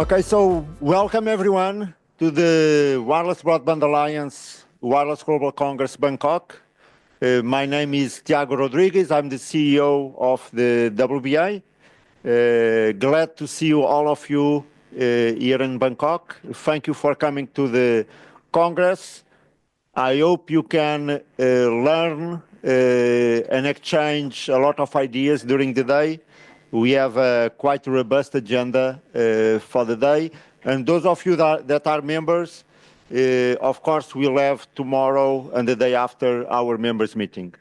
Okay, so welcome everyone to the Wireless Broadband Alliance Wireless Global Congress Bangkok. My name is Tiago Rodrigues. I'm the CEO of the WBA. Glad to see you, all of you here in Bangkok. Thank you for coming to the Congress. I hope you can learn and exchange a lot of ideas during the day. We have a quite robust agenda for the day. And those of you that are members, of course, we'll have tomorrow and the day after our members meeting.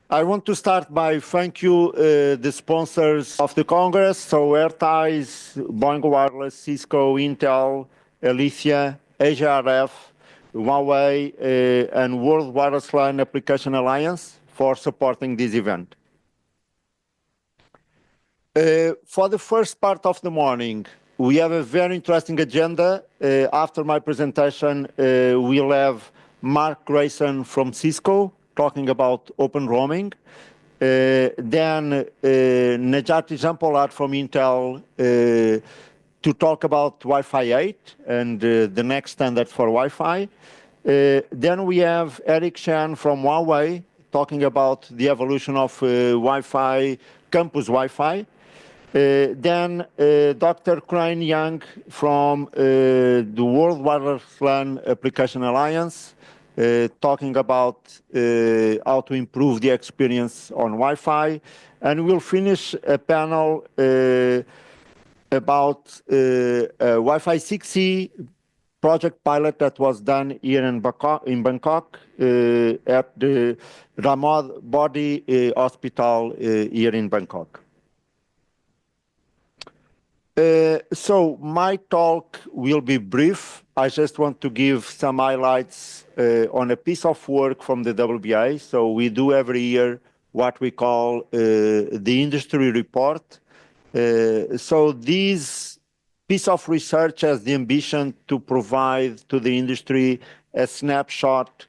I want to start by thank you the sponsors of the Congress, so AirTies, Boeing Wireless, Cisco, Intel, Alicia, AJRF, Huawei, and World Wireless LAN Application Alliance for supporting this event. For the first part of the morning, we have a very interesting agenda. After my presentation, we'll have Mark Grayson from Cisco talking about open roaming. Then Nejati Jampolat from Intel to talk about Wi-Fi 8 and the next standard for Wi-Fi. Then we have Eric Chan from Huawei talking about the evolution of Wi-Fi, campus Wi-Fi. Then Dr. Crane Young from the World Wireless LAN Application Alliance talking about how to improve the experience on Wi-Fi. And we'll finish a panel about Wi-Fi 6E project pilot that was done here in Bangkok at the Ramad Body Hospital here in Bangkok. So my talk will be brief. I just want to give some highlights on a piece of work from the WBA. So we do every year what we call the industry report. So this piece of research has the ambition to provide to the industry a snapshot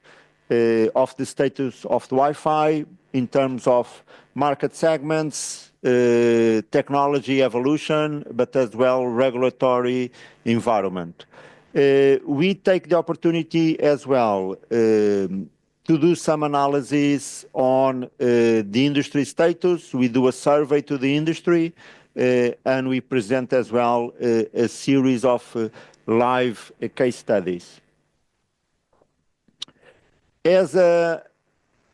of the status of the Wi-Fi in terms of market segments, technology evolution, but as well regulatory environment. We take the opportunity as well to do some analysis on the industry status. We do a survey to the industry and we present as well a series of live case studies. As a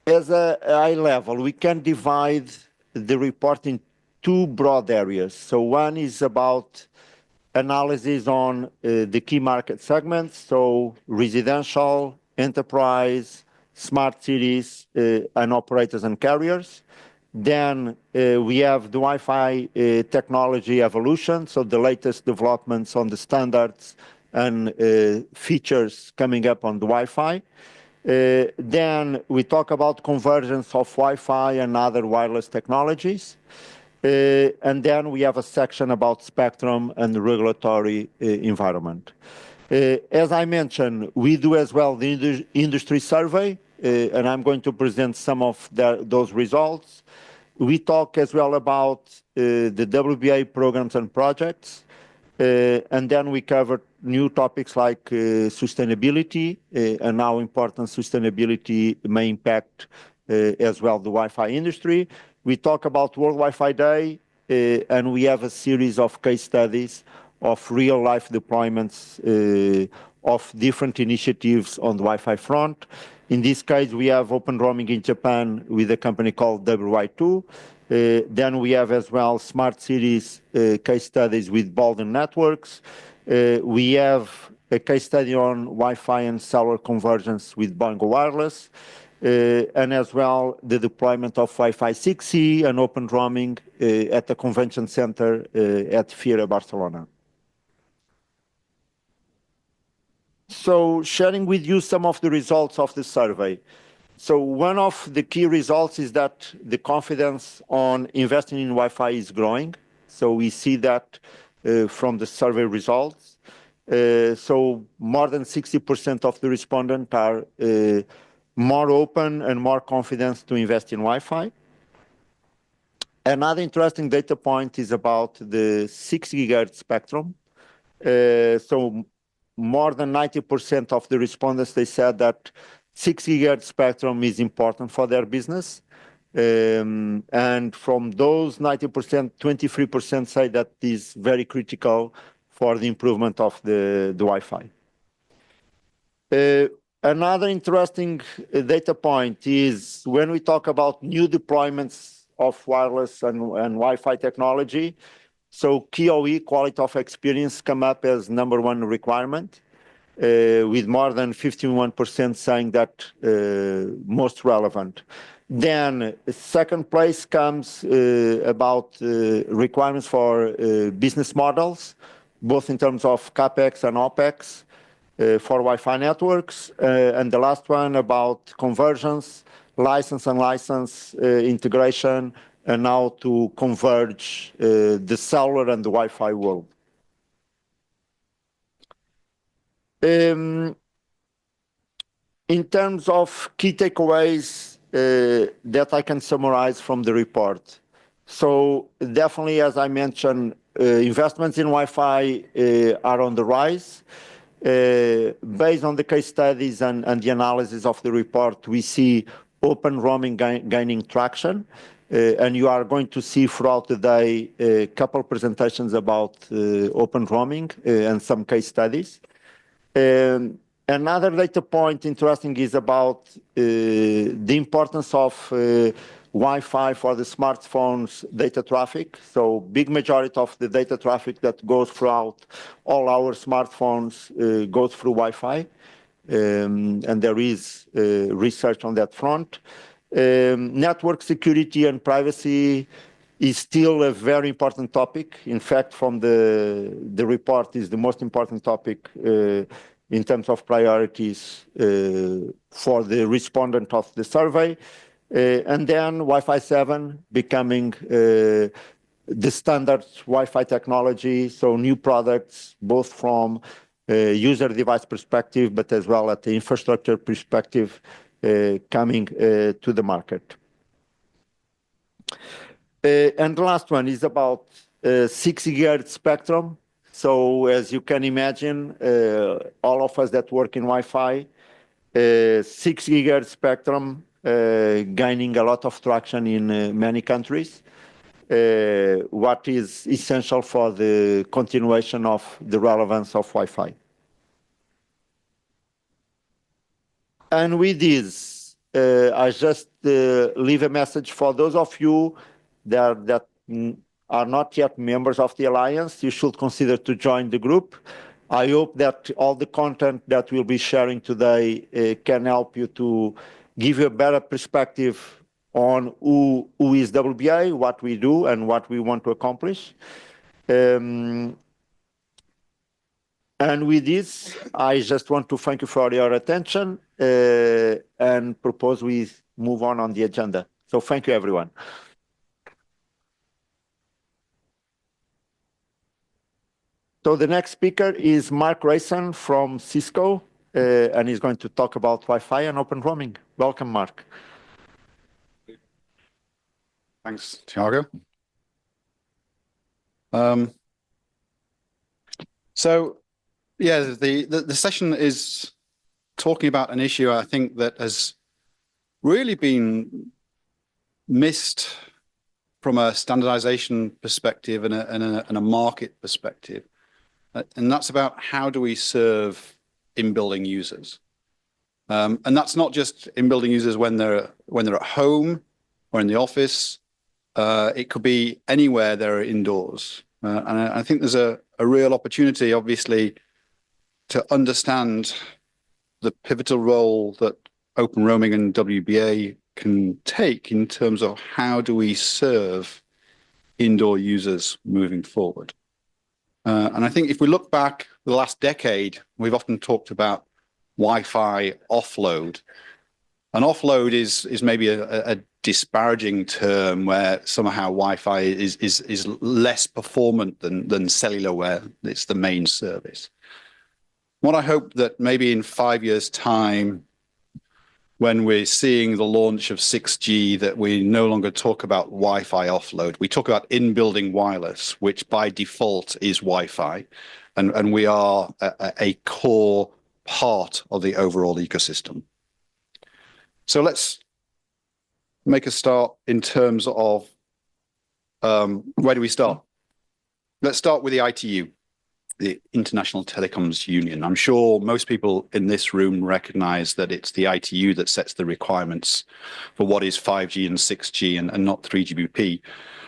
high level, we can divide the report in two broad areas. So one is about analysis on the key market segments, so residential, enterprise, smart cities, and operators and carriers. Then we have the Wi-Fi technology evolution, so the latest developments on the standards and features coming up on the Wi-Fi. Then we talk about convergence of Wi-Fi and other wireless technologies. And then we have a section about spectrum and the regulatory environment. As I mentioned, we do as well the industry survey, and I'm going to present some of those results. We talk as well about the WBA programs and projects. And then we cover new topics like sustainability and how important sustainability may impact as well the Wi-Fi industry. We talk about World Wi-Fi Day and we have a series of case studies of real-life deployments of different initiatives on the Wi-Fi front. In this case, we have open roaming in Japan with a company called WI2. Then we have as well smart cities case studies with Bolden Networks. We have a case study on Wi-Fi and cellular convergence with Boeing Wireless. And as well the deployment of Wi-Fi 6E and open roaming at the convention center at Fira, Barcelona. So sharing with you some of the results of the survey. So one of the key results is that the confidence on investing in Wi-Fi is growing. So we see that from the survey results. So more than 60% of the respondents are more open and more confident to invest in Wi-Fi. Another interesting data point is about the 6 gigahertz spectrum. So more than 90% of the respondents, they said that 6 gigahertz spectrum is important for their business. And from those 90%, 23% say that is very critical for the improvement of the Wi-Fi. Another interesting data point is when we talk about new deployments of wireless and Wi-Fi technology, so QoE, quality of experience, come up as #1 requirement, with more than 51% saying that most relevant. Then second place comes about requirements for business models, both in terms of CapEx and OpEx for Wi-Fi networks. And the last one about conversions, license and license integration, and now to converge the cellular and the Wi-Fi world. In terms of key takeaways that I can summarize from the report. So definitely, as I mentioned, investments in Wi-Fi are on the rise. Based on the case studies and the analysis of the report, we see open roaming gaining traction. And you are going to see throughout the day a couple presentations about open roaming and some case studies. Another data point interesting is about the importance of Wi-Fi for the smartphones data traffic. So big majority of the data traffic that goes throughout all our smartphones goes through Wi-Fi. And there is research on that front. Network security and privacy is still a very important topic. In fact, from the report is the most important topic in terms of priorities for the respondent of the survey. And then Wi-Fi 7 becoming the standard Wi-Fi technology, so new products, both from user device perspective, but as well at the infrastructure perspective, coming to the market. And the last one is about 6 gigahertz spectrum. So as you can imagine, all of us that work in Wi-Fi, 6 gigahertz spectrum gaining a lot of traction in many countries, what is essential for the continuation of the relevance of Wi-Fi. And with this, I just leave a message for those of you that are not yet members of the Alliance. You should consider to join the group. I hope that all the content that we'll be sharing today can help you to give you a better perspective on who is WBA, what we do, and what we want to accomplish. And with this, I just want to thank you for your attention and propose we move on the agenda. So thank you, everyone. So the next speaker is Mark Rayson from Cisco, and he's going to talk about Wi-Fi and open roaming. Welcome, Mark. Thanks, Thiago. So, yeah, the session is talking about an issue I think that has really been missed from a standardization perspective and a market perspective. And that's about how do we serve in-building users. And that's not just in-building users when they're at home or in the office. It could be anywhere they're indoors. And I think there's a real opportunity, obviously, to understand the pivotal role that open roaming and WBA can take in terms of how do we serve indoor users moving forward. And I think if we look back the last decade, we've often talked about Wi-Fi offload. And offload is maybe a disparaging term where somehow Wi-Fi is less performant than cellular, where it's the main service. What I hope that maybe in 5 years' time, when we're seeing the launch of 6G that we no longer talk about Wi-Fi offload. We talk about in-building wireless, which by default is Wi-Fi. And we are a core part of the overall ecosystem. So let's make a start in terms of where do we start? Let's start with the ITU, the International Telecoms Union. I'm sure most people in this room recognize that it's the ITU that sets the requirements for what is 5G and 6G and not 3GPP.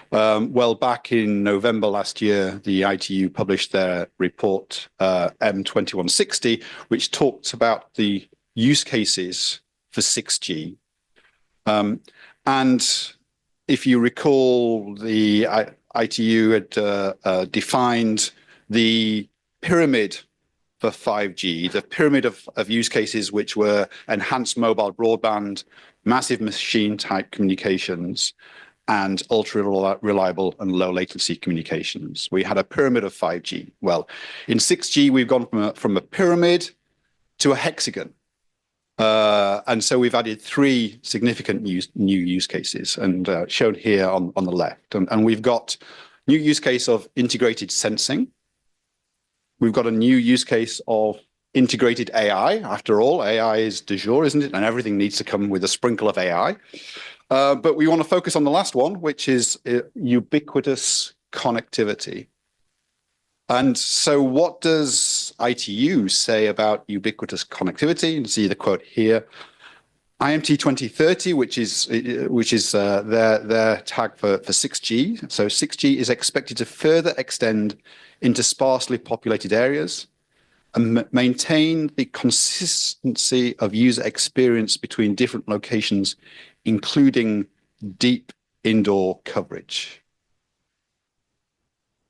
Well, back in November last year, the ITU published their report M2160, which talks about the use cases for 6G. And if you recall, the ITU had defined the pyramid for 5G, the pyramid of use cases which were enhanced mobile broadband, massive machine type communications, and ultra reliable and low latency communications. We had a pyramid of 5G. Well, in 6G, we've gone from a pyramid to a hexagon. And so we've added 3 significant new use cases, and shown here on the left. And we've got new use case of integrated sensing. We've got a new use case of integrated AI. After all, AI is du jour, isn't it? And everything needs to come with a sprinkle of AI. But we want to focus on the last one, which is ubiquitous connectivity. And so what does ITU say about ubiquitous connectivity? You can see the quote here. IMT 2030, which is their tag for 6G. So 6G is expected to further extend into sparsely populated areas and maintain the consistency of user experience between different locations, including deep indoor coverage.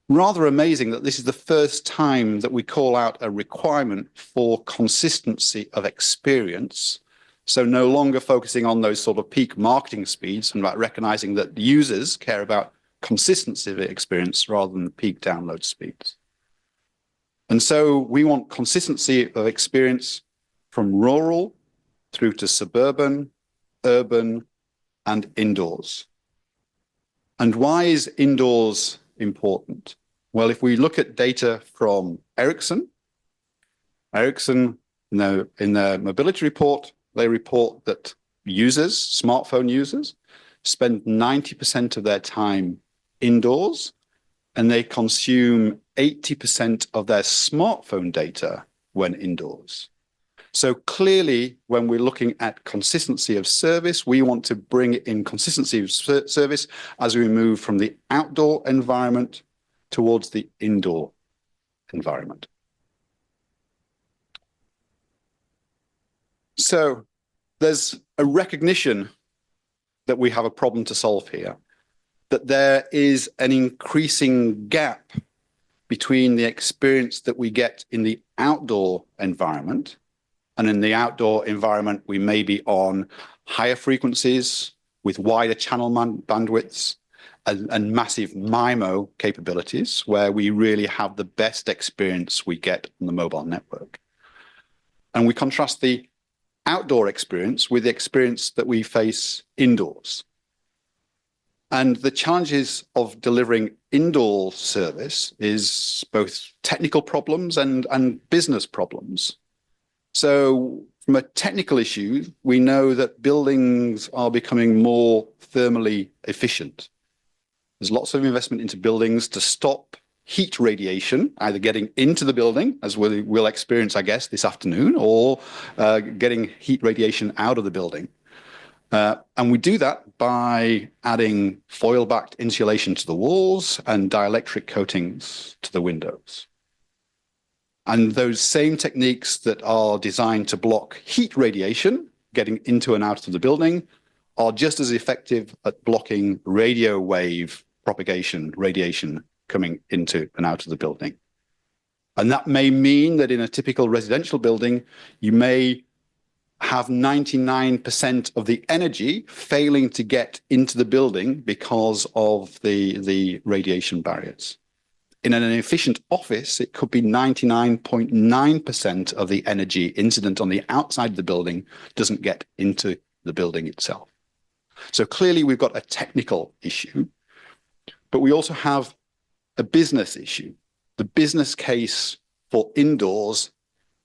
Rather amazing that this is the first time that we call out a requirement for consistency of experience. So no longer focusing on those sort of peak marketing speeds and about recognizing that users care about consistency of experience rather than peak download speeds. And so we want consistency of experience from rural through to suburban, urban, and indoors. And why is indoors important? Well, if we look at data from Ericsson in their mobility report, they report that users, smartphone users, spend 90% of their time indoors, and they consume 80% of their smartphone data when indoors. So clearly, when we're looking at consistency of service, we want to bring in consistency of service as we move from the outdoor environment towards the indoor environment. So there's a recognition that we have a problem to solve here, that there is an increasing gap between the experience that we get in the outdoor environment. And in the outdoor environment, we may be on higher frequencies with wider channel bandwidths and massive MIMO capabilities, where we really have the best experience we get on the mobile network. And we contrast the outdoor experience with the experience that we face indoors. And the challenges of delivering indoor service is both technical problems and business problems. So from a technical issue, we know that buildings are becoming more thermally efficient. There's lots of investment into buildings to stop heat radiation, either getting into the building, as we'll experience, I guess, this afternoon, or getting heat radiation out of the building. And we do that by adding foil-backed insulation to the walls and dielectric coatings to the windows. And those same techniques that are designed to block heat radiation getting into and out of the building are just as effective at blocking radio wave propagation, radiation coming into and out of the building. And that may mean that in a typical residential building, you may have 99% of the energy failing to get into the building because of the radiation barriers. in an efficient office, it could be 99.9% of the energy incident on the outside of the building doesn't get into the building itself. So clearly we've got a technical issue, but we also have a business issue. The business case for indoors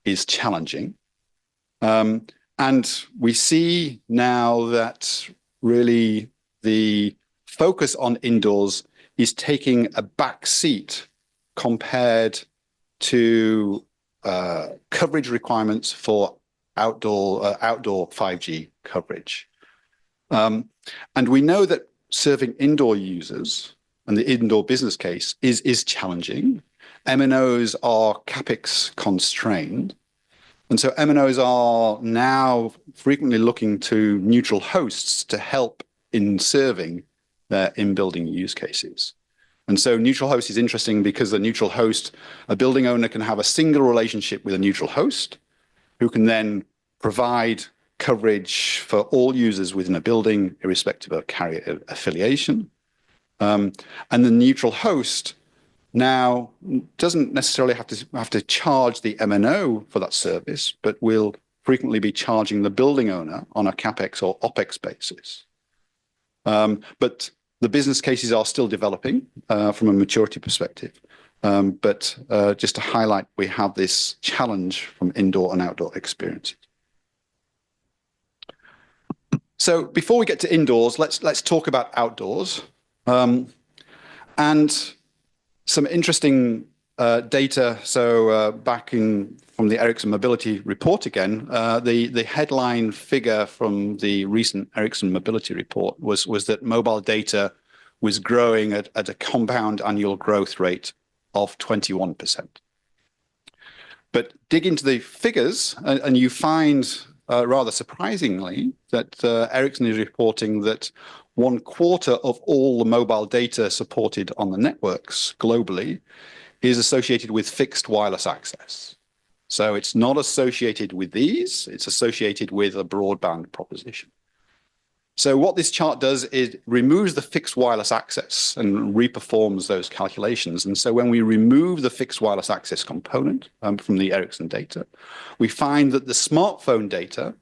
is challenging. And we see now that really the focus on indoors is taking a back seat compared to coverage requirements for outdoor 5G coverage. And we know that serving indoor users and the indoor business case is challenging. MNOs are CapEx constrained. And so MNOs are now frequently looking to neutral hosts to help in serving their in-building use cases. And so neutral host is interesting because the neutral host, a building owner can have a single relationship with a neutral host who can then provide coverage for all users within a building, irrespective of carrier affiliation. And the neutral host now doesn't necessarily have to charge the MNO for that service, but will frequently be charging the building owner on a CapEx or OpEx basis. But the business cases are still developing from a maturity perspective. But just to highlight, we have this challenge from indoor and outdoor experiences. So before we get to indoors, let's talk about outdoors. And some interesting data. So back from the Ericsson Mobility Report again, the headline figure from the recent Ericsson Mobility Report was that mobile data was growing at a compound annual growth rate of 21%. But dig into the figures and you find, rather surprisingly, that Ericsson is reporting that 1/4 of all the mobile data supported on the networks globally is associated with fixed wireless access. So it's not associated with these, it's associated with a broadband proposition. So what this chart does is removes the fixed wireless access and reperforms those calculations. And so when we remove the fixed wireless access component from the Ericsson data, we find that the smartphone data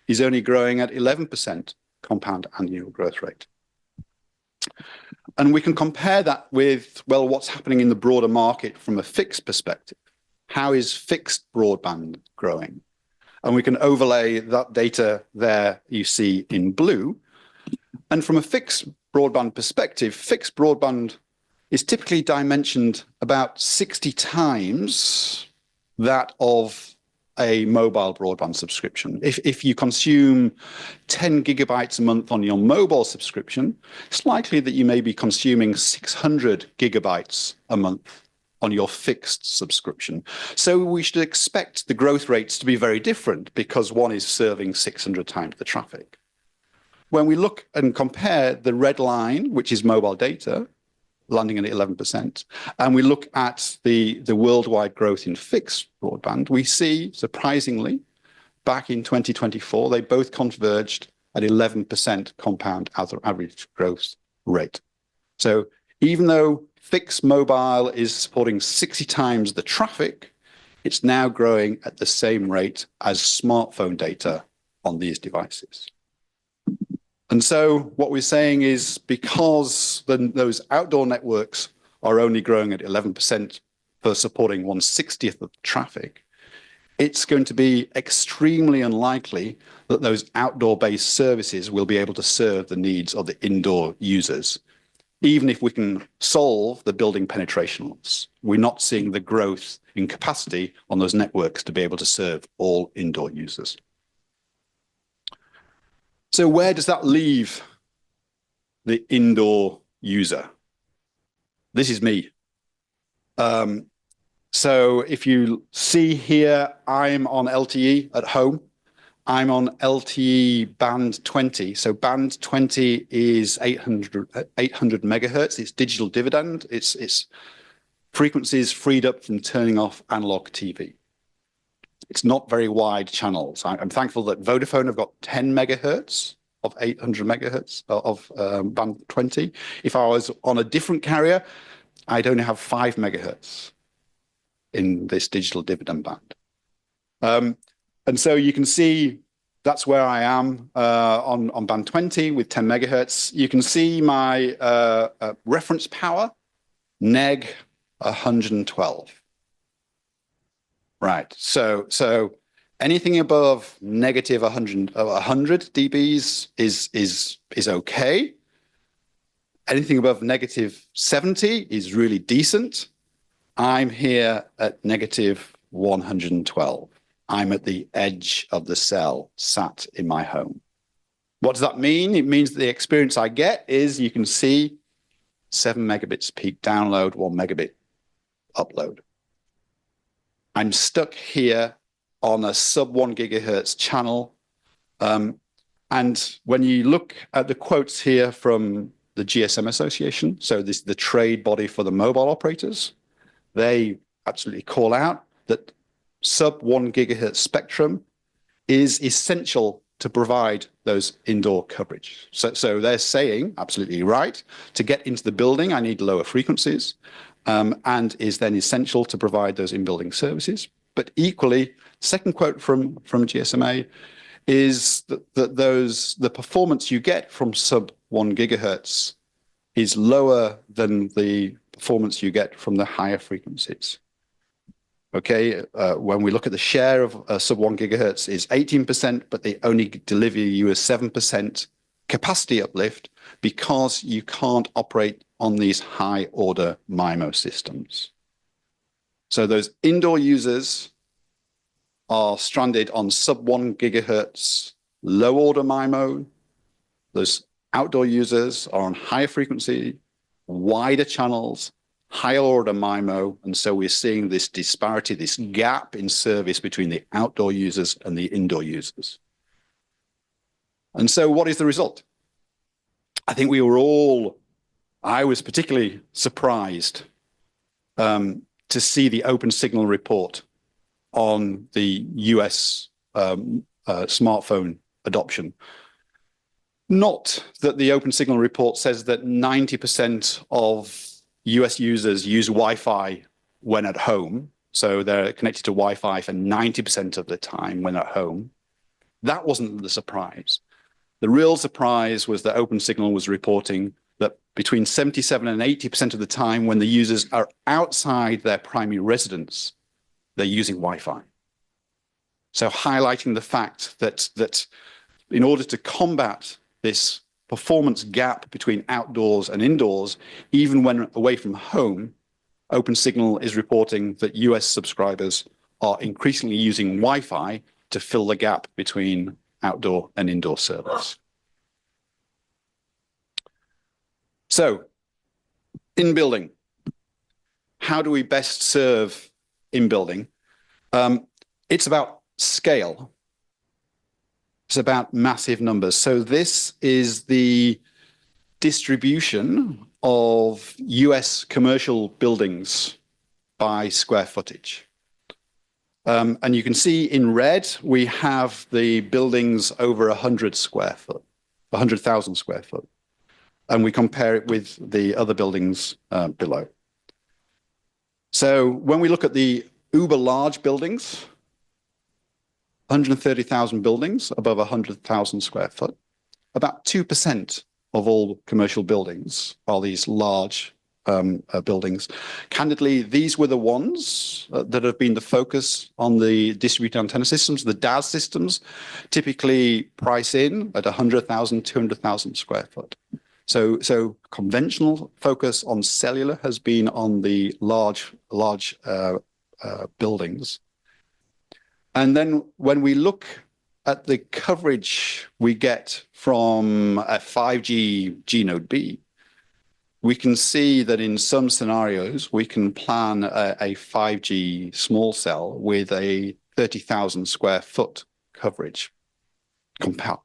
is only growing at 11% compound annual growth rate. And we can compare that with, well, what's happening in the broader market from a fixed perspective. How is fixed broadband growing? And we can overlay that data there you see in blue. And from a fixed broadband perspective, fixed broadband is typically dimensioned about 60 times that of a mobile broadband subscription. If you consume 10 gigabytes a month on your mobile subscription, it's likely that you may be consuming 600 gigabytes a month on your fixed subscription. So we should expect the growth rates to be very different because one is serving 600 times the traffic. When we look and compare the red line, which is mobile data, landing at 11%, and we look at the worldwide growth in fixed broadband, we see, surprisingly, back in 2024, they both converged at 11% compound average growth rate. So even though fixed mobile is supporting 60 times the traffic, it's now growing at the same rate as smartphone data on these devices. And so what we're saying is because those outdoor networks are only growing at 11% for supporting 1/60th of traffic, it's going to be extremely unlikely that those outdoor-based services will be able to serve the needs of the indoor users. Even if we can solve the building penetration loss, we're not seeing the growth in capacity on those networks to be able to serve all indoor users. So where does that leave the indoor user? This is me. So if you see here, I'm on LTE at home. I'm on LTE band 20. So band 20 is 800 megahertz. It's digital dividend. It's frequencies freed up from turning off analog TV. It's not very wide channels. I'm thankful that Vodafone have got 10 megahertz of 800 megahertz of band 20. If I was on a different carrier, I'd only have 5 megahertz in this digital dividend band. And so you can see that's where I am on band 20 with 10 megahertz. You can see my reference power, neg 112. Right, so anything above negative 100 dBs is okay. Anything above negative 70 is really decent. I'm here at negative 112. I'm at the edge of the cell, sat in my home. What does that mean? It means that the experience I get is, you can see 7 megabits peak download, 1 megabit upload. I'm stuck here on a sub 1 gigahertz channel. And when you look at the quotes here from the GSM Association, so this is the trade body for the mobile operators, they absolutely call out that sub 1 gigahertz spectrum is essential to provide those indoor coverage. So they're saying, absolutely right, to get into the building, I need lower frequencies, and is then essential to provide those in-building services. But equally, second quote from GSMA is that the performance you get from sub 1 gigahertz is lower than the performance you get from the higher frequencies. Okay, when we look at the share of sub 1 gigahertz is 18%, but they only deliver you a 7% capacity uplift because you can't operate on these high order MIMO systems. So those indoor users are stranded on sub 1 gigahertz low order MIMO. Those outdoor users are on higher frequency, wider channels, higher order MIMO, and so we're seeing this disparity, this gap in service between the outdoor users and the indoor users. And so what is the result? I think we were all, I was particularly surprised to see the Open Signal report on the US smartphone adoption. Not that the Open Signal report says that 90% of US users use Wi-Fi when at home, so they're connected to Wi-Fi for 90% of the time when at home. That wasn't the surprise. The real surprise was that Open Signal was reporting that between 77 and 80% of the time when the users are outside their primary residence, they're using Wi-Fi. So highlighting the fact that in order to combat this performance gap between outdoors and indoors, even when away from home, Open Signal is reporting that US subscribers are increasingly using Wi-Fi to fill the gap between outdoor and indoor service. So, in building, how do we best serve in building? It's about scale. It's about massive numbers. So this is the distribution of US commercial buildings by square footage. And you can see in red, we have the buildings over 100 square foot, 100,000 square foot. And we compare it with the other buildings below. So when we look at the uber large buildings, 130,000 buildings above 100,000 square foot, about 2% of all commercial buildings are these large buildings. Candidly, these were the ones that have been the focus on the distributed antenna systems, the DAS systems, typically price in at 100,000, 200,000 square foot. So conventional focus on cellular has been on the large buildings. And then when we look at the coverage we get from a 5G G node B, we can see that in some scenarios, we can plan a 5G small cell with a 30,000 square foot coverage.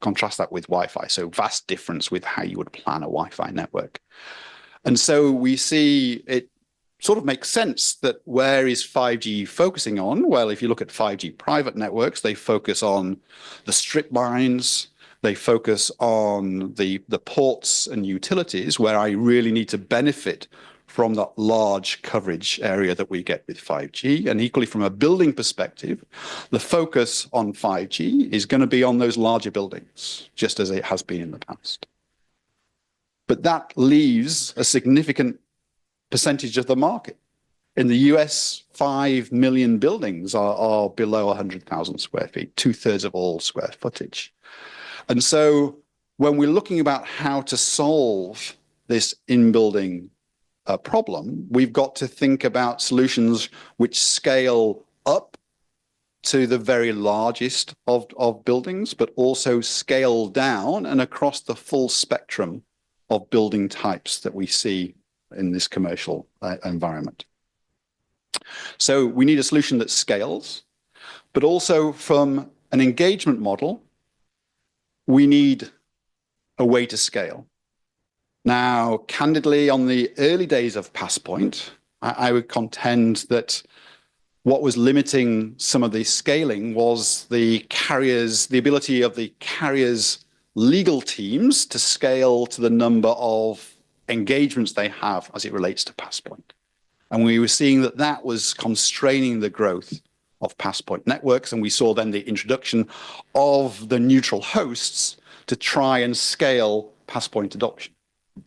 Contrast that with Wi-Fi. So vast difference with how you would plan a Wi-Fi network. And so we see it sort of makes sense that where is 5G focusing on? Well, if you look at 5G private networks, they focus on the strip mines, they focus on the ports and utilities where I really need to benefit from that large coverage area that we get with 5G. And equally from a building perspective, the focus on 5G is going to be on those larger buildings, just as it has been in the past. But that leaves a significant percentage of the market. In the US, 5 million buildings are below 100,000 square feet, 2/3 of all square footage. And so when we're looking about how to solve this in-building problem, we've got to think about solutions which scale up to the very largest of buildings, but also scale down and across the full spectrum of building types that we see in this commercial environment. So we need a solution that scales, but also from an engagement model, we need a way to scale. Now, candidly, on the early days of Passpoint, I would contend that what was limiting some of the scaling was the carriers, the ability of the carriers' legal teams to scale to the number of engagements they have as it relates to Passpoint. And we were seeing that that was constraining the growth of Passpoint networks. And we saw then the introduction of the neutral hosts to try and scale Passpoint adoption.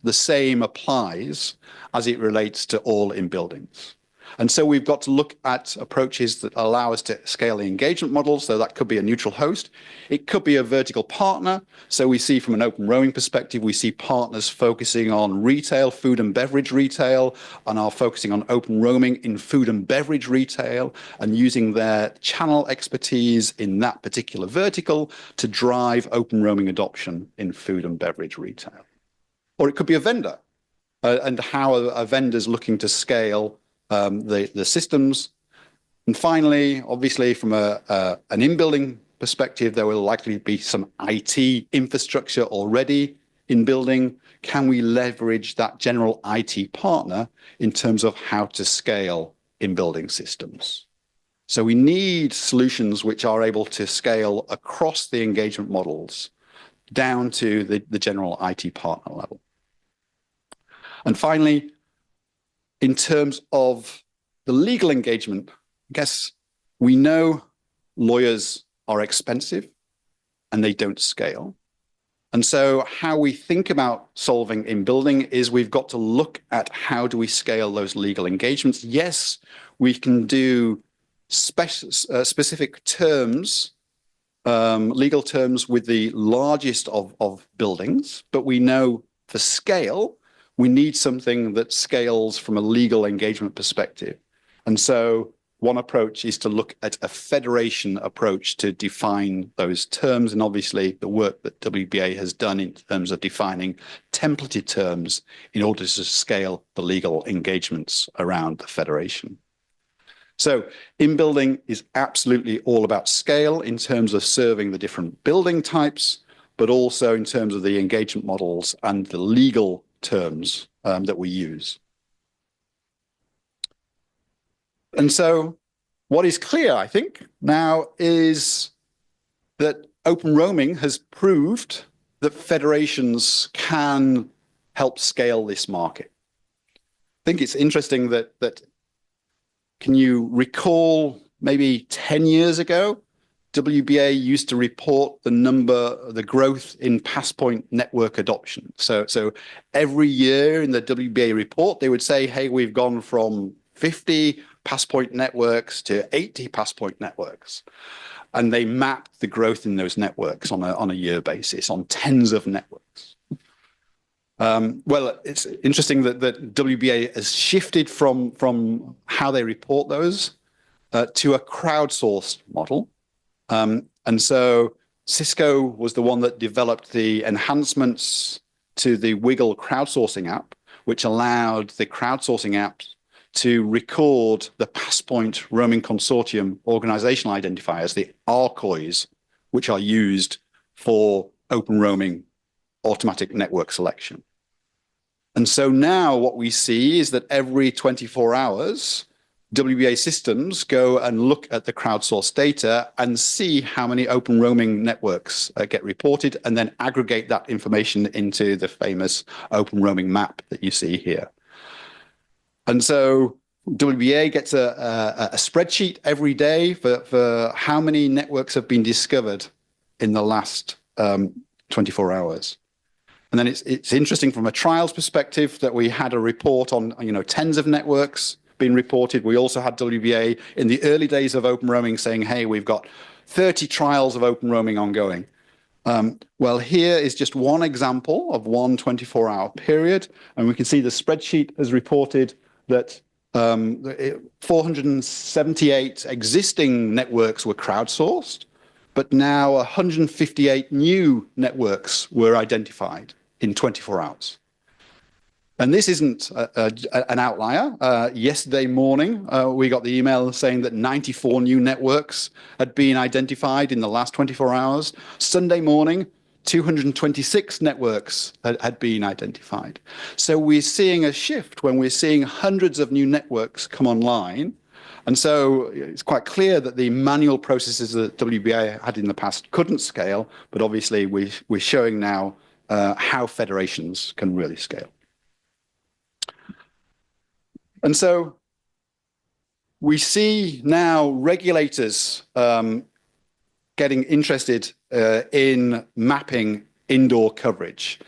The same applies as it relates to all in buildings. And so we've got to look at approaches that allow us to scale the engagement model. So that could be a neutral host. It could be a vertical partner. So we see from an open roaming perspective, we see partners focusing on retail, food and beverage retail, and are focusing on open roaming in food and beverage retail and using their channel expertise in that particular vertical to drive open roaming adoption in food and beverage retail. Or it could be a vendor and how a vendor's looking to scale the systems. And finally, obviously, from an in-building perspective, there will likely be some IT infrastructure already in building. Can we leverage that general IT partner in terms of how to scale in-building systems? So we need solutions which are able to scale across the engagement models down to the general IT partner level. And finally, in terms of the legal engagement, I guess we know lawyers are expensive and they don't scale. And so how we think about solving in building is we've got to look at how do we scale those legal engagements. Yes, we can do specific terms, legal terms with the largest of buildings, but we know for scale, we need something that scales from a legal engagement perspective. And so one approach is to look at a federation approach to define those terms. And obviously the work that WBA has done in terms of defining templated terms in order to scale the legal engagements around the federation. So in building is absolutely all about scale in terms of serving the different building types, but also in terms of the engagement models and the legal terms that we use. And so what is clear, I think, now is that open roaming has proved that federations can help scale this market. I think it's interesting that can you recall maybe 10 years ago, WBA used to report the growth in Passpoint network adoption. So every year in the WBA report, they would say, hey, we've gone from 50 Passpoint networks to 80 Passpoint networks. And they mapped the growth in those networks on a year basis, on tens of networks. Well, it's interesting that WBA has shifted from how they report those to a crowdsourced model. And so Cisco was the one that developed the enhancements to the Wiggle crowdsourcing app, which allowed the crowdsourcing app to record the Passpoint Roaming Consortium organizational identifiers, the RCOIs, which are used for open roaming automatic network selection. And so now what we see is that every 24 hours, WBA systems go and look at the crowdsourced data and see how many open roaming networks get reported and then aggregate that information into the famous open roaming map that you see here. And so WBA gets a spreadsheet every day for how many networks have been discovered in the last 24 hours. And then it's interesting from a trials perspective that we had a report on, tens of networks being reported. We also had WBA in the early days of open roaming saying, hey, we've got 30 trials of open roaming ongoing. Well, here is just one example of one 24-hour period. And we can see the spreadsheet has reported that 478 existing networks were crowdsourced, but now 158 new networks were identified in 24 hours. And this isn't an outlier. Yesterday morning, we got the email saying that 94 new networks had been identified in the last 24 hours. Sunday morning, 226 networks had been identified. So we're seeing a shift when we're seeing hundreds of new networks come online. And so it's quite clear that the manual processes that WBA had in the past couldn't scale, but obviously we're showing now how federations can really scale. And so we see now regulators getting interested in mapping indoor coverage.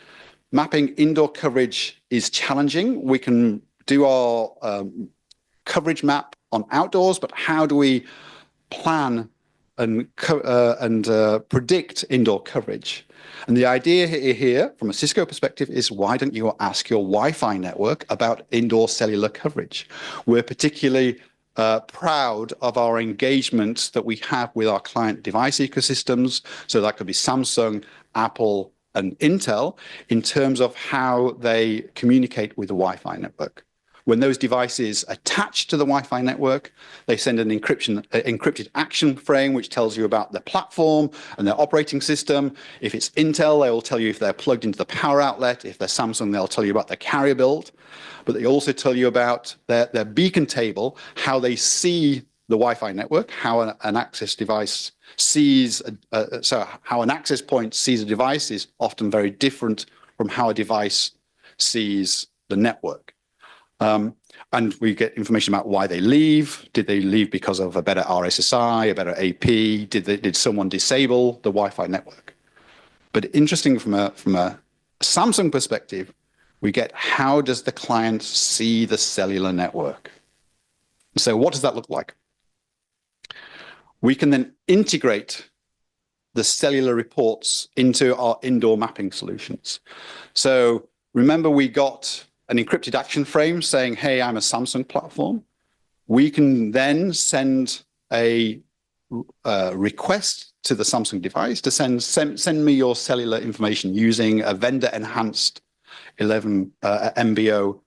Mapping indoor coverage is challenging. We can do our coverage map on outdoors, but how do we plan and predict indoor coverage? And the idea here, from a Cisco perspective, is why don't you ask your Wi-Fi network about indoor cellular coverage? We're particularly proud of our engagement that we have with our client device ecosystems. So that could be Samsung, Apple, and Intel in terms of how they communicate with the Wi-Fi network. When those devices attach to the Wi-Fi network, they send an encrypted action frame, which tells you about the platform and their operating system. If it's Intel, they will tell you if they're plugged into the power outlet. If they're Samsung, they'll tell you about the carrier build. But they also tell you about their beacon table, how they see the Wi-Fi network, how an access device sees, so how an access point sees a device is often very different from how a device sees the network. And we get information about why they leave. Did they leave because of a better RSSI, a better AP? Did someone disable the Wi-Fi network? But interesting from a Samsung perspective, we get how does the client see the cellular network? So what does that look like? We can then integrate the cellular reports into our indoor mapping solutions. So remember, we got an encrypted action frame saying, hey, I'm a Samsung platform. We can then send a request to the Samsung device to send me your cellular information using a vendor-enhanced 11 MBO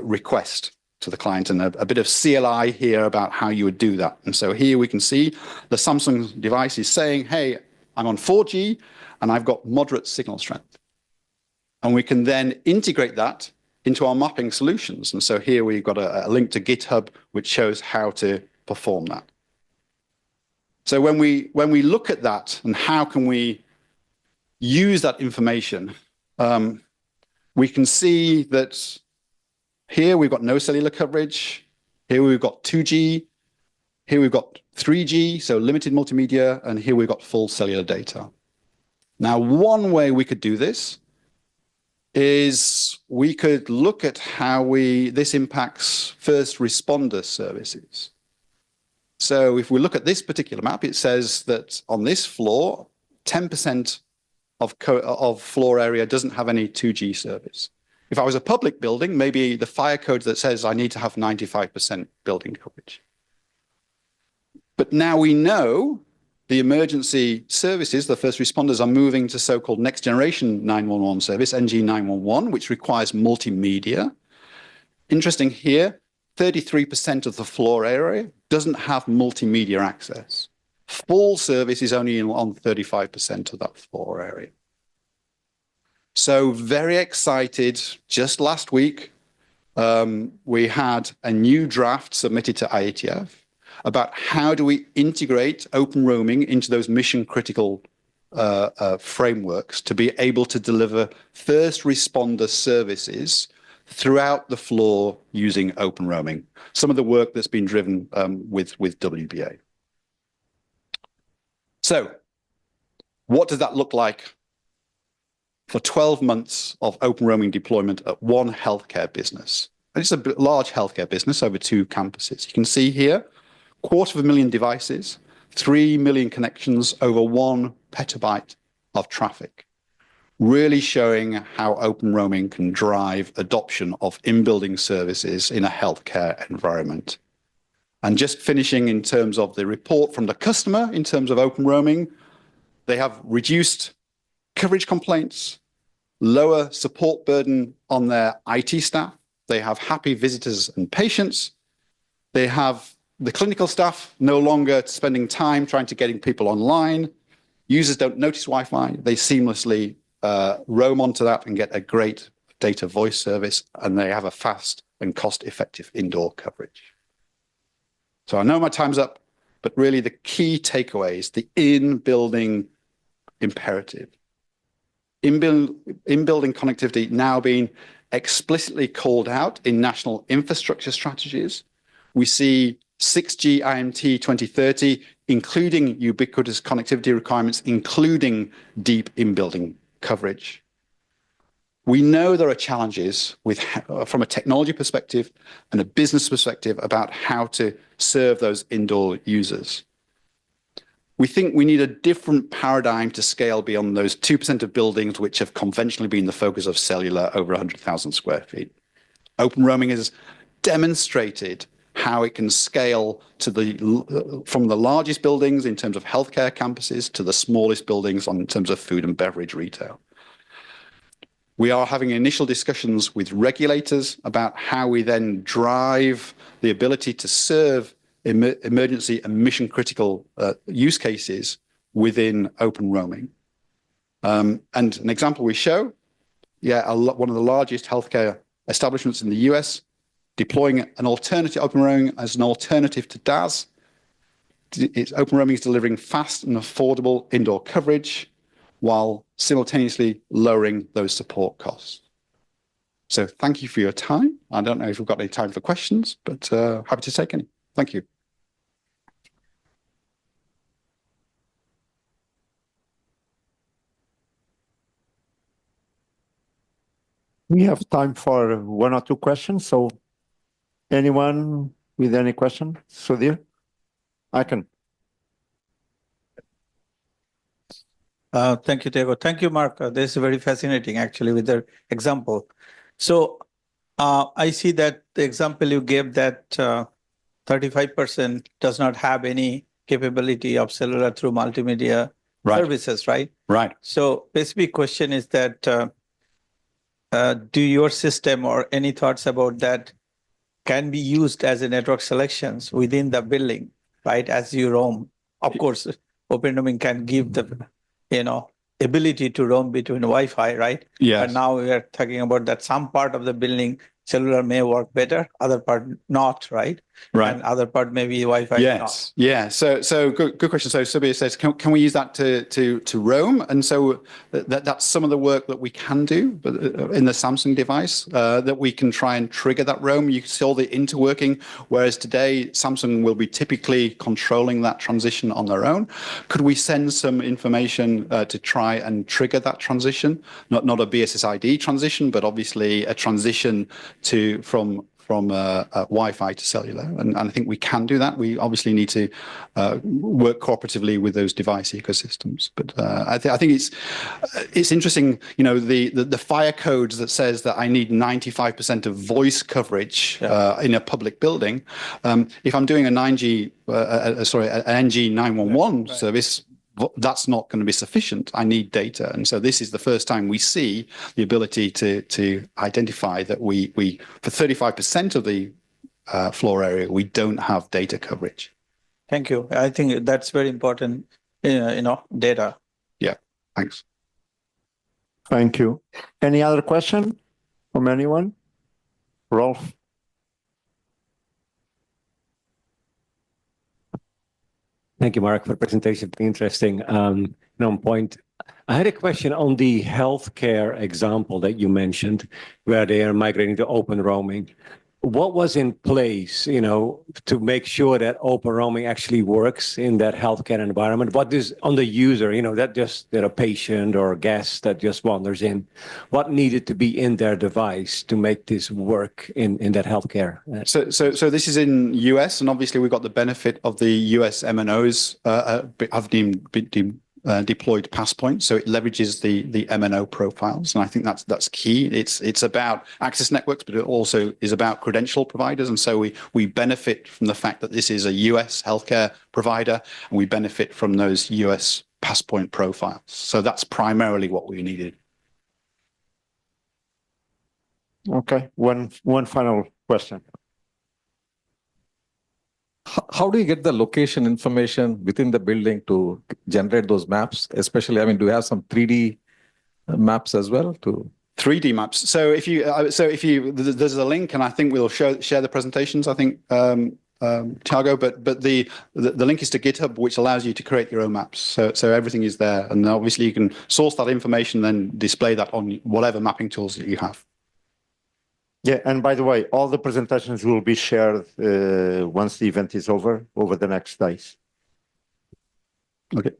request to the client, and a bit of CLI here about how you would do that. And so here we can see the Samsung device is saying, hey, I'm on 4G and I've got moderate signal strength. And we can then integrate that into our mapping solutions. And so here we've got a link to GitHub, which shows how to perform that. So when we look at that and how can we use that information, we can see that here we've got no cellular coverage. Here we've got 2G. Here we've got 3G, so limited multimedia. And here we've got full cellular data. Now, one way we could do this is we could look at how this impacts first responder services. So if we look at this particular map, it says that on this floor, 10% of floor area doesn't have any 2G service. If I was a public building, maybe the fire code that says I need to have 95% building coverage. But now we know the emergency services, the first responders, are moving to so-called next generation 911 service, NG 911, which requires multimedia. Interesting here, 33% of the floor area doesn't have multimedia access. Full service is only on 35% of that floor area. So very excited. Just last week, we had a new draft submitted to IATF about how do we integrate open roaming into those mission critical frameworks to be able to deliver first responder services throughout the floor using open roaming. Some of the work that's been driven with WBA. So what does that look like for 12 months of open roaming deployment at one healthcare business? And it's a large healthcare business over 2 campuses. You can see here, 250,000 devices, 3 million connections, over 1 petabyte of traffic, really showing how open roaming can drive adoption of in-building services in a healthcare environment. And just finishing in terms of the report from the customer, in terms of open roaming, they have reduced coverage complaints, lower support burden on their IT staff. They have happy visitors and patients. They have the clinical staff no longer spending time trying to getting people online. Users don't notice Wi-Fi. They seamlessly roam onto that and get a great data voice service, and they have a fast and cost-effective indoor coverage. So I know my time's up, but really the key takeaways, the in-building imperative. In-building connectivity now being explicitly called out in national infrastructure strategies. We see 6G IMT 2030, including ubiquitous connectivity requirements, including deep in-building coverage. We know there are challenges from a technology perspective and a business perspective about how to serve those indoor users. We think we need a different paradigm to scale beyond those 2% of buildings which have conventionally been the focus of cellular over 100,000 square feet. Open roaming has demonstrated how it can scale to from the largest buildings in terms of healthcare campuses to the smallest buildings in terms of food and beverage retail. We are having initial discussions with regulators about how we then drive the ability to serve emergency and mission critical use cases within open roaming. And an example we show, one of the largest healthcare establishments in the US deploying an alternative open roaming as an alternative to DAS. Open roaming is delivering fast and affordable indoor coverage while simultaneously lowering those support costs. So thank you for your time. I don't know if we've got any time for questions, but happy to take any. Thank you. We have time for 1 or 2 questions. So anyone with any question? Sudhir? I can. Thank you, Diego. Thank you, Mark. This is very fascinating, actually, with the example. So I see that the example you gave that 35% does not have any capability of cellular through multimedia services, right? Right. So specific question is that do your system or any thoughts about that can be used as a network selections within the building, right? As you roam, of course, open roaming can give the ability to roam between Wi-Fi, right? Yes. But now we are talking about that some part of the building cellular may work better, other part not, right? Right. And other part maybe Wi-Fi yes. not. Yeah. So good question. So Subir says, can we use that to roam? And so that's some of the work that we can do in the Samsung device that we can try and trigger that roam. You can see all the interworking, whereas today Samsung will be typically controlling that transition on their own. Could we send some information to try and trigger that transition? Not a BSSID transition, but obviously a transition from Wi-Fi to cellular, and I think we can do that. We obviously need to work cooperatively with those device ecosystems. But I think it's interesting. The fire codes that says that I need 95% of voice coverage in a public building. If I'm doing a 9G, an NG 911 service, that's not going to be sufficient. I need data. And so this is the first time we see the ability to identify that we for 35% of the floor area, we don't have data coverage. Thank you. I think that's very important, data. Yeah, thanks. Thank you. Any other question from anyone? Rolf? Thank you, Mark, for the presentation. Interesting. On point, I had a question on the healthcare example that you mentioned, where they are migrating to open roaming. What was in place, to make sure that open roaming actually works in that healthcare environment? What is on the user, that a patient or a guest that just wanders in? What needed to be in their device to make this work in that healthcare? So this is in US, and obviously we've got the benefit of the US MNOs have been deployed Passpoint, so it leverages the MNO profiles, and I think that's key. It's about access networks, but it also is about credential providers, and so we benefit from the fact that this is a US healthcare provider, and we benefit from those US Passpoint profiles. So that's primarily what we needed. Okay, one final question. How do you get the location information within the building to generate those maps? Especially, do you have some 3D maps as well to 3D maps? So if you there's a link, and I think we'll share the presentations. I think Thiago, but the link is to GitHub, which allows you to create your own maps. So everything is there, and obviously you can source that information, then display that on whatever mapping tools that you have. Yeah, and by the way, all the presentations will be shared once the event is over the next days. Okay.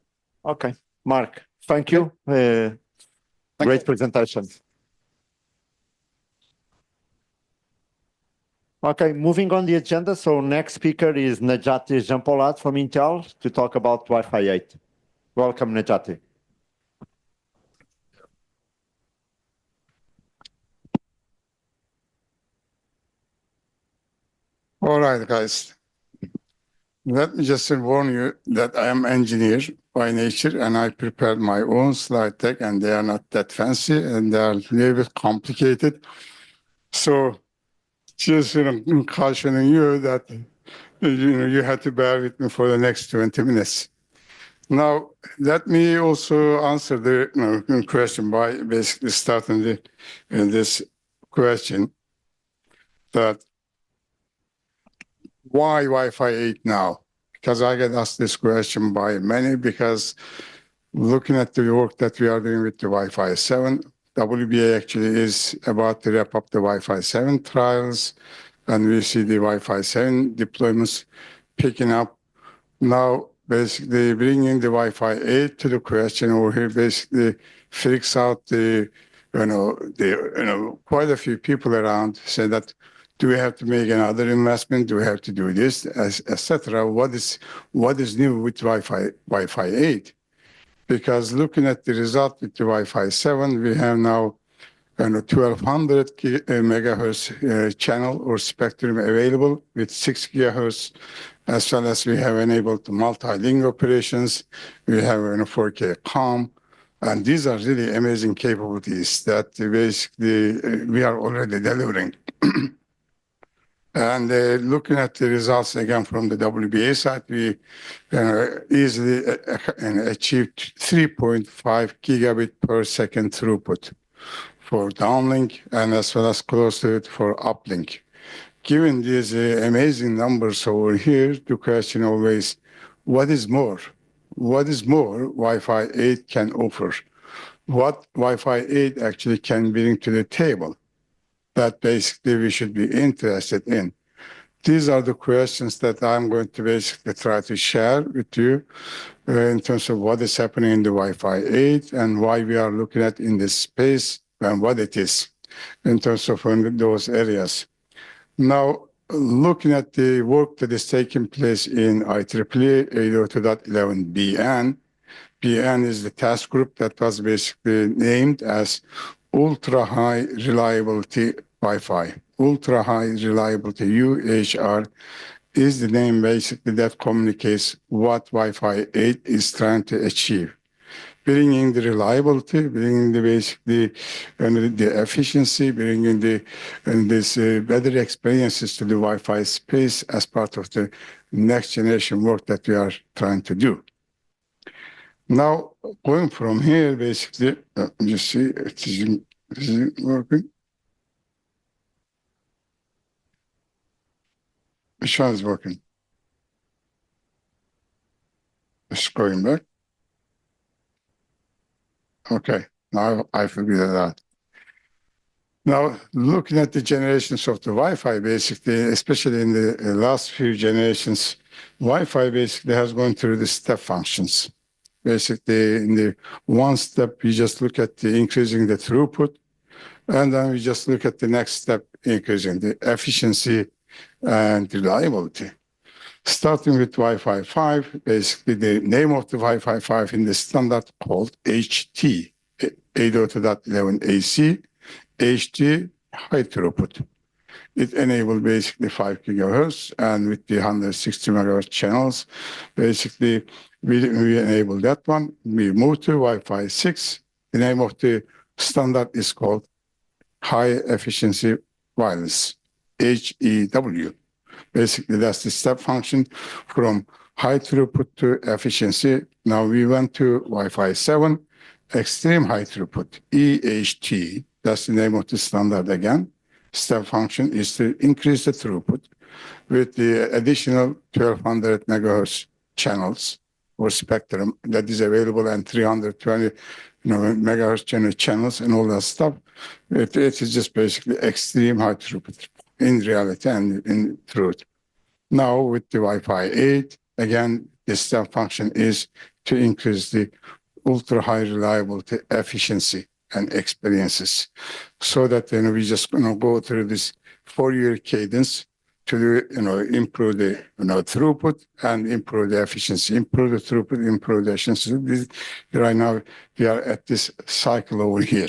Okay, Mark, thank you. Great presentation. Okay, moving on the agenda. So next speaker is Najati Jampolat from Intel to talk about Wi-Fi 8. Welcome, Najati. All right, guys. Let me just warn you that I am engineer by nature, and I prepared my own slide deck, and they are not that fancy, and they are a little bit complicated. So just cautioning you that you have to bear with me for the next 20 minutes. Now, let me also answer the question by basically starting this question that why Wi-Fi 8 now? Because I get asked this question by many, because looking at the work that we are doing with the Wi-Fi 7, WBA actually is about to wrap up the Wi-Fi 7 trials, and we see the Wi-Fi 7 deployments picking up. Now, basically bringing the Wi-Fi 8 to the question over here basically freaks out quite a few people around, say that, do we have to make another investment? Do we have to do this, etc.? What is new with Wi-Fi 8? Because looking at the result with the Wi-Fi 7, we have now 1200 megahertz channel or spectrum available with 6 gigahertz, as well as we have enabled multi-link operations. We have 4K COM, and these are really amazing capabilities that basically we are already delivering. And looking at the results again from the WBA side, we easily achieved 3.5 gigabit per second throughput for downlink, and as well as close to it for uplink. Given these amazing numbers over here, the question always, what is more? What is more Wi-Fi 8 can offer? What Wi-Fi 8 actually can bring to the table that basically we should be interested in? These are the questions that I'm going to basically try to share with you in terms of what is happening in the Wi-Fi 8 and why we are looking at in this space and what it is in terms of those areas. Now, looking at the work that is taking place in IEEE 802.11bn, BN is the task group that was basically named as Ultra-High Reliability Wi-Fi. Ultra-High Reliability, UHR, is the name basically that communicates what Wi-Fi 8 is trying to achieve. Bringing the reliability, bringing the basically the efficiency, bringing this better experiences to the Wi-Fi space as part of the next generation work that we are trying to do. Now, going from here, basically, let me just see, it isn't working. Which one is working? It's going back. Okay, now I figured it out. Now, looking at the generations of the Wi-Fi, basically, especially in the last few generations, Wi-Fi basically has gone through the step functions. Basically, in the one step, we just look at the increasing the throughput, and then we just look at the next step, increasing the efficiency and reliability. Starting with Wi-Fi 5, basically the name of the Wi-Fi 5 in the standard called HT, 802.11ac, HT high throughput. It enabled basically 5 gigahertz, and with the 160 megahertz channels, basically we enabled that one. We moved to Wi-Fi 6. The name of the standard is called high efficiency wireless, HEW. Basically, that's the step function from high throughput to efficiency. Now we went to Wi-Fi 7, extreme high throughput, EHT. That's the name of the standard again. Step function is to increase the throughput with the additional 1200 megahertz channels or spectrum that is available, and 320 megahertz channels and all that stuff. It is just basically extreme high throughput in reality and in truth. Now with the Wi-Fi 8, again, the step function is to increase the ultra high reliability, efficiency, and experiences, so that we just go through this 4-year cadence to improve the throughput and improve the efficiency, improve the throughput, improve the efficiency. Right now we are at this cycle over here.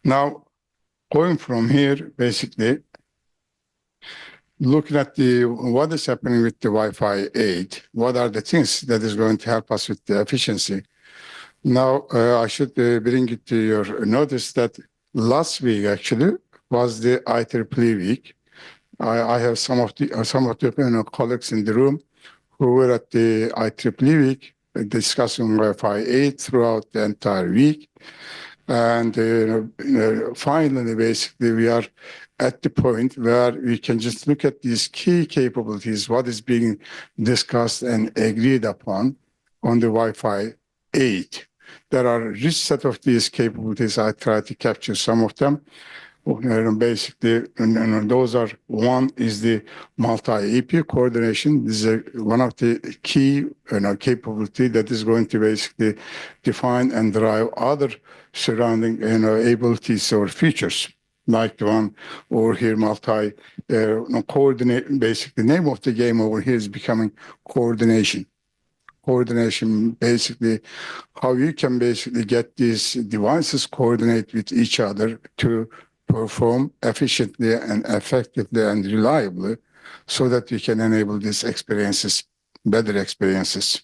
Now, going from here, basically looking at what is happening with the Wi-Fi 8, what are the things that is going to help us with the efficiency? Now, I should bring it to your notice that last week actually was the IEEE week. I have some of the colleagues in the room who were at the IEEE week discussing Wi-Fi 8 throughout the entire week. And finally, basically, we are at the point where we can just look at these key capabilities, what is being discussed and agreed upon on the Wi-Fi 8. There are a rich set of these capabilities. I try to capture some of them. Basically, and those are, one is the multi-AP coordination. This is one of the key capability that is going to basically define and drive other surrounding abilities or features, like the one over here, coordinate. Basically, the name of the game over here is becoming coordination. Coordination, basically, how you can basically get these devices coordinate with each other to perform efficiently and effectively and reliably, so that we can enable these experiences, better experiences.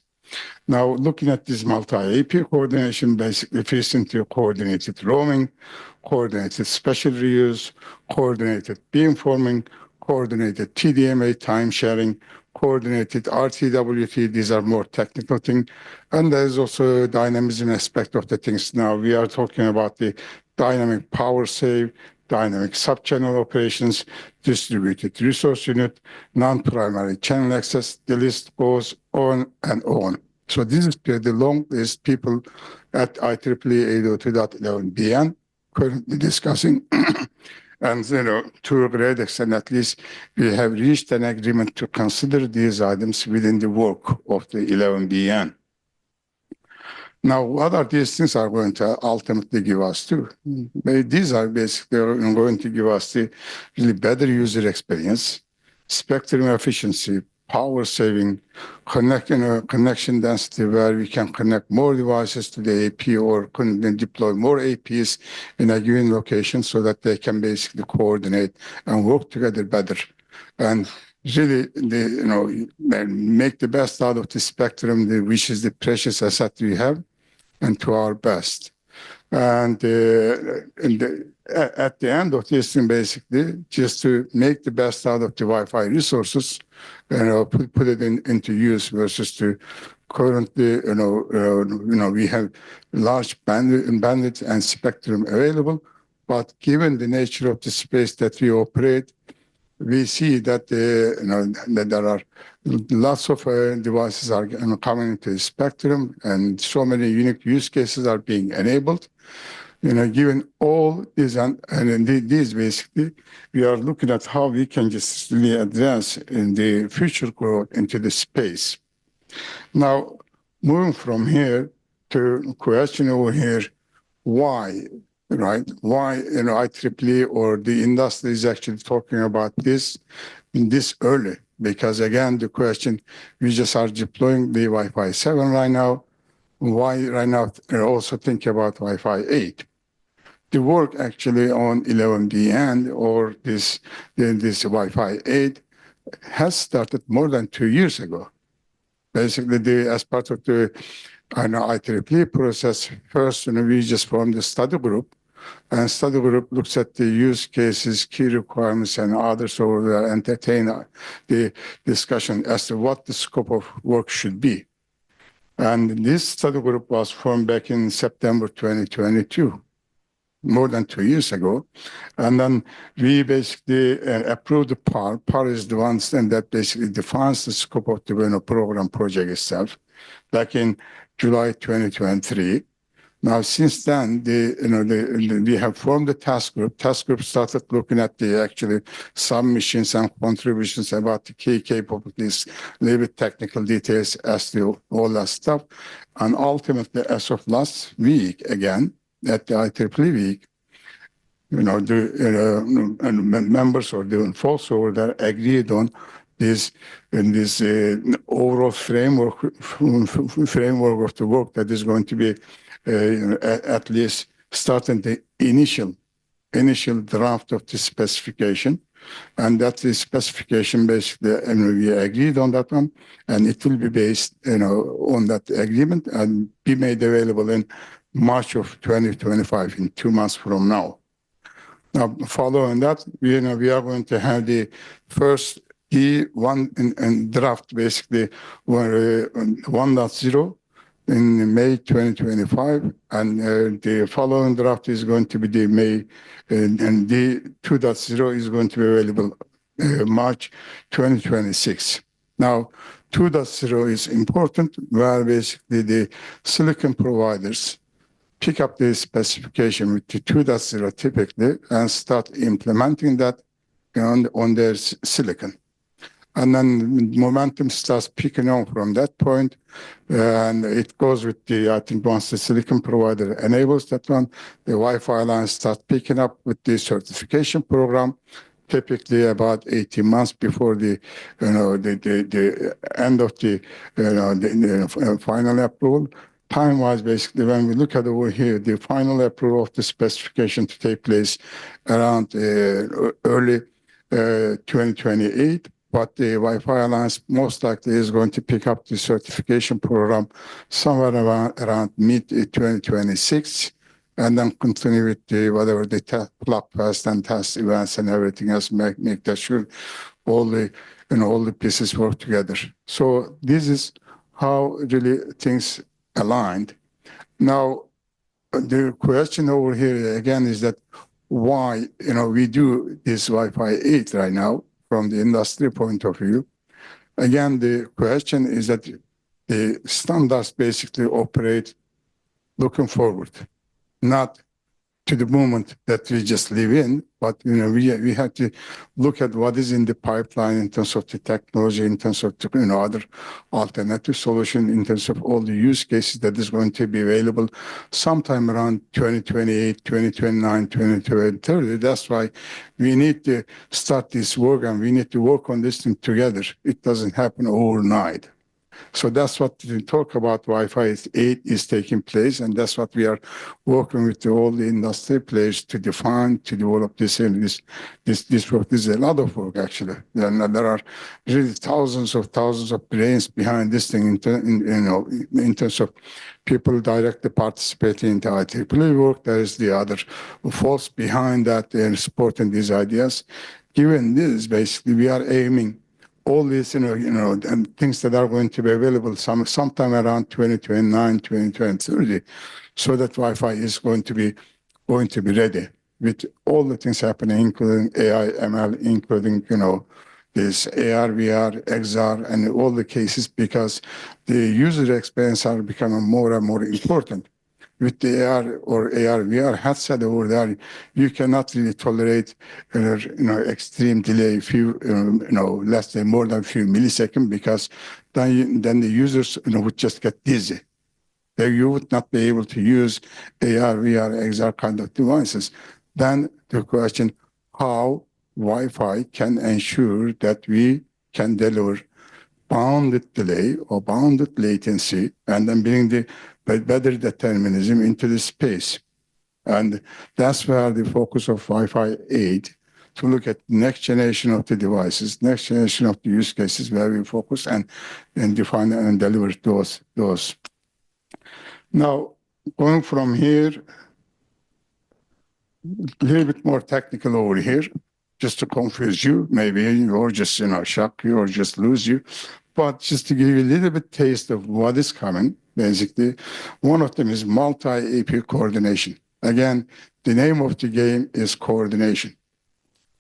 Now, looking at this multi-AP coordination, basically fits into coordinated roaming, coordinated special reuse, coordinated beamforming, coordinated TDMA time sharing, coordinated RTWT. These are more technical things. And there's also a dynamism aspect of the things. Now, we are talking about the dynamic power save, dynamic sub-channel operations, distributed resource unit, non-primary channel access. The list goes on and on. So this is the long list people at IEEE 802.11bn currently discussing. And to a great extent, at least, we have reached an agreement to consider these items within the work of the 11bn. Now, what are these things are going to ultimately give us too? These are basically going to give us the really better user experience, spectrum efficiency, power saving, connection density, where we can connect more devices to the AP or deploy more APs in a given location, so that they can basically coordinate and work together better. And really, make the best out of the spectrum, which is the precious asset we have, and to our best. And at the end of this thing, basically, just to make the best out of the Wi-Fi resources, put it into use, versus to currently, we have large bandwidth and spectrum available, but given the nature of the space that we operate, we see that that there are lots of devices are coming into the spectrum, and so many unique use cases are being enabled. Given all these and these basically, we are looking at how we can just really advance in the future growth into the space. Now, moving from here to question over here, why, right? Why, IEEE or the industry is actually talking about this early? Because again, the question, we just are deploying the Wi-Fi 7 right now. Why right now also think about Wi-Fi 8? The work actually on 11BN or this Wi-Fi 8 has started more than 2 years ago. Basically, as part of the IEEE process, first, we just formed the study group, and study group looks at the use cases, key requirements, and others over there, entertain the discussion as to what the scope of work should be. And this study group was formed back in September 2022. More than 2 years ago. And then we basically approved the PAR. PAR is the one that basically defines the scope of the program project itself back in July 2023. Now, since then, we have formed the task group. Task group started looking at the actually submissions and contributions about the key capabilities, a little bit technical details as to all that stuff. And ultimately, as of last week, again, at the IEEE week, the members or the folks over there agreed on this overall framework of the work that is going to be at least starting the initial draft of the specification. And that's the specification basically, and we agreed on that one, and it will be based, on that agreement and be made available in March of 2025, in 2 months from now. Now, following that, we are going to have the first E1 and draft, basically 1.0 in May 2025, and the following draft is going to be the May, and the 2.0 is going to be available March 2026. Now, 2.0 is important, where basically the silicon providers pick up the specification with the 2.0 typically and start implementing that on their silicon. And then momentum starts picking up from that point, and it goes with I think once the silicon provider enables that one, the Wi-Fi line starts picking up with the certification program, typically about 18 months before the end of the final approval. Time-wise, basically, when we look at over here, the final approval of the specification to take place around early 2028. But the Wi-Fi Alliance most likely is going to pick up the certification program somewhere around mid-2026, and then continue with whatever the plug test and test events and everything else, make that sure all the pieces work together. So this is how really things aligned. Now, the question over here again is that why we do this Wi-Fi 8 right now from the industry point of view. Again, the question is that the standards basically operate looking forward, not to the moment that we just live in, but we have to look at what is in the pipeline in terms of the technology, in terms of other alternative solution, in terms of all the use cases that is going to be available sometime around 2028, 2029, 2030. That's why we need to start this work, and we need to work on this thing together. It doesn't happen overnight. So that's what we talk about. Wi-Fi 8 is taking place, and that's what we are working with all the industry players to define, to develop this work. This is a lot of work, actually. There are really thousands of brains behind this thing in terms of people directly participating in the IEEE work. There is the other folks behind that and supporting these ideas. Given this, basically, we are aiming all these, and things that are going to be available sometime around 2029, 2030, so that Wi-Fi is going to be ready. with all the things happening, including AI, ML, including, this AR, VR, XR, and all the cases, because the user experience are becoming more and more important. With the AR or AR, VR headset over there, you cannot really tolerate, extreme delay, less than more than a few milliseconds, because then the users, would just get dizzy. You would not be able to use AR, VR, XR kind of devices. Then the question, how Wi-Fi can ensure that we can deliver bounded delay or bounded latency, and then bring the better determinism into the space. And that's where the focus of Wi-Fi 8, to look at next generation of the devices, next generation of the use cases, where we focus and define and deliver those. Now, going from here, a little bit more technical over here, just to confuse you, maybe, or just, shock you or just lose you. But just to give you a little bit taste of what is coming, basically, one of them is multi-AP coordination. Again, the name of the game is coordination.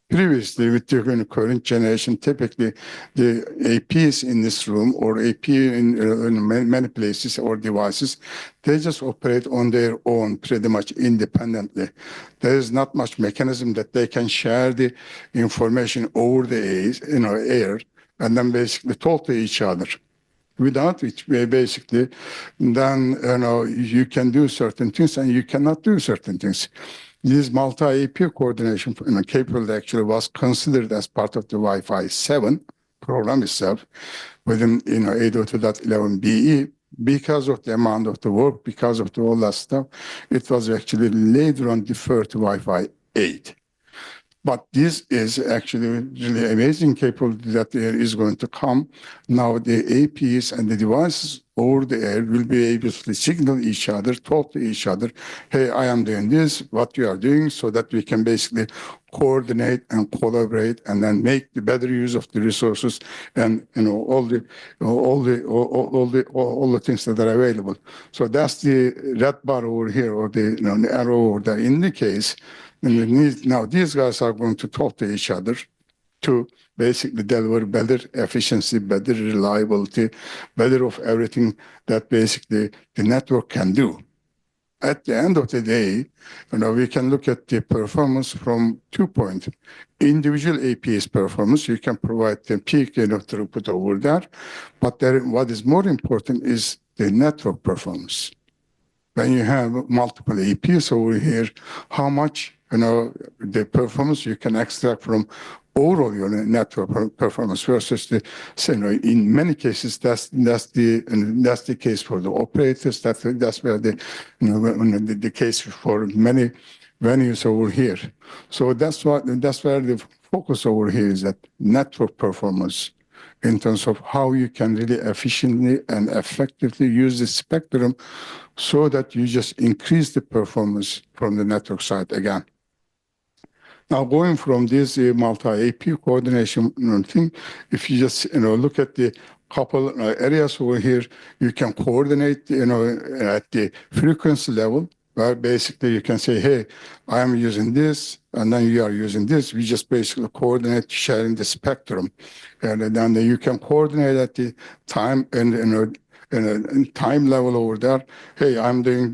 Previously, with the current generation, typically the APs in this room or AP in many places or devices, they just operate on their own pretty much independently. There is not much mechanism that they can share the information over the air and then basically talk to each other. Without which, basically, then you can do certain things and you cannot do certain things. This multi-AP coordination capable actually was considered as part of the Wi-Fi 7 program itself within 802.11be. Because of the amount of the work, because of all that stuff, it was actually later on deferred to Wi-Fi 8. But this is actually really amazing capability that is going to come. Now the APs and the devices over the air will be able to signal each other, talk to each other. Hey, I am doing this, what you are doing, so that we can basically coordinate and collaborate and then make the better use of the resources and all the things that are available. So that's the red bar over here, or the the arrow over there indicates. Now these guys are going to talk to each other to basically deliver better efficiency, better reliability, better of everything that basically the network can do. At the end of the day, we can look at the performance from 2 points. Individual APS performance, you can provide the peak throughput over there, but what is more important is the network performance. When you have multiple APs over here, how much the performance you can extract from overall your network performance versus in many cases that's the case for the operators. That's where the case for many venues over here. So that's where the focus over here is, that network performance, in terms of how you can really efficiently and effectively use the spectrum, so that you just increase the performance from the network side again. Now, going from this multi-AP coordination thing, if you just look at the couple areas over here, you can coordinate at the frequency level, where basically you can say, hey, I am using this, and then you are using this. We just basically coordinate sharing the spectrum, and then you can coordinate at the time and time level over there. Hey, I'm doing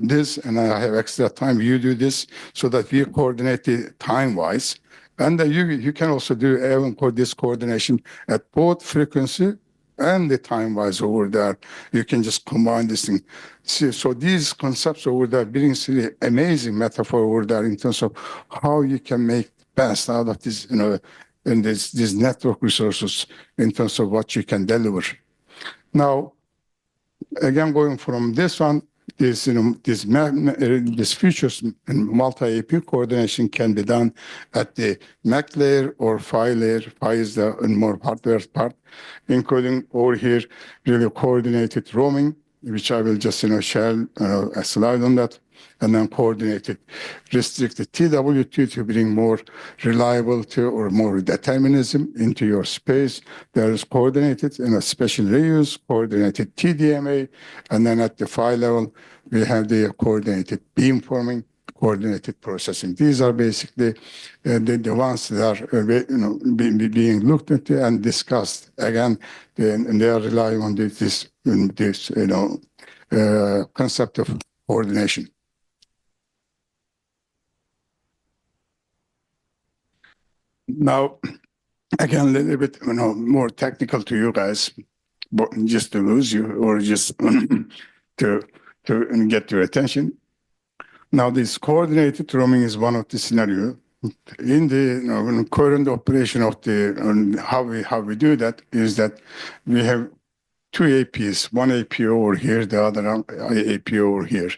this, and I have extra time. You do this, so that we coordinate the time-wise. And you can also do even this coordination at both frequency and the time-wise over there. You can just combine this thing. So these concepts over there brings really amazing metaphor over there in terms of how you can make best out of this, and these network resources in terms of what you can deliver. Now, again, going from this one, this features and multi-AP coordination can be done at the MAC layer or PHY layer. PHY is the more hardware part, including over here really coordinated roaming, which I will just share a slide on that, and then coordinated restricted TWT to bring more reliability or more determinism into your space. There is coordinated special reuse, coordinated TDMA, and then at the PHY level, we have the coordinated beamforming, coordinated processing. These are basically the ones that are being looked at and discussed again, and they are relying on this concept of coordination. Now, again, a little bit more technical to you guys, but just to lose you or just to get your attention. Now, this coordinated roaming is one of the scenarios. In the current operation of how we do that is that we have two APs, one AP over here, the other AP over here.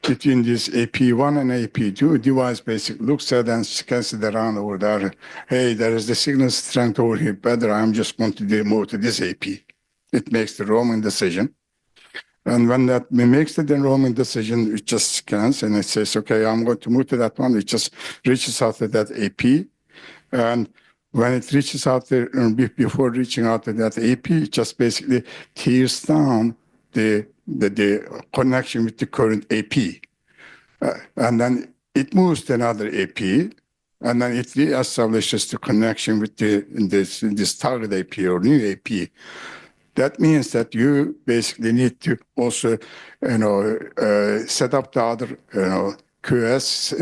Between this AP1 and AP2, device basically looks at and scans it around over there. Hey, there is the signal strength over here better. I'm just going to move to this AP. It makes the roaming decision. And when that makes the roaming decision, it just scans and it says, okay, I'm going to move to that one. It just reaches out to that AP. And when it reaches out there, before reaching out to that AP, it just basically tears down the connection with the current AP. And then it moves to another AP, and then it reestablishes the connection with this target AP or new AP. That means that you basically need to also, set up the other, QoS,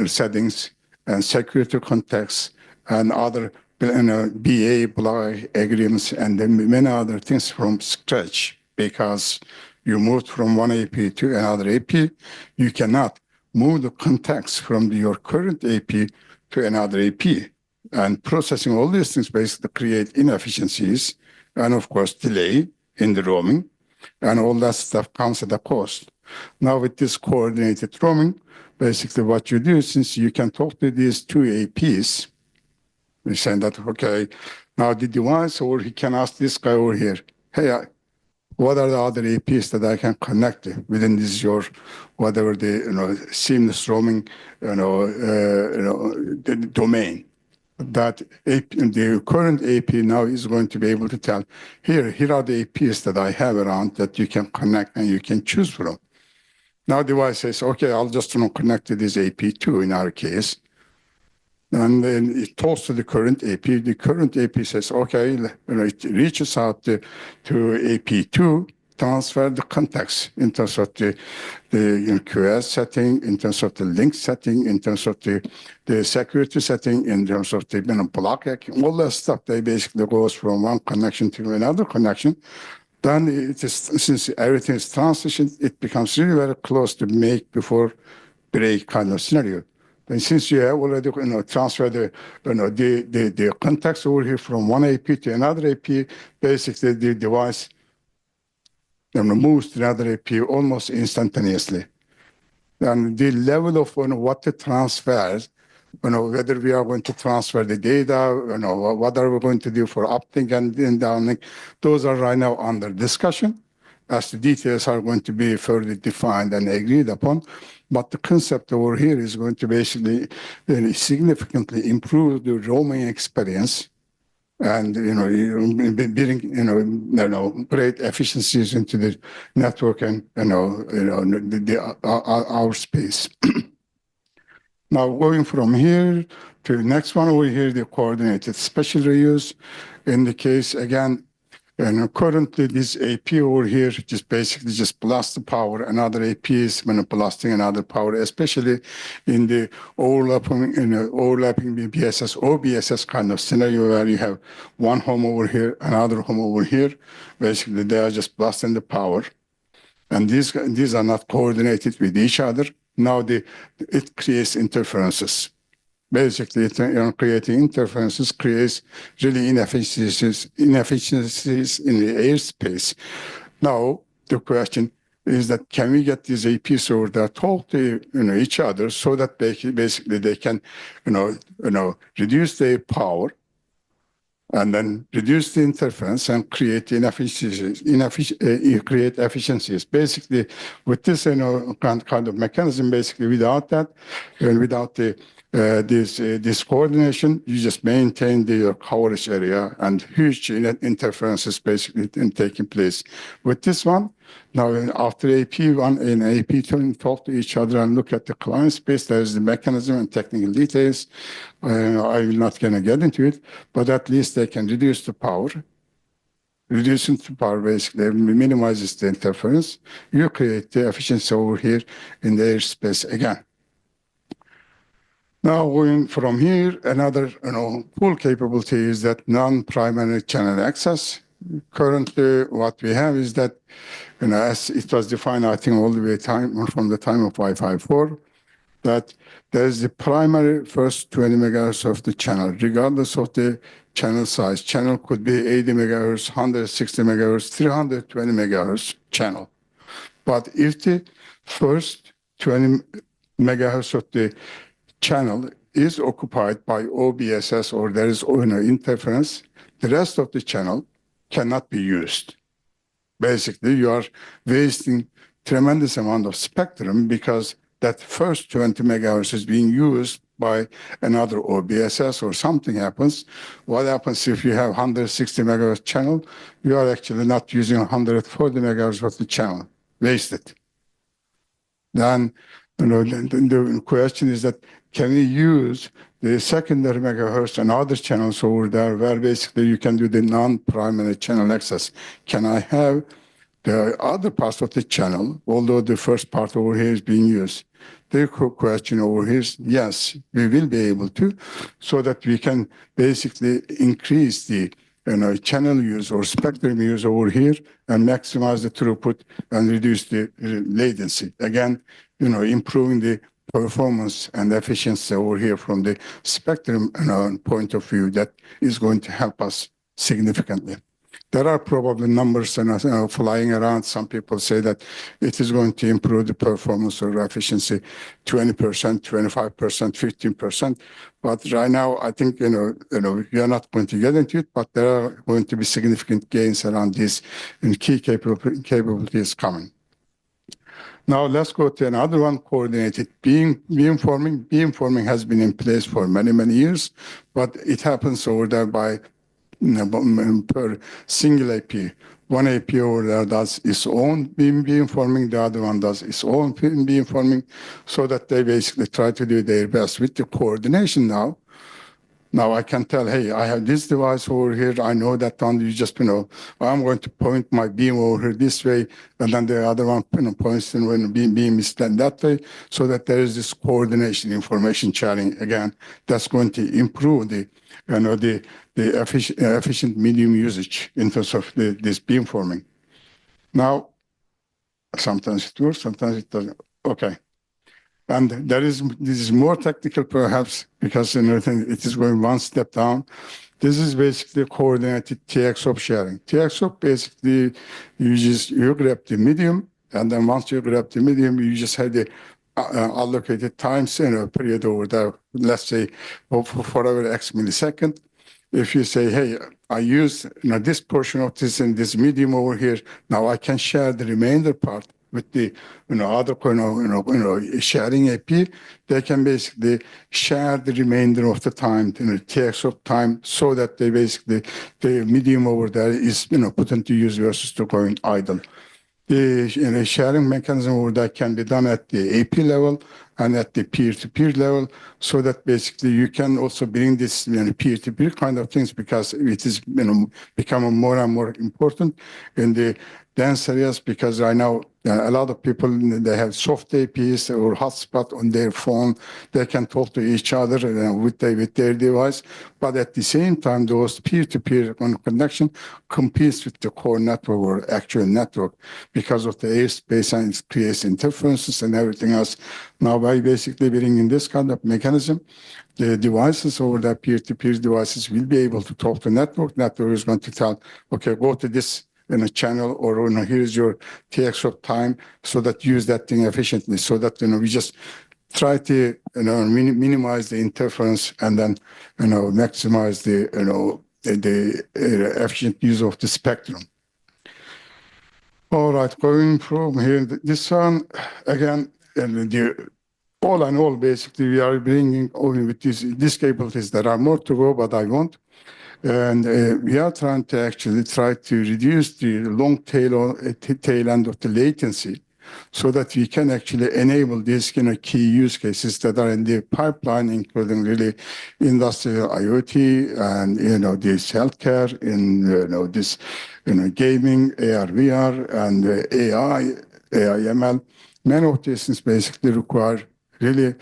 settings and security contexts and other, BA block agreements and then many other things from scratch. Because you moved from one AP to another AP, you cannot move the context from your current AP to another AP. And processing all these things basically create inefficiencies and, of course, delay in the roaming. And all that stuff comes at a cost. Now, with this coordinated roaming, basically what you do, since you can talk to these two APs, you're saying that, okay, now the device, or he can ask this guy over here, hey, what are the other APs that I can connect within this whatever the seamless roaming the domain? That the current AP now is going to be able to tell here are the APs that I have around that you can connect and you can choose from. Now device says, okay, I'll just connect to this AP2 in our case. And then it talks to the current AP. The current AP says, okay, it reaches out to AP2, transfer the context in terms of the QoS setting, in terms of the link setting, in terms of the security setting, in terms of the block hacking, all that stuff. They basically goes from one connection to another connection. Then it is, since everything is transitioned, it becomes really very close to make before break kind of scenario. And since you have already transferred the context over here from one AP to another AP, basically the device moves to another AP almost instantaneously. And the level of what it transfers, whether we are going to transfer the data, what are we going to do for uplink and downlink, those are right now under discussion, as the details are going to be further defined and agreed upon. But the concept over here is going to basically significantly improve the roaming experience and building great efficiencies into the network and our space. Now going from here to the next one over here, the coordinated special reuse. In the case again. And currently, this AP over here just basically just blasts the power. Another AP is blasting another power, especially in the overlapping BSS, OBSS kind of scenario where you have one home over here, another home over here. Basically, they are just blasting the power. And these are not coordinated with each other. Now it creates interferences. Basically, creating interferences creates really inefficiencies in the airspace. Now, the question is that can we get these APs over there talk to each other so that basically they can reduce their power and then reduce the interference and create inefficiencies, create efficiencies. Basically, with this kind of mechanism, basically without that and without this coordination, you just maintain the coverage area and huge interferences basically taking place. With this one, Now, after AP1 and AP2 talk to each other and look at the client space, there's the mechanism and technical details. I will not gonna get into it, but at least they can reduce the power. Reducing the power basically minimizes the interference. You create the efficiency over here in the airspace again. Now, going from here, another full capability is that non-primary channel access. Currently, what we have is that, as it was defined, I think all the way from the time of Wi-Fi 4, that there is the primary first 20 megahertz of the channel, regardless of the channel size. Channel could be 80 megahertz, 160 megahertz, 320 megahertz channel. But if the first 20 megahertz of the channel is occupied by OBSS or there is interference, the rest of the channel cannot be used. Basically, you are wasting tremendous amount of spectrum because that first 20 megahertz is being used by another OBSS or something happens. What happens if you have 160 megahertz channel? You are actually not using 140 megahertz of the channel, wasted. Then, the question is that can we use the secondary megahertz and other channels over there where basically you can do the non-primary channel access? Can I have the other parts of the channel, although the first part over here is being used? The question over here is, yes, we will be able to, so that we can basically increase the channel use or spectrum use over here and maximize the throughput and reduce the latency. Again, improving the performance and efficiency over here from the spectrum point of view, that is going to help us significantly. There are probably numbers flying around. Some people say that it is going to improve the performance or efficiency 20%, 25%, 15%. But right now, I think we are not going to get into it, but there are going to be significant gains around this and key capabilities coming. Now let's go to another one, coordinated beamforming. Beamforming has been in place for many, many years, but it happens over there by per single AP. One AP over there does its own beamforming, the other one does its own beamforming, so that they basically try to do their best with the coordination now. Now I can tell, hey, I have this device over here. I know that one. You just, I'm going to point my beam over here this way, and then the other one, points and when the beam is done that way, so that there is this coordination, information sharing. Again, that's going to improve the efficient medium usage in terms of this beamforming. Now, sometimes it works, sometimes it doesn't. Okay. And this is more technical perhaps because it is going one step down. This is basically coordinated TX-OP sharing. TX-OP basically you grab the medium, and then once you grab the medium, you just have the allocated times in a period over there, let's say for every X millisecond. If you say, hey, I use this portion of this and this medium over here, now I can share the remainder part with the other sharing AP. They can basically share the remainder of the time, TX-OP time, so that they basically the medium over there is put into use versus to going idle. The sharing mechanism over there can be done at the AP level and at the peer-to-peer level, so that basically you can also bring this peer-to-peer kind of things, because it is becoming more and more important in the dense areas, because right now a lot of people, they have soft APs or hotspot on their phone. They can talk to each other with their device, but at the same time, those peer-to-peer connection competes with the core network or actual network because of the airspace, and it creates interferences and everything else. Now, by basically bringing this kind of mechanism, the devices over that peer-to-peer devices will be able to talk to network. Network is going to tell, okay, go to this in a channel, or here's your TX-OP time, so that use that thing efficiently, so that we just try to minimize the interference and then maximize the efficient use of the spectrum. All right, going from here, this one again, all in all, basically we are bringing only with these capabilities. There are more to go, but I won't. And we are trying to actually reduce the long tail end of the latency so that we can actually enable these key use cases that are in the pipeline, including really industrial IoT and this healthcare, in this gaming, AR, VR, and AI, ML. Many of these things basically require really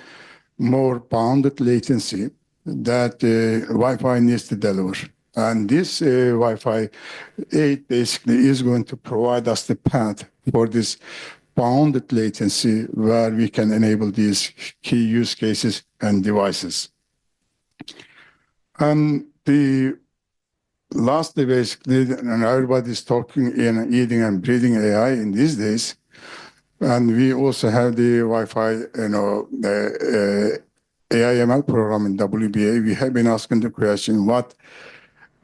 more bounded latency that Wi-Fi needs to deliver. And this Wi-Fi 8 basically is going to provide us the path for this bounded latency where we can enable these key use cases and devices. And lastly, basically, and everybody's talking in eating and breathing AI in these days. And we also have the Wi-Fi, the AI/ML program in WBA. We have been asking the question what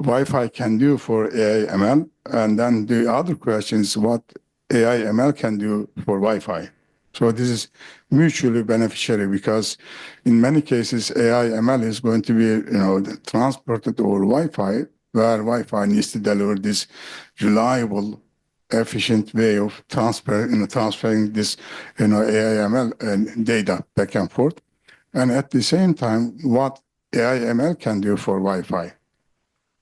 Wi-Fi can do for AI/ML, and then the other question is what AI/ML can do for Wi-Fi. So this is mutually beneficial because in many cases AI/ML is going to be transported over Wi-Fi, where Wi-Fi needs to deliver this reliable, efficient way of transferring this AI/ML data back and forth. And at the same time, what AI/ML can do for Wi-Fi.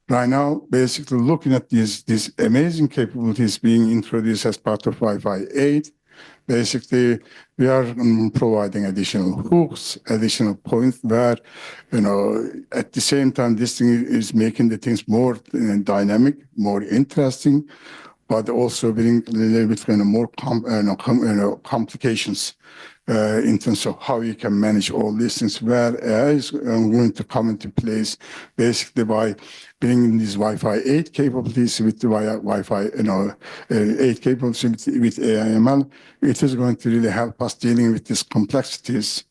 Right now, basically looking at these amazing capabilities being introduced as part of Wi-Fi 8, basically we are providing additional hooks, additional points where, at the same time, this thing is making the things more dynamic, more interesting, but also bring a little bit more complications in terms of how you can manage all these things, where AI is going to come into place basically by bringing these Wi-Fi 8 capabilities with the Wi-Fi 8 capabilities with AI/ML. It is going to really help us dealing with these complexities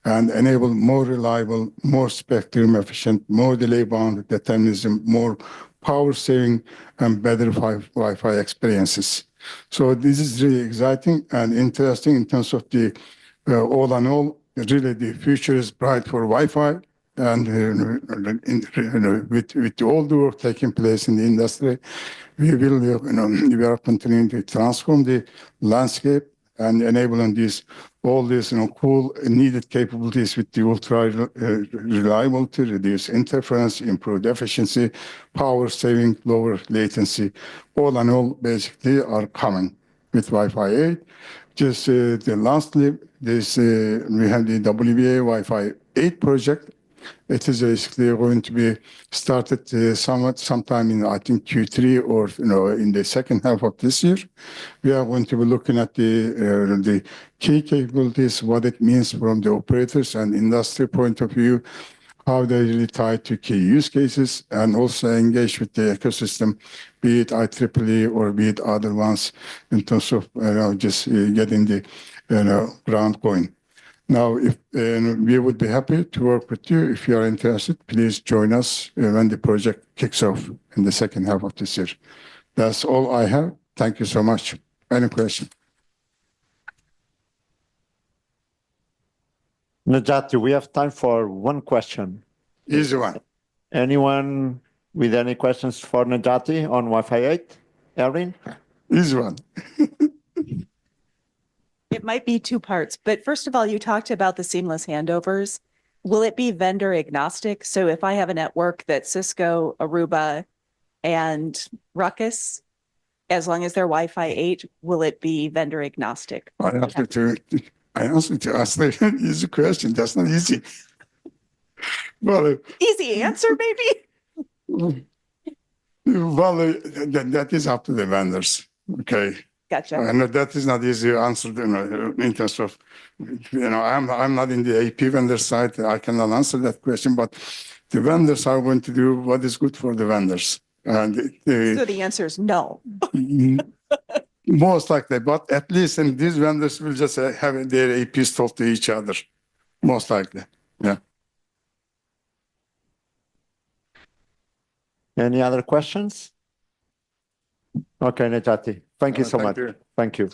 and enable more reliable, more spectrum efficient, more delay-bound determinism, more power saving, and better Wi-Fi experiences. So this is really exciting and interesting in terms of the all in all, really the future is bright for Wi-Fi, and with all the work taking place in the industry, we are continuing to transform the landscape and enabling all these cool needed capabilities with the ultra reliability, reduce interference, improved efficiency, power saving, lower latency. All in all, basically are coming with Wi-Fi 8. Just lastly, we have the WBA Wi-Fi 8 project. It is basically going to be started sometime in, I think, Q3 or in the second half of this year. We are going to be looking at the key capabilities, what it means from the operators and industry point of view, how they really tie to key use cases, and also engage with the ecosystem, be it IEEE or be it other ones, in terms of just getting the ground going. Now, if we would be happy to work with you. If you are interested, please join us when the project kicks off in the second half of this year. That's all I have. Thank you so much. Any question? Najati, we have time for one question. Easy one. Anyone with any questions for Najati on Wi-Fi 8? Erin? Easy one. It might be two parts, but first of all, you talked about the seamless handovers. Will it be vendor agnostic? So if I have a network that's Cisco, Aruba, and Ruckus, as long as they're Wi-Fi 8, will it be vendor agnostic? I answered to ask the easy question. That's not easy. Well, Easy answer, maybe. well, that is up to the vendors. Okay. Gotcha. And that is not easy to answer in terms of, I'm not in the AP vendor side. I cannot answer that question, but the vendors are going to do what is good for the vendors. And So the answer is no. Most likely, but at least and these vendors will just have their APs talk to each other. Most likely, yeah. Any other questions? Okay, Najati. Thank you so much. You. Thank you.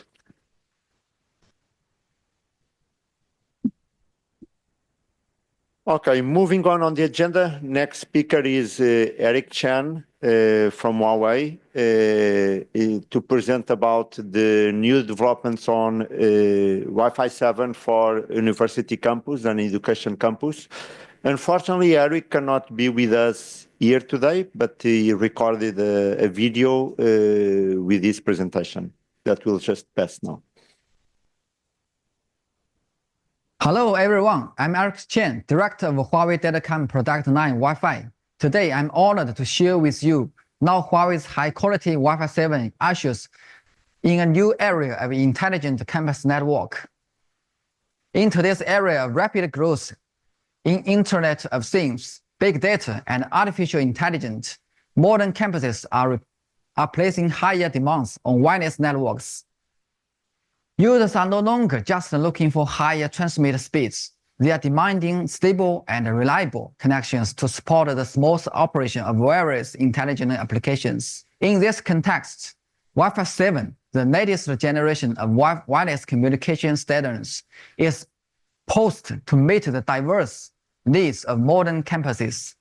Okay, moving on the agenda. Next speaker is Eric Chen from Huawei to present about the new developments on Wi-Fi 7 for university campus and education campus. Unfortunately, Eric cannot be with us here today, but he recorded a video with his presentation that will just pass now. Hello, everyone. I'm Eric Chen, Director of Huawei Datacom Product Line Wi-Fi. Today, I'm honored to share with you now Huawei's high-quality Wi-Fi 7 ushers in a new area of intelligent campus network. In today's area of rapid growth in Internet of Things, big data, and artificial intelligence, modern campuses are placing higher demands on wireless networks. Users are no longer just looking for higher transmit speeds. They are demanding stable and reliable connections to support the smooth operation of various intelligent applications. In this context, Wi-Fi 7, the latest generation of wireless communication standards, is poised to meet the diverse needs of modern campuses.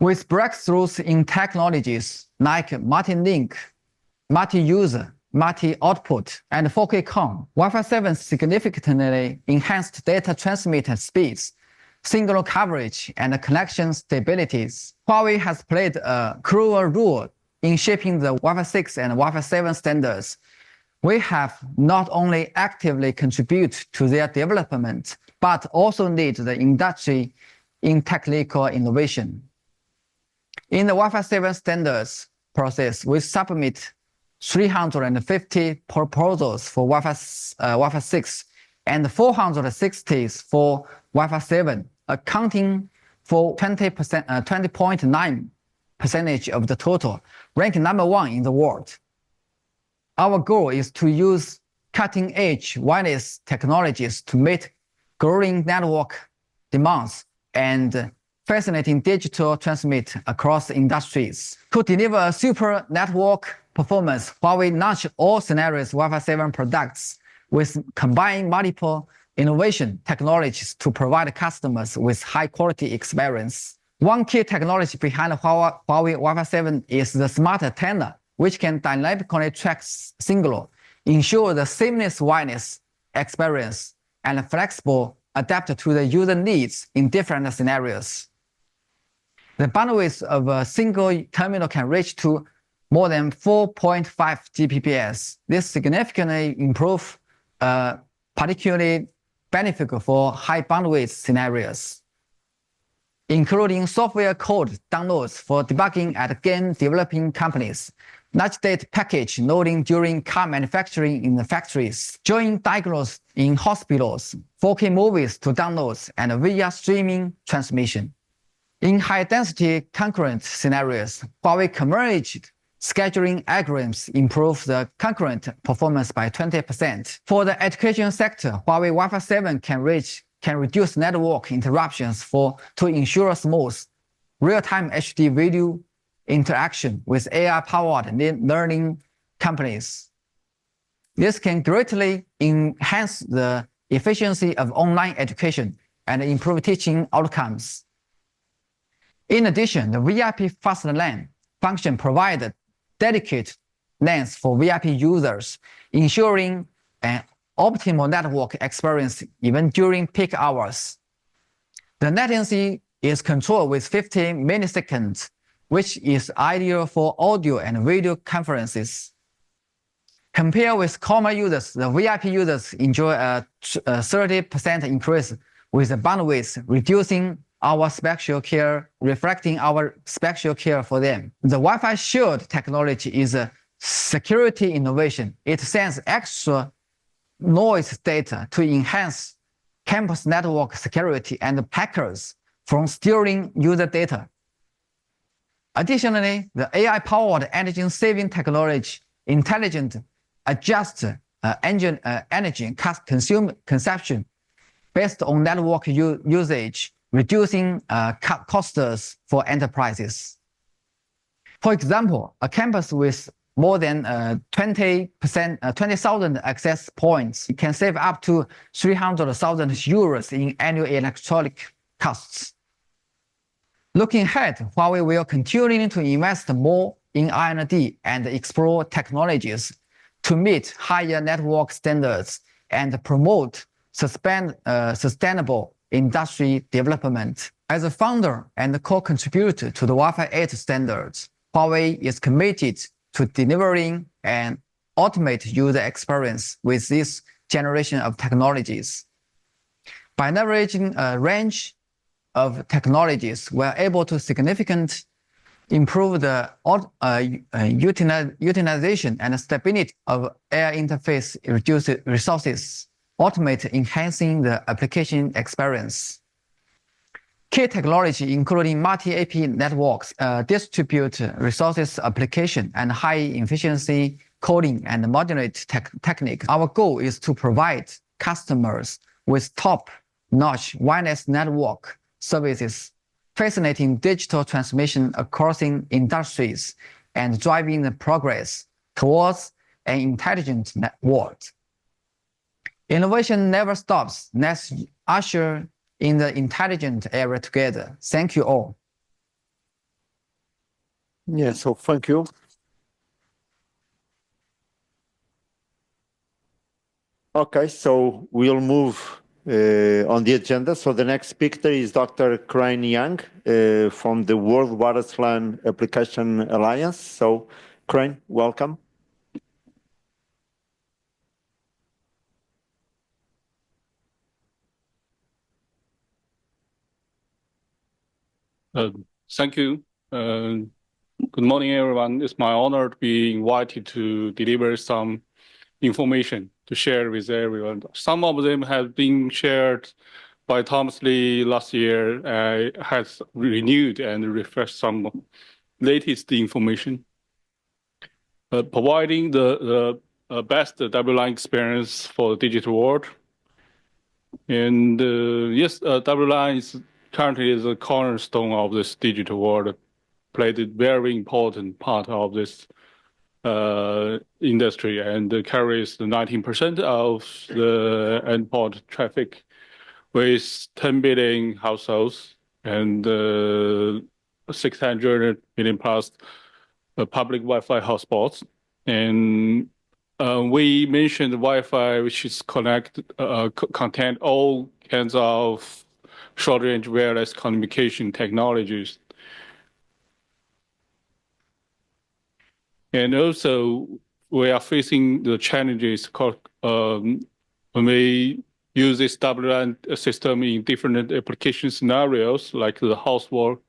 With breakthroughs in technologies like multi-link, multi-user, multi-output, and 4K COM, Wi-Fi 7 significantly enhanced data transmit speeds, signal coverage, and connection stabilities. Huawei has played a crucial role in shaping the Wi-Fi 6 and Wi-Fi 7 standards. We have not only actively contributed to their development, but also lead the industry in technical innovation. In the Wi-Fi 7 standards process, we submit 350 proposals for Wi-Fi 6 and 460 for Wi-Fi 7, accounting for 20.9% of the total, ranking #1 in the world. Our goal is to use cutting-edge wireless technologies to meet growing network demands and fascinating digital transmit across industries. To deliver a super network performance, Huawei launched all scenarios Wi-Fi 7 products with combined multiple innovation technologies to provide customers with high-quality experience. One key technology behind Huawei Wi-Fi 7 is the smart antenna, which can dynamically track signal, ensure the seamless wireless experience, and flexible adapt to the user needs in different scenarios. The bandwidth of a single terminal can reach to more than 4.5 Gbps. This significantly improves, particularly beneficial for high bandwidth scenarios, including software code downloads for debugging at game developing companies, large data package loading during car manufacturing in the factories, joint diagnosis in hospitals, 4K movies to downloads, and VR streaming transmission. In high-density concurrent scenarios, Huawei converged scheduling algorithms improve the concurrent performance by 20%. For the education sector, Huawei Wi-Fi 7 can reduce network interruptions to ensure smooth, real-time HD video interaction with AI-powered learning companies. This can greatly enhance the efficiency of online education and improve teaching outcomes. In addition, the VIP Fast LAN function provides dedicated lanes for VIP users, ensuring an optimal network experience even during peak hours. The latency is controlled with 50 milliseconds, which is ideal for audio and video conferences. Compared with common users, the VIP users enjoy a 30% increase with the bandwidth, reflecting our special care for them. The Wi-Fi Shield technology is a security innovation. It sends extra noise data to enhance campus network security and hackers from stealing user data. Additionally, the AI-powered energy-saving technology intelligent adjusts energy consumption based on network usage, reducing costs for enterprises. For example, a campus with more than 20,000 access points. It can save up to 300,000 euros in annual electronic costs. Looking ahead, Huawei will continue to invest more in R&D and explore technologies to meet higher network standards and promote sustainable industry development. As a founder and co-contributor to the Wi-Fi 8 standards, Huawei is committed to delivering an ultimate user experience with this generation of technologies. By leveraging a range of technologies, we are able to significantly improve the utilization and stability of air interface, reduce resources, ultimately enhancing the application experience. Key technology, including multi-AP networks, distributed resources application, and high-efficiency coding and modulate techniques. Our goal is to provide customers with top-notch wireless network services, facilitating digital transformation across industries and driving the progress towards an intelligent world. Innovation never stops. Let's usher in the intelligent era together. Thank you all. Yeah, so thank you. Okay, so we'll move on the agenda. So the next speaker is Dr. Crane Yang from the World Wireless LAN Application Alliance. So Crane, welcome. Thank you. Good morning, everyone. It's my honor to be invited to deliver some information to share with everyone. Some of them have been shared by Thomas Lee last year. Has renewed and refreshed some latest information. Providing the best WLAN experience for the digital world. And yes, WLAN is currently is a cornerstone of this digital world, played a very important part of this industry and carries 19% of the endpoint traffic with 10 billion households and 600 million plus public Wi-Fi hotspots. And we mentioned Wi-Fi, which is contain all kinds of short-range wireless communication technologies. And also, we are facing the challenges when we use this WLAN system in different application scenarios, like the housework,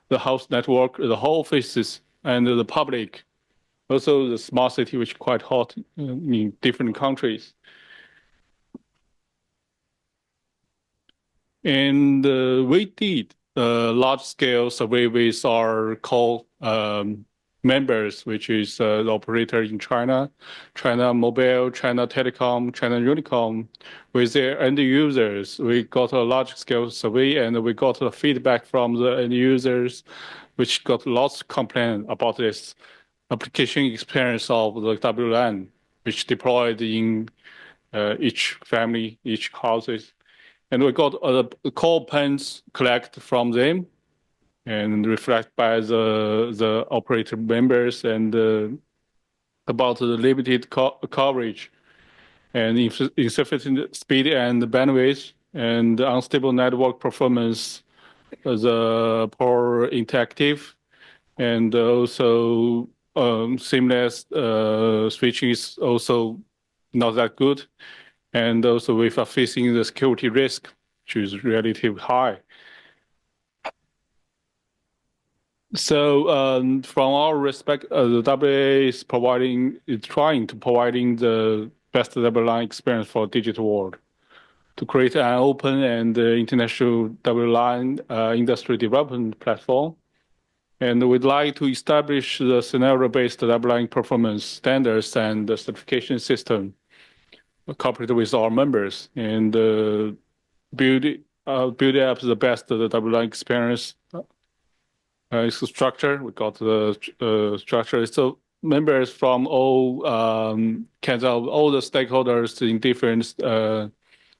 the house network, the whole faces, and the public. Also, the smart city, which is quite hot in different countries. And we did large-scale survey with our core members, which is the operator in China, China Mobile, China Telecom, China Unicom, with their end users. We got a large-scale survey, and we got the feedback from the end users, which got lots of complaints about this application experience of the WLAN, which deployed in each family, each houses. And we got call plans collect from them and reflect by the operator members and about the limited coverage and insufficient speed and bandwidth and unstable network performance, the poor interactive, and also seamless switching is also not that good. And also we are facing the security risk, which is relatively high. So from our respect, the WA is trying to providing the best WLAN experience for digital world to create an open and international WLAN industry development platform. And we'd like to establish the scenario-based WLAN performance standards and the certification system cooperated with our members and build up the best the WLAN experience structure. We got the structure. So members from all kinds of all the stakeholders in different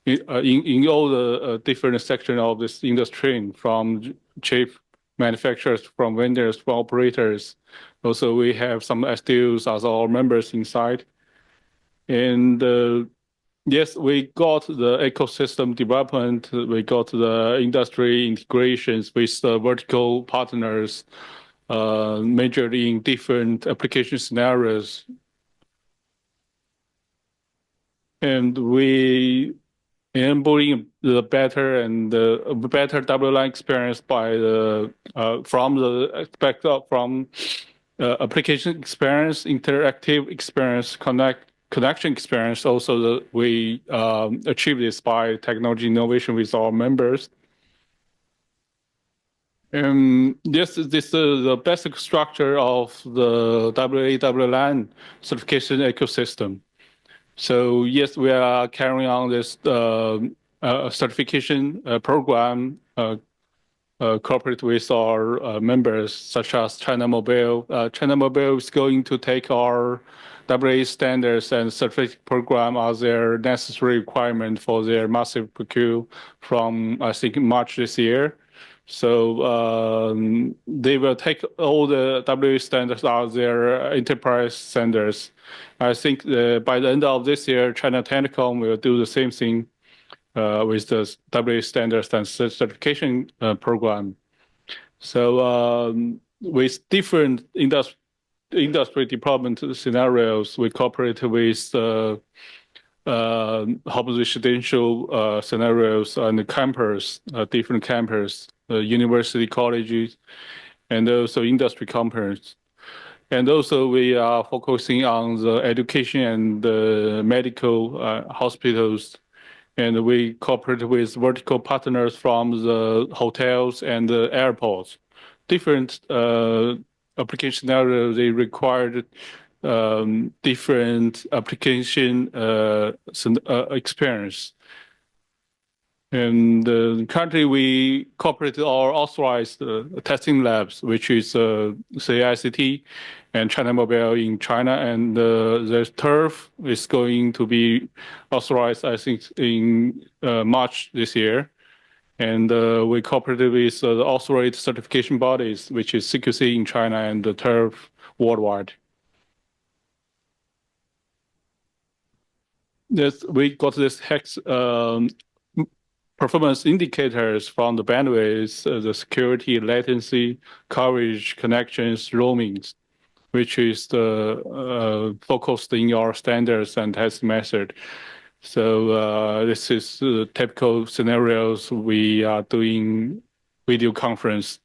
in all the different sections of this industry, from chip manufacturers, from vendors, from operators. Also, we have some STUs as our members inside. And yes, we got the ecosystem development, we got the industry integrations with the vertical partners, majorly in different application scenarios. And we enabling the better and better WLAN experience by the from the aspect of application experience, interactive experience, connection experience. Also, we achieve this by technology innovation with our members. And this is the basic structure of the WLAN certification ecosystem. So yes, we are carrying on this certification program cooperate with our members, such as China Mobile. China Mobile is going to take our WA standards and certificate program as their necessary requirement for their massive procure from, I think, March this year. So they will take all the WA standards as their enterprise standards. I think by the end of this year, China Telecom will do the same thing with the WA standards and certification program. So with different industry development scenarios, we cooperate with hub residential scenarios and campus, different campus, university colleges, and also industry companies. And also we are focusing on the education and the medical hospitals. And we cooperate with vertical partners from the hotels and the airports. Different application scenarios, they required different application experience. And currently we cooperate with our authorized testing labs, which is CICT and China Mobile in China. And the turf is going to be authorized, I think, in March this year. And we cooperated with the authorized certification bodies, which is CQC in China and the turf worldwide. Yes, we got this hex performance indicators from the bandwidth, the security, latency, coverage, connections, roamings, which is the focused in your standards and test method. So this is the typical scenarios we are doing video conference.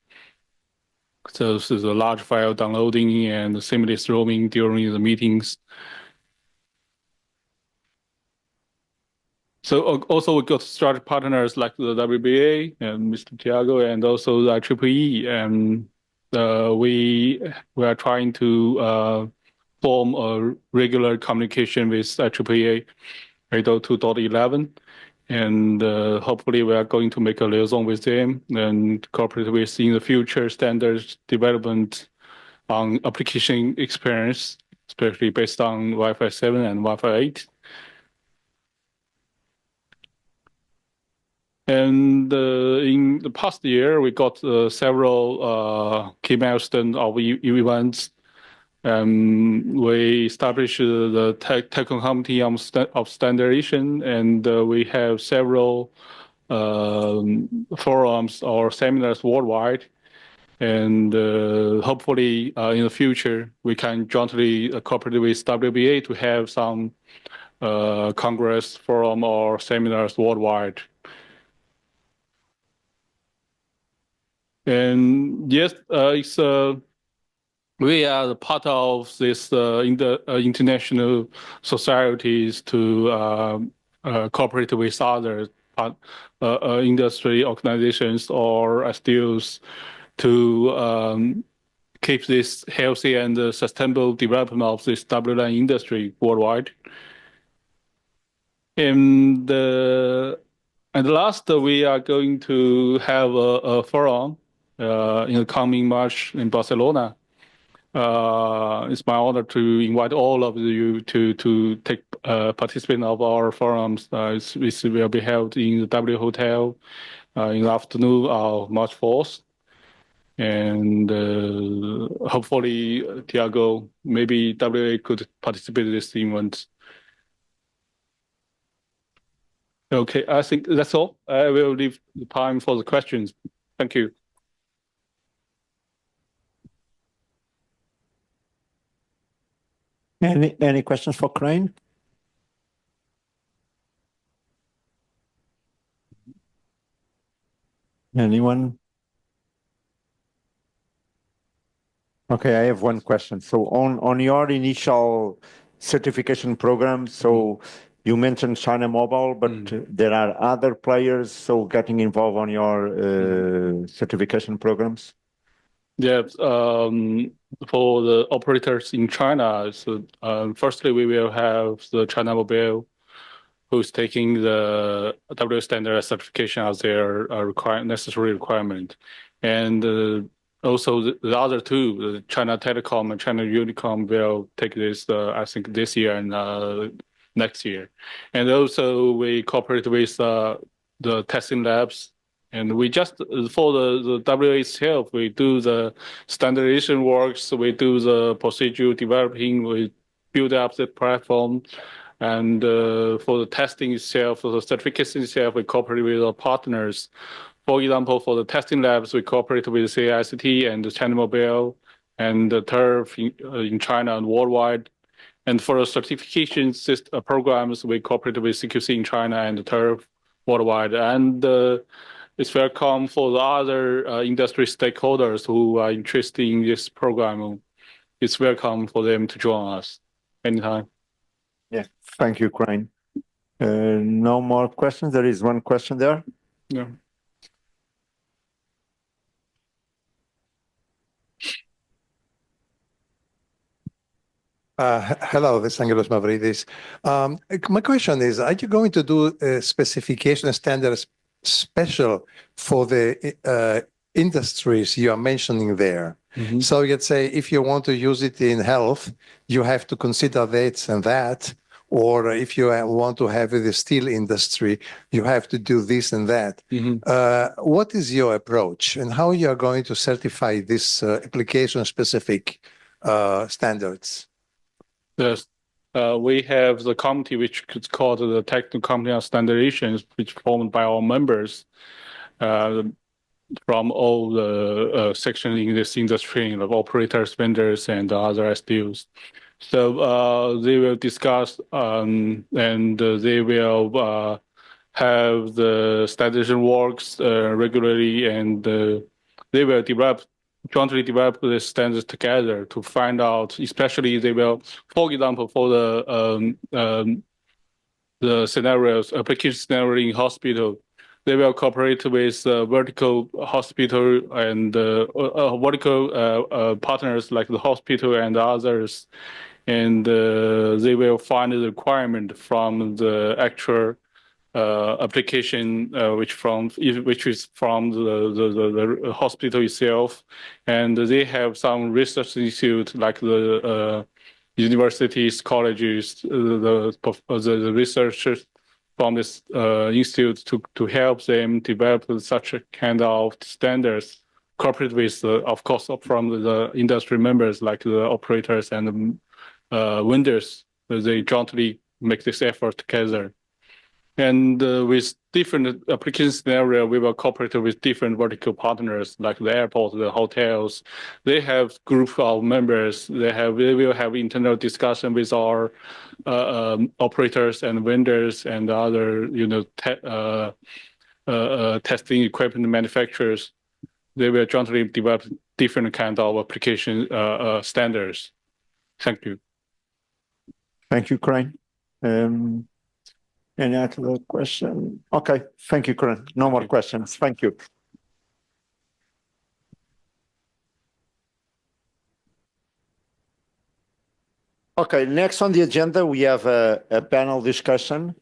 So this is a large file downloading and seamless roaming during the meetings. So also we got strategic partners like the WBA and Mr. Tiago and also the IEEE, and we are trying to form a regular communication with IEEE 802.11, and hopefully we are going to make a liaison with them and cooperate with in the future standards development on application experience, especially based on Wi-Fi 7 and Wi-Fi 8. And in the past year, we got several key milestones of events. We established the technical committee of standardization, and we have several forums or seminars worldwide. And hopefully in the future, we can jointly cooperate with WBA to have some congress, forum, or seminars worldwide. And yes, it's we are part of this international societies to cooperate with other industry organizations or STUs to keep this healthy and sustainable development of this WLAN industry worldwide. And last, we are going to have a forum in the coming March in Barcelona. It's my honor to invite all of you to take participate in our forums. This will be held in the W Hotel in the afternoon of March 4th. And hopefully, Tiago, maybe WA could participate in this event. Okay, I think that's all. I will leave the time for the questions. Thank you. Any questions for Crane? Anyone? Okay, I have one question. So on your initial certification program, so you mentioned China Mobile, but there are other players so getting involved on your certification programs? Yeah, for the operators in China, so firstly, we will have the China Mobile, who's taking the W standard certification as their necessary requirement. And also the other two, the China Telecom and China Unicom, will take this, I think, this year and next year. And also we cooperate with the testing labs. And we just, for the WA itself, we do the standardization works, we do the procedure developing, we build up the platform. And for the testing itself, for the certification itself, we cooperate with our partners. For example, for the testing labs, we cooperate with CICT and China Mobile and the TURF in China and worldwide. And for the certification programs, we cooperate with CQC in China and the TURF worldwide. And it's welcome for the other industry stakeholders who are interested in this program. It's welcome for them to join us anytime. Yeah, thank you, Crane. No more questions. There is one question there. Yeah. Hello, this is Angelos Mavridis. My question is, are you going to do a specification standards special for the industries you are mentioning there? Mhm. So let's say if you want to use it in health, you have to consider this and that. Or if you want to have the steel industry, you have to do this and that. Mhm. What is your approach and how you are going to certify this application-specific standards? Yes. We have the committee, which is called the Technical Committee on Standardizations, which is formed by our members from all the sections in this industry, like operators, vendors, and other SDUs. So they will discuss and they will have the standardization works regularly, and they will jointly develop the standards together to find out, especially they will, for example, for the scenarios, application scenario in hospital, they will cooperate with vertical hospital and vertical partners like the hospital and others, and they will find the requirement from the actual application, which is from the hospital itself, and they have some research institute like the universities, colleges, the researchers from this institute to help them develop such a kind of standards, cooperate with, of course, from the industry members like the operators and vendors. They jointly make this effort together. And with different application scenario, we will cooperate with different vertical partners like the airport, the hotels. They have group of members. They will have internal discussion with our operators and vendors and other, testing equipment manufacturers. They will jointly develop different kind of application standards. Thank you. Thank you, Crane. Any other question? Okay, thank you, Crane. No more questions. Thank you. Okay, next on the agenda, we have a panel discussion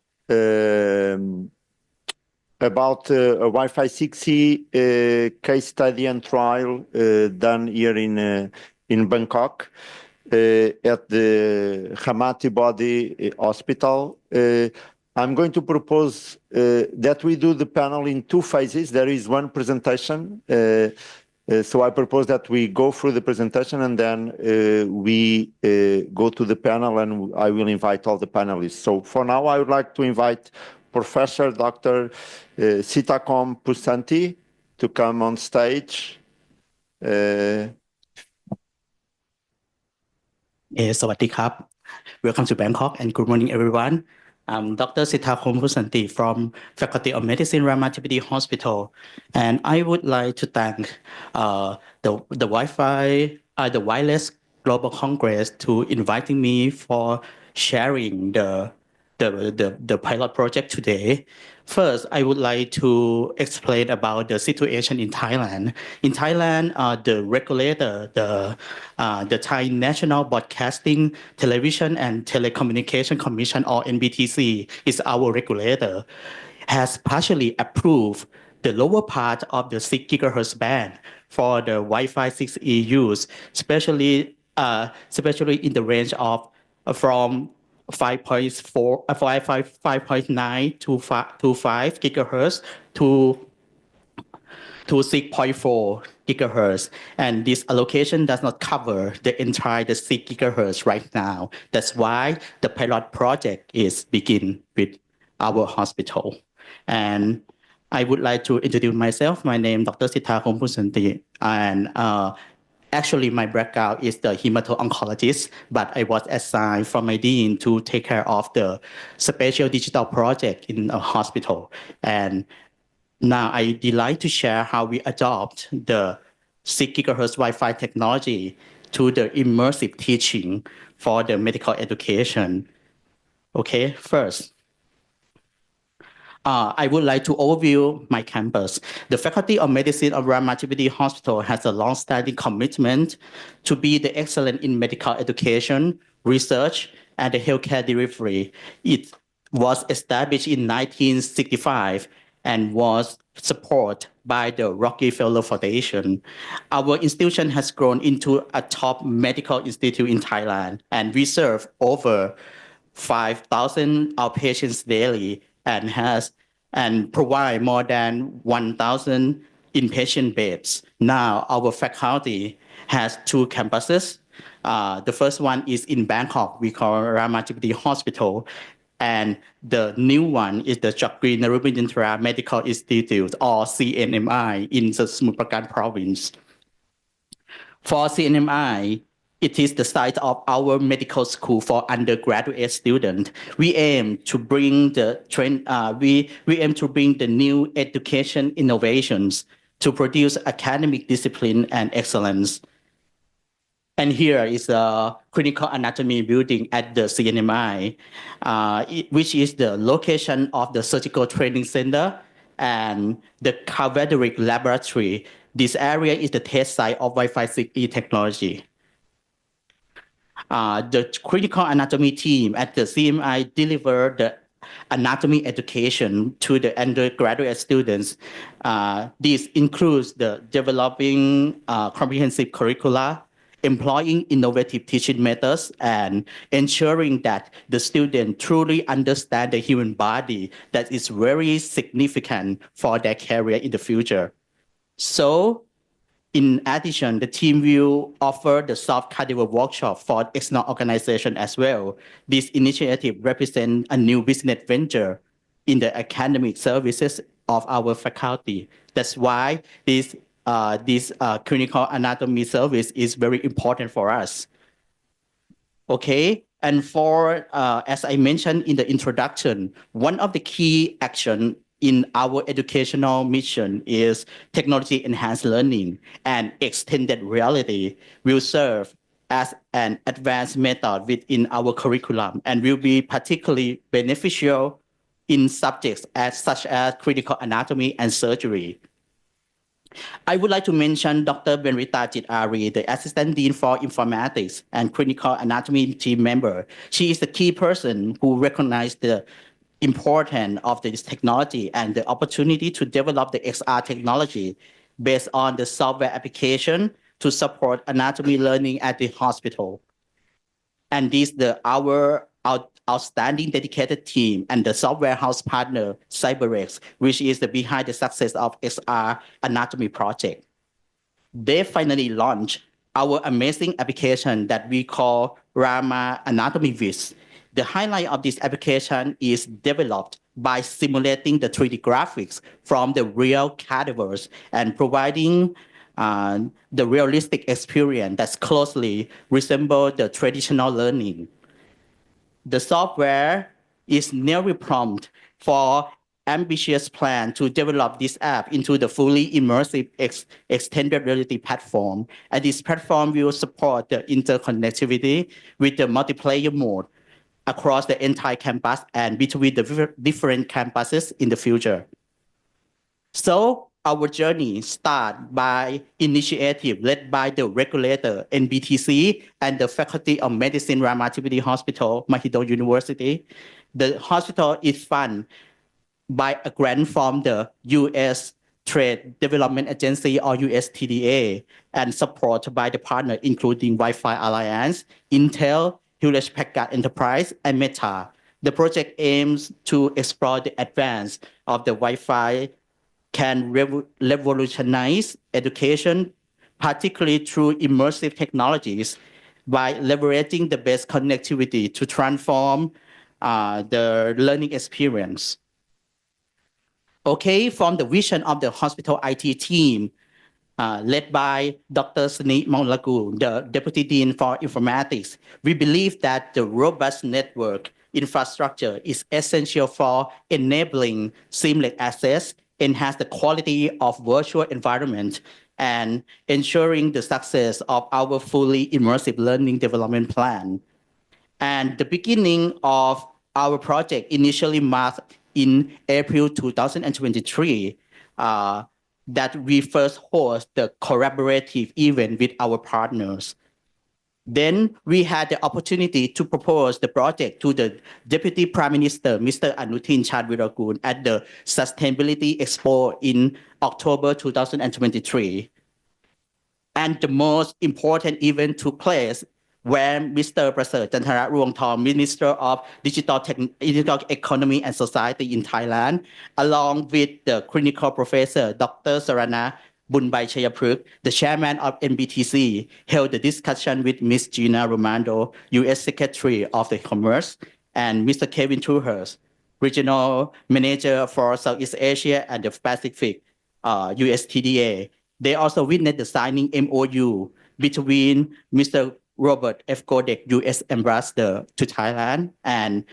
about a Wi-Fi 6E case study and trial done here in in Bangkok at the Hamati Body Hospital. I'm going to propose that we do the panel in two phases. There is one presentation. So I propose that we go through the presentation and then we go to the panel, and I will invite all the panelists. So for now, I would like to invite Professor Dr. Sitakom Pusanti to come on stage. สวัสดีครับ Welcome to Bangkok and good morning everyone. I'm Dr. Sitakom Pusanti from Faculty of Medicine Ramatipidi Hospital, and I would like to thank the Wireless Global Congress to inviting me for sharing the pilot project today. First, I would like to explain about the situation in Thailand. In Thailand, the regulator, the Thai National Broadcasting Television and Telecommunication Commission, or NBTC, is our regulator, has partially approved the lower part of the 6 GHz band for the Wi-Fi 6E use, especially in the range of from 5.9 to 5 gigahertz to 6.4 gigahertz, and this allocation does not cover the entire 6 gigahertz right now. That's why the pilot project is begin with our hospital. And I would like to introduce myself. My name is Dr. Sitakom Pusanti, and actually, my background is the hemato-oncologist, but I was assigned from my dean to take care of the special digital project in a hospital. And now I delight to share how we adopt the 6 GHz Wi-Fi technology to the immersive teaching for the medical education. Okay, first, I would like to overview my campus. The Faculty of Medicine of Ramatipidi Hospital has a long-standing commitment to be the excellent in medical education, research, and the healthcare delivery. It was established in 1965 and was supported by the Rockefeller Foundation. Our institution has grown into a top medical institute in Thailand, and we serve over 5,000 outpatients daily and provide more than 1,000 inpatient beds. Now our faculty has 2 campuses. The first one is in Bangkok, we call Ramatipidi Hospital, and the new one is the Chakri Narubindra Medical Institute, or CNMI, in the Samut Prakan province. For CNMI, it is the site of our medical school for undergraduate students. We aim to bring the new education innovations to produce academic discipline and excellence. And here is a clinical anatomy building at the CNMI, which is the location of the surgical training center and the cadaveric laboratory. This area is the test site of Wi-Fi 6E technology. The critical anatomy team at the CMI delivered the anatomy education to the undergraduate students. This includes the developing comprehensive curricula, employing innovative teaching methods, and ensuring that the student truly understand the human body that is very significant for their career in the future. So, in addition, the team will offer the soft cardio workshop for external organization as well. This initiative represents a new business venture in the academic services of our faculty. That's why this clinical anatomy service is very important for us. Okay, and as I mentioned in the introduction, one of the key actions in our educational mission is technology-enhanced learning, and extended reality will serve as an advanced method within our curriculum and will be particularly beneficial in subjects such as critical anatomy and surgery. I would like to mention Dr. Benrita Jitari, the Assistant Dean for Informatics and Clinical Anatomy team member. She is the key person who recognized the importance of this technology and the opportunity to develop the XR technology based on the software application to support anatomy learning at the hospital. And this our outstanding dedicated team and the software house partner, CyberX, which is behind the success of XR anatomy project. They finally launched our amazing application that we call Rama Anatomy Viz. The highlight of this application is developed by simulating the 3D graphics from the real cadavers and providing the realistic experience that closely resembles the traditional learning. The software is nearly prompt for ambitious plan to develop this app into the fully immersive extended reality platform. And this platform will support the interconnectivity with the multiplayer mode across the entire campus and between the different campuses in the future. So our journey starts by initiative led by the regulator NBTC and the Faculty of Medicine Ramativiti Hospital, Mahidol University. The hospital is funded by a grant from the U.S. Trade Development Agency or USTDA and supported by the partner including Wi-Fi Alliance, Intel, Hewlett Packard Enterprise, and Meta. The project aims to explore the advance of the Wi-Fi can revolutionize education, particularly through immersive technologies, by leveraging the best connectivity to transform the learning experience. Okay, from the vision of the hospital IT team, led by Dr. Sneet Maulagoon, the Deputy Dean for Informatics, we believe that the robust network infrastructure is essential for enabling seamless access, enhance the quality of virtual environment, and ensuring the success of our fully immersive learning development plan. And the beginning of our project initially marked in April 2023, that we first host the collaborative event with our partners. Then we had the opportunity to propose the project to the Deputy Prime Minister, Mr. Anutin Charnvirakul, at the Sustainability Expo in October 2023. And the most important event took place when Mr. Praset Chantara Ruangthong, Minister of Digital Economy and Society in Thailand, along with the clinical professor, Dr. Sarana Bunbai Chayapruk, the chairman of NBTC, held the discussion with Ms. Gina Romando, U.S. Secretary of the Commerce, and Mr. Kevin Truhurst, Regional Manager for Southeast Asia and the Pacific, USTDA. They also witnessed the signing MOU between Mr. Robert F. Godek, U.S. Ambassador to Thailand, and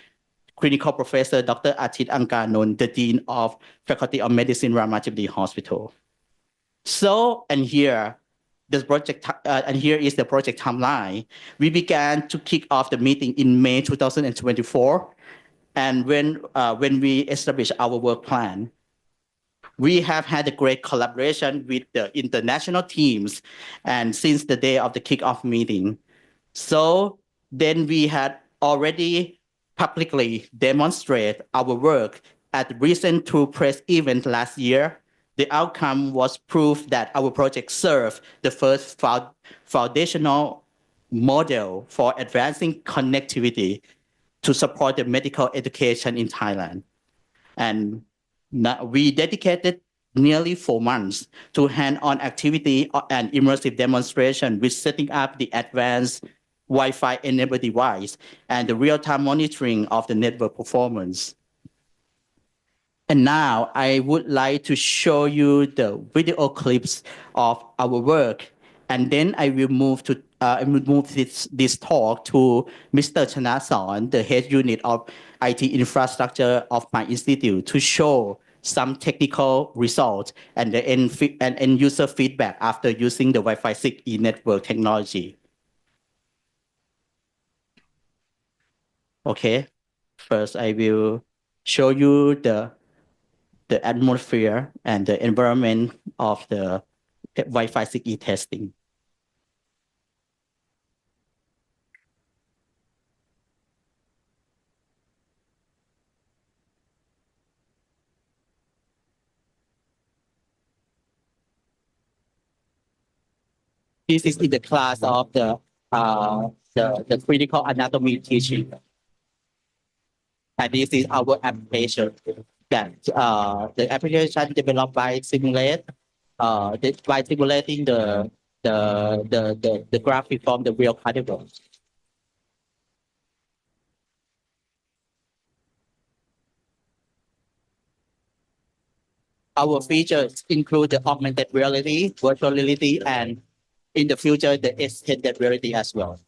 clinical professor Dr. Atit Ankanon, the Dean of Faculty of Medicine, Ramativiti Hospital. So, and here is the project timeline. We began to kick off the meeting in May 2024, and when we established our work plan, we have had a great collaboration with the international teams, and since the day of the kickoff meeting. So then we had already publicly demonstrated our work at the recent True Press event last year. The outcome was proof that our project served the first foundational model for advancing connectivity to support the medical education in Thailand. And we dedicated nearly 4 months to hand-on activity and immersive demonstration with setting up the advanced Wi-Fi enabled device and the real-time monitoring of the network performance. And now I would like to show you the video clips of our work, and then I will move this talk to Mr. Chanasorn, the head unit of IT infrastructure of my institute, to show some technical results and the end user feedback after using the Wi-Fi 6E network technology. Okay, first I will show you the atmosphere and the environment of the Wi-Fi 6E testing. This is in the class of the critical anatomy teaching. And this is our application that the application developed by simulating the graphic from the real particles. Our features include the augmented reality, virtual reality, and in the future, the extended reality as well.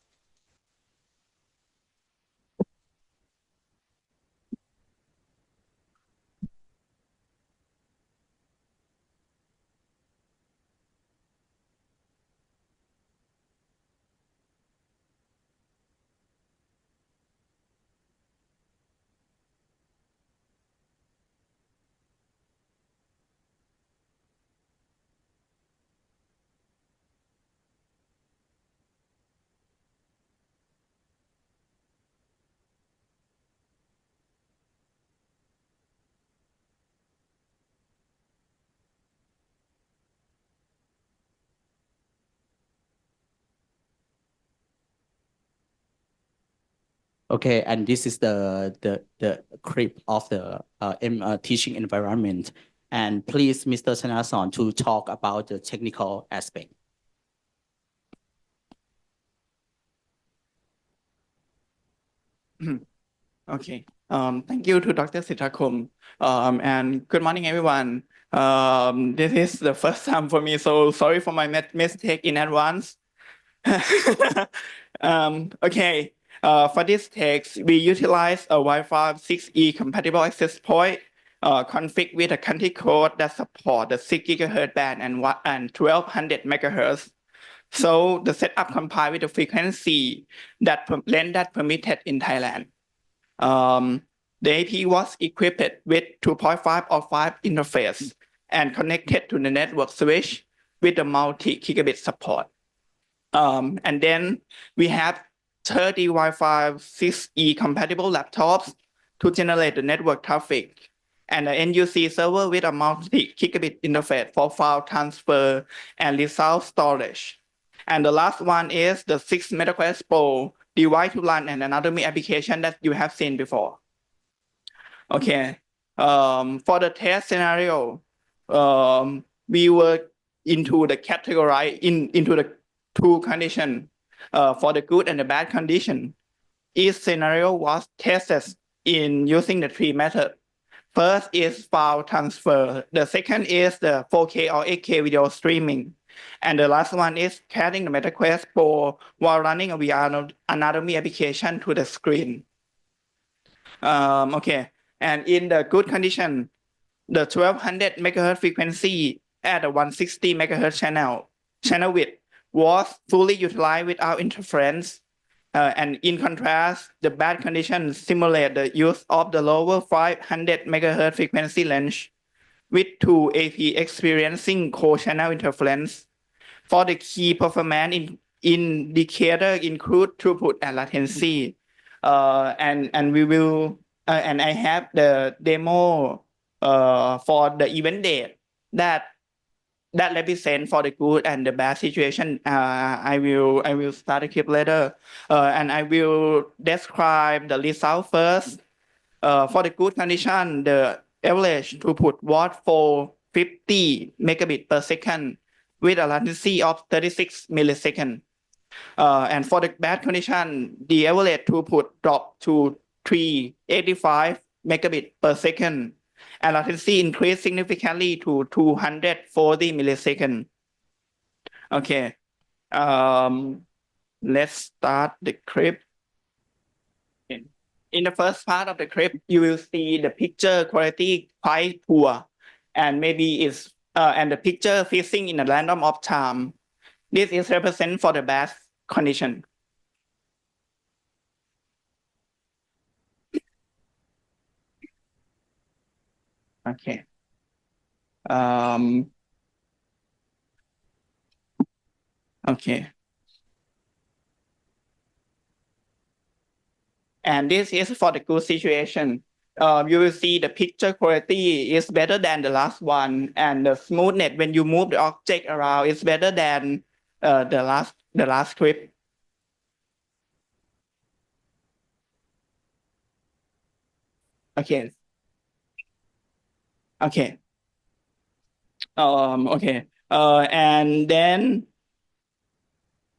Okay, and this is the clip of the teaching environment. And please, Mr. Chanason, to talk about the technical aspect. Okay. Thank you to Dr. Sitakum. And good morning, everyone. This is the first time for me, so sorry for my mistake in advance. Okay. For this text, we utilize a Wi-Fi 6E compatible access point config with a country code that support the 6 GHz band and 1200 MHz. So the setup comply with the frequency that length that permitted in Thailand. The AP was equipped with 2.5 or 5 interface and connected to the network switch with a multi-gigabit support. And then we have 30 Wi-Fi 6E compatible laptops to generate the network traffic, and the NUC server with a multi-gigabit interface for file transfer and result storage. And the last one is the 6 MetaQuest Pro device to run and anatomy application that you have seen before. Okay, for the test scenario, we were into the category into the two conditions. For the good and the bad condition, each scenario was tested in using the 3 methods. First is file transfer. The second is the 4K or 8K video streaming. And the last one is carrying the MetaQuest Pro while running a VR anatomy application to the screen. Okay, and in the good condition, the 1200 MHz frequency at a 160 MHz channel width was fully utilized without interference. And in contrast, the bad conditions simulate the use of the lower 500 MHz frequency range with 2 AP experiencing co-channel interference. For the key performance indicator include throughput and latency. And we will, and I have the demo for the event date that represent for the good and the bad situation. I will start a clip later, and I will describe the result first. For the good condition, the average throughput was 450 megabit per second with a latency of 36 milliseconds. And for the bad condition, the average throughput dropped to 385 megabit per second, and latency increased significantly to 240 milliseconds. Okay, let's start the clip. In the first part of the clip, you will see the picture quality quite poor, and maybe it's and the picture freezing in a random of time. This is represent for the bad condition. Okay. Okay. And this is for the good situation. You will see the picture quality is better than the last one, and the smoothness when you move the object around is better than the last clip. Okay. Okay. Okay. And then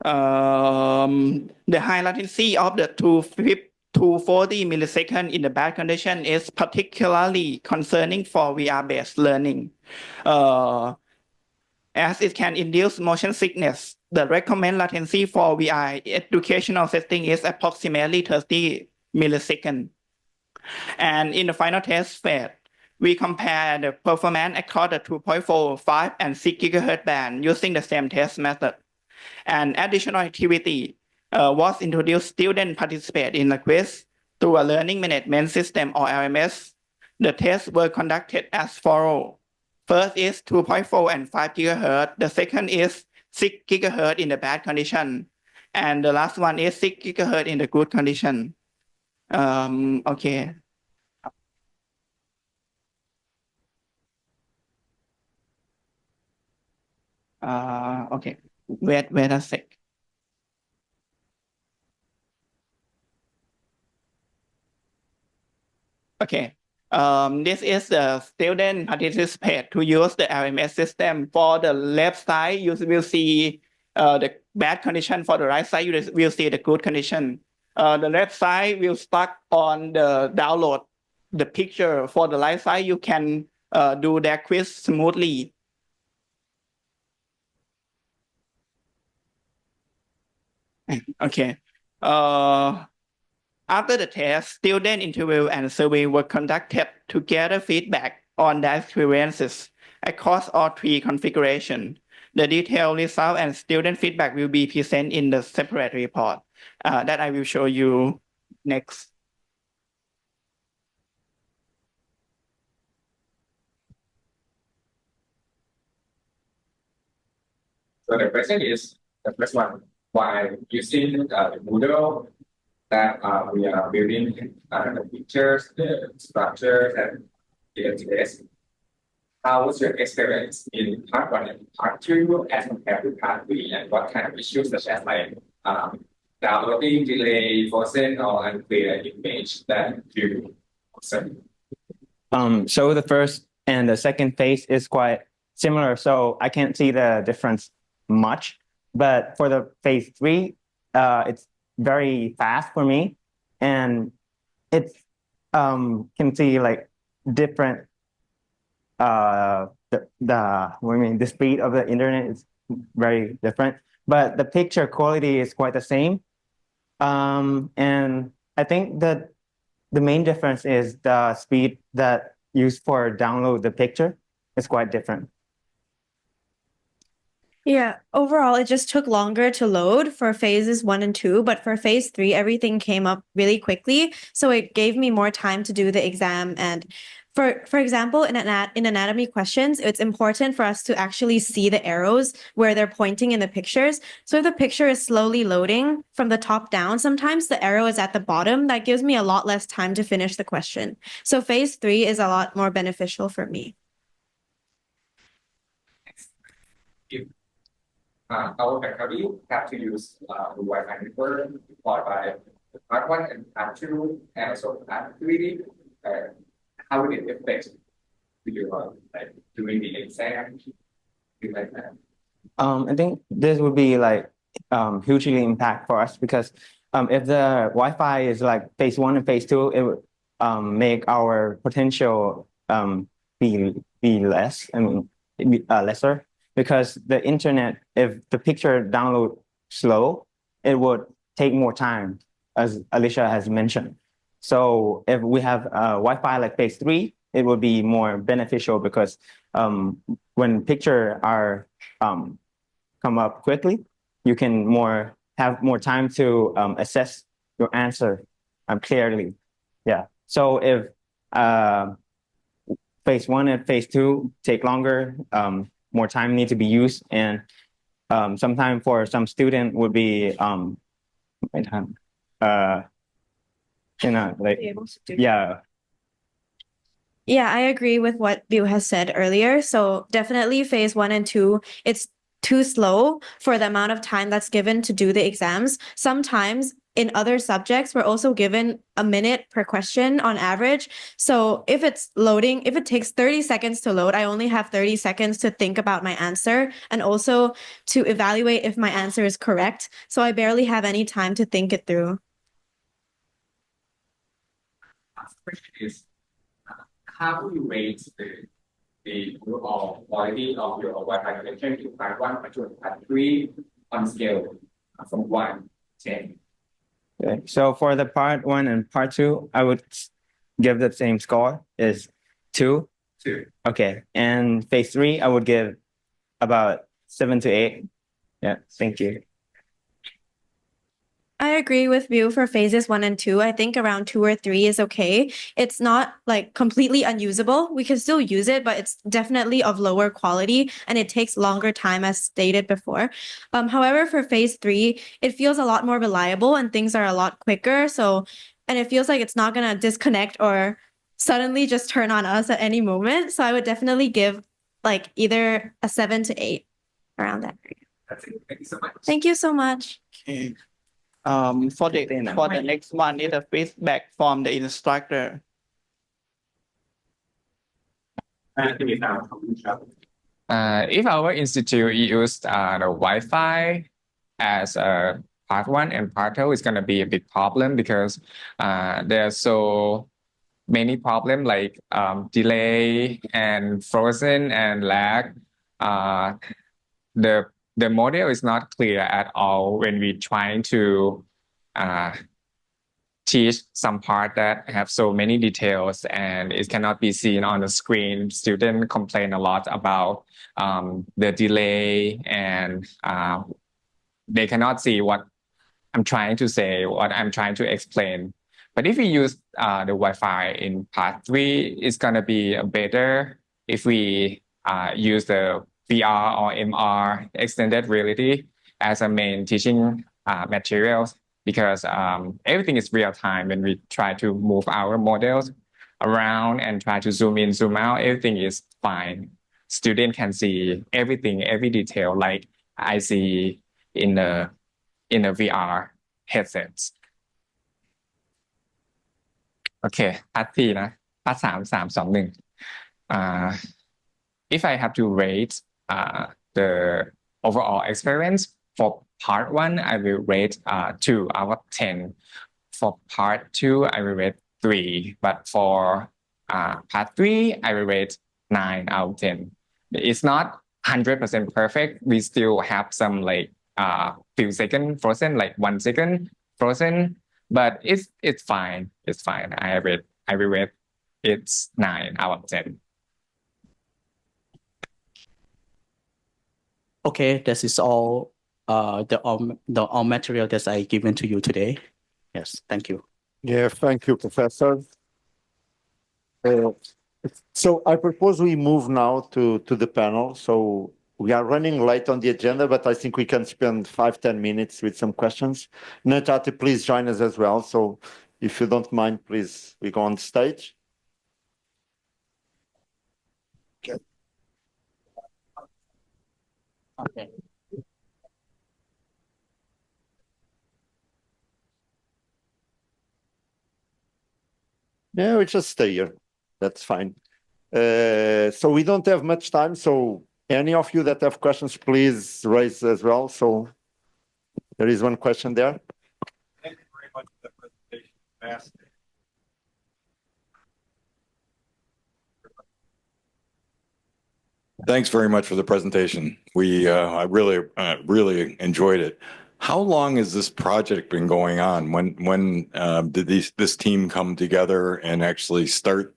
the high latency of the 240 millisecond in the bad condition is particularly concerning for VR-based learning. As it can induce motion sickness, the recommended latency for VR educational setting is approximately 30 milliseconds. And in the final test phase, we compare the performance across the 2.4, 5, and 6 gigahertz band using the same test method. And additional activity was introduced. Students participate in the quiz through a learning management system or LMS. The tests were conducted as follows. First is 2.4 and 5 gigahertz. The second is 6 gigahertz in the bad condition. And the last one is 6 gigahertz in the good condition. Okay. Okay. Wait a sec. Okay. This is the student participate to use the LMS system. For the left side, you will see the bad condition. For the right side, you will see the good condition. The left side will stuck on the download the picture. For the right side, you can do their quiz smoothly. Okay. After the test, student interview and survey were conducted to gather feedback on their experiences across all three configurations. The detailed result and student feedback will be presented in the separate report that I will show you next. So the question is, the first one, why using the Moodle that we are building the pictures, the structures, and the test. How was your experience in part 1 and part 2 as compared to part 3, and what kind of issues such as like downloading, delay, frozen, or unclear image that you observed? So the first and the second phase is quite similar, so I can't see the difference much. But for the phase 3, it's very fast for me, and it's can see like different the speed of the internet is very different, but the picture quality is quite the same. And I think that the main difference is the speed that used for download the picture is quite different. Yeah, overall, it just took longer to load for phases 1 and 2, but for phase 3, everything came up really quickly. So it gave me more time to do the exam. And for example, in anatomy questions, it's important for us to actually see the arrows where they're pointing in the pictures. So if the picture is slowly loading from the top down, sometimes the arrow is at the bottom. That gives me a lot less time to finish the question. So phase 3 is a lot more beneficial for me. Our faculty have to use the Wi-Fi network deployed by part 1 and part 2, and also part 3. How would it affect you like during the exam, things like that? I think this would be like hugely impact for us, because if the Wi-Fi is like phase 1 and phase 2, it would make our potential be less, lesser. Because the internet, if the picture download slow, it would take more time, as Alicia has mentioned. So if we have Wi-Fi like phase 3, it would be more beneficial, because when picture are come up quickly, you can have more time to assess your answer clearly. Yeah. So if phase 1 and phase 2 take longer, more time need to be used, and sometimes for some student would be yeah. Yeah, I agree with what Bill has said earlier. So definitely phase 1 and 2, it's too slow for the amount of time that's given to do the exams. Sometimes in other subjects, we're also given a minute per question on average. So if it's loading, if it takes 30 seconds to load, I only have 30 seconds to think about my answer and also to evaluate if my answer is correct. So I barely have any time to think it through. Last question is, how do you rate the overall quality of your Wi-Fi connection to part 1, part 2, and part 3 on scale from 1 to 10? Okay. So for the part 1 and part 2, I would give the same score is 2. 2. Okay. And phase 3, I would give about 7 to 8. Yeah. Thank you. I agree with you for phases 1 and 2. I think around 2 or 3 is okay. It's not like completely unusable. We can still use it, but it's definitely of lower quality and it takes longer time as stated before. However, for phase 3, it feels a lot more reliable and things are a lot quicker. And it feels like it's not going to disconnect or suddenly just turn on us at any moment. So I would definitely give like either a 7 to 8 around that area. That's it. Thank you so much. Thank you so much. Okay. For the next one is the feedback from the instructor. If our institute used the Wi-Fi as a part 1 and part 2, it's going to be a big problem because there's so many problems like delay and frozen and lag. The model is not clear at all when we're trying to teach some part that have so many details and it cannot be seen on the screen. Students complain a lot about the delay and they cannot see what I'm trying to say, what I'm trying to explain. But if we use the Wi-Fi in part 3, it's going to be better if we use the VR or MR, extended reality, as a main teaching materials, because everything is real time when we try to move our models around and try to zoom in, zoom out, everything is fine. Student can see everything, every detail like I see in the VR headsets. Okay, part 3 นะ part 3 3 2 1 if I have to rate the overall experience for part 1, I will rate 2 out of 10. For part 2, I will rate 3. But for part 3, I will rate 9 out of 10. It's not 100% perfect. We still have some like few seconds frozen, like 1 second frozen, but it's fine. It's fine. I will rate it's 9 out of 10. Okay, this is all all material that I given to you today. Yes, thank you. Yeah, thank you, Professor. So I propose we move now to the panel. So we are running late on the agenda, but I think we can spend 5-10 minutes with some questions. Natati, please join us as well. So if you don't mind, please, we go on stage. Okay. Okay. Yeah, we just stay here. That's fine. So we don't have much time. So any of you that have questions, please raise as well. So there is one question there. Thank you very much for the presentation. Fascinating. Thanks very much for the presentation. I really enjoyed it. How long has this project been going on? When did this team come together and actually start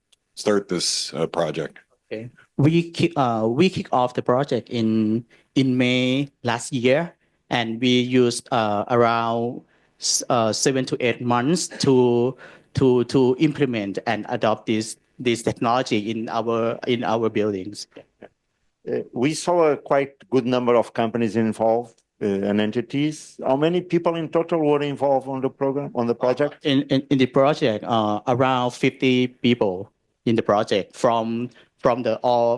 this project? Okay, we kick off the project in May last year, and we used around 7 to 8 months to implement and adopt this technology in our buildings. We saw a quite good number of companies involved and entities. How many people in total were involved on the program, on the project? In the project, around 50 people in the project from all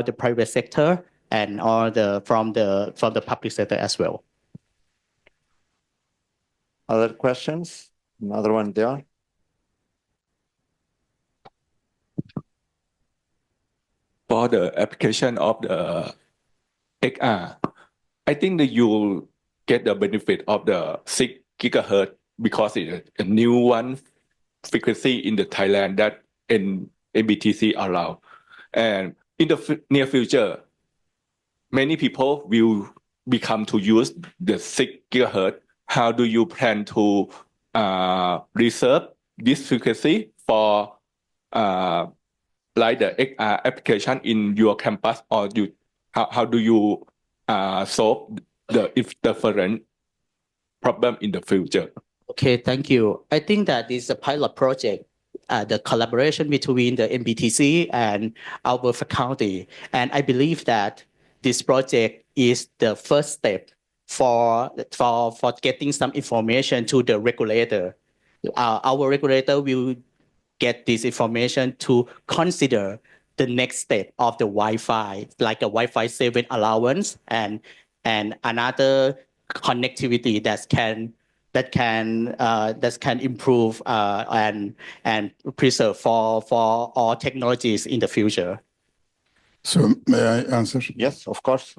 the private sector and all from the public sector as well. Other questions? Another one there. For the application of the XR, I think that you'll get the benefit of the 6 gigahertz because it's a new one frequency in the Thailand that NBTC allow. And in the near future, many people will become to use the 6 gigahertz. How do you plan to reserve this frequency for like the XR application in your campus, or how do you solve the different problem in the future? Okay, thank you. I think that this is a pilot project, the collaboration between the NBTC and our faculty. And I believe that this project is the first step for getting some information to the regulator. Our regulator will get this information to consider the next step of the Wi-Fi, like a Wi-Fi 7 allowance and another connectivity that can improve and preserve for all technologies in the future. So may I answer? Yes, of course.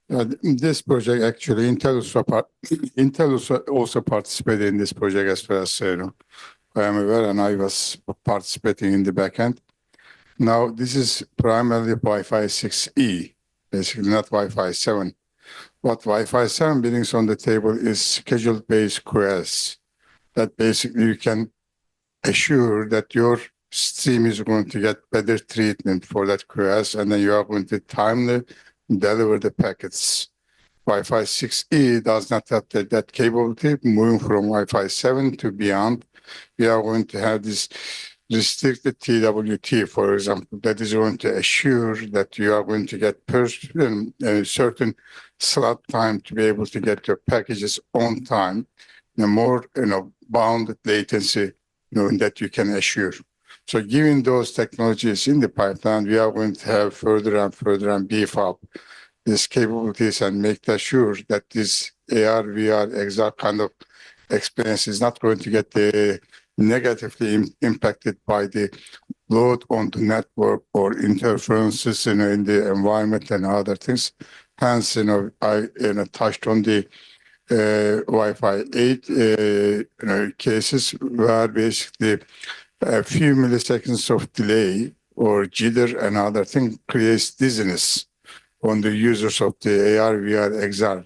This project actually, Intel also participated in this project as far as I am aware, and I was participating in the backend. Now, this is primarily Wi-Fi 6E, basically not Wi-Fi 7. What Wi-Fi 7 brings on the table is schedule-based QoS, that basically you can assure that your stream is going to get better treatment for that QoS, and then you are going to timely deliver the packets. Wi-Fi 6E does not have that capability. Moving from Wi-Fi 7 to beyond, we are going to have this restricted TWT, for example, that is going to assure that you are going to get a certain slot time to be able to get your packages on time, the more bounded latency that you can assure. So given those technologies in the pipeline, we are going to have further and beef up these capabilities and make sure that this AR, VR, XR kind of experience is not going to get negatively impacted by the load on the network or interferences in the environment and other things. Hence, I touched on the Wi-Fi 8 cases where basically a few milliseconds of delay or jitter and other thing creates dizziness on the users of the AR, VR, XR.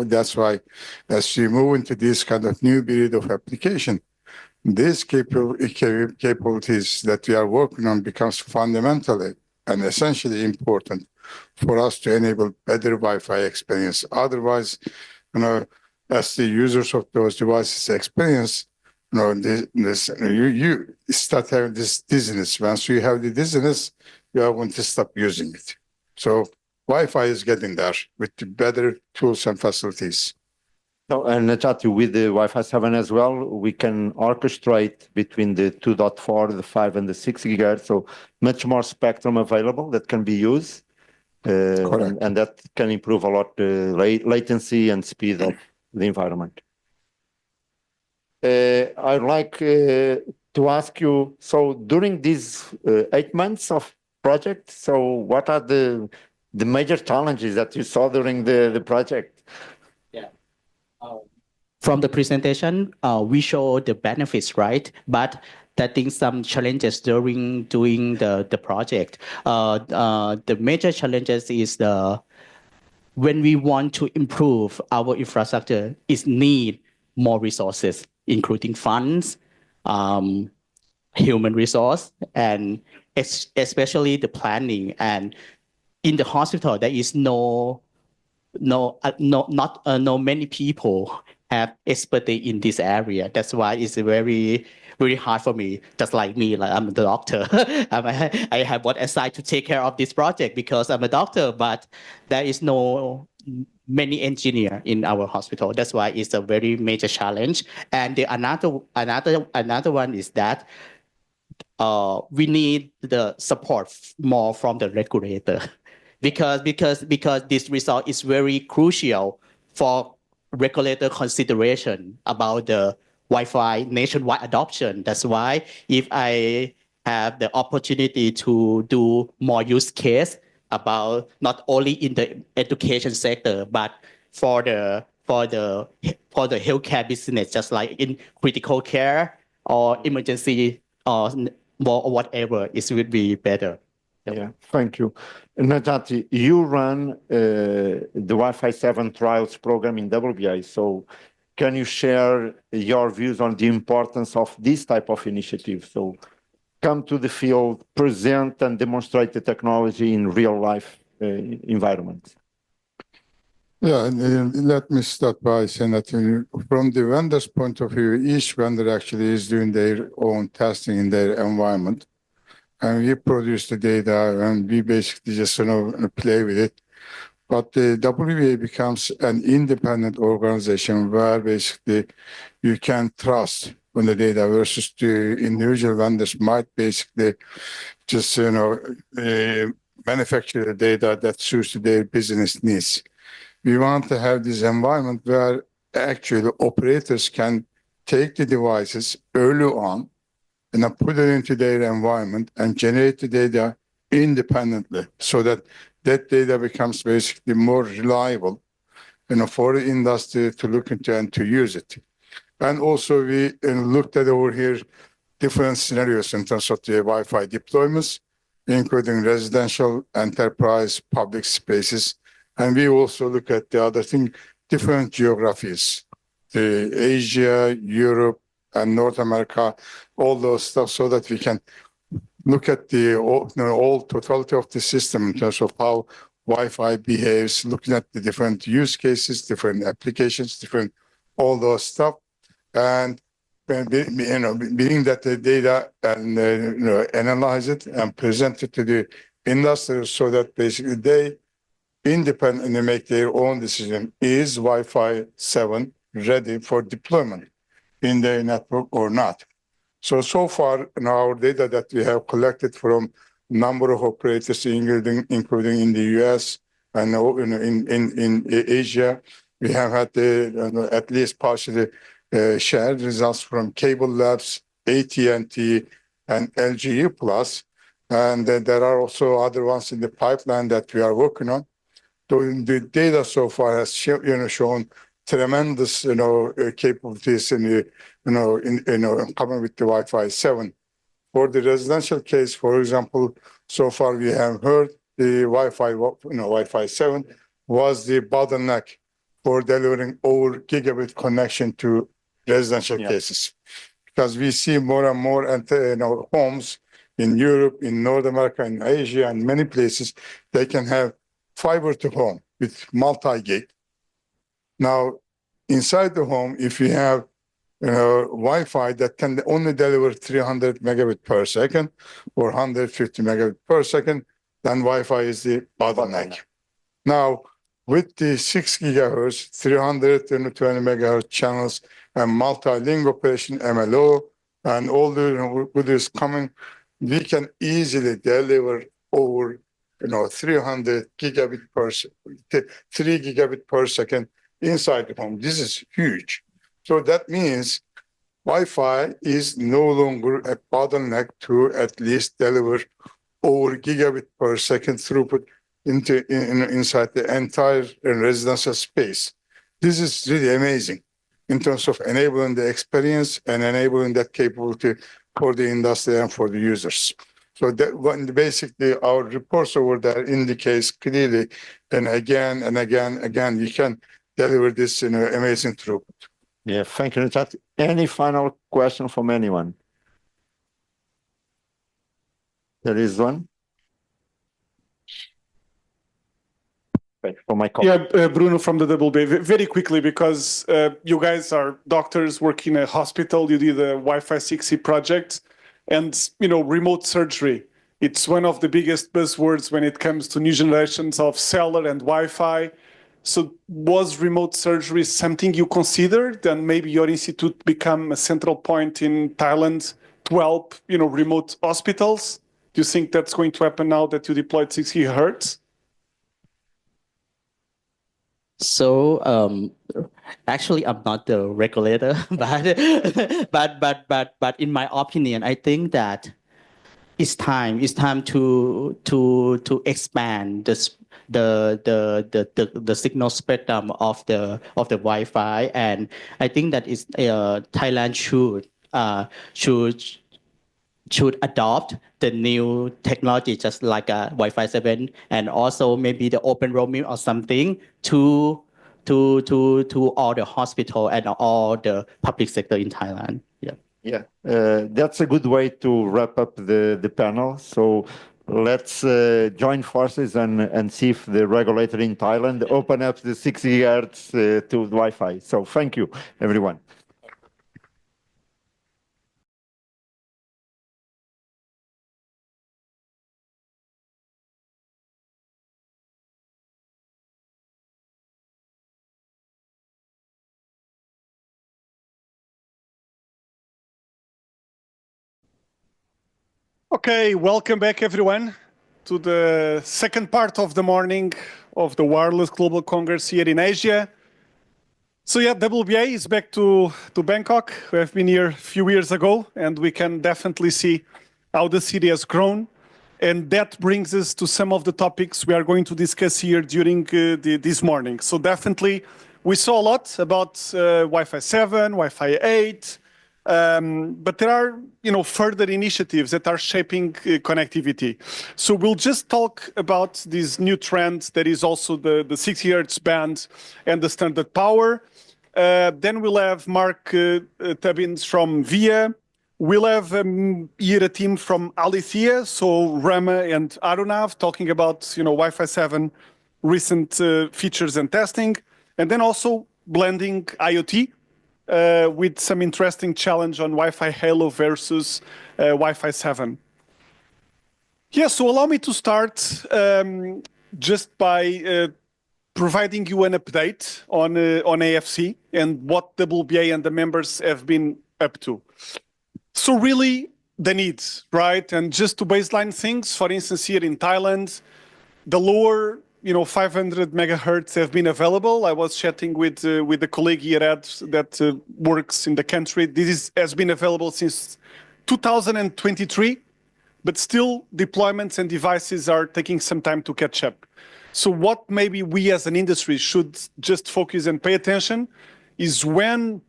That's why as we move into this kind of new period of application, these capabilities that we are working on becomes fundamentally and essentially important for us to enable better Wi-Fi experience. Otherwise, as the users of those devices experience, you start having this dizziness. Once you have the dizziness, you are going to stop using it. So Wi-Fi is getting there with the better tools and facilities. So, and Chatu, with the Wi-Fi 7 as well, we can orchestrate between the 2.4, the 5, and the 6 gigahertz. So much more spectrum available that can be used. And that can improve a lot the latency and speed of the environment. I'd like to ask you, so during these 8 months of project, so what are the major challenges that you saw during the project? From the presentation, we show the benefits, right? But I think some challenges during doing the project. The major challenges is when we want to improve our infrastructure, is need more resources, including funds, human resource, and especially the planning. And in the hospital, there is not many people have expertise in this area. That's why it's very, very hard for me. Just like me, like I'm the doctor. I have one assigned to take care of this project because I'm a doctor, but there is no many engineer in our hospital. That's why it's a very major challenge. And another one is that we need the support more from the regulator. because this result is very crucial for regulator consideration about the Wi-Fi nationwide adoption. That's why if I have the opportunity to do more use case about not only in the education sector, but for the healthcare business, just like in critical care or emergency or whatever, it would be better. Yeah, thank you. Najati, you run the Wi-Fi 7 trials program in WBI. So can you share your views on the importance of this type of initiative? So come to the field, present and demonstrate the technology in real life environments. Yeah, and let me start by saying that from the vendor's point of view, each vendor actually is doing their own testing in their environment. And we produce the data and we basically just play with it. But the WBA becomes an independent organization where basically you can trust on the data versus the individual vendors might basically just manufacture the data that suits their business needs. We want to have this environment where actually operators can take the devices early on and then put it into their environment and generate the data independently so that that data becomes basically more reliable, for the industry to look into and to use it. And also we looked at over here different scenarios in terms of the Wi-Fi deployments, including residential, enterprise, public spaces. And we also look at the other thing, different geographies, the Asia, Europe, and North America, all those stuff, so that we can look at the all totality of the system in terms of how Wi-Fi behaves, looking at the different use cases, different applications, different all those stuff, and being that the data and analyze it and present it to the industry so that basically they independently make their own decision: is Wi-Fi 7 ready for deployment in their network or not? So far in our data that we have collected from number of operators, including in the US and in Asia, we have had at least partially shared results from Cable Labs, AT&T, and LGE Plus, and there are also other ones in the pipeline that we are working on. So the data so far has shown tremendous capabilities in common with the Wi-Fi 7. For the residential case, for example, so far we have heard the Wi-Fi 7 was the bottleneck for delivering over gigabit connection to residential cases, because we see more and more homes in Europe, in North America, in Asia, and many places they can have fiber to home with multi-gig. Now, inside the home, if you have Wi-Fi that can only deliver 300 megabit per second or 150 megabit per second, then Wi-Fi is the bottleneck. Now, with the 6 gigahertz, 320 megahertz channels, and multi-link operation, MLO, and all the goodies coming, we can easily deliver over 300 gigabit per 3 gigabit per second inside the home. This is huge. So that means Wi-Fi is no longer a bottleneck to at least deliver over gigabit per second throughput inside the entire residential space. This is really amazing in terms of enabling the experience and enabling that capability for the industry and for the users. So that basically our reports over there indicates clearly, and again, you can deliver this in an amazing throughput. Yeah, thank you, Najat. Any final question from anyone? There is one. For my yeah, Bruno from the WBA. Very quickly, because you guys are doctors working in a hospital. You did the Wi-Fi 6E project, and remote surgery. It's one of the biggest buzzwords when it comes to new generations of cellular and Wi-Fi. So, was remote surgery something you considered? And maybe your institute become a central point in Thailand to help, remote hospitals. Do you think that's going to happen now that you deployed 6 gigahertz? So actually, I'm not the regulator, but in my opinion, I think that it's time to expand the signal spectrum of the Wi-Fi, and I think that is Thailand should adopt the new technology, just like a Wi-Fi 7, and also maybe the open roaming or something to all the hospital and all the public sector in Thailand. Yeah. Yeah, that's a good way to wrap up the panel. So let's join forces and see if the regulator in Thailand open up the 6 gigahertz to Wi-Fi. So thank you, everyone. Okay, welcome back everyone to the second part of the morning of the Wireless Global Congress here in Asia. So yeah, WBA is back to Bangkok. We have been here a few years ago, and we can definitely see how the city has grown. And that brings us to some of the topics we are going to discuss here during this morning. So definitely, we saw a lot about Wi-Fi 7, Wi-Fi 8, but there are, further initiatives that are shaping connectivity. So we'll just talk about this new trend that is also the 6 GHz band and the standard power. Then we'll have Mark Tubbins from VIA. We'll have here a team from Alithia, so Rama and Arunav, talking about Wi-Fi 7 recent features and testing, and then also blending IoT with some interesting challenge on Wi-Fi Halo versus Wi-Fi 7. Yeah, so allow me to start just by providing you an update on AFC and what WBA and the members have been up to. So really, the needs, right? And just to baseline things, for instance, here in Thailand, the lower 500 megahertz have been available. I was chatting with a colleague here that works in the country. This has been available since 2023, but still deployments and devices are taking some time to catch up. So what maybe we as an industry should just focus and pay attention is when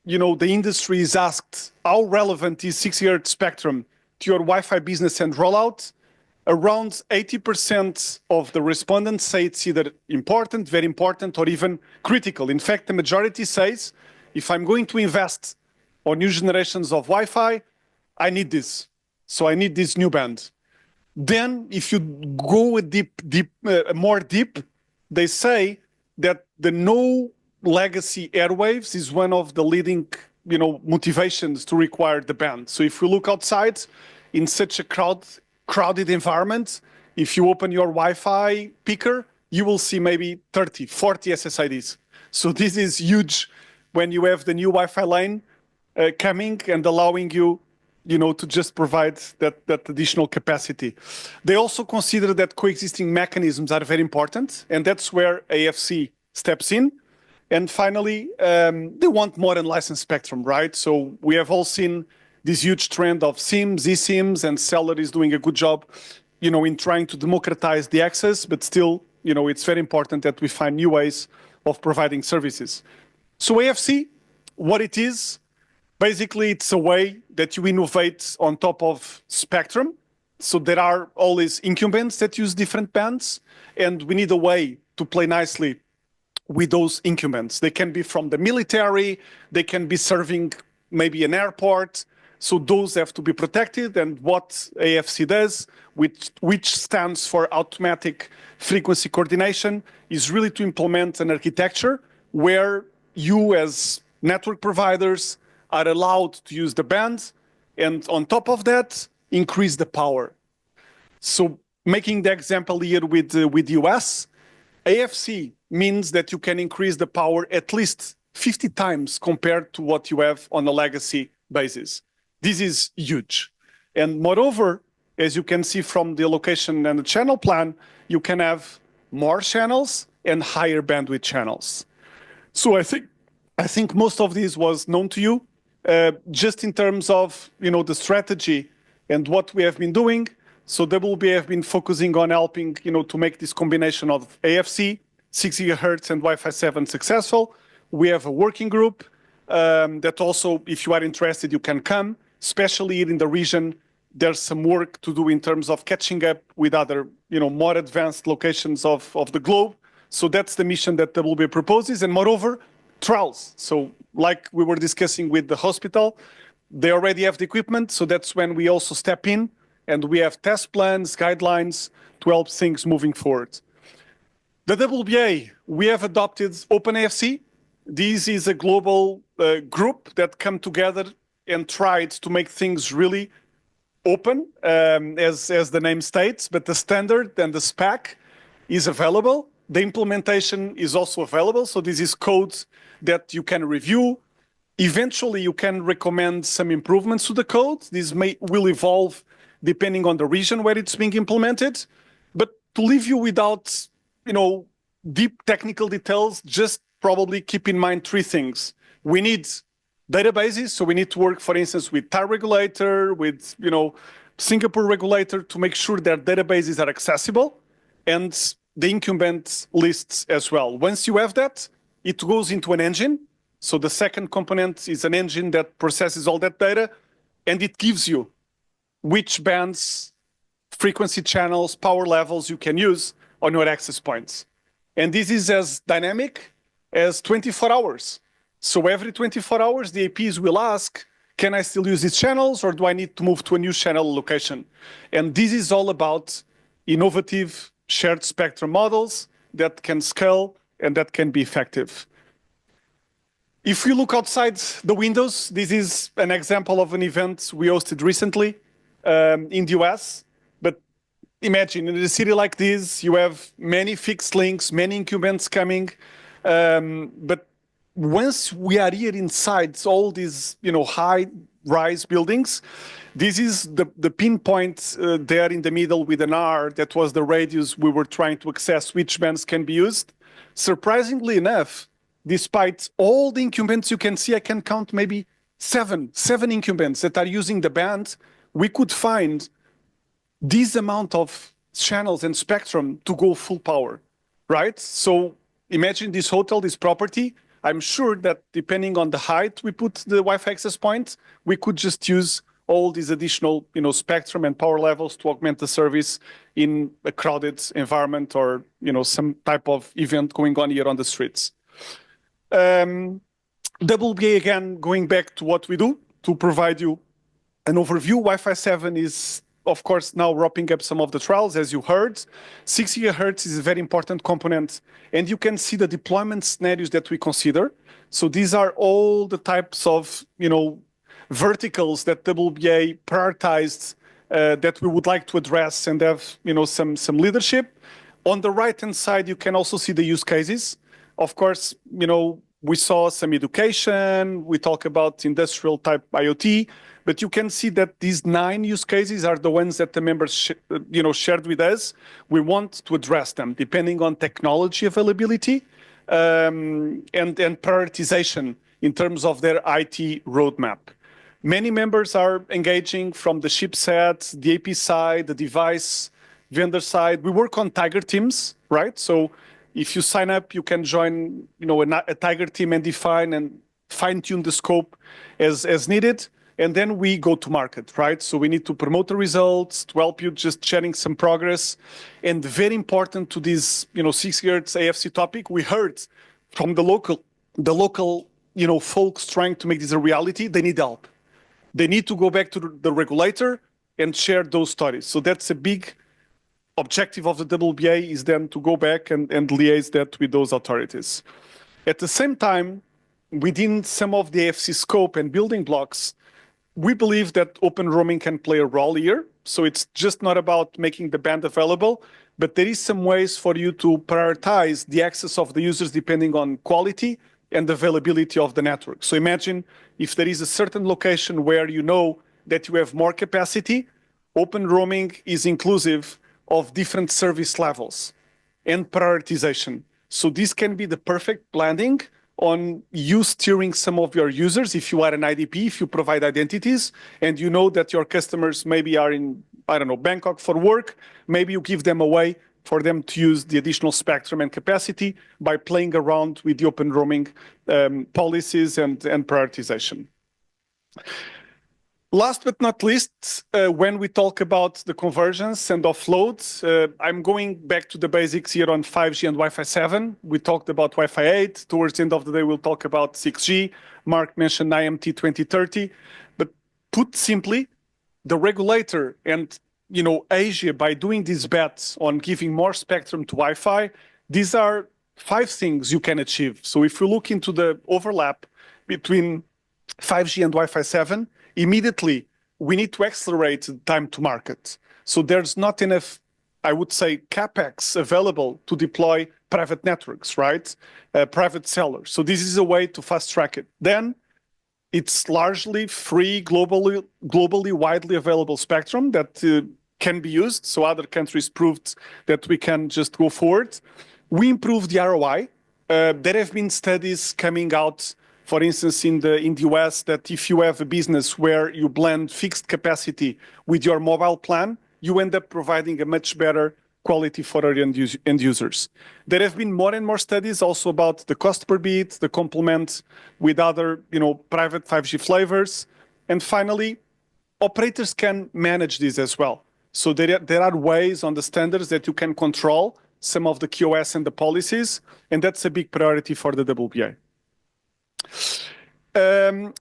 the industry is asked how relevant is 6 GHz spectrum to your Wi-Fi business and rollout, around 80% of the respondents say it's either important, very important, or even critical. In fact, the majority says, if I'm going to invest on new generations of Wi-Fi, I need this. So I need this new band. Then if you go more deep, they say that the no legacy airwaves is one of the leading motivations to require the band. So if we look outside in such a crowded environment, if you open your Wi-Fi picker, you will see maybe 30, 40 SSIDs. So this is huge when you have the new Wi-Fi lane coming and allowing you to just provide that additional capacity. They also consider that coexisting mechanisms are very important, and that's where AFC steps in. And finally, they want more unlicensed spectrum, right? So we have all seen this huge trend of SIMs, eSIMs, and Cellular is doing a good job, in trying to democratize the access, but still, it's very important that we find new ways of providing services. So AFC, what it is, basically it's a way that you innovate on top of spectrum. So there are always incumbents that use different bands, and we need a way to play nicely with those incumbents. They can be from the military, they can be serving maybe an airport, so those have to be protected. And what AFC does, which stands for Automatic Frequency Coordination, is really to implement an architecture where you as network providers are allowed to use the band, and on top of that, increase the power. So making the example here with US, AFC means that you can increase the power at least 50 times compared to what you have on a legacy basis. This is huge. And moreover, as you can see from the location and the channel plan, you can have more channels and higher bandwidth channels. So I think most of this was known to you. Just in terms of the strategy and what we have been doing. So WBA have been focusing on helping to make this combination of AFC, 6 gigahertz, and Wi-Fi 7 successful. We have a working group that also, if you are interested, you can come. Especially in the region, there's some work to do in terms of catching up with other more advanced locations of the globe. So that's the mission that WBA proposes, and moreover, trials. So like we were discussing with the hospital, they already have the equipment. So that's when we also step in and we have test plans, guidelines to help things moving forward. The WBA, we have adopted OpenAFC. This is a global group that come together and tried to make things really open, as the name states, but the standard and the spec is available. The implementation is also available. So this is code that you can review. Eventually, you can recommend some improvements to the code. This will evolve depending on the region where it's being implemented. But to leave you without, deep technical details, just probably keep in mind 3 things. We need databases. So we need to work, for instance, with Thai regulator, with, Singapore regulator to make sure that databases are accessible, and the incumbent lists as well. Once you have that, it goes into an engine. So the second component is an engine that processes all that data, and it gives you which bands, frequency channels, power levels you can use on your access points. And this is as dynamic as 24 hours. So every 24 hours, the APs will ask, can I still use these channels, or do I need to move to a new channel location? And this is all about innovative shared spectrum models that can scale and that can be effective. If we look outside the windows, this is an example of an event we hosted recently in the US. But imagine in a city like this, you have many fixed links, many incumbents coming. But once we are here inside all these high-rise buildings, this is the pinpoint there in the middle with an R that was the radius we were trying to access which bands can be used. Surprisingly enough, despite all the incumbents you can see, I can count maybe seven incumbents that are using the band, we could find this amount of channels and spectrum to go full power, right? So imagine this hotel, this property. I'm sure that depending on the height we put the Wi-Fi access point, we could just use all these additional, spectrum and power levels to augment the service in a crowded environment or, some type of event going on here on the streets. WBA, again, going back to what we do to provide you an overview. Wi-Fi 7 is, of course, now wrapping up some of the trials, as you heard. 6 gigahertz is a very important component, and you can see the deployment scenarios that we consider. So these are all the types of, verticals that WBA prioritized that we would like to address and have, some leadership. On the right-hand side, you can also see the use cases. Of course, we saw some education, we talk about industrial type IoT, but you can see that these 9 use cases are the ones that the members shared with us. We want to address them depending on technology availability and prioritization in terms of their IT roadmap. Many members are engaging from the chipset, the AP side, the device vendor side. We work on Tiger teams, right? So if you sign up, you can join, a Tiger team and define and fine-tune the scope as needed. And then we go to market, right? So we need to promote the results, to help you just sharing some progress. And very important to this, 6 gigahertz AFC topic, we heard from the local, folks trying to make this a reality, they need help. They need to go back to the regulator and share those stories. So that's a big objective of the WBA, is then to go back and liaise that with those authorities. At the same time, within some of the AFC scope and building blocks, we believe that open roaming can play a role here. So it's just not about making the band available, but there is some ways for you to prioritize the access of the users depending on quality and availability of the network. So imagine if there is a certain location where you know that you have more capacity, open roaming is inclusive of different service levels and prioritization. So this can be the perfect blending on you steering some of your users. If you are an IDP, if you provide identities and you know that your customers maybe are in, I don't know, Bangkok for work, maybe you give them a way for them to use the additional spectrum and capacity by playing around with the open roaming policies and prioritization. Last but not least, when we talk about the convergence and offloads, I'm going back to the basics here on 5G and Wi-Fi 7. We talked about Wi-Fi 8. Towards the end of the day, we'll talk about 6G. Mark mentioned IMT 2030. But put simply, the regulator and Asia, by doing these bets on giving more spectrum to Wi-Fi, these are 5 things you can achieve. So if you look into the overlap between 5G and Wi-Fi 7, immediately we need to accelerate the time to market. So there's not enough, I would say, CapEx available to deploy private networks, right? Private sellers. So this is a way to fast track it. Then it's largely free, globally widely available spectrum that can be used. So other countries proved that we can just go forward. We improved the ROI. There have been studies coming out, for instance, in the US, that if you have a business where you blend fixed capacity with your mobile plan, you end up providing a much better quality for our end users. There have been more and more studies also about the cost per bit, the complement with other, private 5G flavors. And finally, operators can manage this as well. So there are ways on the standards that you can control some of the QoS and the policies, and that's a big priority for the WBA.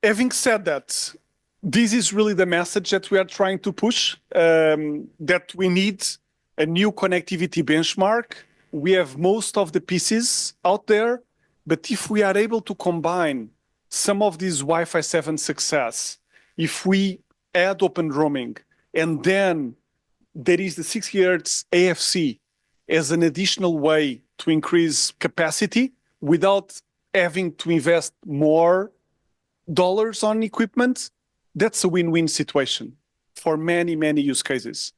Having said that, this is really the message that we are trying to push, that we need a new connectivity benchmark. We have most of the pieces out there, but if we are able to combine some of this Wi-Fi 7 success, if we add open roaming, and then there is the 6 GHz AFC as an additional way to increase capacity without having to invest more dollars on equipment, that's a win-win situation for many, many use cases.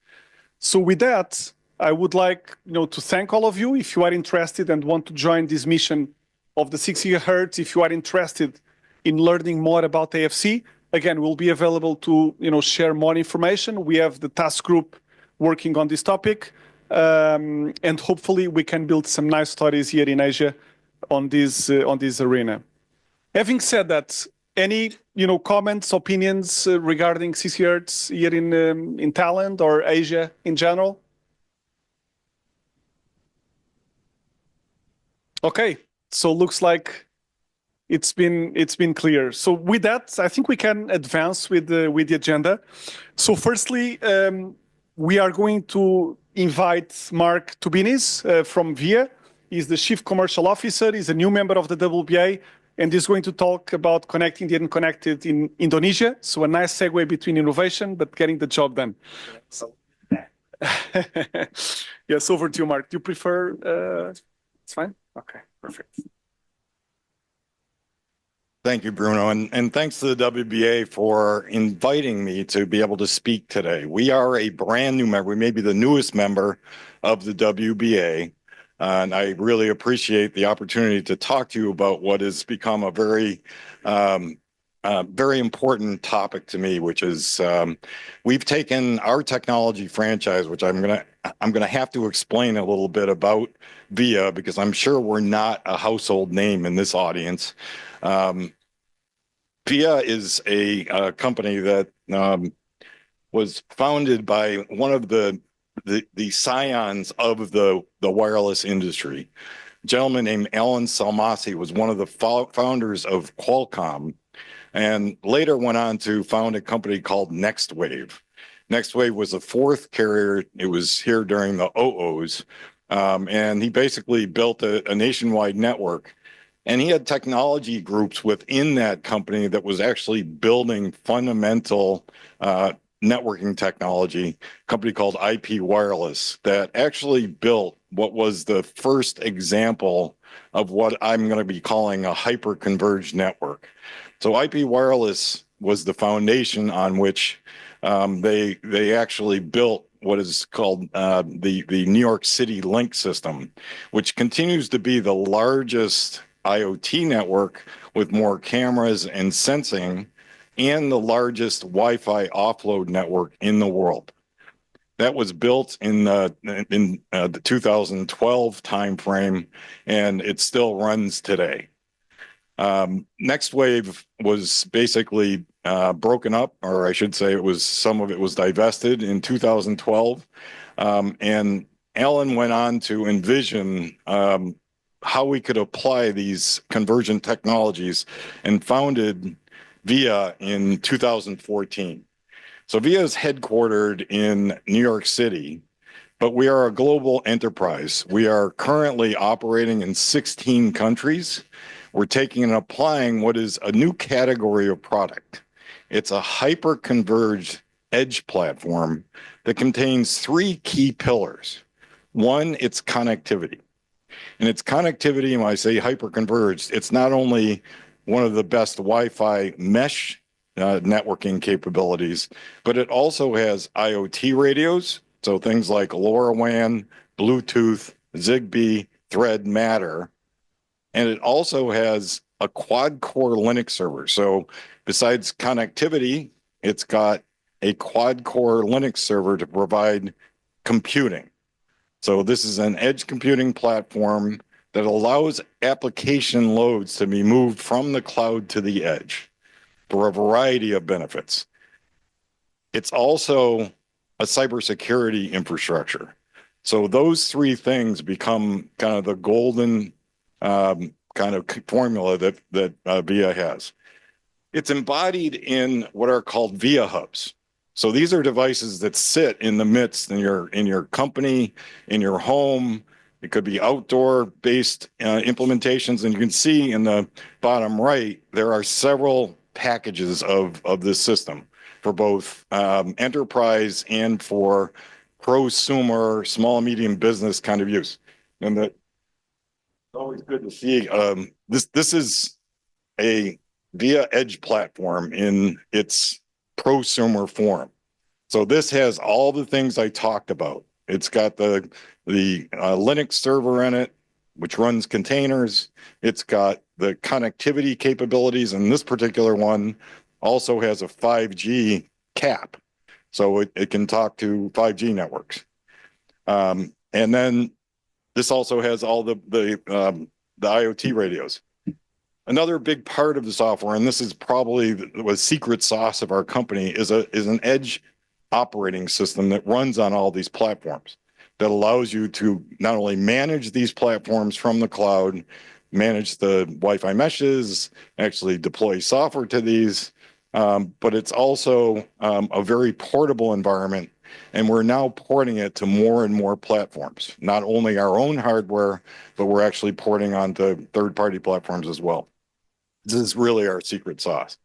So with that, I would like to thank all of you. If you are interested and want to join this mission of the 6 GHz, if you are interested in learning more about AFC, again, we'll be available to share more information. We have the task group working on this topic, and hopefully we can build some nice stories here in Asia on this arena. Having said that, any comments, opinions regarding 6 GHz here in Thailand or Asia in general? Okay, so looks like it's been clear. So with that, I think we can advance with the agenda. So firstly, we are going to invite Mark Tubinis from VIA. He's the Chief Commercial Officer. He's a new member of the WBA, and he's going to talk about connecting the unconnected in Indonesia. So a nice segue between innovation, but getting the job done. So, yes, over to you, Mark. Do you prefer? It's fine? Okay, perfect. Thank you, Bruno, and thanks to the WBA for inviting me to be able to speak today. We are a brand new member. We may be the newest member of the WBA, and I really appreciate the opportunity to talk to you about what has become a very important topic to me, which is we've taken our technology franchise, which I'm gonna have to explain a little bit about VIA, because I'm sure we're not a household name in this audience. VIA is a company that was founded by one of the scions of the wireless industry. A gentleman named Alan Salmasi was one of the founders of Qualcomm, and later went on to found a company called NextWave. NextWave was the 4th carrier. It was here during the 00s, and he basically built a nationwide network. And he had technology groups within that company that was actually building fundamental networking technology, a company called IP Wireless, that actually built what was the first example of what I'm going to be calling a hyper-converged network. So IP Wireless was the foundation on which they actually built what is called the New York City Link system, which continues to be the largest IoT network with more cameras and sensing, and the largest Wi-Fi offload network in the world. That was built in the 2012 timeframe, and it still runs today. Next Wave was basically broken up, or I should say some of it was divested in 2012. And Alan went on to envision how we could apply these convergent technologies and founded VIA in 2014. So VIA is headquartered in New York City, but we are a global enterprise. We are currently operating in 16 countries. We're taking and applying what is a new category of product. It's a hyper-converged edge platform that contains three key pillars. One, it's connectivity. And it's connectivity, when I say hyper-converged, it's not only one of the best Wi-Fi mesh networking capabilities, but it also has IoT radios, so things like LoRaWAN, Bluetooth, Zigbee, Thread, Matter, and it also has a quad-core Linux server. So besides connectivity, it's got a quad-core Linux server to provide computing. So this is an edge computing platform that allows application loads to be moved from the cloud to the edge for a variety of benefits. It's also a cybersecurity infrastructure. So those three things become kind of the golden kind of formula that VIA has. It's embodied in what are called VIA hubs. So these are devices that sit in the midst in your company, in your home. It could be outdoor-based implementations, and you can see in the bottom right there are several packages of this system for both enterprise and for prosumer, small and medium business kind of use. And that always good to see. This is a VIA Edge platform in its prosumer form. So this has all the things I talked about. It's got the Linux server in it, which runs containers. It's got the connectivity capabilities, and this particular one also has a 5G cap. So it can talk to 5G networks. And then this also has all the IoT radios. Another big part of the software, and this is probably the secret sauce of our company, is an edge operating system that runs on all these platforms that allows you to not only manage these platforms from the cloud, manage the Wi-Fi meshes, actually deploy software to these, but it's also a very portable environment. And we're now porting it to more and more platforms, not only our own hardware, but we're actually porting onto third-party platforms as well. This is really our secret sauce.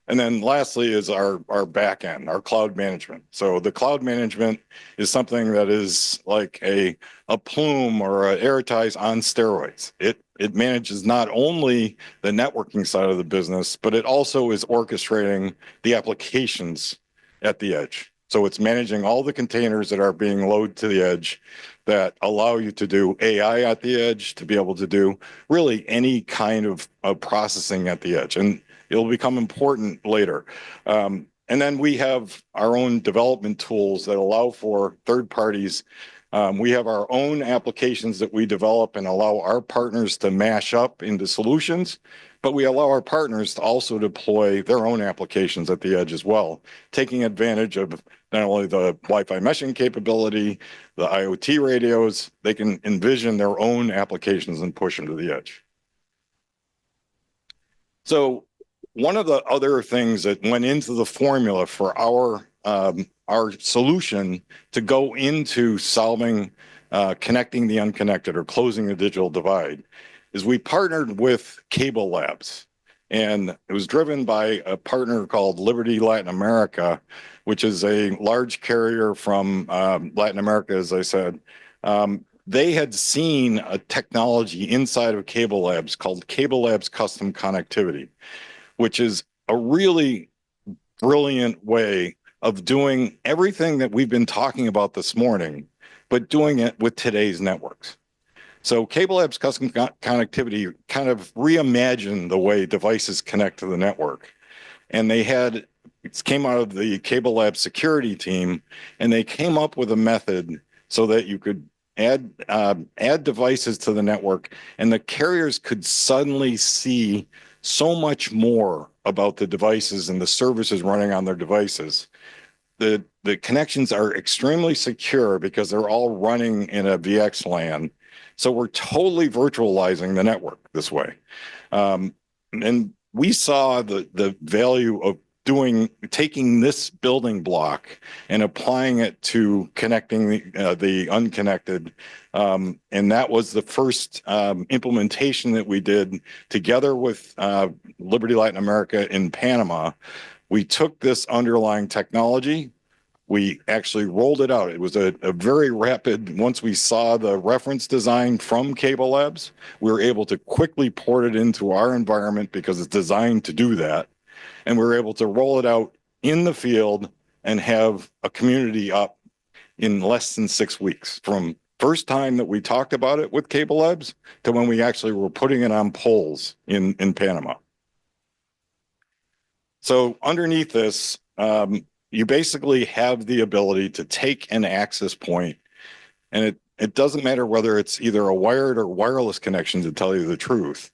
And then lastly is our back end, our cloud management. So the cloud management is something that is like a Plume or an Airties on steroids. It manages not only the networking side of the business, but it also is orchestrating the applications at the edge. So it's managing all the containers that are being loaded to the edge that allow you to do AI at the edge, to be able to do really any kind of processing at the edge. And it'll become important later. And then we have our own development tools that allow for third parties. We have our own applications that we develop and allow our partners to mash up into solutions, but we allow our partners to also deploy their own applications at the edge as well, taking advantage of not only the Wi-Fi meshing capability, the IoT radios, they can envision their own applications and push them to the edge. So one of the other things that went into the formula for our solution to go into solving connecting the unconnected or closing the digital divide is we partnered with Cable Labs. And it was driven by a partner called Liberty Latin America, which is a large carrier from Latin America, as I said. They had seen a technology inside of Cable Labs called Cable Labs Custom Connectivity, which is a really brilliant way of doing everything that we've been talking about this morning, but doing it with today's networks. So CableLab's custom connectivity kind of reimagined the way devices connect to the network. And it came out of the CableLab security team, and they came up with a method so that you could add devices to the network, and the carriers could suddenly see so much more about the devices and the services running on their devices. The connections are extremely secure because they're all running in a VXLAN. So we're totally virtualizing the network this way. And we saw the value of taking this building block and applying it to connecting the unconnected. And that was the first implementation that we did together with Liberty Latin America in Panama. We took this underlying technology. We actually rolled it out. It was a very rapid, once we saw the reference design from Cable Labs, we were able to quickly port it into our environment because it's designed to do that. And we were able to roll it out in the field and have a community up in less than 6 weeks, from first time that we talked about it with Cable Labs to when we actually were putting it on poles in Panama. So underneath this, you basically have the ability to take an access point, and it doesn't matter whether it's either a wired or wireless connection, to tell you the truth.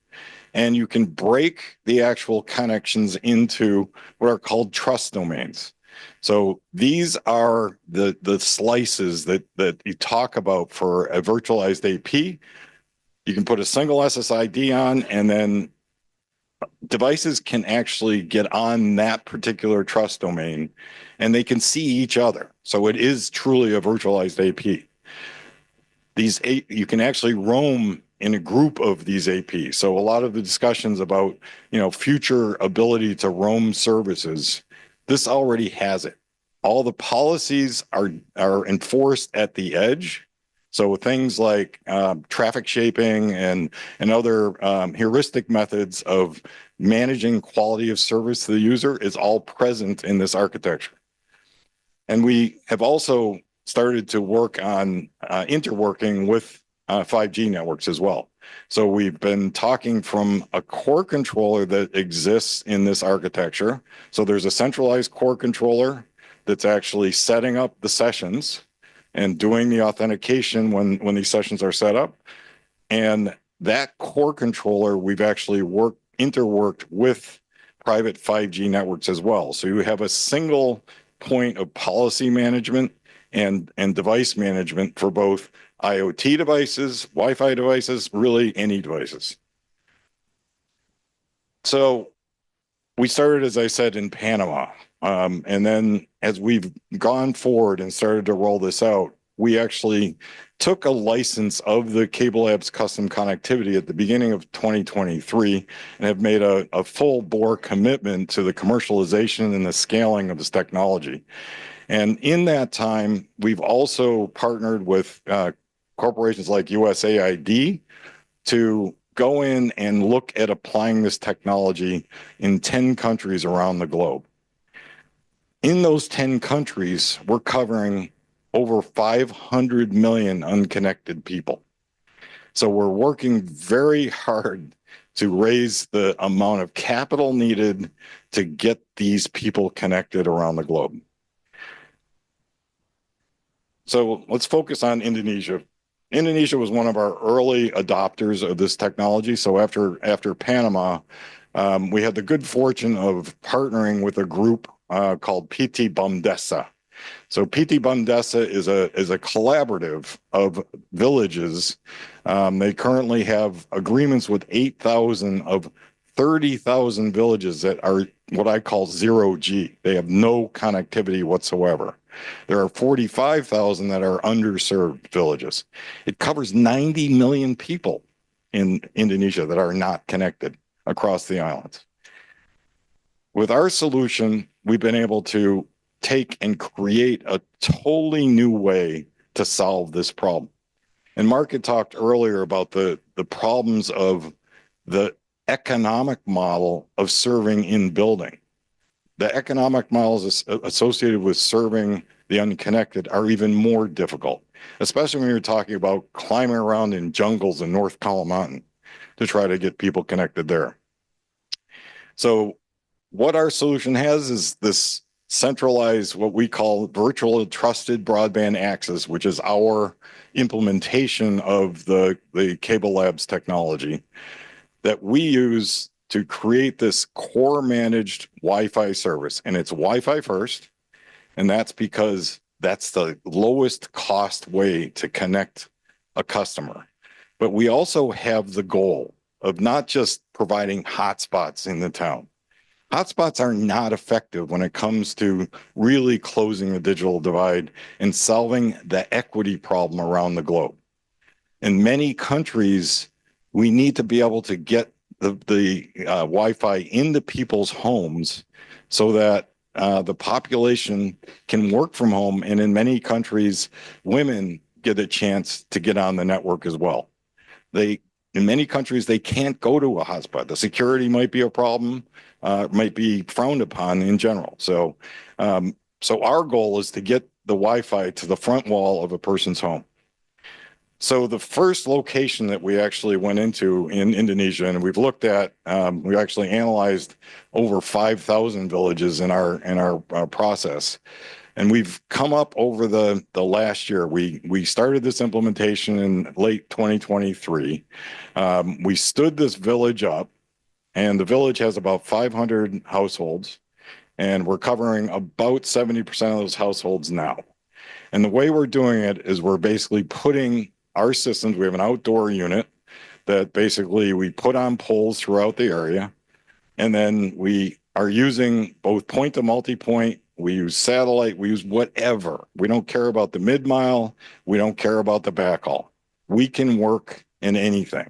And you can break the actual connections into what are called trust domains. So these are the slices that you talk about for a virtualized AP. You can put a single SSID on, and then devices can actually get on that particular trust domain, and they can see each other. So it is truly a virtualized AP. You can actually roam in a group of these APs. So a lot of the discussions about, future ability to roam services, this already has it. All the policies are enforced at the edge. So things like traffic shaping and other heuristic methods of managing quality of service to the user is all present in this architecture. And we have also started to work on interworking with 5G networks as well. So we've been talking from a core controller that exists in this architecture. So there's a centralized core controller that's actually setting up the sessions and doing the authentication when these sessions are set up. And that core controller, we've actually interworked with private 5G networks as well. So you have a single point of policy management and device management for both IoT devices, Wi-Fi devices, really any devices. So we started, as I said, in Panama. And then as we've gone forward and started to roll this out, we actually took a license of the CableLabs custom connectivity at the beginning of 2023 and have made a full bore commitment to the commercialization and the scaling of this technology. And in that time, we've also partnered with corporations like USAID to go in and look at applying this technology in 10 countries around the globe. In those 10 countries, we're covering over 500 million unconnected people. So we're working very hard to raise the amount of capital needed to get these people connected around the globe. So let's focus on Indonesia. Indonesia was one of our early adopters of this technology. So after Panama, we had the good fortune of partnering with a group called PT BUMDESA. So PT BUMDESA is a collaborative of villages. They currently have agreements with 8,000 of 30,000 villages that are what I call 0G. They have no connectivity whatsoever. There are 45,000 that are underserved villages. It covers 90 million people in Indonesia that are not connected across the islands. With our solution, we've been able to take and create a totally new way to solve this problem. And Mark had talked earlier about the problems of the economic model of serving in building. the economic models associated with serving the unconnected are even more difficult, especially when you're talking about climbing around in jungles in North Kalimantan to try to get people connected there. So what our solution has is this centralized, what we call virtual trusted broadband access, which is our implementation of the Cable Labs technology that we use to create this core managed Wi-Fi service. And it's Wi-Fi first. And that's because that's the lowest cost way to connect a customer. But we also have the goal of not just providing hotspots in the town. Hotspots are not effective when it comes to really closing the digital divide and solving the equity problem around the globe. In many countries, we need to be able to get the Wi-Fi into people's homes so that the population can work from home. And in many countries, women get a chance to get on the network as well. In many countries, they can't go to a hotspot. The security might be a problem, might be frowned upon in general. So, so our goal is to get the Wi-Fi to the front wall of a person's home. So the first location that we actually went into in Indonesia, and we've looked at, we actually analyzed over 5,000 villages in our process. And we've come up over the last year. We started this implementation in late 2023. We stood this village up, and the village has about 500 households, and we're covering about 70% of those households now. And the way we're doing it is we're basically putting our systems, we have an outdoor unit that basically we put on poles throughout the area, and then we are using both point to multi-point. We use satellite, we use whatever. We don't care about the mid-mile. We don't care about the backhaul. We can work in anything.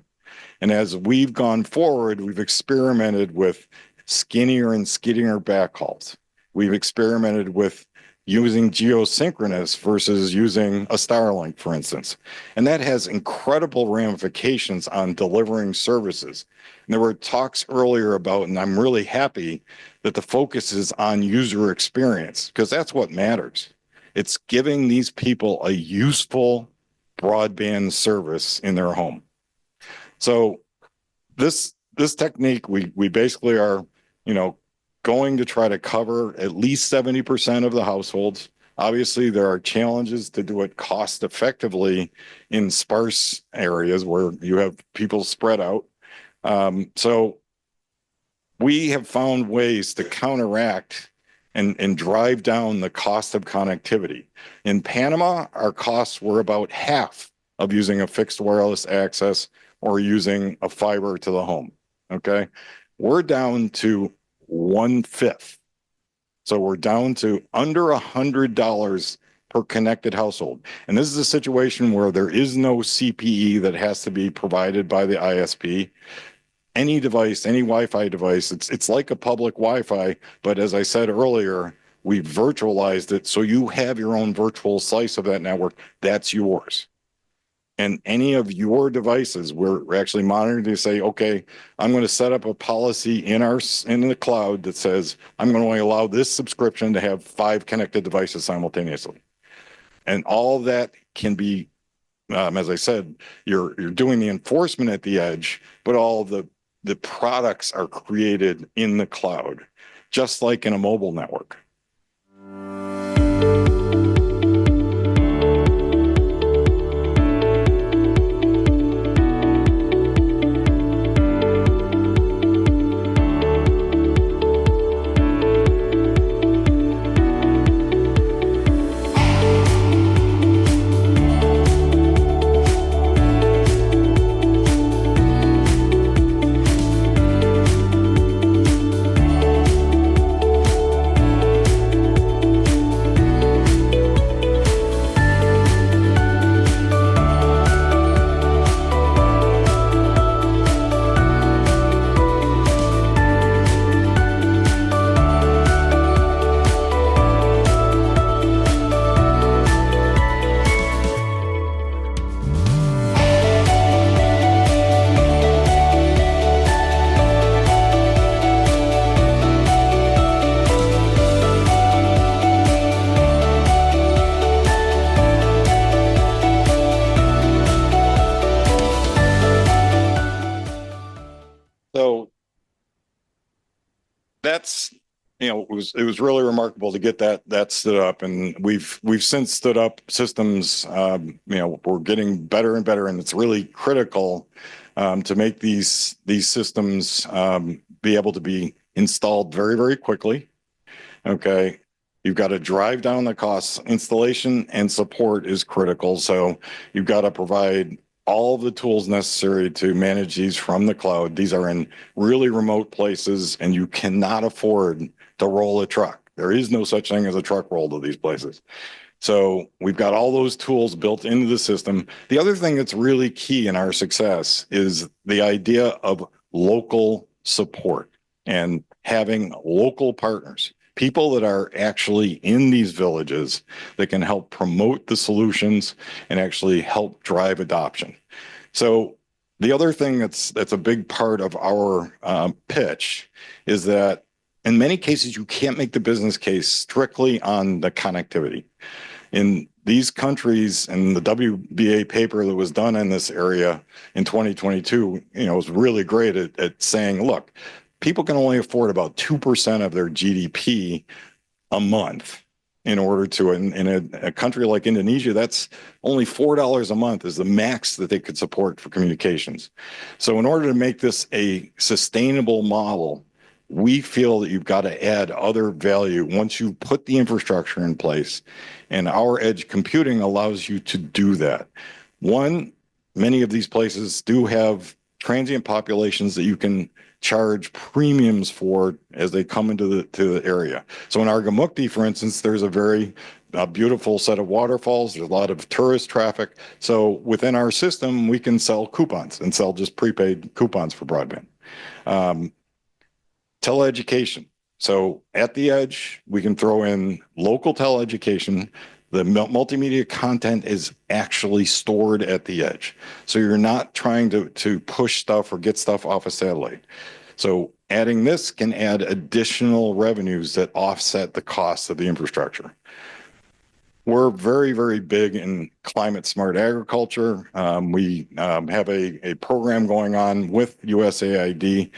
And as we've gone forward, we've experimented with skinnier and skinnier backhauls. We've experimented with using geosynchronous versus using a Starlink, for instance. And that has incredible ramifications on delivering services. And there were talks earlier about, and I'm really happy that the focus is on user experience, because that's what matters. It's giving these people a useful broadband service in their home. So this technique, we basically are, going to try to cover at least 70% of the households. Obviously, there are challenges to do it cost effectively in sparse areas where you have people spread out. So we have found ways to counteract and drive down the cost of connectivity. In Panama, our costs were about half of using a fixed wireless access or using a fiber to the home. Okay, we're down to 1/5. So we're down to under $100 per connected household. And this is a situation where there is no CPE that has to be provided by the ISP. Any device, any Wi-Fi device, it's like a public Wi-Fi, but as I said earlier, we virtualized it so you have your own virtual slice of that network. That's yours. And any of your devices, we're actually monitoring to say, okay, I'm going to set up a policy in the cloud that says I'm going to only allow this subscription to have 5 connected devices simultaneously. And all that can be, as I said, you're doing the enforcement at the edge, but all the products are created in the cloud, just like in a mobile network. that's, it was really remarkable to get that stood up, and we've since stood up systems. We're getting better and better, and it's really critical to make these systems be able to be installed very, very quickly. Okay. You've got to drive down the costs. Installation and support is critical. So you've got to provide all of the tools necessary to manage these from the cloud. These are in really remote places, and you cannot afford to roll a truck. There is no such thing as a truck roll to these places. So we've got all those tools built into the system. The other thing that's really key in our success is the idea of local support and having local partners, people that are actually in these villages that can help promote the solutions and actually help drive adoption. So the other thing that's a big part of our pitch is that in many cases, you can't make the business case strictly on the connectivity. In these countries, and the WBA paper that was done in this area in 2022, was really great at saying, look, people can only afford about 2% of their GDP a month in order to, in a country like Indonesia, that's only $4 a month is the max that they could support for communications. So in order to make this a sustainable model, we feel that you've got to add other value once you put the infrastructure in place, and our edge computing allows you to do that. One, many of these places do have transient populations that you can charge premiums for as they come into the area. So in Argamukti, for instance, there's a very beautiful set of waterfalls. There's a lot of tourist traffic. So within our system, we can sell coupons and sell just prepaid coupons for broadband. Teleeducation. So at the edge, we can throw in local teleeducation. The multimedia content is actually stored at the edge. So you're not trying to push stuff or get stuff off a satellite. So adding this can add additional revenues that offset the cost of the infrastructure. We're very, very big in climate smart agriculture. We have a program going on with USAID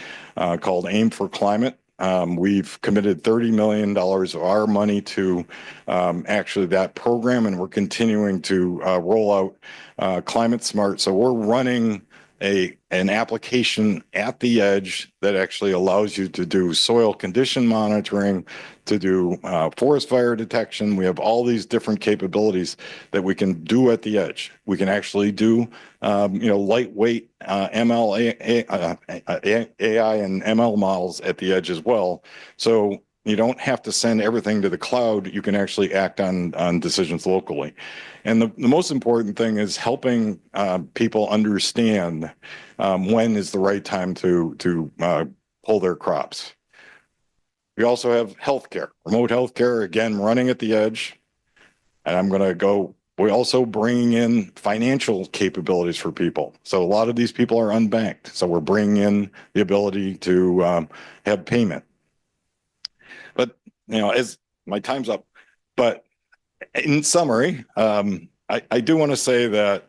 called Aim for Climate. We've committed $30 million of our money to actually that program, and we're continuing to roll out Climate Smart. So we're running an application at the edge that actually allows you to do soil condition monitoring, to do forest fire detection. We have all these different capabilities that we can do at the edge. We can actually do lightweight ML, AI and ML models at the edge as well. So you don't have to send everything to the cloud. You can actually act on decisions locally. And the most important thing is helping people understand when is the right time to pull their crops. We also have healthcare, remote healthcare, again, running at the edge. And we're also bringing in financial capabilities for people. So a lot of these people are unbanked. So we're bringing in the ability to have payment. But, as my time's up, but in summary, I do want to say that,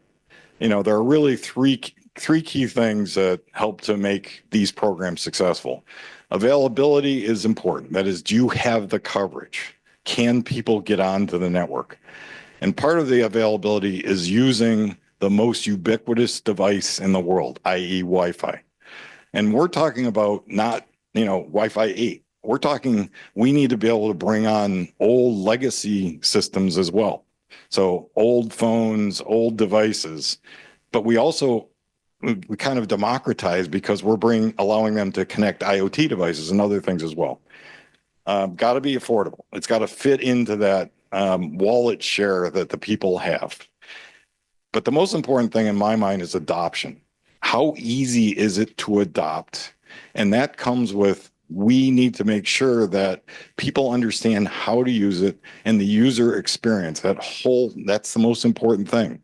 there are really three key things that help to make these programs successful. Availability is important. That is, do you have the coverage? Can people get onto the network? And part of the availability is using the most ubiquitous device in the world, i.e. Wi-Fi. And we're talking about not, Wi-Fi 8. We're talking, we need to be able to bring on old legacy systems as well. So old phones, old devices, but we kind of democratize because we're allowing them to connect IoT devices and other things as well. Got to be affordable. It's got to fit into that wallet share that the people have. But the most important thing in my mind is adoption. How easy is it to adopt? And that comes with, we need to make sure that people understand how to use it and the user experience. That's the most important thing.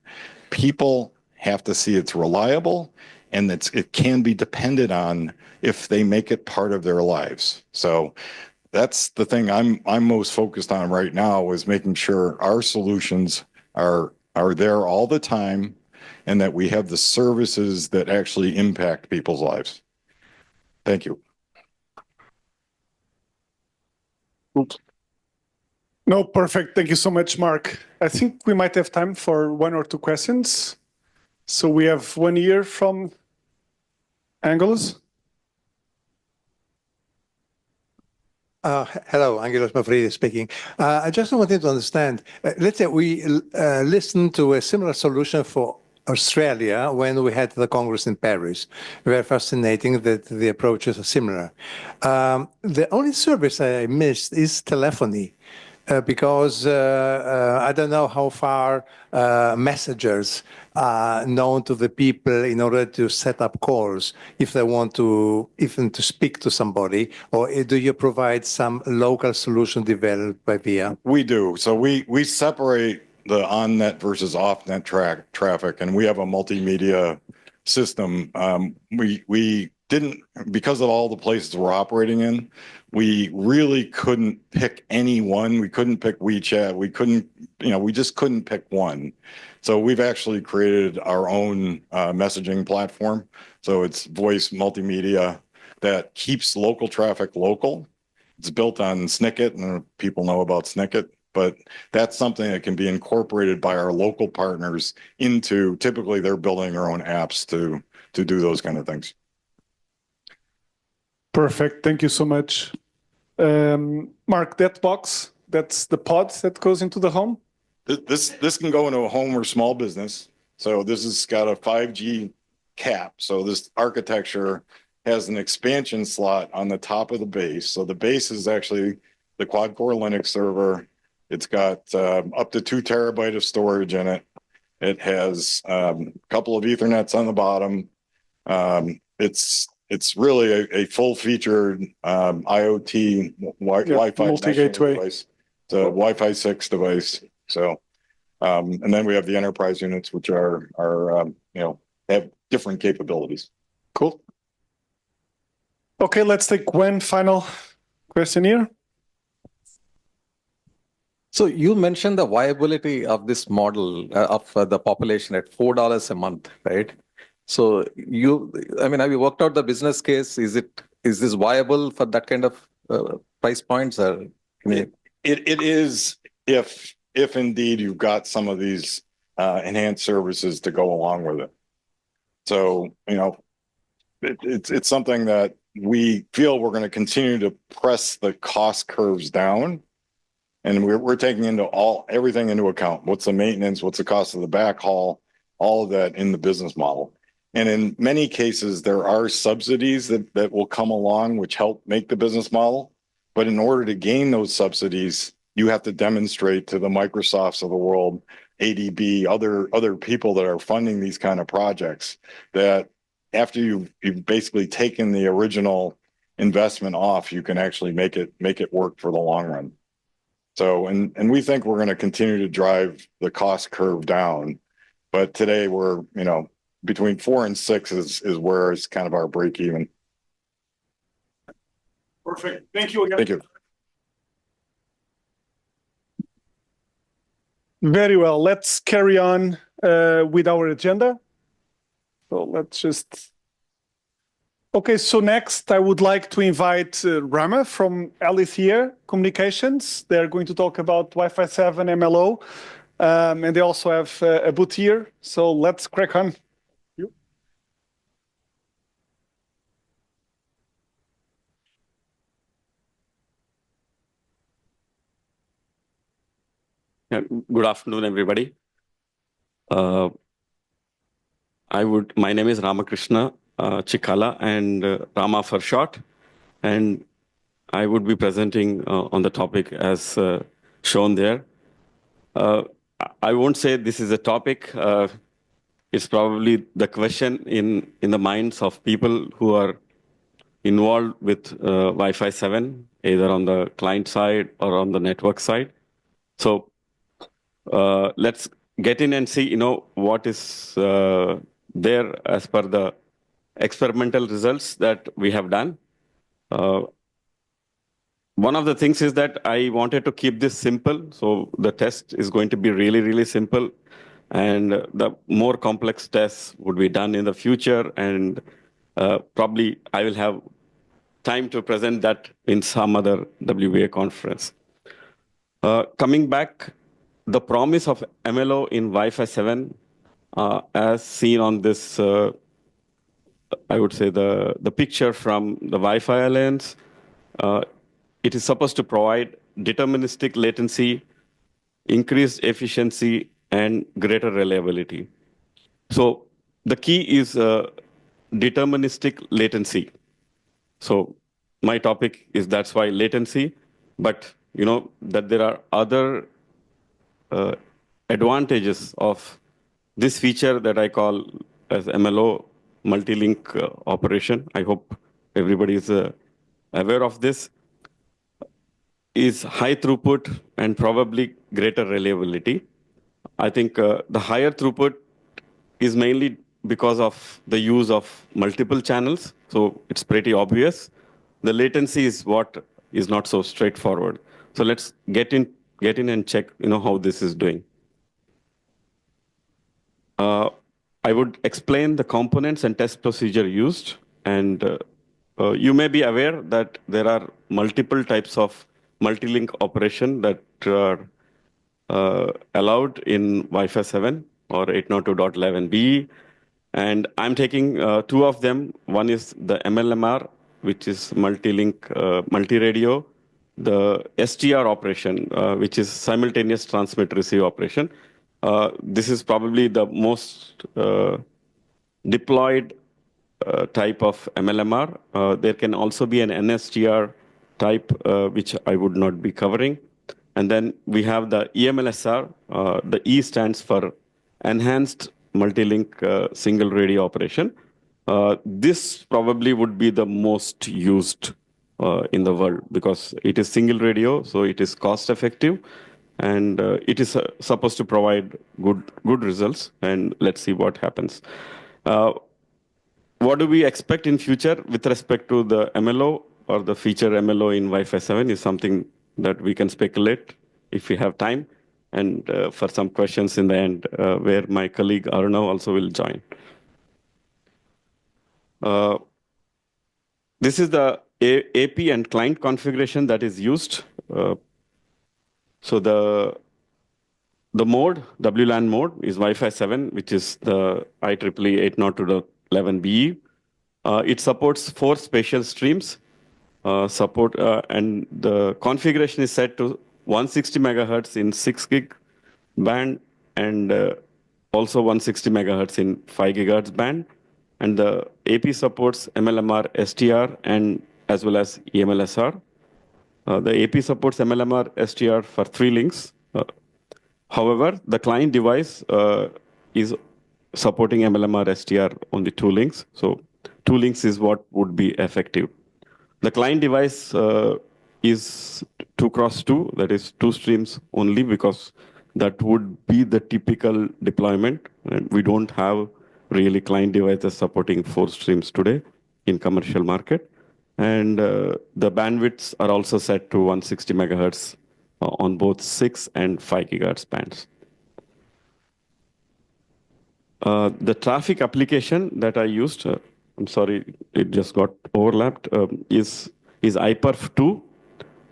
People have to see it's reliable and it can be depended on if they make it part of their lives. So that's the thing I'm most focused on right now, is making sure our solutions are there all the time and that we have the services that actually impact people's lives. Thank you. Good. No, perfect. Thank you so much, Mark. I think we might have time for one or two questions. So we have one here from Angelus. Hello, Angelos Mavridis speaking. I just wanted to understand, let's say we listened to a similar solution for Australia when we had the Congress in Paris. Very fascinating that the approaches are similar. The only service I missed is telephony. Because I don't know how far messengers are known to the people in order to set up calls if they want to even to speak to somebody, or do you provide some local solution developed by VIA? We do. So we separate the on-net versus off-net traffic, and we have a multimedia system. We didn't, because of all the places we're operating in, we really couldn't pick any one. We couldn't pick WeChat. We couldn't, we just couldn't pick one. So we've actually created our own messaging platform. So it's voice multimedia that keeps local traffic local. It's built on Snicket, and people know about Snicket, but that's something that can be incorporated by our local partners into, typically they're building their own apps to do those kind of things. Perfect. Thank you so much. Mark, that box, that's the pod that goes into the home? This can go into a home or small business. So this has got a 5G cap. So this architecture has an expansion slot on the top of the base. So the base is actually the quad-core Linux server. It's got up to 2 terabytes of storage in it. It has a couple of Ethernets on the bottom. It's really a full-featured IoT Wi-Fi multi-gateway device. It's a Wi-Fi 6 device. So, and then we have the enterprise units, which are have different capabilities. Cool. Okay, let's take one final question here. So you mentioned the viability of this model of the population at $4 a month, right? So have you worked out the business case? Is this viable for that kind of price points? Or it is if indeed you've got some of these enhanced services to go along with it. So it's something that we feel we're going to continue to press the cost curves down, and we're taking everything into account. What's the maintenance? What's the cost of the backhaul? All of that in the business model. And in many cases, there are subsidies that will come along which help make the business model. But in order to gain those subsidies, you have to demonstrate to the Microsofts of the world, ADB, other people that are funding these kind of projects, that after you've basically taken the original investment off, you can actually make it work for the long run. So, and we think we're going to continue to drive the cost curve down. But today we're, between 4 and 6 is where it's kind of our break even. Perfect. Thank you again. Thank you. Very well. Let's carry on with our agenda. So let's just... Okay, so next I would like to invite Rama from Alithia Communications. They're going to talk about Wi-Fi 7 MLO. And they also have a booth here. So let's crack on. Good afternoon, everybody. My name is Ramakrishna Chikala, and Rama for short, and I would be presenting on the topic as shown there. I won't say this is a topic. It's probably the question in the minds of people who are involved with Wi-Fi 7, either on the client side or on the network side. So let's get in and see, what is there as per the experimental results that we have done. One of the things is that I wanted to keep this simple. So the test is going to be really, really simple. And the more complex tests would be done in the future. And probably I will have time to present that in some other WBA conference. Coming back, the promise of MLO in Wi-Fi 7, as seen on this, I would say the picture from the Wi-Fi Alliance, it is supposed to provide deterministic latency, increased efficiency, and greater reliability. So the key is deterministic latency. So my topic is that's why latency, but you know that there are other advantages of this feature that I call as MLO, multi-link operation. I hope everybody is aware of this. Is high throughput and probably greater reliability. I think the higher throughput is mainly because of the use of multiple channels, so it's pretty obvious. The latency is what is not so straightforward. So let's get in and check, how this is doing. I would explain the components and test procedure used, and you may be aware that there are multiple types of multi-link operation that are allowed in Wi-Fi 7 or 802.11b. And I'm taking two of them. One is the MLMR, which is multi-link, multi-radio, the STR operation, which is simultaneous transmit-receive operation. This is probably the most deployed type of MLMR. There can also be an NSTR type, which I would not be covering. And then we have the EMLSR. The E stands for Enhanced Multi-Link Single Radio Operation. This probably would be the most used in the world because it is single radio, so it is cost effective, and it is supposed to provide good results. And let's see what happens. What do we expect in future with respect to the MLO or the feature MLO in Wi-Fi 7 is something that we can speculate if we have time, and for some questions in the end, where my colleague Aruna also will join. This is the AP and client configuration that is used. So the mode, WLAN mode, is Wi-Fi 7, which is the IEEE 802.11be. It supports 4 spatial streams. And the configuration is set to 160 megahertz in 6 gig band, and also 160 megahertz in 5 gigahertz band. And the AP supports MLMR, STR, and as well as EMLSR. The AP supports MLMR, STR for 3 links. However, the client device is supporting MLMR, STR only 2 links. So 2 links is what would be effective. The client device is 2x2, that is 2 streams only, because that would be the typical deployment. And we don't have really client devices supporting 4 streams today in commercial market. And the bandwidths are also set to 160 megahertz on both 6 and 5 gigahertz bands. The traffic application that I used, I'm sorry, it just got overlapped, is iPerf2.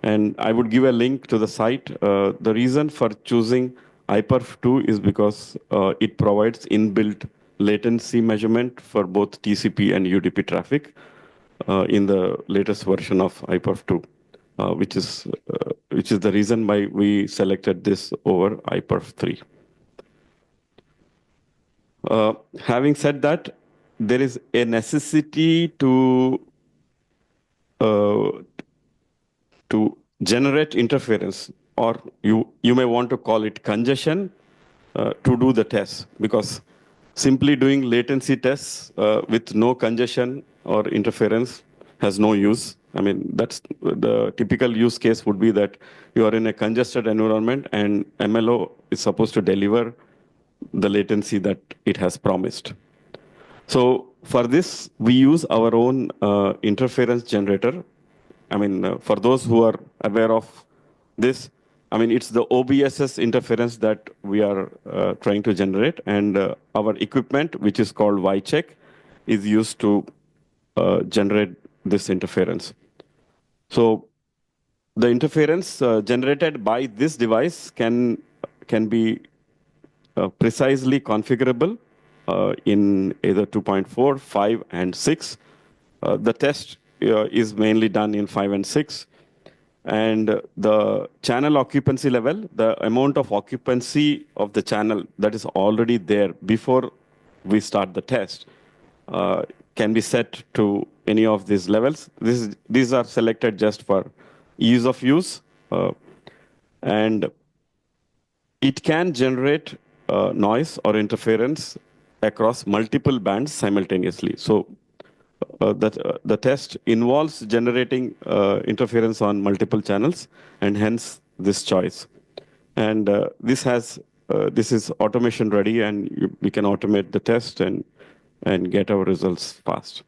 And I would give a link to the site. The reason for choosing iPerf2 is because it provides inbuilt latency measurement for both TCP and UDP traffic in the latest version of iPerf2, which is the reason why we selected this over iPerf3. Having said that, there is a necessity to generate interference, or you may want to call it congestion, to do the test, because simply doing latency tests with no congestion or interference has no use. I mean, that's the typical use case would be that you are in a congested environment and MLO is supposed to deliver the latency that it has promised. So for this, we use our own interference generator. I mean, for those who are aware of this, I mean, it's the OBSS interference that we are trying to generate. And our equipment, which is called YCheck, is used to generate this interference. So the interference generated by this device can be precisely configurable in either 2.4, 5, and 6. The test is mainly done in 5 and 6. And the channel occupancy level, the amount of occupancy of the channel that is already there before we start the test, can be set to any of these levels. These are selected just for ease of use. And it can generate noise or interference across multiple bands simultaneously. So the test involves generating interference on multiple channels, and hence this choice. And this is automation ready, and we can automate the test and get our results fast.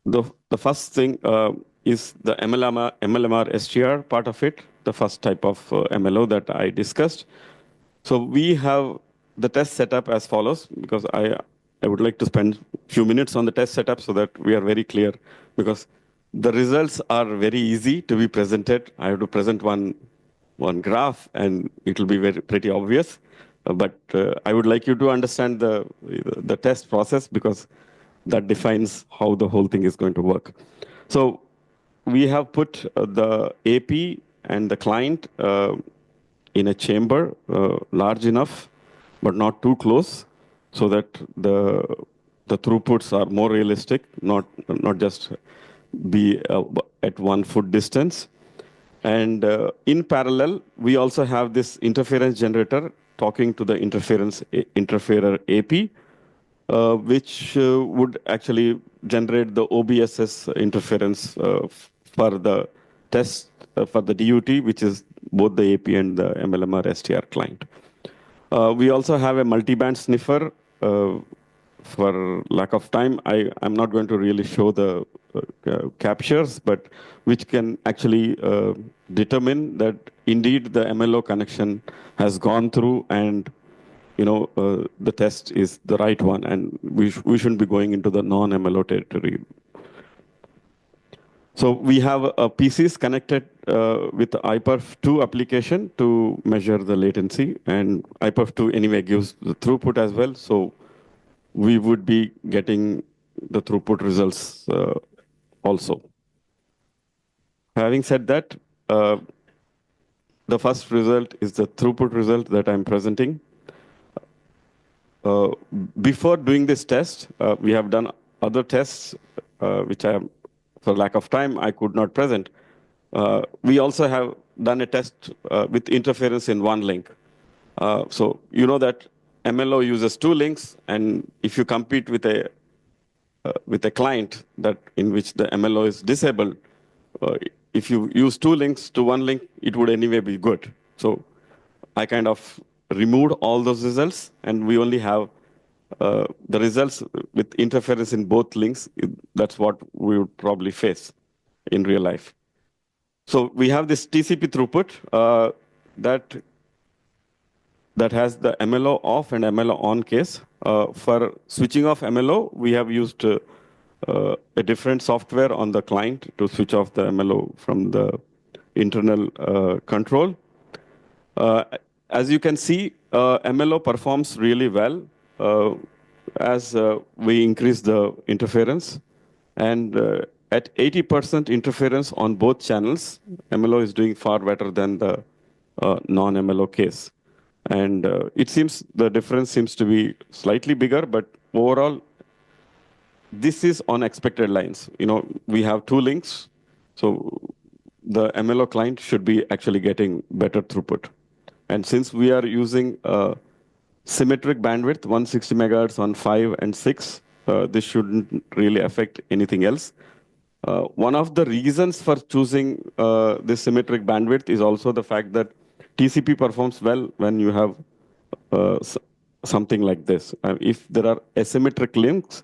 The first thing is the MLMR STR part of it, the first type of MLO that I discussed. So we have the test setup as follows, because I would like to spend a few minutes on the test setup so that we are very clear, because the results are very easy to be presented. I have to present one graph and it will be pretty obvious. But I would like you to understand the test process, because that defines how the whole thing is going to work. So we have put the AP and the client in a chamber large enough, but not too close, so that the throughputs are more realistic, not just be at 1 foot distance. And in parallel, we also have this interference generator talking to the interferer AP, which would actually generate the OBSS interference for the test for the DUT, which is both the AP and the MLMR STR client. We also have a multiband sniffer. For lack of time, I'm not going to really show the captures, but which can actually determine that indeed the MLO connection has gone through, and the test is the right one, and we shouldn't be going into the non-MLO territory. So we have PCs connected with the iPerf2 application to measure the latency, and iPerf2 anyway gives the throughput as well. So we would be getting the throughput results also. Having said that, the first result is the throughput result that I'm presenting. Before doing this test, we have done other tests, which for lack of time, I could not present. We also have done a test with interference in one link. So you know that MLO uses 2 links, and if you compete with a client that in which the MLO is disabled, if you use 2 links to 1 link, it would anyway be good. So I kind of removed all those results, and we only have the results with interference in both links. That's what we would probably face in real life. So we have this TCP throughput that has the MLO off and MLO on case. For switching off MLO, we have used a different software on the client to switch off the MLO from the internal control. As you can see, MLO performs really well as we increase the interference. And at 80% interference on both channels, MLO is doing far better than the non-MLO case. And it seems the difference seems to be slightly bigger, but overall, this is on expected lines. We have 2 links, so the MLO client should be actually getting better throughput. And since we are using symmetric bandwidth, 160 megahertz on 5 and 6, this shouldn't really affect anything else. One of the reasons for choosing this symmetric bandwidth is also the fact that TCP performs well when you have something like this. If there are asymmetric links,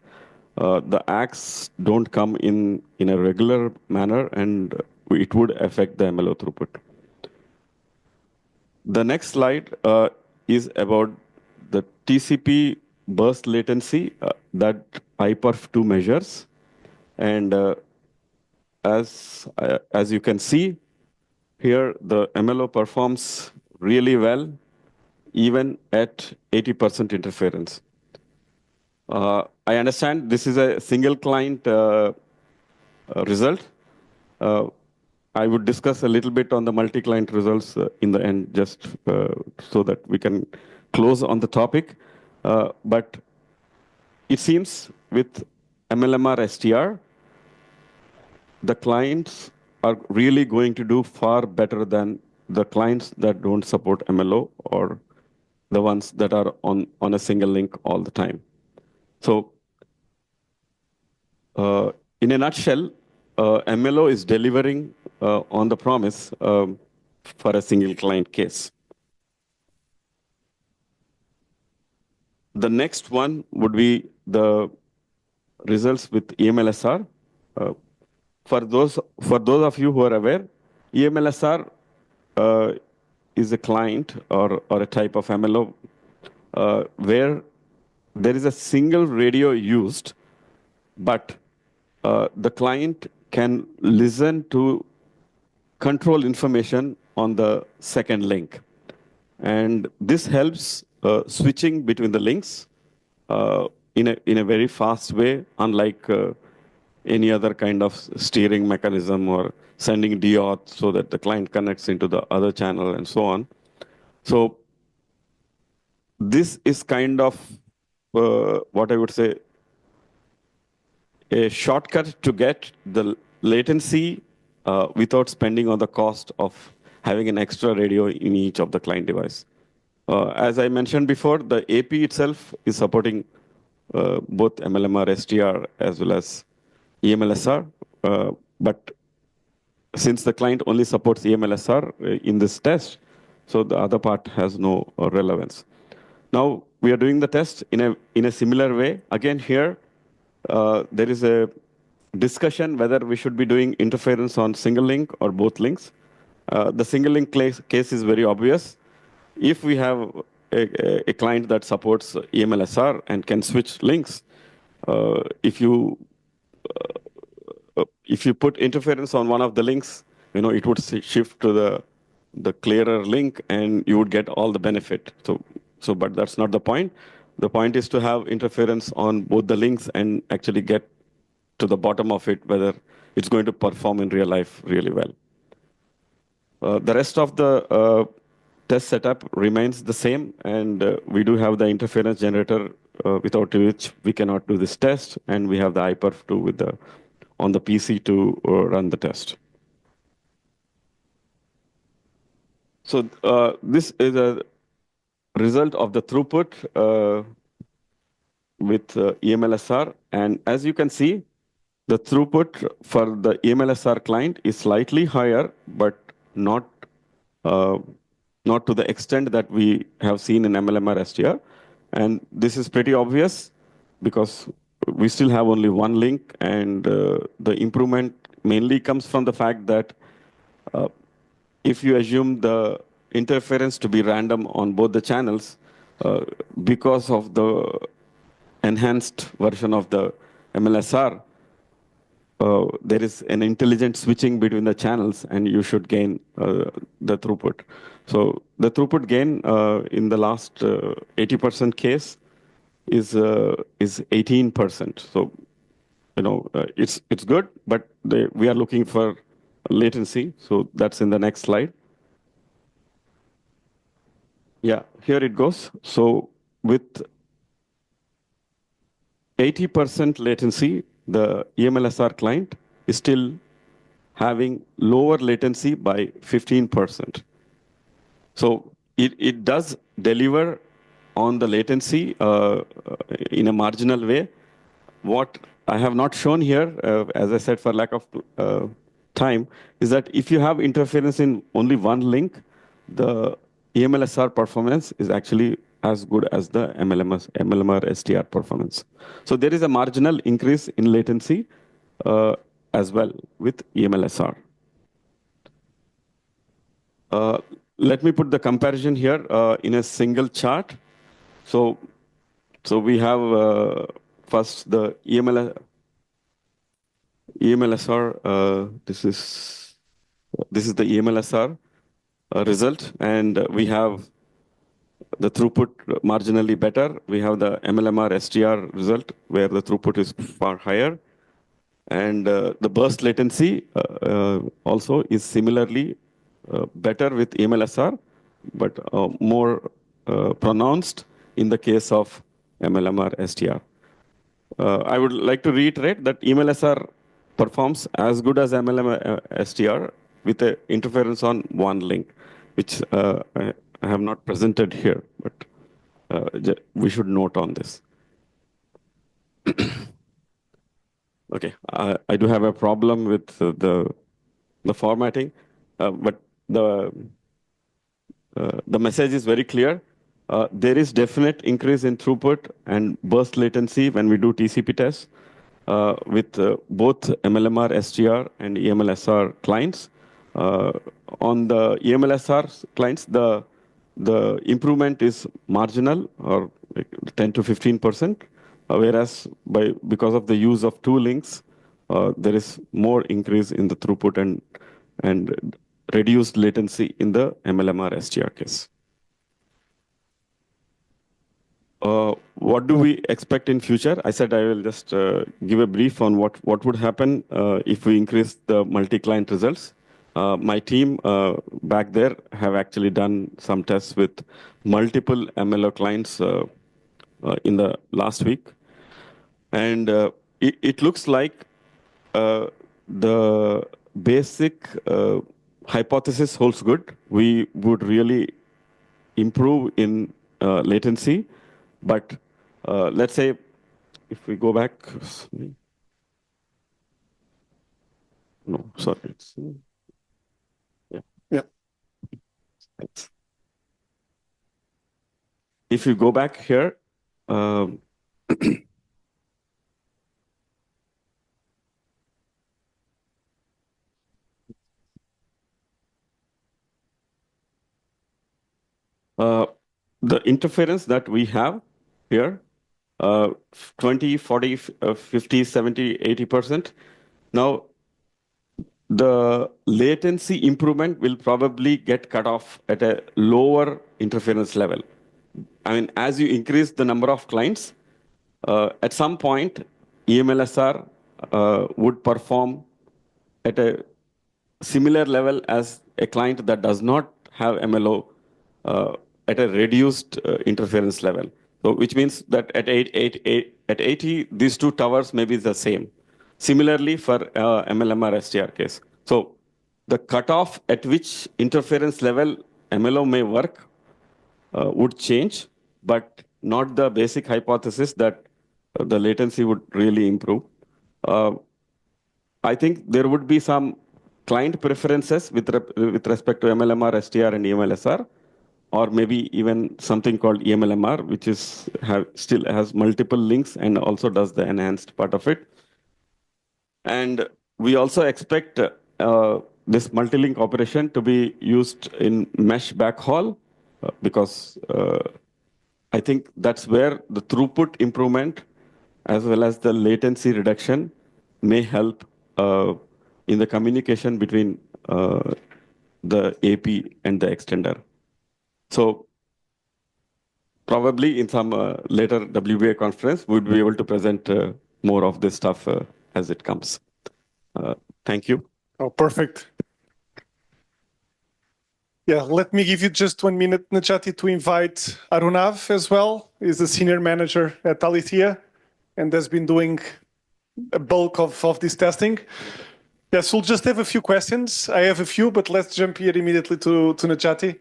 the ACKs don't come in a regular manner, and it would affect the MLO throughput. The next slide is about the TCP burst latency that iPerf2 measures. And as you can see here, the MLO performs really well, even at 80% interference. I understand this is a single client result. I would discuss a little bit on the multi-client results in the end, just so that we can close on the topic. But it seems with MLMR STR, the clients are really going to do far better than the clients that don't support MLO or the ones that are on a single link all the time. So in a nutshell, MLO is delivering on the promise for a single client case. The next one would be the results with EMLSR. For those of you who are aware, EMLSR is a client or a type of MLO where there is a single radio used, but the client can listen to control information on the second link. And this helps switching between the links in a very fast way, unlike any other kind of steering mechanism or sending deauth so that the client connects into the other channel and so on. So this is kind of what I would say a shortcut to get the latency without spending on the cost of having an extra radio in each of the client device. As I mentioned before, the AP itself is supporting both MLMR STR as well as EMLSR. But since the client only supports EMLSR in this test, so the other part has no relevance. Now we are doing the test in a similar way. Again here, there is a discussion whether we should be doing interference on single link or both links. The single link case is very obvious. If we have a client that supports EMLSR and can switch links, if you put interference on one of the links, it would shift to the clearer link, and you would get all the benefit. But that's not the point. The point is to have interference on both the links and actually get to the bottom of it, whether it's going to perform in real life really well. The rest of the test setup remains the same, and we do have the interference generator without which we cannot do this test, and we have the iPerf2 on the PC to run the test. So this is a result of the throughput with EMLSR, and as you can see, the throughput for the EMLSR client is slightly higher, but not to the extent that we have seen in MLMR STR. And this is pretty obvious because we still have only one link, and the improvement mainly comes from the fact that if you assume the interference to be random on both the channels, because of the enhanced version of the MLSR, there is an intelligent switching between the channels, and you should gain the throughput. So the throughput gain in the last 80% case is 18%. So it's good, but we are looking for latency. So that's in the next slide. Yeah, here it goes. So with 80% latency, the EMLSR client is still having lower latency by 15%. So it does deliver on the latency in a marginal way. What I have not shown here, as I said, for lack of time, is that if you have interference in only one link, the EMLSR performance is actually as good as the MLMR STR performance. So there is a marginal increase in latency as well with EMLSR. Let me put the comparison here in a single chart. So So we have first the EMLSR. This is the EMLSR result, and we have the throughput marginally better. We have the MLMR STR result where the throughput is far higher. And the burst latency also is similarly better with EMLSR, but more pronounced in the case of MLMR STR. I would like to reiterate that EMLSR performs as good as MLMR STR with an interference on one link, which I have not presented here, but we should note on this. Okay, I do have a problem with the formatting, but the message is very clear. There is definite increase in throughput and burst latency when we do TCP tests with both MLMR STR and EMLSR clients. On the EMLSR clients, the improvement is marginal, or like 10 to 15%, whereas because of the use of two links, there is more increase in the throughput and reduced latency in the MLMR STR case. What do we expect in future? I said I will just give a brief on what would happen if we increase the multi-client results. My team back there have actually done some tests with multiple MLO clients in the last week. And it looks like the basic hypothesis holds good. We would really improve in latency. But let's say if we go back, no, sorry. Yeah. Thanks. If you go back here, the interference that we have here, 20, 40, 50, 70, 80%. Now, the latency improvement will probably get cut off at a lower interference level. I mean, as you increase the number of clients, at some point, EMLSR would perform at a similar level as a client that does not have MLO at a reduced interference level. So, which means that at 80, these two towers may be the same. Similarly for MLMR STR case. So the cutoff at which interference level MLO may work would change, but not the basic hypothesis that the latency would really improve. I think there would be some client preferences with respect to MLMR, STR, and EMLSR, or maybe even something called EMLMR, which is still has multiple links and also does the enhanced part of it. And we also expect this multi-link operation to be used in mesh backhaul because I think that's where the throughput improvement as well as the latency reduction may help in the communication between the AP and the extender. So probably in some later WBA conference, we'll be able to present more of this stuff as it comes. Thank you. Oh, perfect. Yeah, let me give you just 1 minute, Najati, to invite Arunav as well. He's the senior manager at Alithia and has been doing a bulk of this testing. Yes, we'll just have a few questions. I have a few, but let's jump here immediately to Najati.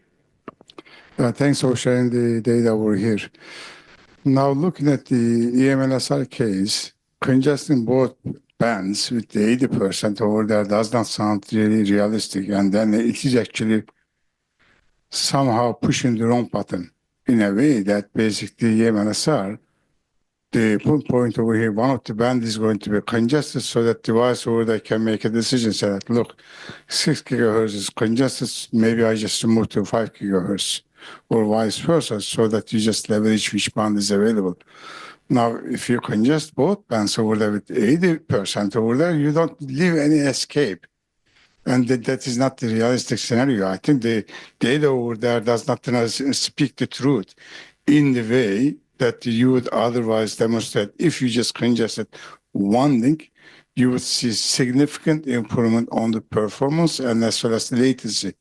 Thanks for sharing the data over here. Now, looking at the EMLSR case, congesting both bands with the 80% over there does not sound really realistic. And then it is actually somehow pushing the wrong button in a way that basically EMLSR, the point over here, one of the bands is going to be congested so that device over there can make a decision, say that, look, 6 gigahertz is congested, maybe I just move to 5 gigahertz. or vice versa, so that you just leverage which band is available. Now, if you congest both bands over there with 80% over there, you don't leave any escape. And that is not the realistic scenario. I think the data over there does not speak the truth in the way that you would otherwise demonstrate. If you just congested one link, you would see significant improvement on the performance and as well as the latency.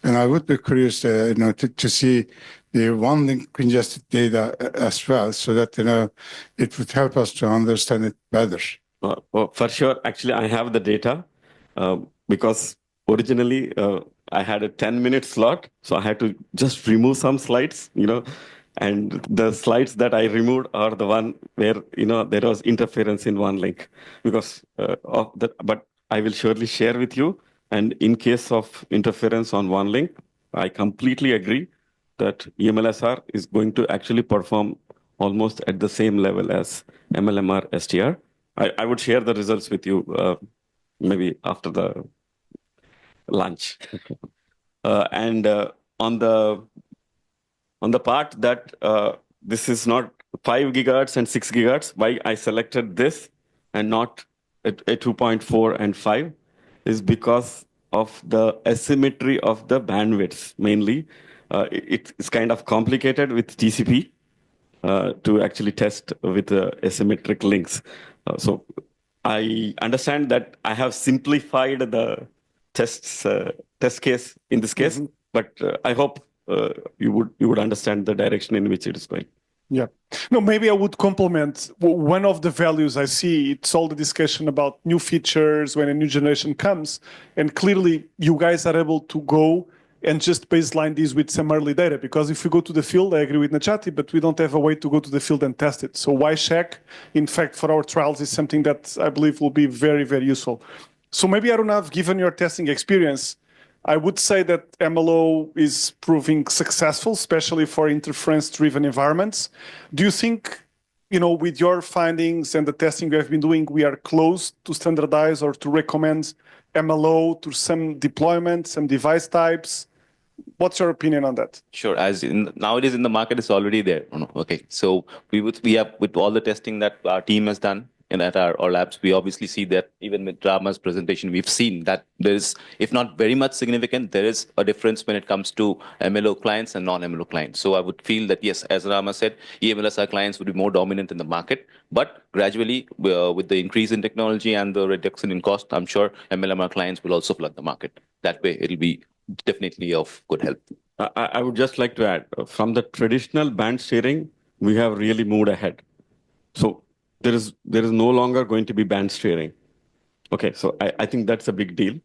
And I would be curious, to see the one link congested data as well, so that it would help us to understand it better. Well, for sure, actually, I have the data because originally I had a 10-minute slot, so I had to just remove some slides, and the slides that I removed are the one where there was interference in one link because of that. But I will surely share with you. And in case of interference on one link, I completely agree that EMLSR is going to actually perform almost at the same level as MLMR STR. I would share the results with you maybe after the lunch. And on the part that this is not 5 gigahertz and 6 gigahertz, why I selected this and not a 2.4 and 5 is because of the asymmetry of the bandwidths mainly. It's kind of complicated with TCP to actually test with asymmetric links. So I understand that I have simplified the test case in this case, but I hope you would understand the direction in which it is going. Yeah. No, maybe I would complement one of the values I see. It's all the discussion about new features when a new generation comes. And clearly, you guys are able to go and just baseline these with some early data. Because if we go to the field, I agree with Nachati, but we don't have a way to go to the field and test it. So Y-Check, in fact, for our trials is something that I believe will be very, very useful. So maybe, Arunav, given your testing experience, I would say that MLO is proving successful, especially for interference-driven environments. Do you think, with your findings and the testing we have been doing, we are close to standardize or to recommend MLO to some deployments, some device types? What's your opinion on that? Sure. Nowadays in the market, it's already there. Okay. So we have with all the testing that our team has done and at our labs, we obviously see that even with Rama's presentation, we've seen that there is, if not very much significant, there is a difference when it comes to MLO clients and non-MLO clients. So I would feel that, yes, as Rama said, EMLSR clients would be more dominant in the market, but gradually with the increase in technology and the reduction in cost, I'm sure MLMR clients will also flood the market. That way, it'll be definitely of good help. I would just like to add, from the traditional band steering, we have really moved ahead. So there is no longer going to be band steering. Okay, so I think that's a big deal.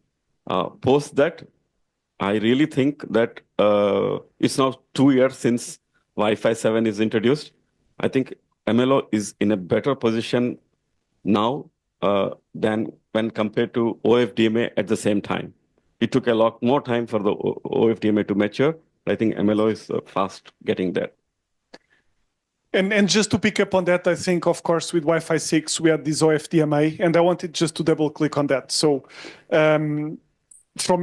Post that, I really think that it's now 2 years since Wi-Fi 7 is introduced. I think MLO is in a better position now than when compared to OFDMA at the same time. It took a lot more time for the OFDMA to mature. I think MLO is fast getting there. And just to pick up on that, I think, of course, with Wi-Fi 6, we had this OFDMA, and I wanted just to double click on that. So from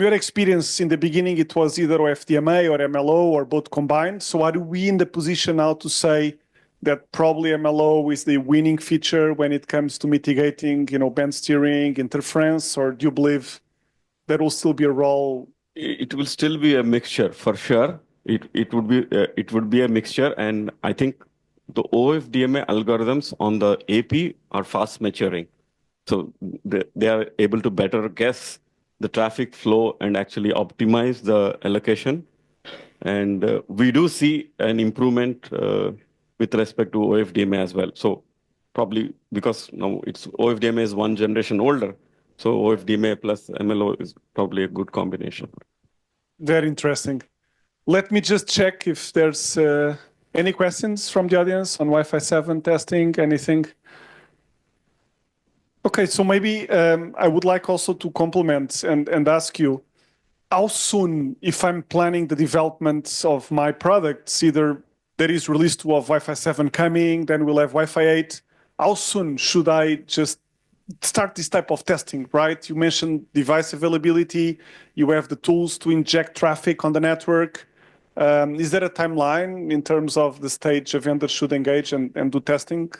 your experience in the beginning, it was either OFDMA or MLO or both combined. So are we in the position now to say that probably MLO is the winning feature when it comes to mitigating, band steering, interference, or do you believe there will still be a role? It will still be a mixture, for sure. It would be a mixture, and I think the OFDMA algorithms on the AP are fast maturing. So they are able to better guess the traffic flow and actually optimize the allocation. And we do see an improvement with respect to OFDMA as well. So probably because now OFDMA is 1 generation older, so OFDMA plus MLO is probably a good combination. Very interesting. Let me just check if there's any questions from the audience on Wi-Fi 7 testing, anything? Okay, so maybe I would like also to complement and ask you, how soon, if I'm planning the development of my products, either there is release 2 of Wi-Fi 7 coming, then we'll have Wi-Fi 8, how soon should I just start this type of testing, right? You mentioned device availability, you have the tools to inject traffic on the network. Is there a timeline in terms of the stage a vendor should engage and do testing?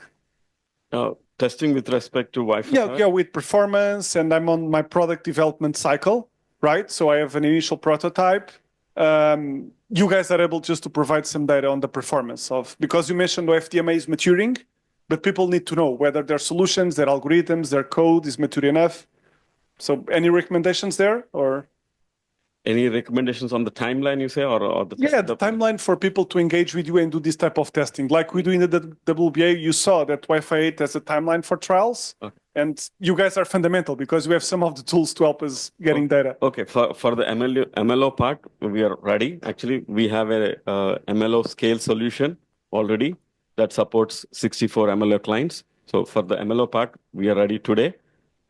Testing with respect to Wi-Fi? Yeah, with performance, and I'm on my product development cycle, right? So I have an initial prototype. You guys are able just to provide some data on the performance of, because you mentioned the FDMA is maturing, but people need to know whether their solutions, their algorithms, their code is mature enough. So any recommendations there, or? Any recommendations on the timeline, you say, or the timeline for people to engage with you and do this type of testing, like we do in the WBA. You saw that Wi-Fi 8 has a timeline for trials, and you guys are fundamental because we have some of the tools to help us getting data. Okay, for the MLO part, we are ready. Actually, we have a MLO scale solution already that supports 64 MLO clients. So for the MLO part, we are ready today.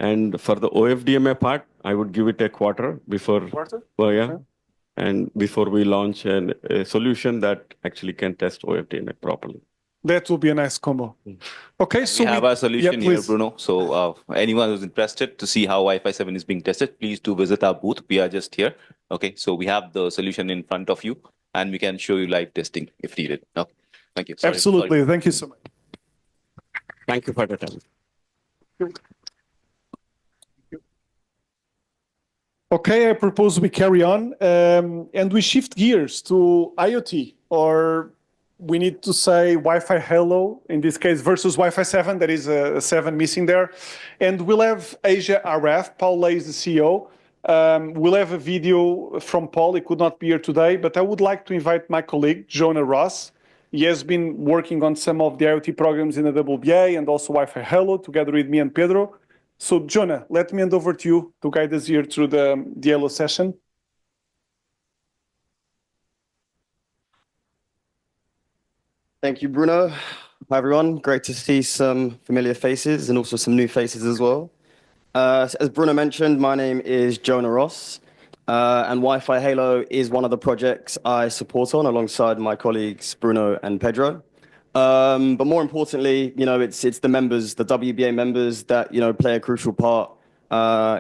And for the OFDMA part, I would give it a quarter before. Well, yeah. Okay. And before we launch a solution that actually can test OFDMA properly. That will be a nice combo. Okay, so we have a solution here, Bruno. So anyone who's interested to see how Wi-Fi 7 is being tested, please do visit our booth. We are just here. Okay, so we have the solution in front of you, and we can show you live testing if needed. Okay, thank you. Absolutely, thank you so much. Thank you for the time. Okay, I propose we carry on and we shift gears to IoT, or we need to say Wi-Fi Halo, in this case, versus Wi-Fi 7. There is a 7 missing there. And we'll have Asia RF. Paul Lay is the CEO. We'll have a video from Paul. He could not be here today, but I would like to invite my colleague, Jonah Ross. He has been working on some of the IoT programs in the WBA and also Wi-Fi Halo together with me and Pedro. So, Jonah, let me hand over to you to guide us here through the Halo session. Thank you, Bruno. Hi, everyone. Great to see some familiar faces and also some new faces as well. As Bruno mentioned, my name is Jonah Ross, and Wi-Fi Halo is one of the projects I support on alongside my colleagues Bruno and Pedro. But more importantly, it's the members, the WBA members that, play a crucial part,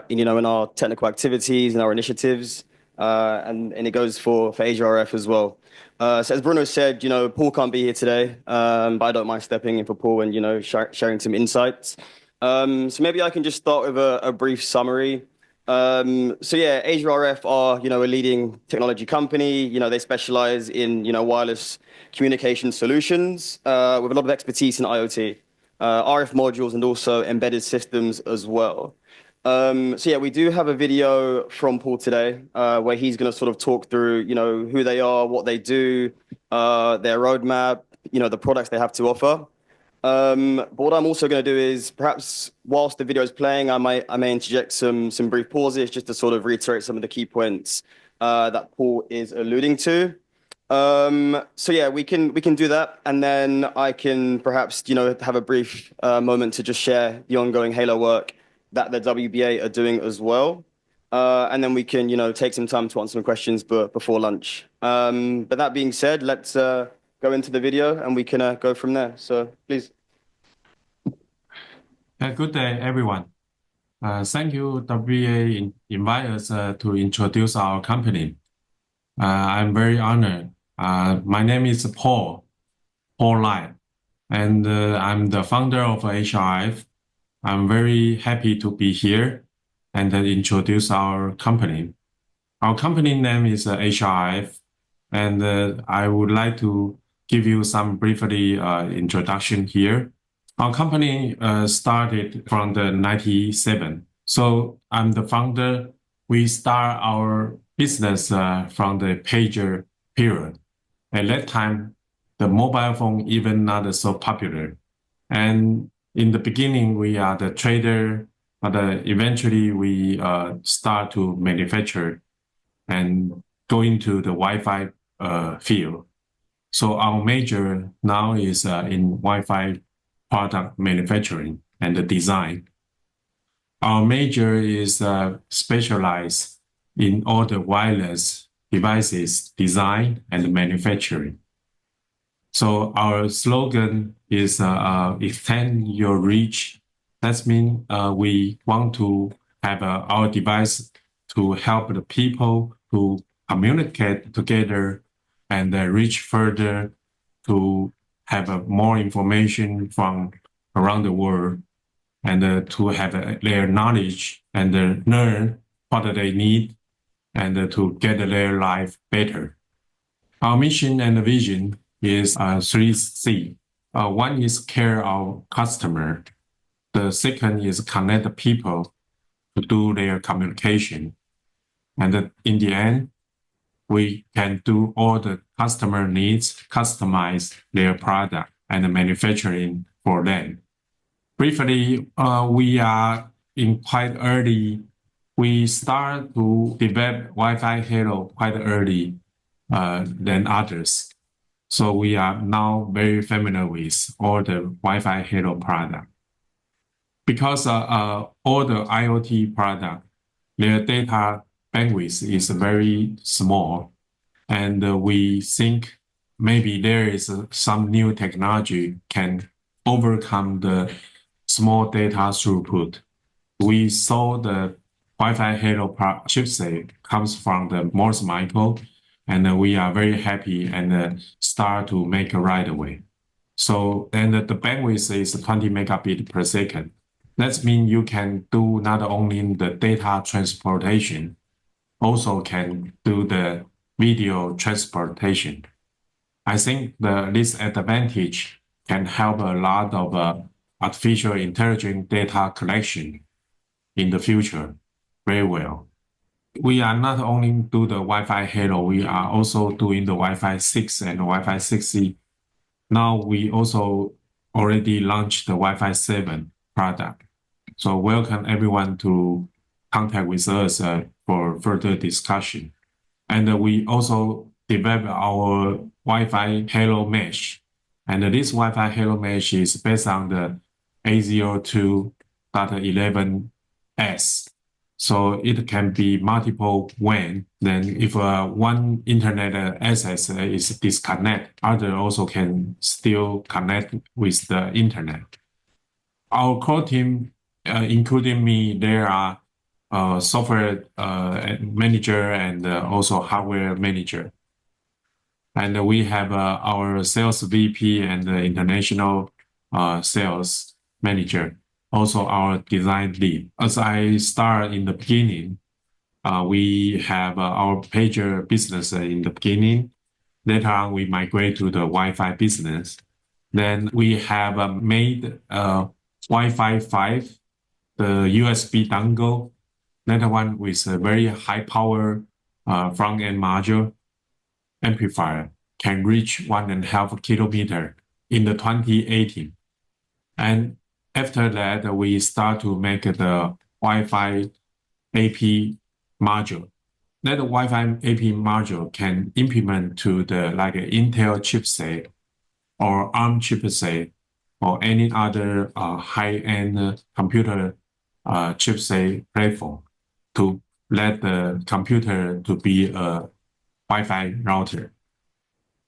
in our technical activities and our initiatives. And it goes for Asia RF as well. So as Bruno said, Paul can't be here today, but I don't mind stepping in for Paul and, sharing some insights. So maybe I can just start with a brief summary. So yeah, Asia RF are, a leading technology company. They specialize in, wireless communication solutions with a lot of expertise in IoT, RF modules, and also embedded systems as well. So yeah, we do have a video from Paul today where he's going to sort of talk through, who they are, what they do, their roadmap, the products they have to offer. But what I'm also going to do is perhaps whilst the video is playing, I may interject some brief pauses just to sort of reiterate some of the key points that Paul is alluding to. So yeah, we can do that, and then I can perhaps have a brief moment to just share the ongoing Halo work that the WBA are doing as well, and then we can take some time to answer some questions before lunch. But that being said, let's go into the video and we can go from there. So please. Good day, everyone. Thank you, WBA, invite us to introduce our company. I'm very honored. My name is Paul Lai, and I'm the founder of HRF. I'm very happy to be here and introduce our company. Our company name is HRF, and I would like to give you some briefly introduction here. Our company started from the 97. So I'm the founder. We start our business from the pager period. At that time, the mobile phone even not so popular. And in the beginning, we are the trader, but eventually we start to manufacture and go into the Wi-Fi field. So our major now is in Wi-Fi product manufacturing and the design. Our major is specialized in all the wireless devices design and manufacturing. So our slogan is extend your reach. That means we want to have our device to help the people to communicate together and reach further to have more information from around the world and to have their knowledge and learn what they need and to get their life better. Our mission and vision is 3C. One is care our customer. The second is connect the people to do their communication. And in the end, we can do all the customer needs, customize their product and manufacturing for them. Briefly, we are in quite early. We start to develop Wi-Fi Halo quite early than others. So we are now very familiar with all the Wi-Fi Halo product. Because all the IoT product, their data bandwidth is very small, and we think maybe there is some new technology can overcome the small data throughput. We saw the Wi-Fi Halo chipset comes from the Morse Micro, and we are very happy and start to make it right away. So, and the bandwidth is 20 megabit per second. That means you can do not only the data transportation, also can do the video transportation. I think this advantage can help a lot of artificial intelligence data collection in the future very well. We are not only do the Wi-Fi Halo, we are also doing the Wi-Fi 6 and Wi-Fi 6E. Now we also already launched the Wi-Fi 7 product. So welcome everyone to contact with us for further discussion. And we also developed our Wi-Fi Halo Mesh. And this Wi-Fi Halo Mesh is based on the 802.11s. So it can be multiple WAN. Then if one internet access is disconnected, other also can still connect with the internet. Our core team, including me, there are software manager and also hardware manager. And we have our sales VP and the international sales manager, also our design lead. As I start in the beginning, we have our pager business in the beginning. Later on, we migrate to the Wi-Fi business. Then we have made Wi-Fi 5, the USB dongle. Later one with a very high power front-end module amplifier can reach 1.5 kilometer in the 2018. And after that, we start to make the Wi-Fi AP module. That Wi-Fi AP module can implement to the like an Intel chipset or ARM chipset or any other high-end computer chipset platform to let the computer to be a Wi-Fi router.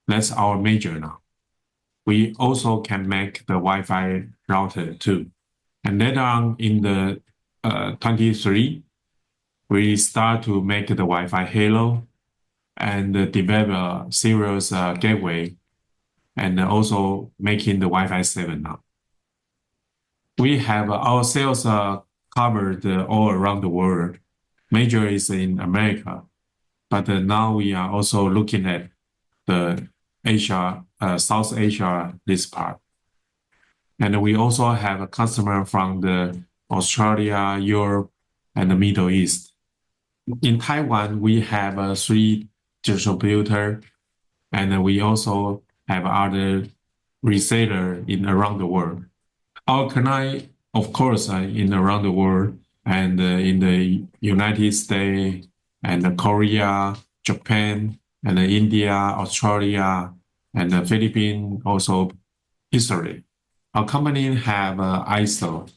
That's our major now. We also can make the Wi-Fi router too. And later on in the 23, we start to make the Wi-Fi Halo and develop a serious gateway and also making the Wi-Fi 7 now. We have our sales covered all around the world. Major is in America, but now we are also looking at the Asia, South Asia, this part. And we also have a customer from the Australia, Europe, and the Middle East. In Taiwan, we have 3 distributors, and we also have other resellers in around the world. Our clients, of course, are in around the world, and in the United States, and Korea, Japan, and India, Australia, and the Philippines, also Israel. Our company have ISO.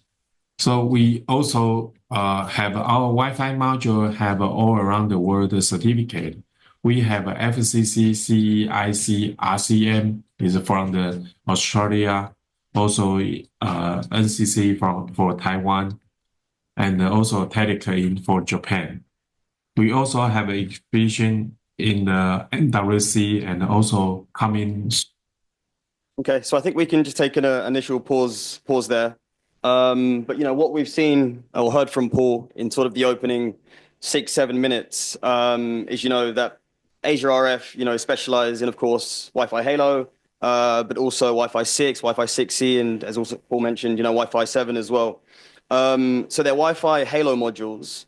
So we also have our Wi-Fi module have all around the world certificate. We have FCC, CE, IC, RCM is from the Australia, also NCC for Taiwan, and also TEDIC for Japan. We also have an exhibition in the NWC and also coming. Okay, so I think we can just take an initial pause there. But what we've seen or heard from Paul in sort of the opening 6-7 minutes is that Asia RF specialize in, of course, Wi-Fi Halo, but also Wi-Fi 6, Wi-Fi 6E, and as also Paul mentioned, Wi-Fi 7 as well. So their Wi-Fi Halo modules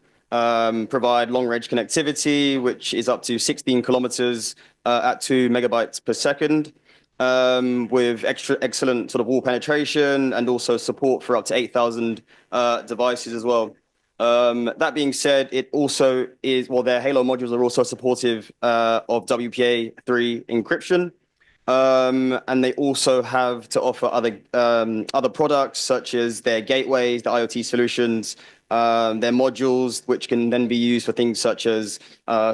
provide long-range connectivity, which is up to 16 kilometers at 2 megabytes per second. With excellent sort of wall penetration and also support for up to 8,000 devices as well. That being said, it also is, their Halo modules are also supportive of WPA3 encryption. And they also have to offer other products such as their gateways, the IoT solutions, their modules, which can then be used for things such as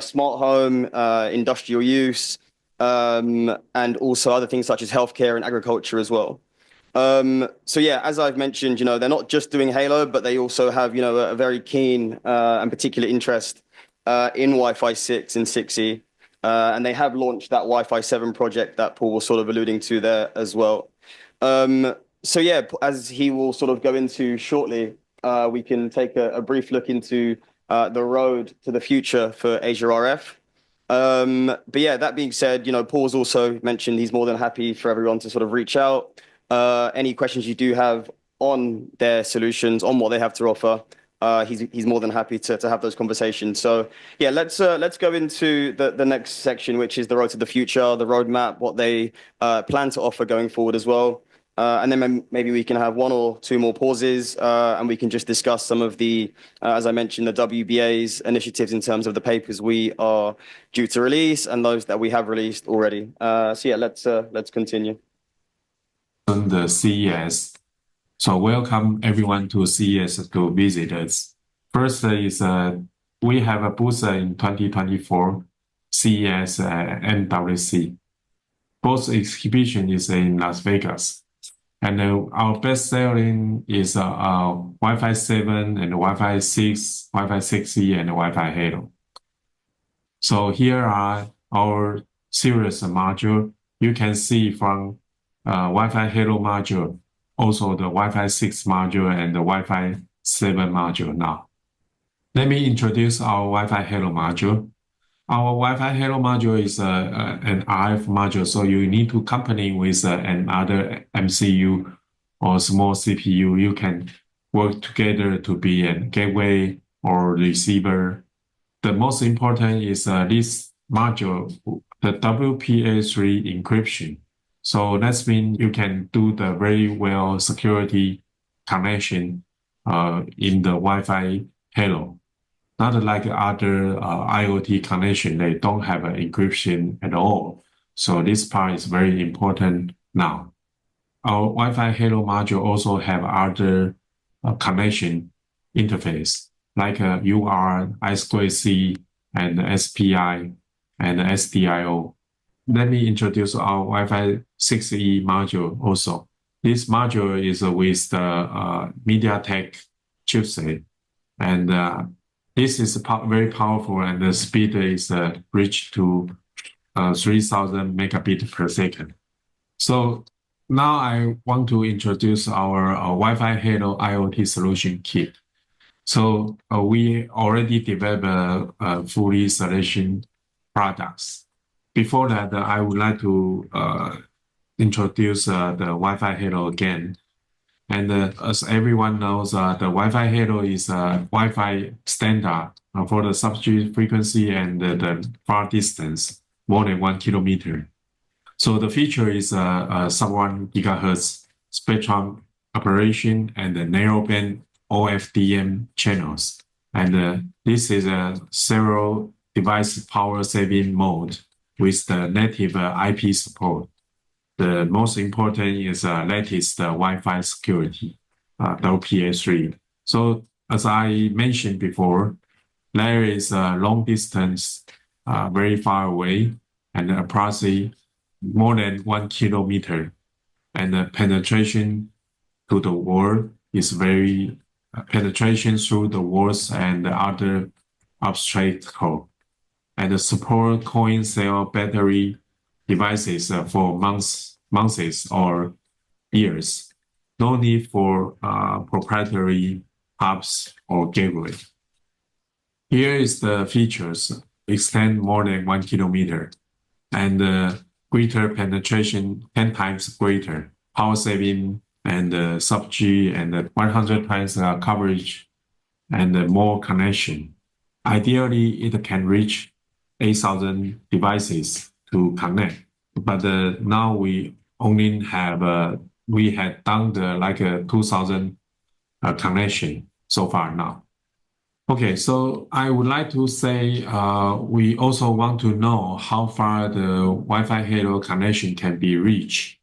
smart home, industrial use, and also other things such as healthcare and agriculture as well. So yeah, as I've mentioned, they're not just doing Halo, but they also have, a very keen and particular interest in Wi-Fi 6 and 6E. And they have launched that Wi-Fi 7 project that Paul was sort of alluding to there as well. So yeah, as he will sort of go into shortly, we can take a brief look into the road to the future for Asia RF. But yeah, that being said, Paul's also mentioned he's more than happy for everyone to sort of reach out. Any questions you do have on their solutions, on what they have to offer, he's more than happy to have those conversations. So yeah, let's go into the next section, which is the road to the future, the roadmap, what they plan to offer going forward as well. And then maybe we can have 1 or 2 more pauses, and we can just discuss some of the, as I mentioned, the WBA's initiatives in terms of the papers we are due to release and those that we have released already. So yeah, let's continue. The CES. So welcome everyone to CES to visit us. First is we have a booth in 2024 CES NWC. Both exhibition is in Las Vegas. And our best selling is Wi-Fi 7 and Wi-Fi 6, Wi-Fi 6E, and Wi-Fi Halo. So here are our series module. You can see from Wi-Fi Halo module, also the Wi-Fi 6 module and the Wi-Fi 7 module now. Let me introduce our Wi-Fi Halo module. Our Wi-Fi Halo module is an RF module, so you need to accompany with another MCU or small CPU. You can work together to be a gateway or receiver. The most important is this module, the WPA3 encryption. So that means you can do the very well security connection in the Wi-Fi Halo. Not like other IoT connection, they don't have an encryption at all. So this part is very important now. Our Wi-Fi Halo module also have other connection interface, like UART, I2C, and SPI, and SDIO. Let me introduce our Wi-Fi 6E module also. This module is with the MediaTek chipset, and this is very powerful, and the speed is reached to 3,000 megabits per second. So now I want to introduce our Wi-Fi Halo IoT solution kit. So we already developed a fully solution products. Before that, I would like to introduce the Wi-Fi Halo again. And as everyone knows, the Wi-Fi Halo is a Wi-Fi standard for the substrate frequency and the far distance, more than 1 kilometer. So the feature is sub-1 gigahertz spectrum operation and the narrowband OFDM channels. And this is a several device power saving mode with the native IP support. The most important is latest Wi-Fi security, WPA3. So as I mentioned before, there is a long distance, very far away, and approximately more than 1 kilometer. And the penetration to the wall is very penetration through the walls and the other obstacle. and support coin cell battery devices for months or years. No need for proprietary hubs or gateway. Here is the features: extend more than 1 kilometer, and greater penetration, 10 times greater, power saving, and sub-G, and 100 times coverage, and more connection. Ideally, it can reach 8,000 devices to connect, but now we only have we had done like 2,000 connection so far now. Okay, so I would like to say we also want to know how far the Wi-Fi Halo connection can be reached.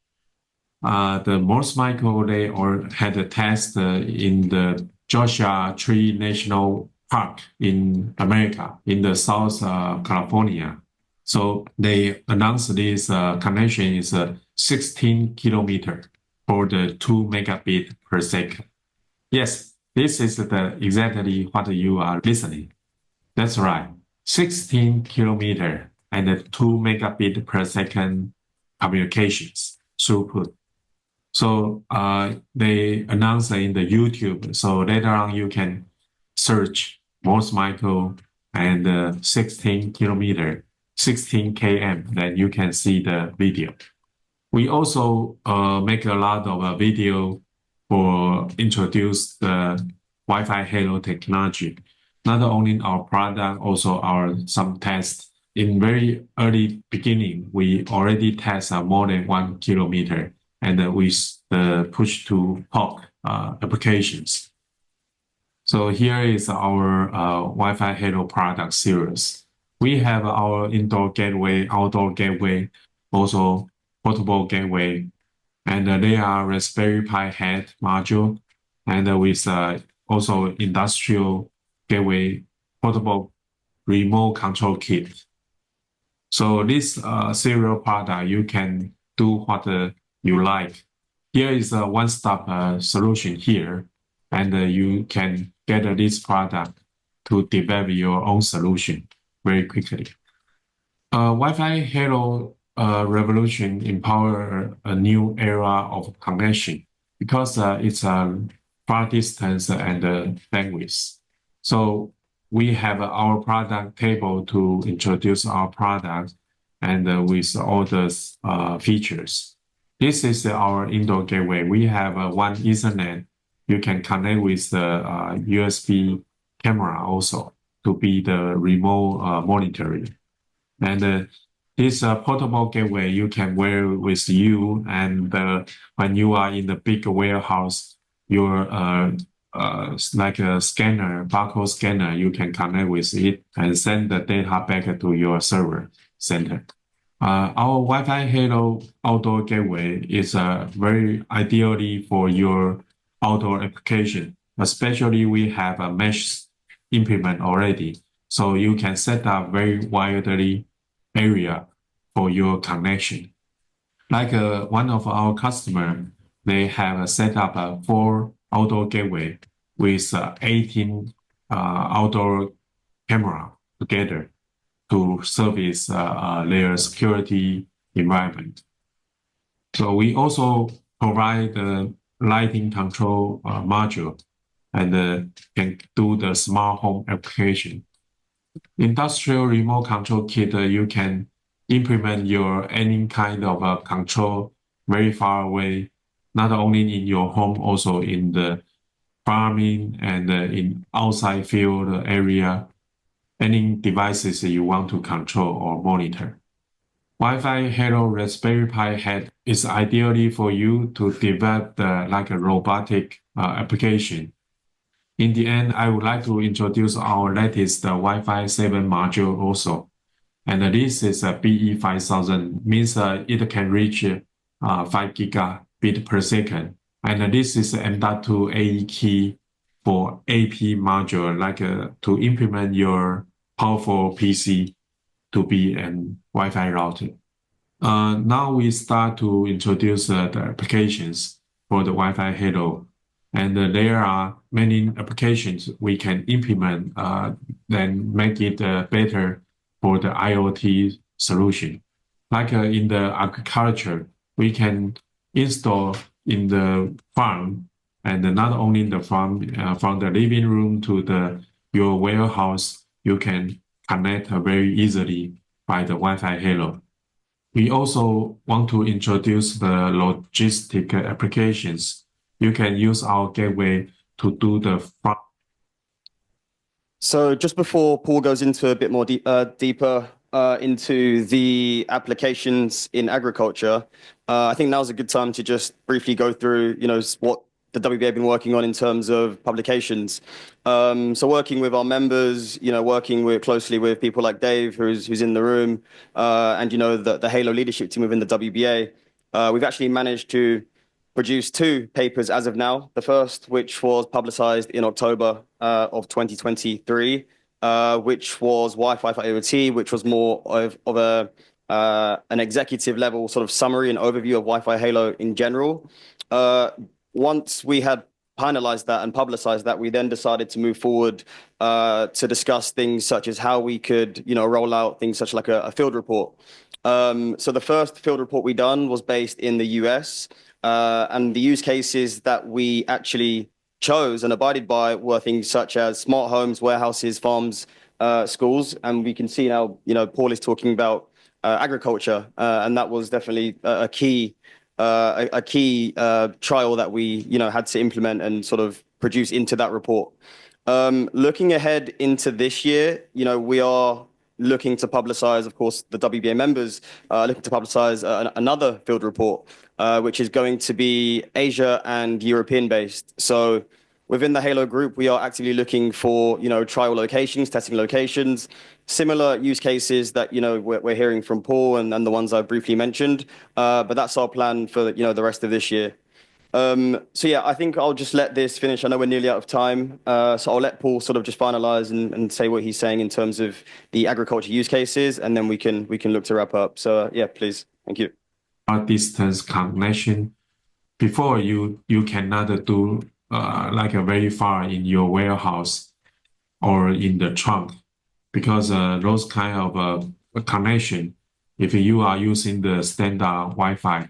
The Morse Micro, they had a test in the Joshua Tree National Park in America, in the South California. So they announced this connection is 16 kilometer for the 2 megabit per second. Yes, this is exactly what you are listening. That's right, 16 kilometer and 2 megabit per second communications throughput. So they announced in the YouTube. So later on, you can search Morse Micro and 16 kilometer, 16 km, then you can see the video. We also make a lot of video for introduce the Wi-Fi Halo technology. Not only our product, also our some tests. In very early beginning, we already test more than 1 kilometer, and with the push to talk applications. So here is our Wi-Fi Halo product series. We have our indoor gateway, outdoor gateway, also portable gateway, and they are Raspberry Pi head module, and with also industrial gateway portable remote control kit. So this serial product, you can do what you like. Here is a one-stop solution here, and you can get this product to develop your own solution very quickly. Wi-Fi Halo revolution empower a new era of connection because it's a far distance and bandwidth. So we have our product table to introduce our product and with all the features. This is our indoor gateway. We have one Ethernet. You can connect with the USB camera also to be the remote monitoring. And this portable gateway you can wear with you, and when you are in the big warehouse, your like a scanner, barcode scanner, you can connect with it and send the data back to your server center. Our Wi-Fi Halo outdoor gateway is very ideally for your outdoor application. Especially we have a mesh implement already, so you can set up very widely area for your connection. Like one of our customer, they have set up 4 outdoor gateway with 18 outdoor camera together to service their security environment. So we also provide the lighting control module and can do the smart home application. Industrial remote control kit, you can implement your any kind of control very far away, not only in your home, also in the farming and in outside field area, any devices you want to control or monitor. Wi-Fi Halo Raspberry Pi head is ideally for you to develop like a robotic application. In the end, I would like to introduce our latest Wi-Fi 7 module also. And this is a BE5000, means it can reach 5 gigabit per second. And this is M.2 AE key for AP module, like to implement your powerful PC to be an Wi-Fi router. Now we start to introduce the applications for the Wi-Fi Halo. And there are many applications we can implement, then make it better for for the IoT solution. Like in the agriculture, we can install in the farm, and not only in the farm, from the living room to your warehouse, you can connect very easily by the Wi-Fi halo. We also want to introduce the logistic applications. You can use our gateway to do the farm. So just before Paul goes into a bit more deeper into the applications in agriculture, I think now's a good time to just briefly go through, what the WBA have been working on in terms of publications. So working with our members, working closely with people like Dave, who's in the room, and the Halo leadership team within the WBA, we've actually managed to produce 2 papers as of now. The first, which was publicized in October of 2023, which was Wi-Fi for IoT, which was more of an executive level sort of summary and overview of Wi-Fi Halo in general. Once we had finalized that and publicized that, we then decided to move forward to discuss things such as how we could, roll out things such like a field report. So the first field report we done was based in the US, and the use cases that we actually chose and abided by were things such as smart homes, warehouses, farms, schools, and we can see now, Paul is talking about agriculture, and that was definitely a key trial that we had to implement and sort of produce into that report. Looking ahead into this year, we are looking to publicize, of course, the WBA members looking to publicize another field report, which is going to be Asia and European based. So within the Halo group, we are actively looking for, trial locations, testing locations, similar use cases that, we're hearing from Paul and the ones I briefly mentioned. But that's our plan for, the rest of this year. So yeah, I think I'll just let this finish. I know we're nearly out of time. So I'll let Paul sort of just finalize and say what he's saying in terms of the agriculture use cases, and then we can look to wrap up. So yeah, please. Thank you. Distance connection. Before you cannot do like a very far in your warehouse or in the trunk, because those kind of connection, if you are using the standard Wi-Fi,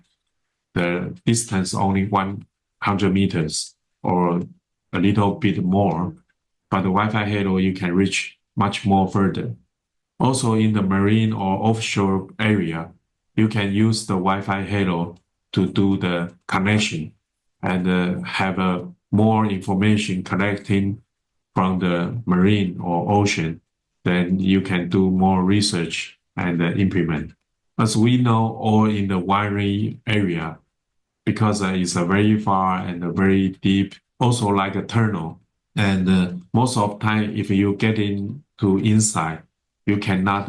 the distance only 100 meters or a little bit more, but the Wi-Fi halo you can reach much more further. Also in the marine or offshore area, you can use the Wi-Fi halo to do the connection and have more information collecting from the marine or ocean. Then you can do more research and implement. As we know, all in the winery area, because it's very far and very deep, also like a tunnel. And most of the time, if you get into inside, you cannot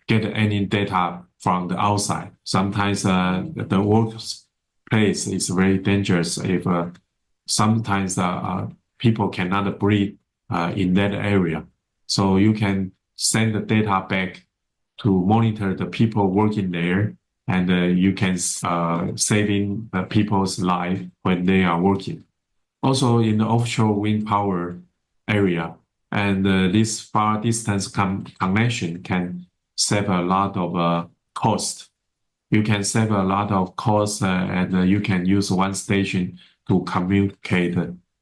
get any data from the outside. Sometimes the workplace is very dangerous if sometimes people cannot breathe in that area. So you can send the data back to monitor the people working there, and you can saving the people's life when they are working. Also in the offshore wind power area, and this far distance connection can save a lot of cost. You can save a lot of cost, and you can use one station to communicate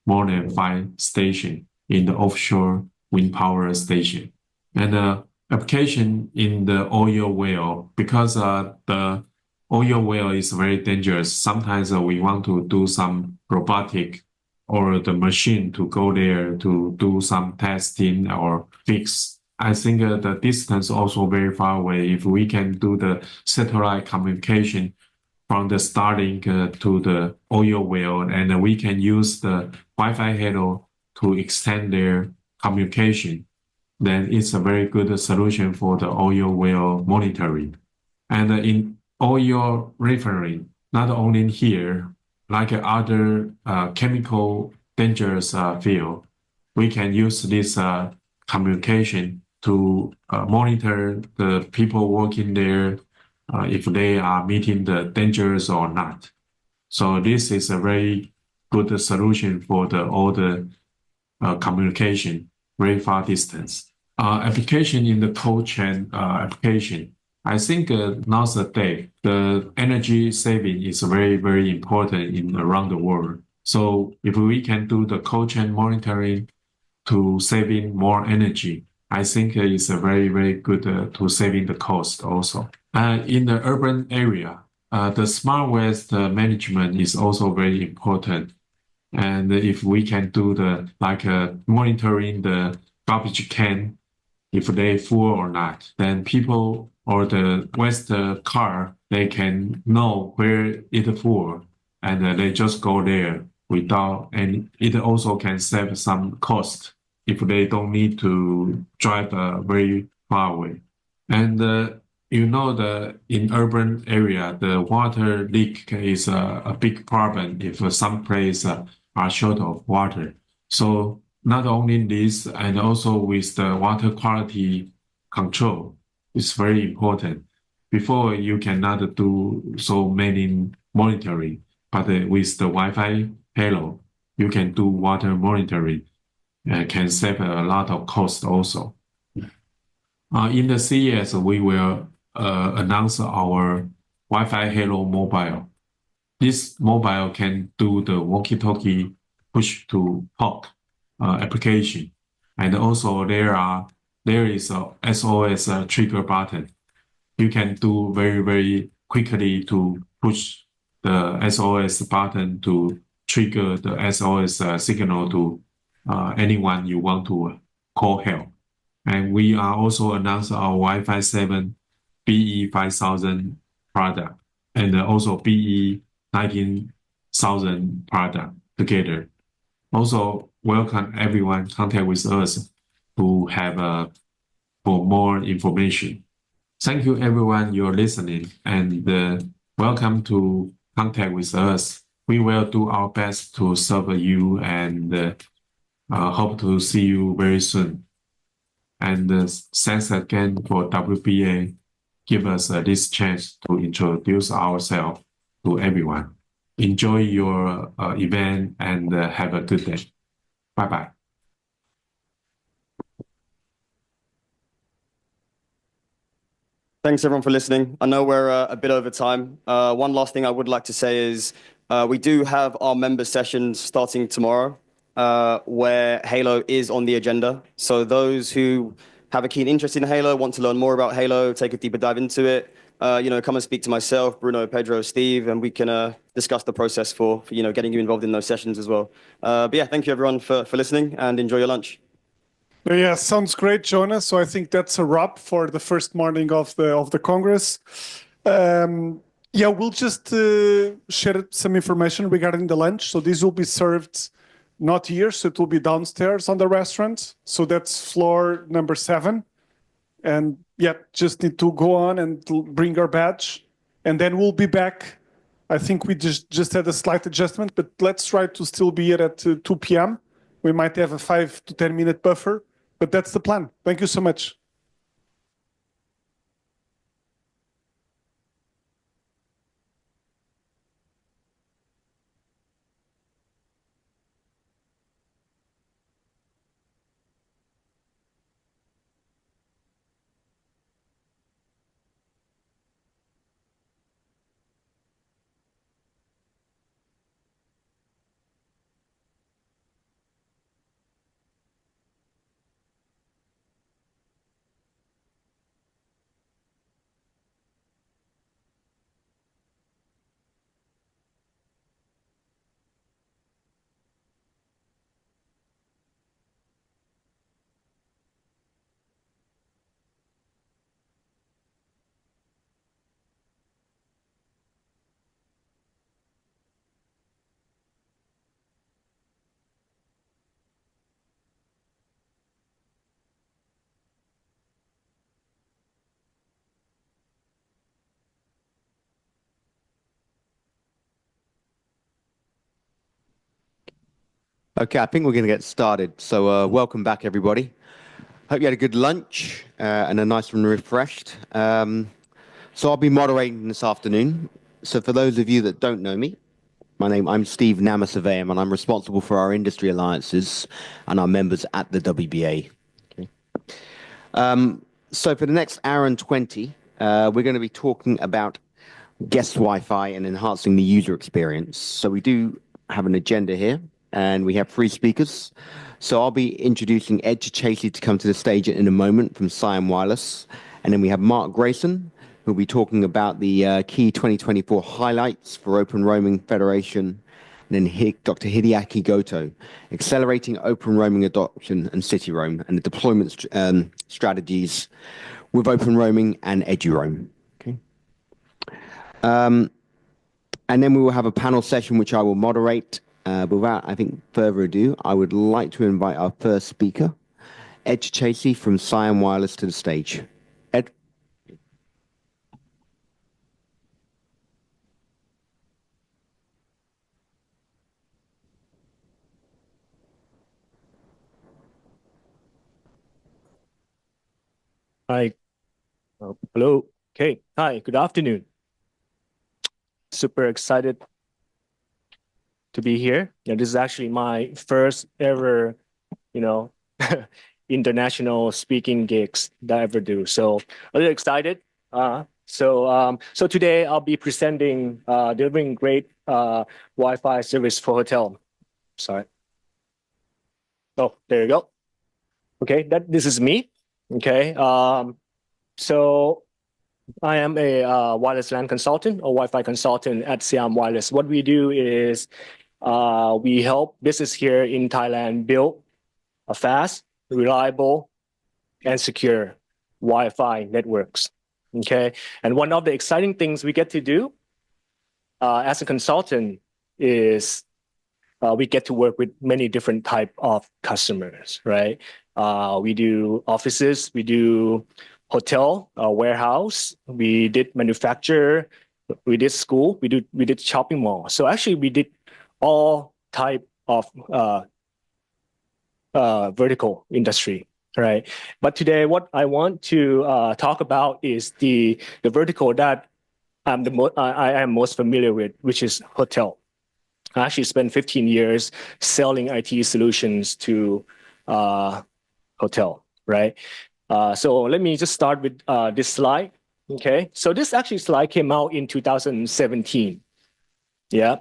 more than 5 stations in the offshore wind power station. And application in the oil well, because the oil well is very dangerous. Sometimes we want to do some robotic or the machine to go there to do some testing or fix. I think the distance also very far away. If we can do the satellite communication from the Starlink to the oil well, and we can use the Wi-Fi halo to extend their communication, then it's a very good solution for the oil well monitoring. And in oil refinery, not only here, like other chemical dangerous field, we can use this communication to monitor the people working there if they are meeting the dangers or not. So this is a very good solution for all the communication, very far distance. application in the cold chain application. I think nowadays the energy saving is very, very important in around the world. So if we can do the cold chain monitoring to saving more energy, I think it's a very, very good to saving the cost also. In the urban area, the smart waste management is also very important. And if we can do the monitoring the garbage can, if they full or not, then people or the waste car, they can know where it full, and they just go there without any. It also can save some cost if they don't need to drive very far away. And in urban area, the water leak is a big problem if some places are short of water. So not only this, and also with the water quality control, it's very important. Before you cannot do so many monitoring, but with the Wi-Fi Halo, you can do water monitoring, can save a lot of cost also. In the CES, we will announce our Wi-Fi Halo mobile. This mobile can do the walkie-talkie push to talk application, and also there is a SOS trigger button. You can do very, very quickly to push the SOS button to trigger the SOS signal to anyone you want to call help. And we are also announced our Wi-Fi 7 BE5000 product and also BE19000 product together. Also, welcome everyone contact with us to have for more information. Thank you everyone you're listening, and welcome to contact with us. We will do our best to serve you, and hope to see you very soon. And thanks again for WBA give us this chance to introduce ourselves to everyone. Enjoy your event and have a good day. Bye-bye. Thanks everyone for listening. I know we're a bit over time. One last thing I would like to say is we do have our member sessions starting tomorrow where Halo is on the agenda. So those who have a keen interest in Halo, want to learn more about Halo, take a deeper dive into it, come and speak to myself, Bruno, Pedro, Steve, and we can discuss the process for getting you involved in those sessions as well. But yeah, thank you everyone for listening, and enjoy your lunch. Yeah, sounds great, Jonas. So I think that's a wrap for the first morning of the Congress. Yeah, we'll just share some information regarding the lunch. So this will be served not here, so it will be downstairs on the restaurant. So that's floor number 7. And yeah, just need to go on and bring our badge. And then we'll be back. I think we just had a slight adjustment, but let's try to still be here at 2 p.m. We might have a 5 to 10 minute buffer, but that's the plan. Thank you so much. Okay, I think we're going to get started. So welcome back, everybody. Hope you had a good lunch and a nice and refreshed. So I'll be moderating this afternoon. So for those of you that don't know me, I'm Steve Namasurveyor, and I'm responsible for our industry alliances and our members at the WBA. Okay. So for the next hour and 20, we're going to be talking about guest Wi-Fi and enhancing the user experience. So we do have an agenda here, and we have 3 speakers. So I'll be introducing Ed Chasey to come to the stage in a moment from Siam Wireless. And then we have Mark Grayson, who'll be talking about the key 2024 highlights for Open Roaming Federation. And then Dr. Hideaki Goto, accelerating open roaming adoption and city roam and the deployment strategies with open roaming and EduRoam. Okay. And then we will have a panel session which I will moderate. Without, I think, further ado, I would like to invite our first speaker, Ed Chasey from Siam Wireless, to the stage. Ed. Hi. Hello. Okay. Hi. Good afternoon. Super excited to be here. This is actually my first ever, international speaking gigs that I ever do. So a little excited. So today I'll be presenting delivering great Wi-Fi service for hotel. Sorry. Oh, there you go. Okay. This is me. Okay. So I am a wireless LAN consultant or Wi-Fi consultant at Siam Wireless. What we do is we help business here in Thailand build a fast, reliable, and secure Wi-Fi networks. Okay. And one of the exciting things we get to do as a consultant is we get to work with many different type of customers, right? We do offices, we do hotel, warehouse, we did manufacturer, we did school, we did shopping mall. So actually we did all type of vertical industry, right? But today what I want to talk about is the vertical that I am most familiar with, which is hotel. I actually spent 15 years selling IT solutions to hotel, right? So let me just start with this slide. Okay, so this actually slide came out in 2017. Yeah,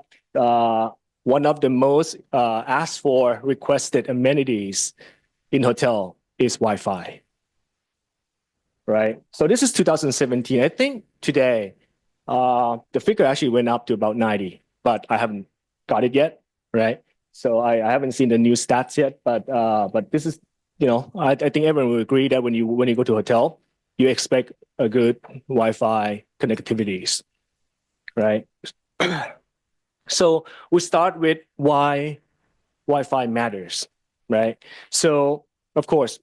one of the most asked for, requested amenities in hotel is Wi-Fi, right? So this is 2017. I think today the figure actually went up to about 90, but I haven't got it yet, right? So I haven't seen the new stats yet, but this is, I think everyone will agree that when you go to a hotel, you expect a good Wi-Fi connectivities, right? So we start with why Wi-Fi matters, right? So of course,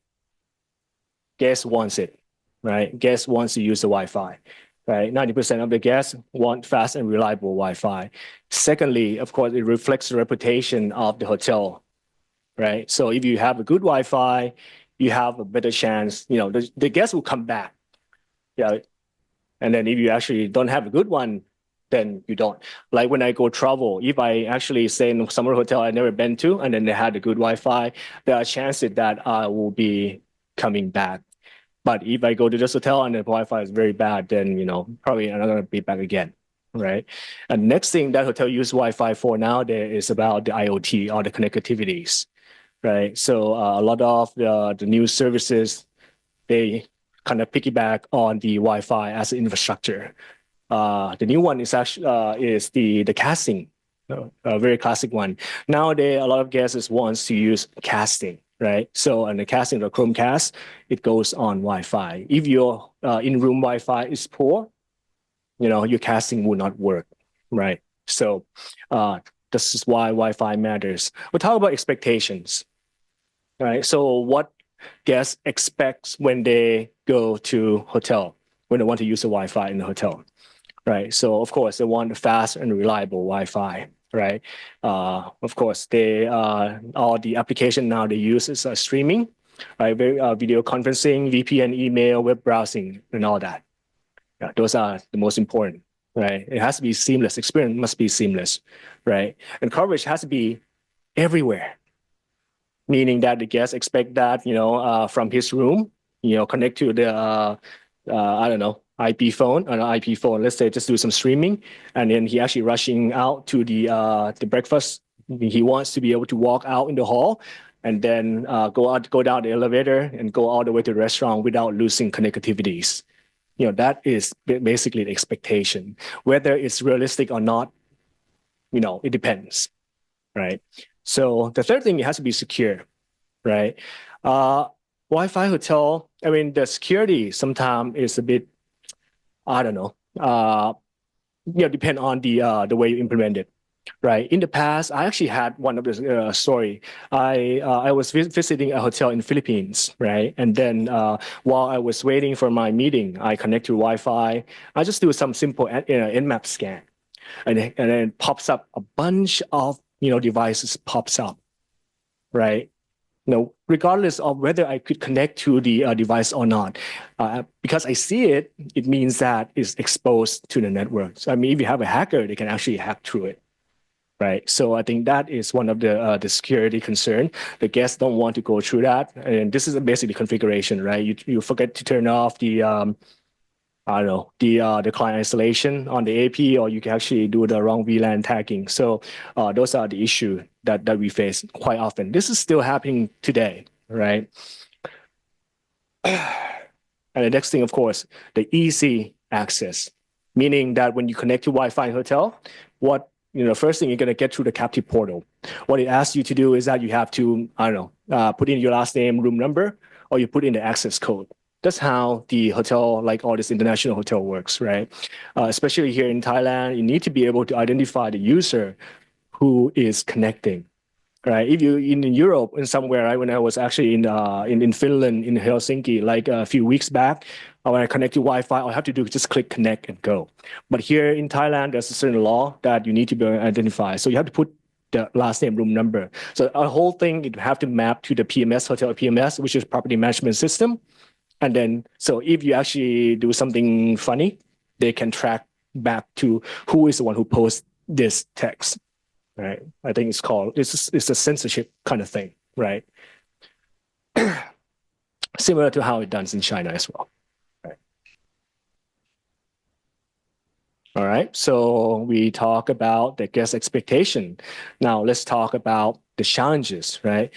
guest wants it, right? Guest wants to use the Wi-Fi, right? 90% of the guests want fast and reliable Wi-Fi. Secondly, of course, it reflects the reputation of the hotel, right? So if you have a good Wi-Fi, you have a better chance, the guests will come back. Yeah. And then if you actually don't have a good one, then you don't. Like when I go travel, if I actually stay in some hotel I've never been to, and then they had a good Wi-Fi, there are chances that I will be coming back. But if I go to this hotel and the Wi-Fi is very bad, then, probably I'm not going to be back again, right? And next thing that hotel use Wi-Fi for nowadays is about the IoT or the connectivities, right? So a lot of the new services, they kind of piggyback on the Wi-Fi as an infrastructure. The new one is actually is the casting, a very classic one. Nowadays, a lot of guests wants to use casting, right? So, and the casting, the Chromecast, it goes on Wi-Fi. If your in-room Wi-Fi is poor, your casting will not work, right? So, this is why Wi-Fi matters. We'll talk about expectations, right? So, what guests expect when they go to hotel, when they want to use the Wi-Fi in the hotel, right? So, of course, they want fast and reliable Wi-Fi, right? Of course, all the application now they use is streaming, right? Video conferencing, VPN, email, web browsing, and all that. Yeah, those are the most important, right? It has to be seamless. Experience must be seamless, right? And coverage has to be everywhere, meaning that the guests expect that, from his room, connect to the I don't know, IP phone, an IP phone. Let's say just do some streaming, and then he actually rushing out to the breakfast. He wants to be able to walk out in the hall, and then go down the elevator and go all the way to the restaurant without losing connectivities. That is basically the expectation. Whether it's realistic or not, it depends, right? So the third thing, it has to be secure, right? Wi-Fi hotel, I mean, the security sometimes is a bit, I don't know, depend on the way you implement it, right? In the past, I actually had one of the story. I was visiting a hotel in Philippines, right? And then while I was waiting for my meeting, I connect to Wi-Fi. I just do some simple Nmap scan, and then it pops up a bunch of devices pops up, right? Regardless of whether I could connect to the device or not, because I see it, it means that it's exposed to the network. So, I mean, if you have a hacker, they can actually hack through it, right? So I think that is one of the security concern. The guests don't want to go through that, and this is basically configuration, right? You forget to turn off the I don't know, the client isolation on the AP, or you can actually do the wrong VLAN tagging. So those are the issue that we face quite often. This is still happening today, right? And the next thing, of course, the easy access, meaning that when you connect to Wi-Fi in hotel, first thing you're going to get through the captive portal. What it asks you to do is that you have to, I don't know, put in your last name, room number, or you put in the access code. That's how the hotel, like all this international hotel works, right? Especially here in Thailand, you need to be able to identify the user who is connecting, right? If you in Europe and somewhere, right, when I was actually in Finland, in Helsinki, like a few weeks back, when I connect to Wi-Fi, all I have to do is just click connect and go. But here in Thailand, there's a certain law that you need to be identified. So you have to put the last name, room number. So a whole thing, you have to map to the PMS, hotel PMS, which is property management system. And then, so if you actually do something funny, they can track back to who is the one who posts this text, right? I think it's a censorship kind of thing, right? Similar to how it does in China as well, right? All right, so we talk about the guest expectation. Now let's talk about the challenges, right?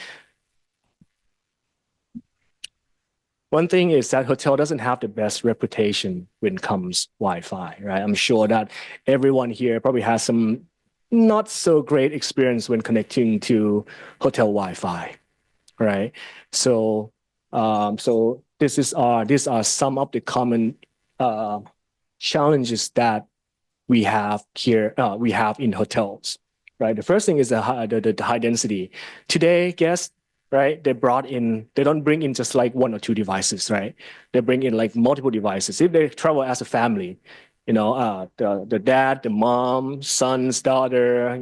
One thing is that hotel doesn't have the best reputation when it comes Wi-Fi, right? I'm sure that everyone here probably has some not so great experience when connecting to hotel Wi-Fi, right? So, these are some of the common challenges that we have here. We have in hotels, right? The first thing is the high density. Today, guests, right? They don't bring in just like one or two devices, right? They bring in like multiple devices. If they travel as a family, the dad, the mom, son's daughter,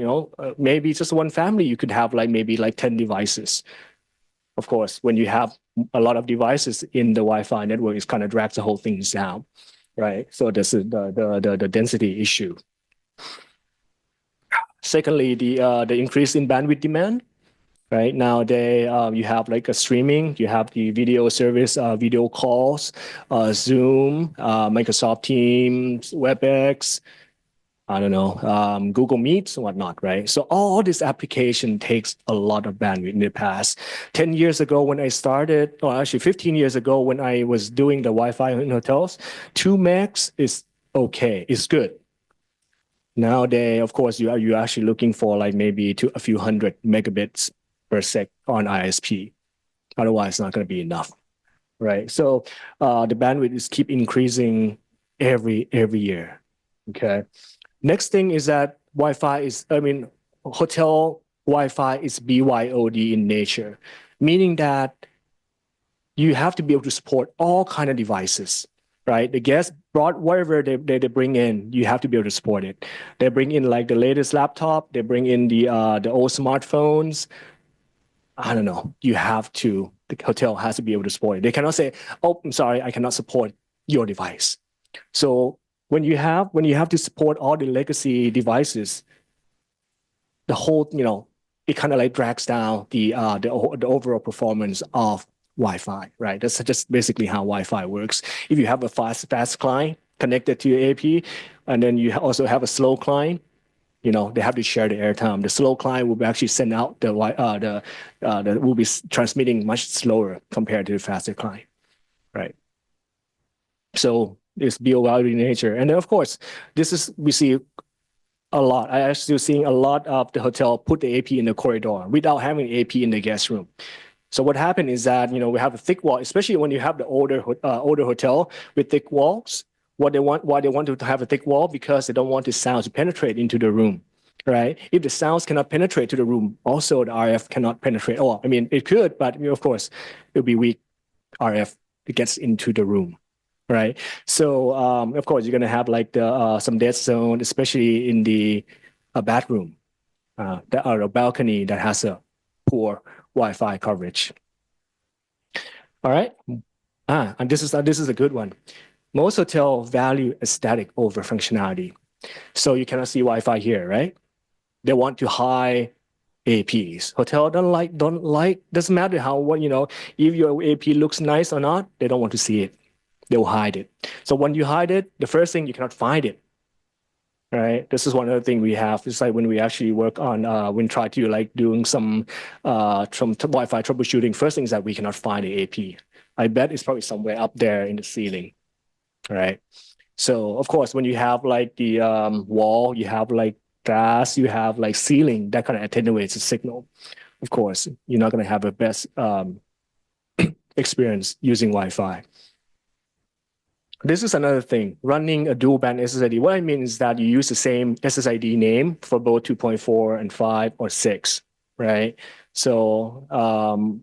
maybe just one family, you could have maybe 10 devices. Of course, when you have a lot of devices in the Wi-Fi network, it kind of drags the whole thing down, right? So this is the density issue. Secondly, the increase in bandwidth demand. Right now, you have like a streaming, you have the video service, video calls, Zoom, Microsoft Teams, WebEx, I don't know, Google Meets and whatnot, right? So all this application takes a lot of bandwidth in the past. 10 years ago when I started, or actually 15 years ago when I was doing the Wi-Fi in hotels, 2 megs is okay, it's good. Nowadays, of course, you're actually looking for like maybe a few hundred megabits per sec on ISP. Otherwise, it's not going to be enough, right? So the bandwidth is keep increasing every year, okay? Next thing is that hotel Wi-Fi is BYOD in nature, meaning that you have to be able to support all kind of devices, right? The guests brought whatever they bring in, you have to be able to support it. They bring in like the latest laptop, they bring in the old smartphones, I don't know, the hotel has to be able to support it. They cannot say, oh, I'm sorry, I cannot support your device. So when you have to support all the legacy devices, the whole, it kind of like drags down the overall performance of Wi-Fi, right? That's just basically how Wi-Fi works. If you have a fast client connected to your AP, and then you also have a slow client, they have to share the airtime. The slow client will actually send out will be transmitting much slower compared to the faster client, right? So it's BOL in nature. And then of course, we see a lot. I actually seeing a lot of the hotel put the AP in the corridor without having AP in the guest room. So what happened is that, we have a thick wall, especially when you have the older hotel with thick walls. Why they want to have a thick wall? Because they don't want the sound to penetrate into the room, right? If the sounds cannot penetrate to the room, also the RF cannot penetrate. Oh, I mean, it could, but of course, it would be weak RF that gets into the room, right? So of course, you're gonna have like some dead zone, especially in the bathroom, or a balcony that has a poor Wi-Fi coverage. All right, and this is a good one. Most hotels value aesthetic over functionality, so you cannot see Wi-Fi here, right? They want to hide APs. Hotel don't like. Doesn't matter if your AP looks nice or not. They don't want to see it. They will hide it. So when you hide it, the first thing you cannot find it. Right. This is one other thing we have. It's like when we actually work on when try to like doing some Wi-Fi troubleshooting. First thing is that we cannot find the AP. I bet it's probably somewhere up there in the ceiling. Right. So of course, when you have like the wall, you have like glass, you have like ceiling, that kind of attenuates the signal. Of course, you're not going to have the best experience using Wi-Fi. This is another thing, running a dual band SSID. What I mean is that you use the same SSID name for both 2.4 and 5 or 6, right? So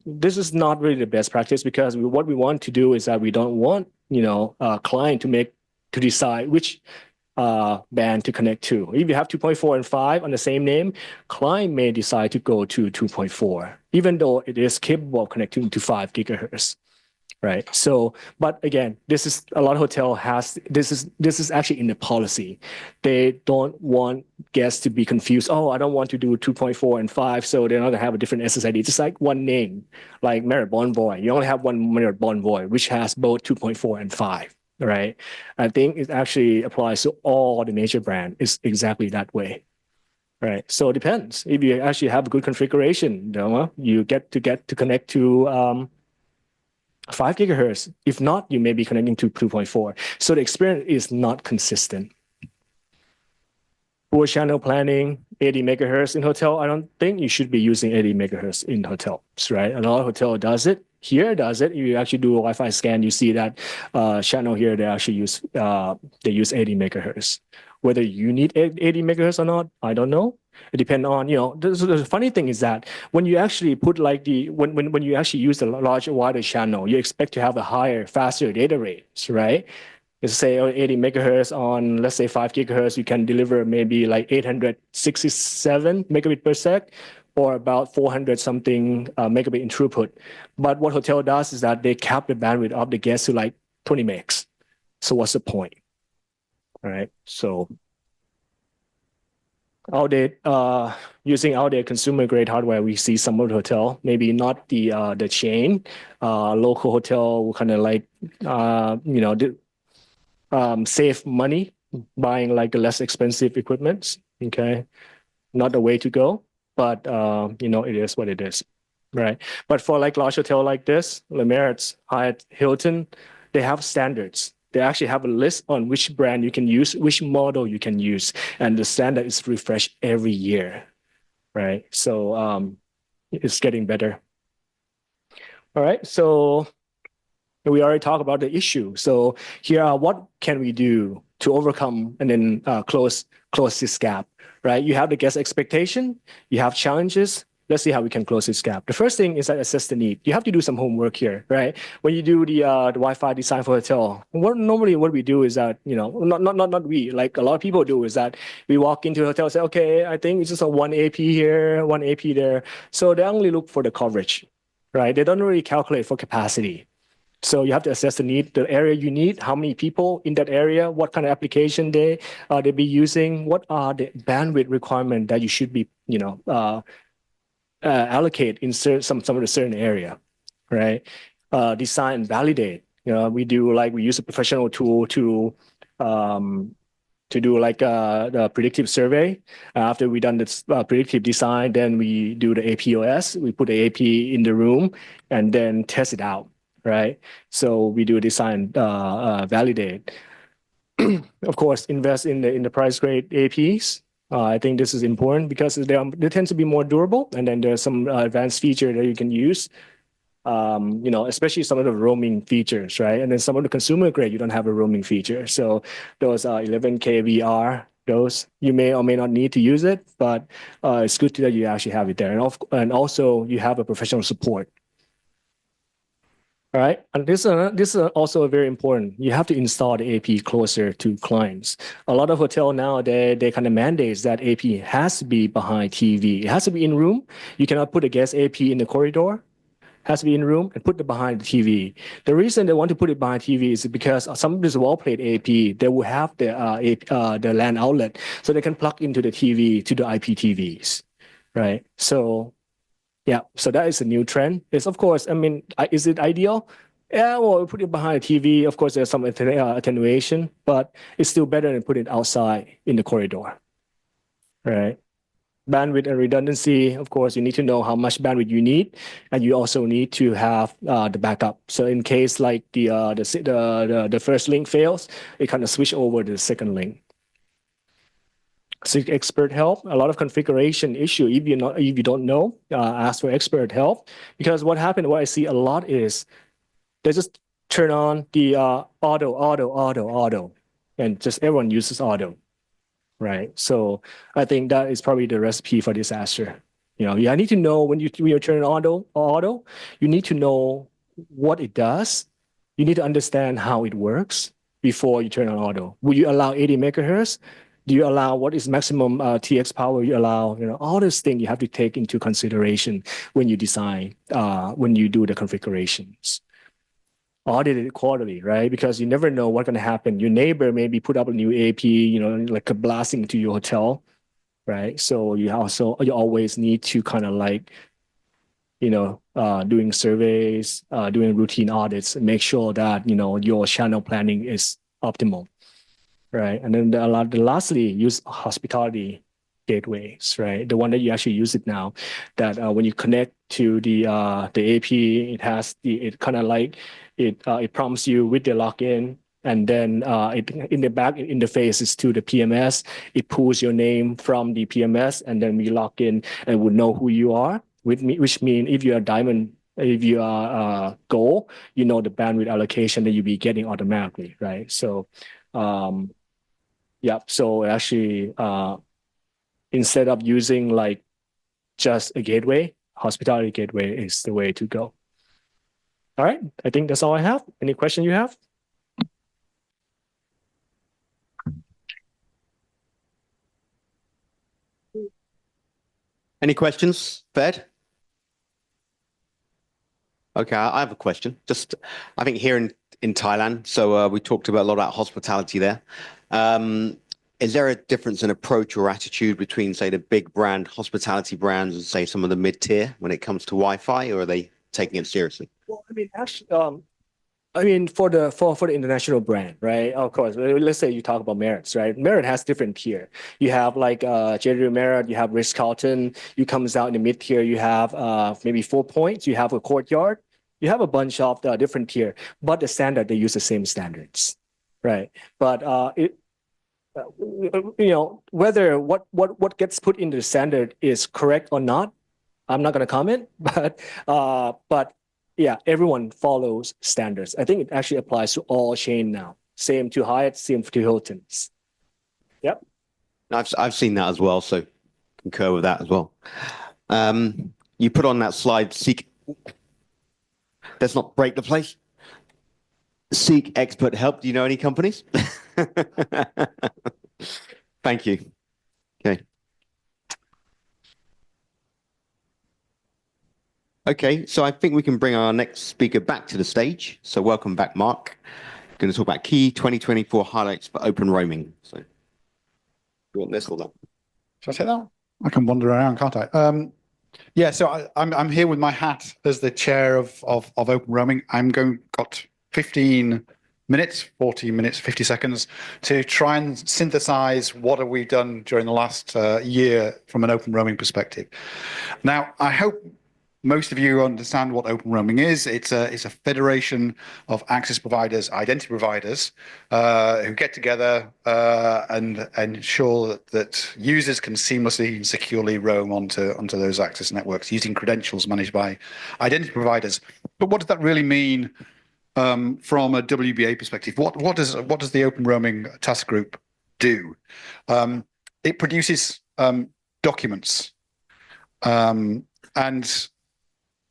this is not really the best practice, because what we want to do is that we don't want, a client to decide which band to connect to. If you have 2.4 and 5 on the same name, client may decide to go to 2.4, even though it is capable of connecting to 5 gigahertz. Right. So, but again, this is a lot of hotel has this is actually in the policy. They don't want guests to be confused. Oh, I don't want to do 2.4 and 5, so they're not gonna have a different SSID. Just like one name, like Marriott Bonvoy. You only have one Marriott Bonvoy, which has both 2.4 and 5. Right. I think it actually applies to all the major brands. It's exactly that way. Right. So it depends. If you actually have a good configuration, you get to connect to 5 gigahertz. If not, you may be connecting to 2.4. So the experience is not consistent. Poor channel planning, 80 megahertz in hotel. I don't think you should be using 80 megahertz in hotels, right? A lot of hotel does it. Here does it. If you actually do a Wi-Fi scan, you see that channel here, they actually use 80 megahertz. Whether you need 80 megahertz or not, I don't know. It depends on, the funny thing is that when you actually put like when you actually use the larger, wider channel, you expect to have a higher, faster data rates, right? Let's say 80 megahertz on, let's say 5 gigahertz, you can deliver maybe like 867 megabit per sec, or about 400 something megabit in throughput. But what hotel does is that they cap the bandwidth of the guest to like 20 megs. So what's the point? All right. So using outdated consumer grade hardware, we see some of the hotel, maybe not the chain, local hotel will kind of like save money buying like the less expensive equipment. Okay, not the way to go, but it is what it is, right? But for like large hotel like this, Le Marriott, Hyatt, Hilton, they have standards. They actually have a list on which brand you can use, which model you can use, and the standard is refreshed every year, right? So it's getting better. All right, so we already talked about the issue. So here are what can we do to overcome and then close this gap, right? You have the guest expectation, you have challenges. Let's see how we can close this gap. The first thing is that assess the need. You have to do some homework here, right? When you do the Wi-Fi design for hotel, what we do is that, not we, like a lot of people do, is that we walk into a hotel and say, okay, I think it's just a one AP here, one AP there. So they only look for the coverage, right? They don't really calculate for capacity. So you have to assess the need, the area you need, how many people in that area, what kind of application they be using, what are the bandwidth requirement that you should be, allocate in some of the certain area, right? design and validate. We use a professional tool to do like the predictive survey. After we done this predictive design, then we do the APOS. We put the AP in the room and then test it out, right? So we do design, validate. Of course, invest in the enterprise grade APs. I think this is important because they tend to be more durable, and then there's some advanced feature that you can use. Especially some of the roaming features, right? And then some of the consumer grade, you don't have a roaming feature. So those 11K VR, those you may or may not need to use it, but it's good that you actually have it there. And also you have a professional support. All right, and this is also very important. You have to install the AP closer to clients. A lot of hotel now, they kind of mandates that AP has to be behind TV. It has to be in room. You cannot put a guest AP in the corridor. Has to be in room and put it behind the TV. The reason they want to put it behind TV is because some of this well-played AP, they will have the LAN outlet, so they can plug into the TV to the IPTVs, right? So, yeah, so that is a new trend. It's of course, is it ideal? Yeah, well, we put it behind the TV. Of course, there's some attenuation, but it's still better than putting it outside in the corridor, right? Bandwidth and redundancy, of course, you need to know how much bandwidth you need, and you also need to have the backup. So in case like the first link fails, it kind of switch over to the second link. Seek expert help. A lot of configuration issue. If you don't know, ask for expert help, because what I see a lot is they just turn on the auto, and just everyone uses auto. Right. So I think that is probably the recipe for disaster. I need to know when you turn on auto, you need to know what it does. You need to understand how it works before you turn on auto. Will you allow 80 megahertz? Do you allow what is maximum TX power you allow? All these things you have to take into consideration when you design, when you do the configurations. Audit it quarterly, right? Because you never know what's going to happen. Your neighbor maybe put up a new AP, like a blasting to your hotel, right? So you always need to kind of like, doing surveys, doing routine audits, and make sure that, your channel planning is optimal, right? And then lastly, use hospitality gateways, right? The one that you actually use it now, that when you connect to the AP, it kind of like, it prompts you with the login, and then in the back interface is to the PMS. It pulls your name from the PMS, and then we log in and would know who you are. Which means if you are diamond, if you are gold, the bandwidth allocation that you'll be getting automatically, right? So, yeah. So actually, instead of using like just a gateway, hospitality gateway is the way to go. All right, I think that's all I have. Any question you have? Any questions, Fed? Okay, I have a question. Just, I think here in Thailand, so we talked about a lot about hospitality there. Is there a difference in approach or attitude between, say, the big brand hospitality brands and, say, some of the mid-tier when it comes to Wi-Fi, or are they taking it seriously? Well, actually, for the international brand, right? Of course, let's say you talk about Marriott, right? Marriott has different tier. You have like JW Marriott, you have Ritz-Carlton. You comes out in the mid tier, you have maybe 4 points. You have a Courtyard. You have a bunch of different tier, but the standard, they use the same standards, right? But whether what gets put into the standard is correct or not, I'm not going to comment. But yeah, everyone follows standards. I think it actually applies to all chain now. Same to Hyatt, same to Hilton's. Yep. I've seen that as well, so concur with that as well. You put on that slide, seek. Let's not break the place. Seek expert help. Do you know any companies? Thank you. Okay. Okay, so I think we can bring our next speaker back to the stage. So welcome back, Mark. We're going to talk about key 2024 highlights for open roaming. So you want this or that? Should I take that? I can wander around, can't I? Yeah, so I'm here with my hat as the chair of Open Roaming. Got 15 minutes, 40 minutes, 50 seconds to try and synthesize what have we done during the last year from an Open Roaming perspective. Now, I hope most of you understand what Open Roaming is. It's a federation of access providers, identity providers, who get together and ensure that users can seamlessly and securely roam onto those access networks using credentials managed by identity providers. But what does that really mean from a WBA perspective? What does the Open Roaming Task Group do? It produces documents, and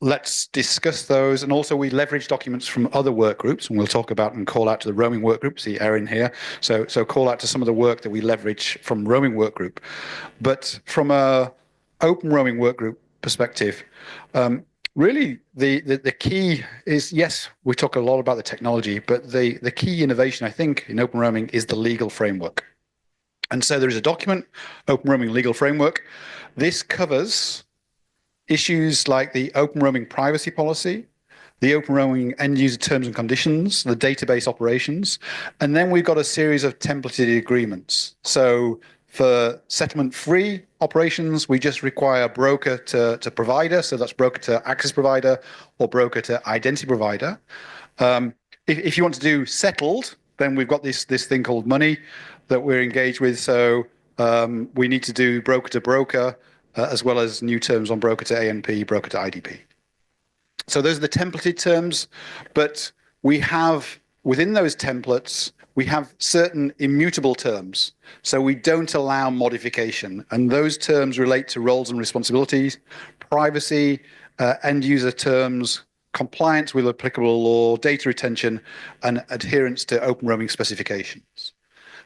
let's discuss those. And also we leverage documents from other work groups, and we'll talk about and call out to the roaming work group. See Erin here. So call out to some of the work that we leverage from roaming work group. But from a open roaming work group perspective, really the key is, yes, we talk a lot about the technology, but the key innovation, I think, in open roaming is the legal framework. And so there is a document, Open Roaming Legal Framework. This covers issues like the open roaming privacy policy, the open roaming end user terms and conditions, the database operations, and then we've got a series of templated agreements. So for settlement-free operations, we just require broker to provider, so that's broker to access provider or broker to identity provider. If you want to do settled, then we've got this thing called money that we're engaged with. So we need to do broker to broker, as well as new terms on broker to ANP, broker to IDP. So those are the templated terms, but we have, within those templates, we have certain immutable terms. So we don't allow modification. And those terms relate to roles and responsibilities, privacy, end user terms, compliance with applicable law, data retention, and adherence to open roaming specifications.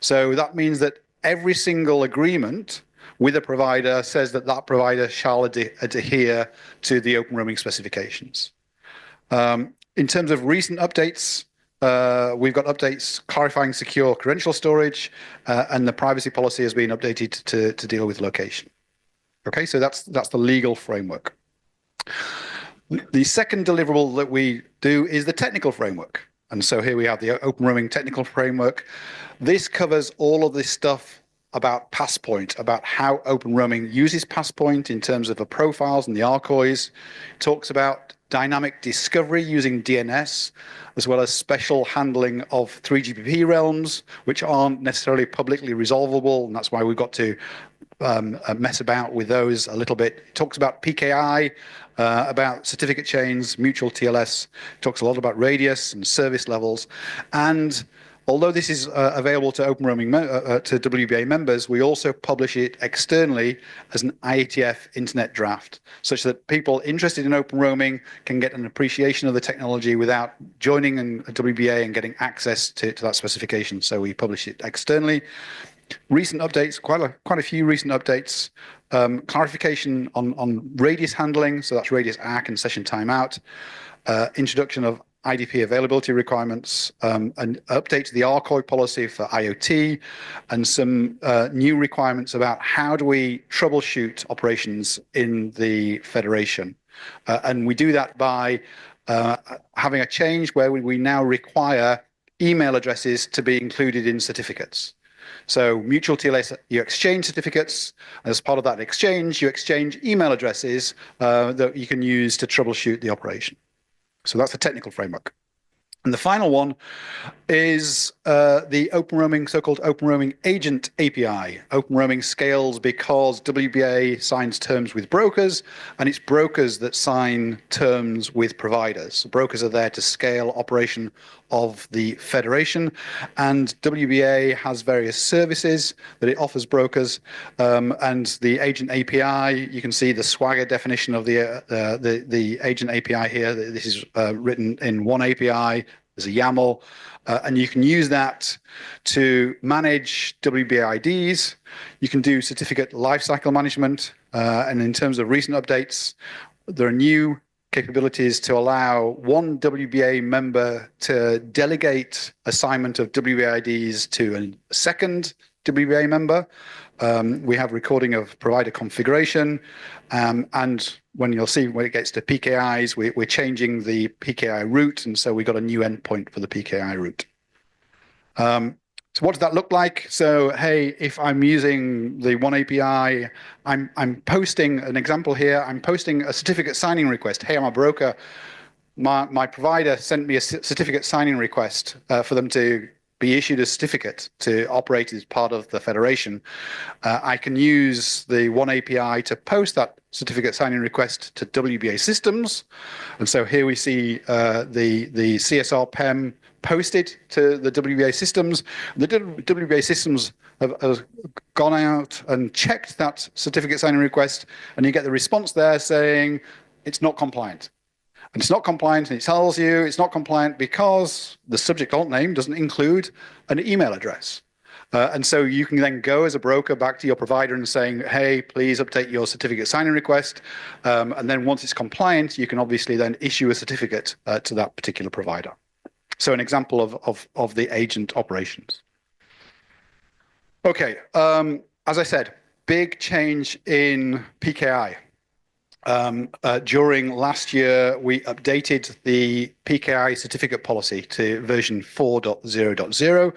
So that means that every single agreement with a provider says that that provider shall adhere to the open roaming specifications. In terms of recent updates, we've got updates clarifying secure credential storage, and the privacy policy has been updated to deal with location. Okay, so that's the legal framework. The second deliverable that we do is the technical framework. And so here we have the open roaming technical framework. This covers all of this stuff about Passpoint, about how open roaming uses Passpoint in terms of the profiles and the arcoys. It talks about dynamic discovery using DNS, as well as special handling of 3GPP realms, which aren't necessarily publicly resolvable, and that's why we've got to mess about with those a little bit. It talks about PKI, about certificate chains, mutual TLS. It talks a lot about radius and service levels. And although this is available to open roaming to WBA members, we also publish it externally as an IETF internet draft, such that people interested in open roaming can get an appreciation of the technology without joining a WBA and getting access to that specification. So we publish it externally. Recent updates, quite a few recent updates. Clarification on radius handling, so that's radius ACK and session timeout. Introduction of IDP availability requirements, an update to the ARCOI policy for IoT, and some new requirements about how do we troubleshoot operations in the federation. And we do that by having a change where we now require email addresses to be included in certificates. So mutual TLS, you exchange certificates. As part of that exchange, you exchange email addresses that you can use to troubleshoot the operation. So that's the technical framework. And the final one is the open roaming, so-called open roaming agent API. Open roaming scales because WBA signs terms with brokers, and it's brokers that sign terms with providers. So brokers are there to scale operation of the federation, and WBA has various services that it offers brokers. And the agent API, you can see the Swagger definition of the agent API here. This is written in one API. There's a YAML, and you can use that to manage WBA IDs. You can do certificate lifecycle management, and in terms of recent updates, there are new capabilities to allow one WBA member to delegate assignment of WBA IDs to a second WBA member. We have recording of provider configuration. And when you'll see when it gets to PKIs, we're changing the PKI route. And so we got a new endpoint for the PKI route. So what does that look like? So, hey, if I'm using the one API, I'm posting an example here. I'm posting a certificate signing request. Hey, I'm a broker. My provider sent me a certificate signing request for them to be issued a certificate to operate as part of the federation. I can use the one API to post that certificate signing request to WBA systems. And so here we see the CSR PEM posted to the WBA systems. The WBA systems have gone out and checked that certificate signing request, and you get the response there saying it's not compliant. And it's not compliant, and it tells you it's not compliant because the subject alt name doesn't include an email address. And so you can then go as a broker back to your provider and saying, hey, please update your certificate signing request. And then once it's compliant, you can obviously then issue a certificate to that particular provider. So an example of the agent operations. Okay, as I said, big change in PKI. During last year, we updated the PKI certificate policy to version 4.0.0.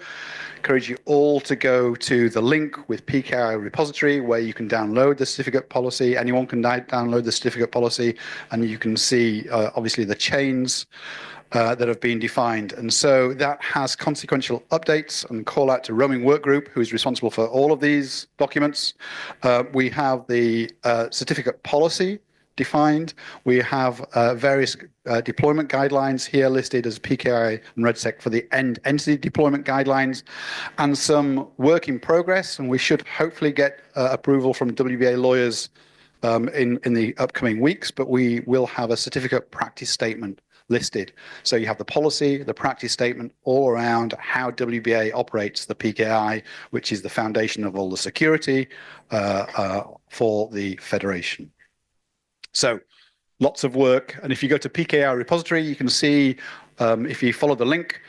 Encourage you all to go to the link with PKI repository where you can download the certificate policy. Anyone can download the certificate policy, and you can see obviously the chains that have been defined. And so that has consequential updates, and call out to roaming workgroup, who is responsible for all of these documents. We have the certificate policy defined. We have various deployment guidelines here listed as PKI and RedSec for the end entity deployment guidelines, and some work in progress. And we should hopefully get approval from WBA lawyers in the upcoming weeks, but we will have a certificate practice statement listed. So you have the policy, the practice statement, all around how WBA operates the PKI, which is the foundation of all the security for the federation. So lots of work. And if you go to PKI repository, you can see, if you follow the link,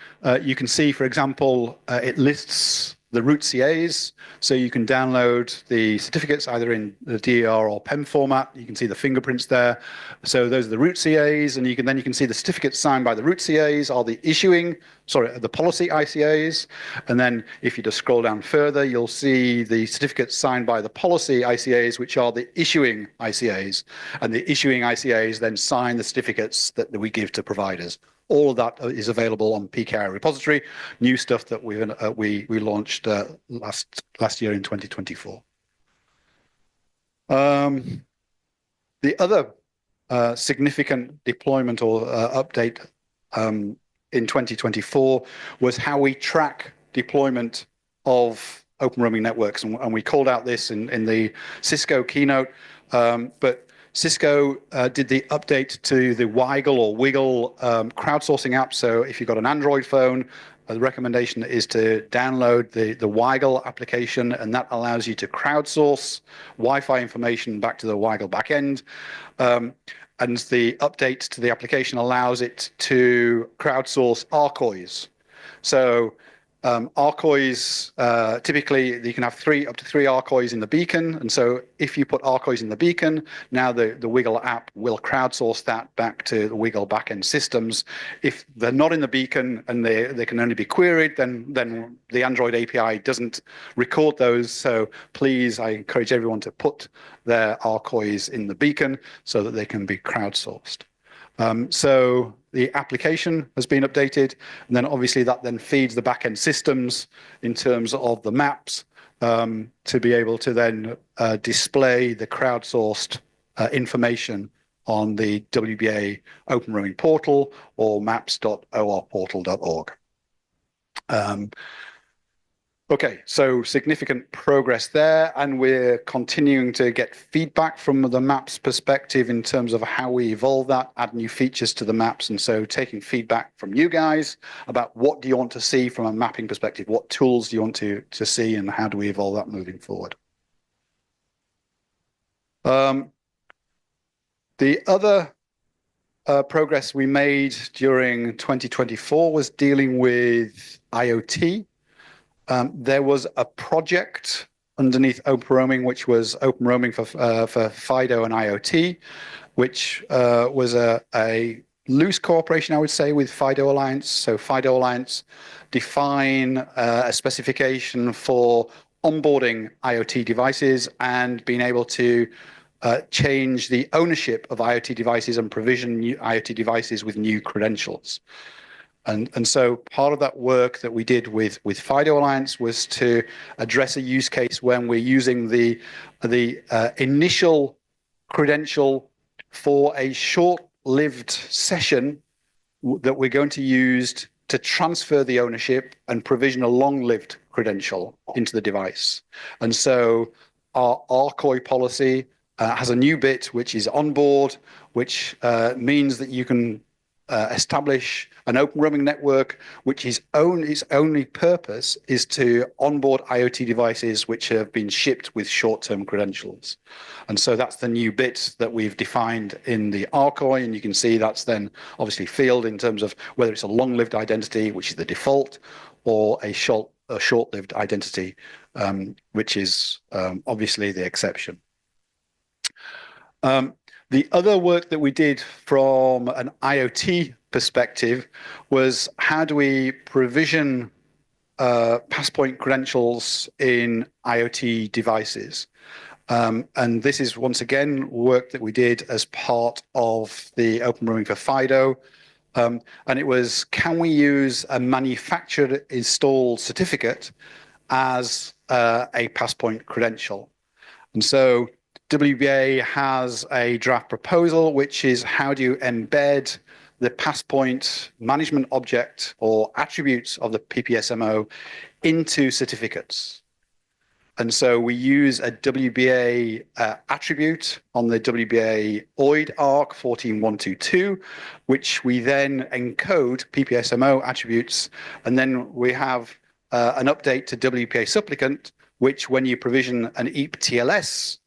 you can see, for example, it lists the root CAs. So you can download the certificates either in the DER or PEM format. You can see the fingerprints there. So those are the root CAs, and you can see the certificates signed by the root CAs are the the policy ICAs. And then if you just scroll down further, you'll see the certificates signed by the policy ICAs, which are the issuing ICAs. And the issuing ICAs then sign the certificates that we give to providers. All of that is available on PKI repository. New stuff that we launched last year in 2024. The other significant deployment or update in 2024 was how we track deployment of open roaming networks, and we called out this in the Cisco keynote, but Cisco did the update to the Wiggle or Wiggle crowdsourcing app. So if you've got an Android phone, the recommendation is to download the Wiggle application, and that allows you to crowdsource Wi-Fi information back to the Wiggle backend. And the update to the application allows it to crowdsource RCOIs. So RCOIs, typically you can have up to three RCOIs in the beacon. And so if you put RCOIs in the beacon, now the Wiggle app will crowdsource that back to the Wiggle backend systems. If they're not in the beacon and they can only be queried, then the Android API doesn't record those. So please, I encourage everyone to put their RCOIs in the beacon so that they can be crowdsourced. So the application has been updated, and then obviously that then feeds the backend systems in terms of the maps to be able to then display the crowdsourced information on the WBA Open Roaming Portal or maps.orportal.org. Okay, so significant progress there, and we're continuing to get feedback from the maps perspective in terms of how we evolve that, add new features to the maps, and so taking feedback from you guys about what do you want to see from a mapping perspective, what tools do you want to see, and how do we evolve that moving forward. The other progress we made during 2024 was dealing with IoT. There was a project underneath Open Roaming, which was Open Roaming for FIDO and IoT, which was a loose cooperation, I would say, with FIDO Alliance. So FIDO Alliance define a specification for onboarding IoT devices and being able to change the ownership of IoT devices and provision new IoT devices with new credentials. And so part of that work that we did with FIDO Alliance was to address a use case when we're using the initial credential for a short-lived session that we're going to use to transfer the ownership and provision a long-lived credential into the device. And so our RCOI policy has a new bit which is on board, which means that you can establish an open roaming network, which its only purpose is to onboard IoT devices which have been shipped with short-term credentials. And so that's the new bit that we've defined in the RCOI, and you can see that's then obviously field in terms of whether it's a long-lived identity, which is the default, or a short-lived identity, which is obviously the exception. The other work that we did from an IoT perspective was how do we provision passpoint credentials in IoT devices? And this is once again work that we did as part of the Open Roaming for FIDO. And it was, can we use a manufactured installed certificate as a passpoint credential? And so WBA has a draft proposal, which is how do you embed the passpoint management object or attributes of the PPSMO into certificates. And so we use a WBA attribute on the WBA OID ARC 14122, which we then encode PPSMO attributes. And then we have an update to WPA supplicant, which when you provision an EAP TLS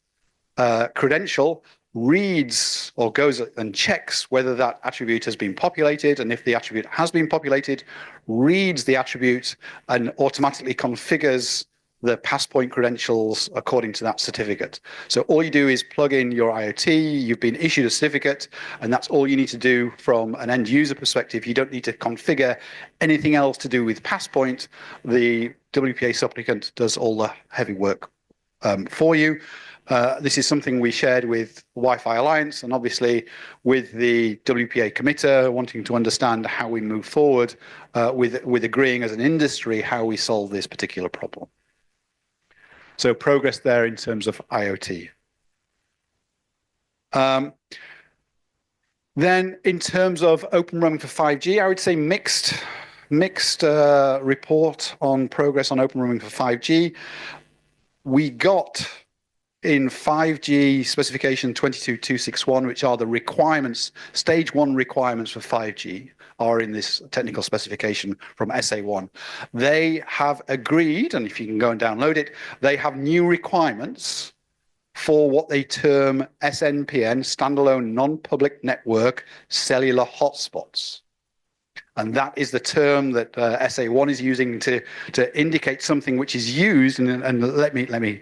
credential, reads or goes and checks whether that attribute has been populated, and if the attribute has been populated, reads the attribute and automatically configures the passpoint credentials according to that certificate. So all you do is plug in your IoT, you've been issued a certificate, and that's all you need to do from an end user perspective. You don't need to configure anything else to do with passpoint. The WPA supplicant does all the heavy work for you. This is something we shared with Wi-Fi Alliance and obviously with the WPA committer wanting to understand how we move forward with agreeing as an industry how we solve this particular problem. So progress there in terms of IoT. Then in terms of Open Roaming for 5G, I would say mixed report on progress on Open Roaming for 5G. We got in 5G specification 22261, which are the requirements, stage 1 requirements for 5G, are in this technical specification from SA1. They have agreed, and if you can go and download it, they have new requirements for what they term SNPN, standalone non-public network cellular hotspots. And that is the term that SA1 is using to indicate something which is used, and let me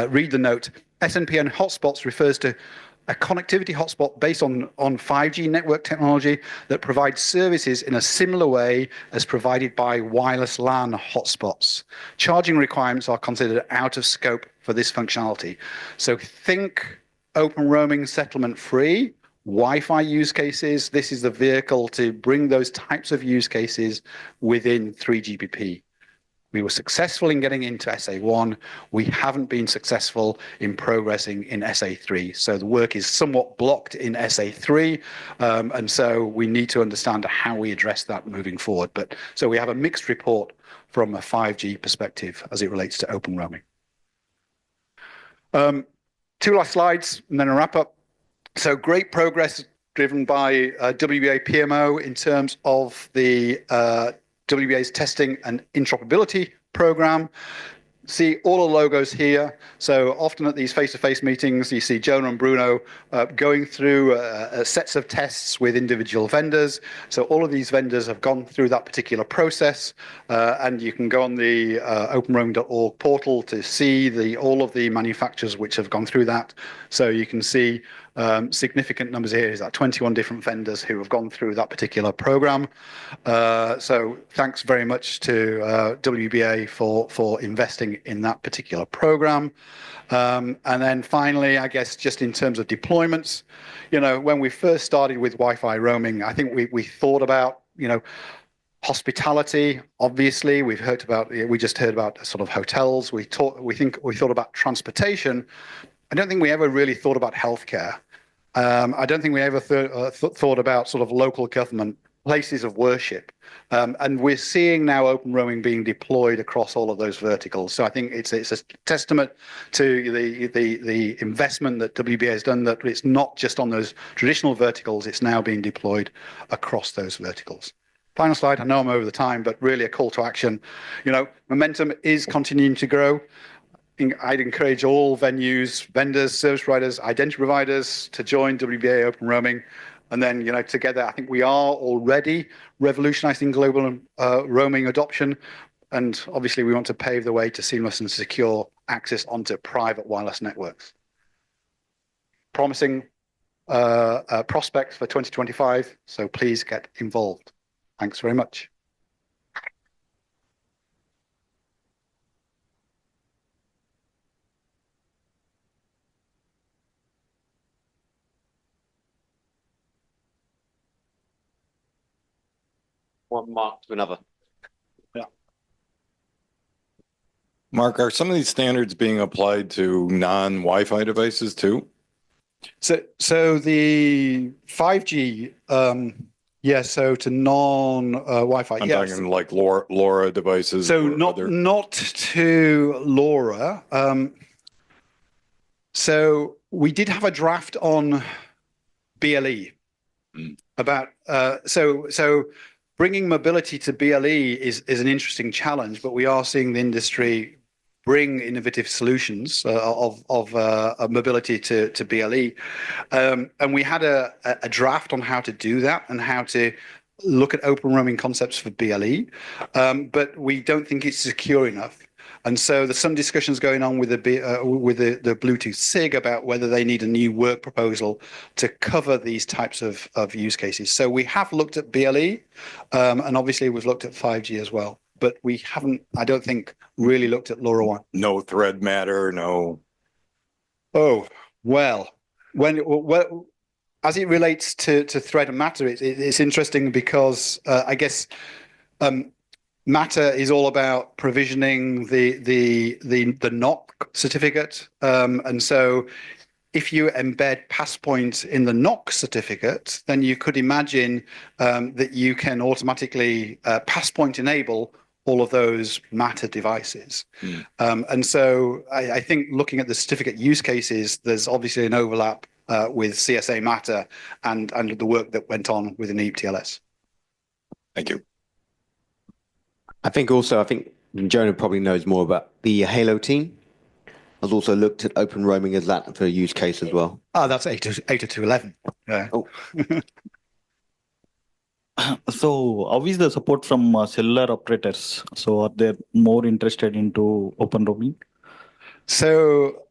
read the note. SNPN hotspots refers to a connectivity hotspot based on 5G network technology that provides services in a similar way as provided by wireless LAN hotspots. Charging requirements are considered out of scope for this functionality. So think open roaming settlement free, Wi-Fi use cases. This is the vehicle to bring those types of use cases within 3GPP. We were successful in getting into SA1. We haven't been successful in progressing in SA3. So the work is somewhat blocked in SA3. And so we need to understand how we address that moving forward. But so we have a mixed report from a 5G perspective as it relates to open roaming. 2 last slides and then a wrap up. So great progress driven by WBA PMO in terms of the WBA's testing and interoperability program. see all the logos here. So often at these face-to-face meetings, you see Jonah and Bruno going through sets of tests with individual vendors. So all of these vendors have gone through that particular process, and you can go on the openroaming.org portal to see all of the manufacturers which have gone through that. So you can see significant numbers here. Is that 21 different vendors who have gone through that particular program. So thanks very much to WBA for investing in that particular program. And then finally, I guess just in terms of deployments, when we first started with Wi-Fi roaming, I think we thought about, hospitality. Obviously, we just heard about sort of hotels. We thought about transportation. I don't think we ever really thought about healthcare. I don't think we ever thought about sort of local government, places of worship. And we're seeing now open roaming being deployed across all of those verticals. So I think it's a testament to the investment that WBA has done, that it's not just on those traditional verticals, it's now being deployed across those verticals. Final slide. I know I'm over the time, but really a call to action. Momentum is continuing to grow. I'd encourage all venues, vendors, service providers, identity providers to join WBA Open Roaming. And then, together, I think we are already revolutionizing global roaming adoption. And obviously, we want to pave the way to seamless and secure access onto private wireless networks. Promising prospects for 2025. So please get involved. Thanks very much. One mark to another. Yeah. Mark, are some of these standards being applied to non-Wi-Fi devices too? So the 5G, so to non-Wi-Fi, I'm yes. talking like LoRa devices. So not to LoRa. So we did have a draft on BLE about so bringing mobility to BLE is an interesting challenge, but we are seeing the industry bring innovative solutions of mobility to BLE, and we had a draft on how to do that and how to look at open roaming concepts for BLE, but we don't think it's secure enough. And so there's some discussions going on with the Bluetooth SIG about whether they need a new work proposal to cover these types of use cases. So we have looked at BLE, and obviously we've looked at 5G as well, but we haven't, I don't think, really looked at LoRaWAN. No thread matter, no. Oh, well, as it relates to thread and matter, it's interesting because I guess Matter is all about provisioning the NOC certificate, and so if you embed Passpoint in the NOC certificate, then you could imagine that you can automatically Passpoint enable all of those Matter devices. And so I think looking at the certificate use cases, there's obviously an overlap with CSA Matter and the work that went on within EAP-TLS. Thank you. I think Jonah probably knows more about the Halo team. Has also looked at open roaming as that for a use case as well. Oh, that's 802.11. Yeah. Oh. So how is the support from cellular operators? So are they more interested into open roaming? So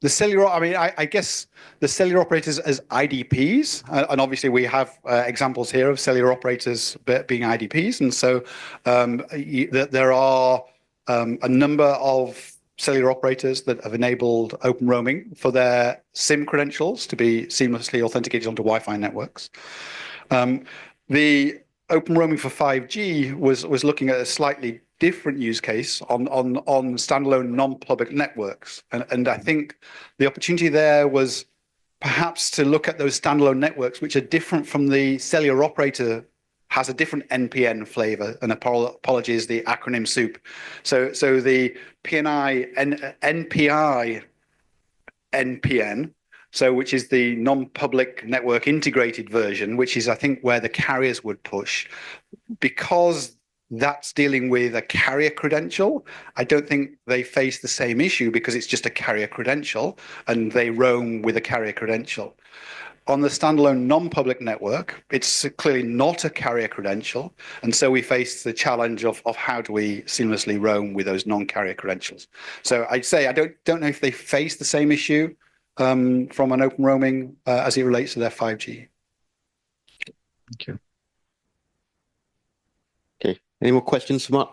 the cellular, I guess the cellular operators as IDPs, and obviously we have examples here of cellular operators being IDPs. And so there are a number of cellular operators that have enabled open roaming for their SIM credentials to be seamlessly authenticated onto Wi-Fi networks. The open roaming for 5G was looking at a slightly different use case on standalone non-public networks. And I think the opportunity there was perhaps to look at those standalone networks, which are different from the cellular operator, has a different NPN flavor. And apologies, the acronym soup. So the NPI NPN, so which is the non-public network integrated version, which is, I think, where the carriers would push, because that's dealing with a carrier credential. I don't think they face the same issue because it's just a carrier credential and they roam with a carrier credential. On the standalone non-public network, it's clearly not a carrier credential. And so we face the challenge of how do we seamlessly roam with those non-carrier credentials. So I'd say I don't know if they face the same issue from an open roaming as it relates to their 5G. Thank you. Okay. Any more questions, Mark?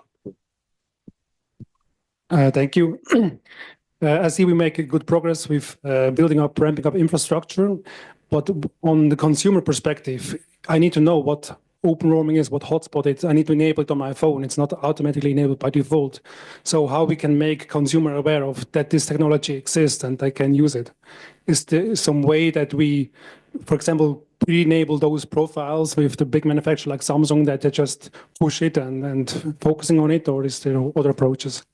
Thank you. I see we make good progress with building up, ramping up infrastructure, but on the consumer perspective, I need to know what open roaming is, what hotspot is. I need to enable it on my phone. It's not automatically enabled by default. So how we can make consumer aware of that this technology exists and they can use it? Is there some way that we, for example, pre-enable those profiles with the big manufacturer like Samsung that they just push it and focusing on it, or is there other approaches?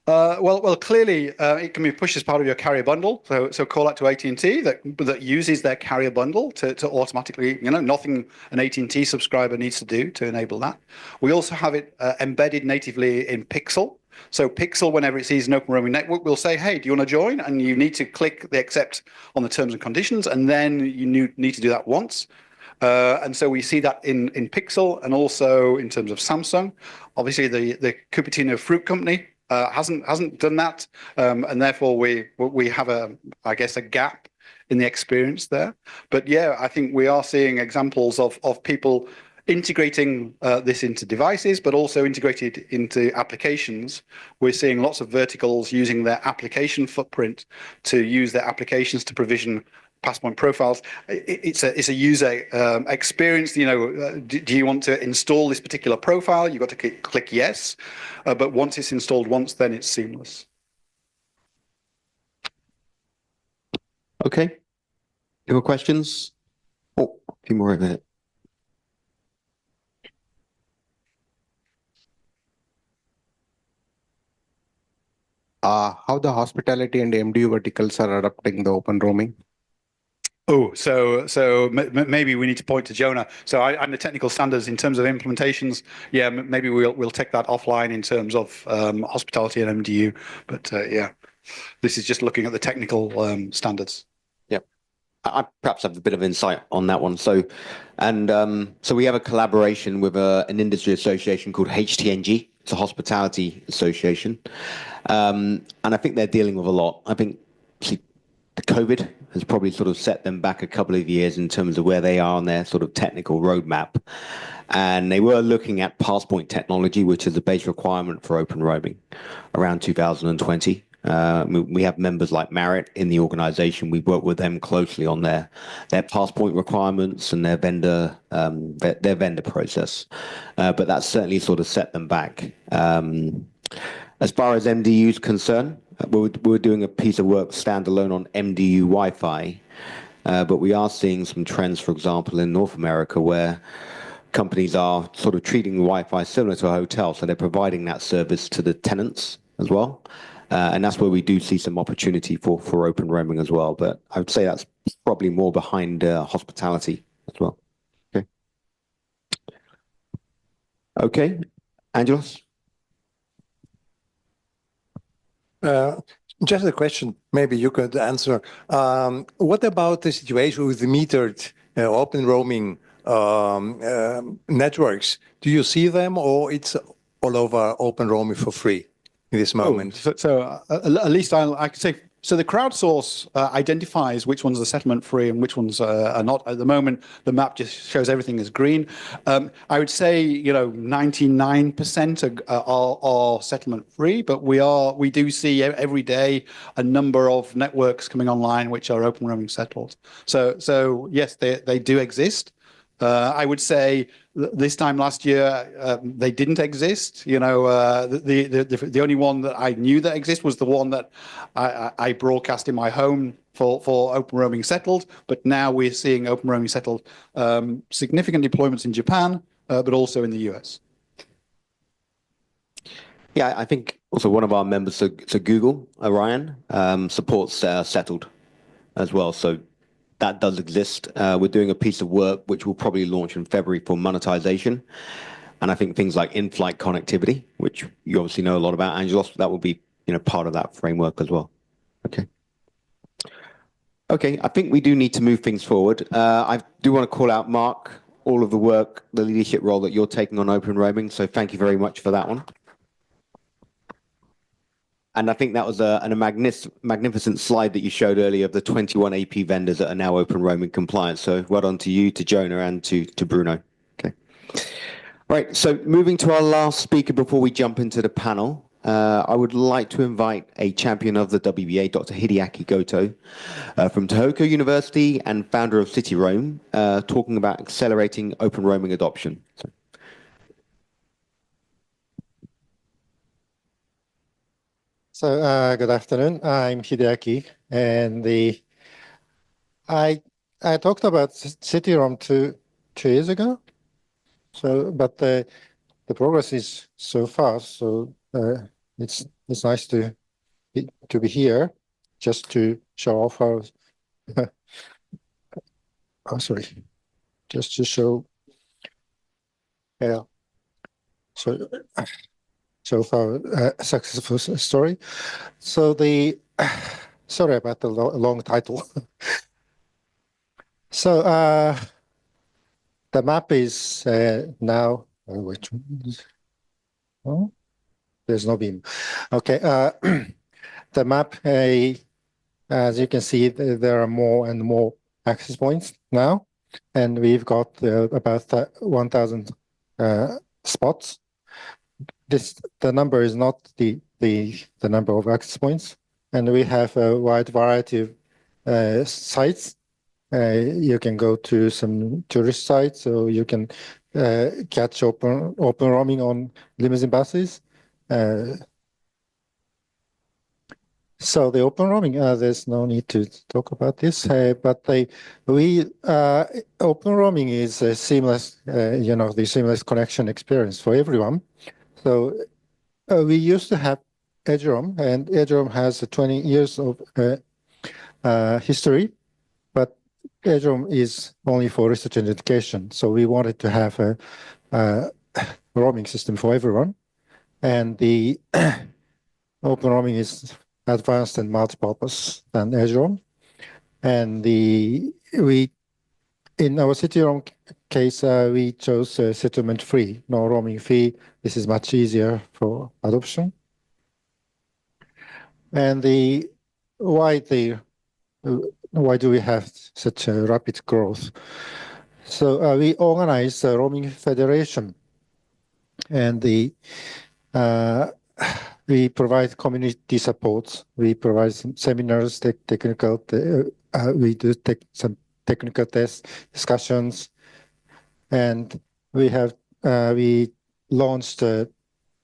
Well, clearly it can be pushed as part of your carrier bundle. So call out to AT&T that uses their carrier bundle to automatically, nothing an AT&T subscriber needs to do to enable that. We also have it embedded natively in Pixel. So Pixel, whenever it sees an open roaming network, will say, hey, do you want to join? And you need to click the accept on the terms and conditions, and then you need to do that once. And so we see that in Pixel and also in terms of Samsung. Obviously, the Cupertino Fruit Company hasn't done that, and therefore we have I guess a gap in the experience there. But yeah, I think we are seeing examples of people integrating this into devices, but also integrated into applications. We're seeing lots of verticals using their application footprint to use their applications to provision passpoint profiles. It's a user experience. Do you want to install this particular profile? You've got to click yes, but once it's installed once, then it's seamless. Okay. Any more questions? Oh, a few more over here. How the hospitality and MDU verticals are adopting the open roaming? Oh, so maybe we need to point to Jonah. So I'm the technical standards in terms of implementations. Yeah, maybe we'll take that offline in terms of hospitality and MDU. But yeah, this is just looking at the technical standards. Yeah, I perhaps have a bit of insight on that one. So we have a collaboration with an industry association called HTNG. It's a hospitality association, and I think they're dealing with a lot. I think the COVID has probably sort of set them back a couple of years in terms of where they are on their sort of technical roadmap. And they were looking at passpoint technology, which is a base requirement for open roaming around 2020. We have members like Marriott in the organization. We work with them closely on their passpoint requirements and their vendor process. But that certainly sort of set them back. As far as MDU is concerned, we're doing a piece of work standalone on MDU Wi-Fi, but we are seeing some trends, for example, in North America, where companies are sort of treating Wi-Fi similar to a hotel, so they're providing that service to the tenants as well, and that's where we do see some opportunity for open roaming as well. But I would say that's probably more behind hospitality as well. Okay, Angelos. Just a question, maybe you could answer. What about the situation with the metered open roaming networks? Do you see them, or it's all over open roaming for free in this moment? So at least I could say, so the crowdsource identifies which ones are settlement free and which ones are not. At the moment, the map just shows everything as green. I would say 99% are settlement free, but we do see every day a number of networks coming online which are open roaming settled. So yes, they do exist. I would say this time last year they didn't exist. The only one that I knew that exists was the one that I broadcast in my home for open roaming settled. But now we're seeing open roaming settled significant deployments in Japan, but also in the US. Yeah, I think also one of our members, so Google, Orion, supports settled as well. So that does exist. We're doing a piece of work which will probably launch in February for monetization. And I think things like in-flight connectivity, which you obviously know a lot about, Angelos, that will be part of that framework as well. Okay. Okay, I think we do need to move things forward. I do want to call out, Mark, all of the work, the leadership role that you're taking on open roaming. So thank you very much for that one. And I think that was a magnificent slide that you showed earlier of the 21 AP vendors that are now open roaming compliant. So well done to you, to Jonah, and to Bruno. Okay. Right, so moving to our last speaker before we jump into the panel. I would like to invite a champion of the WBA, Dr. Hideaki Goto, from Tohoku University and founder of City Roam, talking about accelerating open roaming adoption. So good afternoon. I'm Hideaki, and I talked about City Roam two years ago. So, but the progress is so fast. So it's nice to be here, just to show off how. Oh, sorry, just to show. Yeah. So far, successful story. So sorry about the long title. So the map is now. Which one is? Oh, there's no beam. Okay. The map, as you can see, there are more and more access points now, and we've got about 1,000 spots. The number is not the number of access points, and we have a wide variety of sites. You can go to some tourist sites, so you can catch open roaming on limousine buses. So the open roaming, there's no need to talk about this, but open roaming is a seamless, the seamless connection experience for everyone. So we used to have EdgeRoam, and EdgeRoam has 20 years of history, but EdgeRoam is only for research and education. So we wanted to have a roaming system for everyone, and the open roaming is advanced and multi-purpose than EdgeRoam. And in our City Roam case, we chose settlement free, no roaming fee. This is much easier for adoption. And why do we have such a rapid growth? So we organized a roaming federation, and we provide community support. We provide some seminars, technical. We do some technical tests, discussions, and we launched an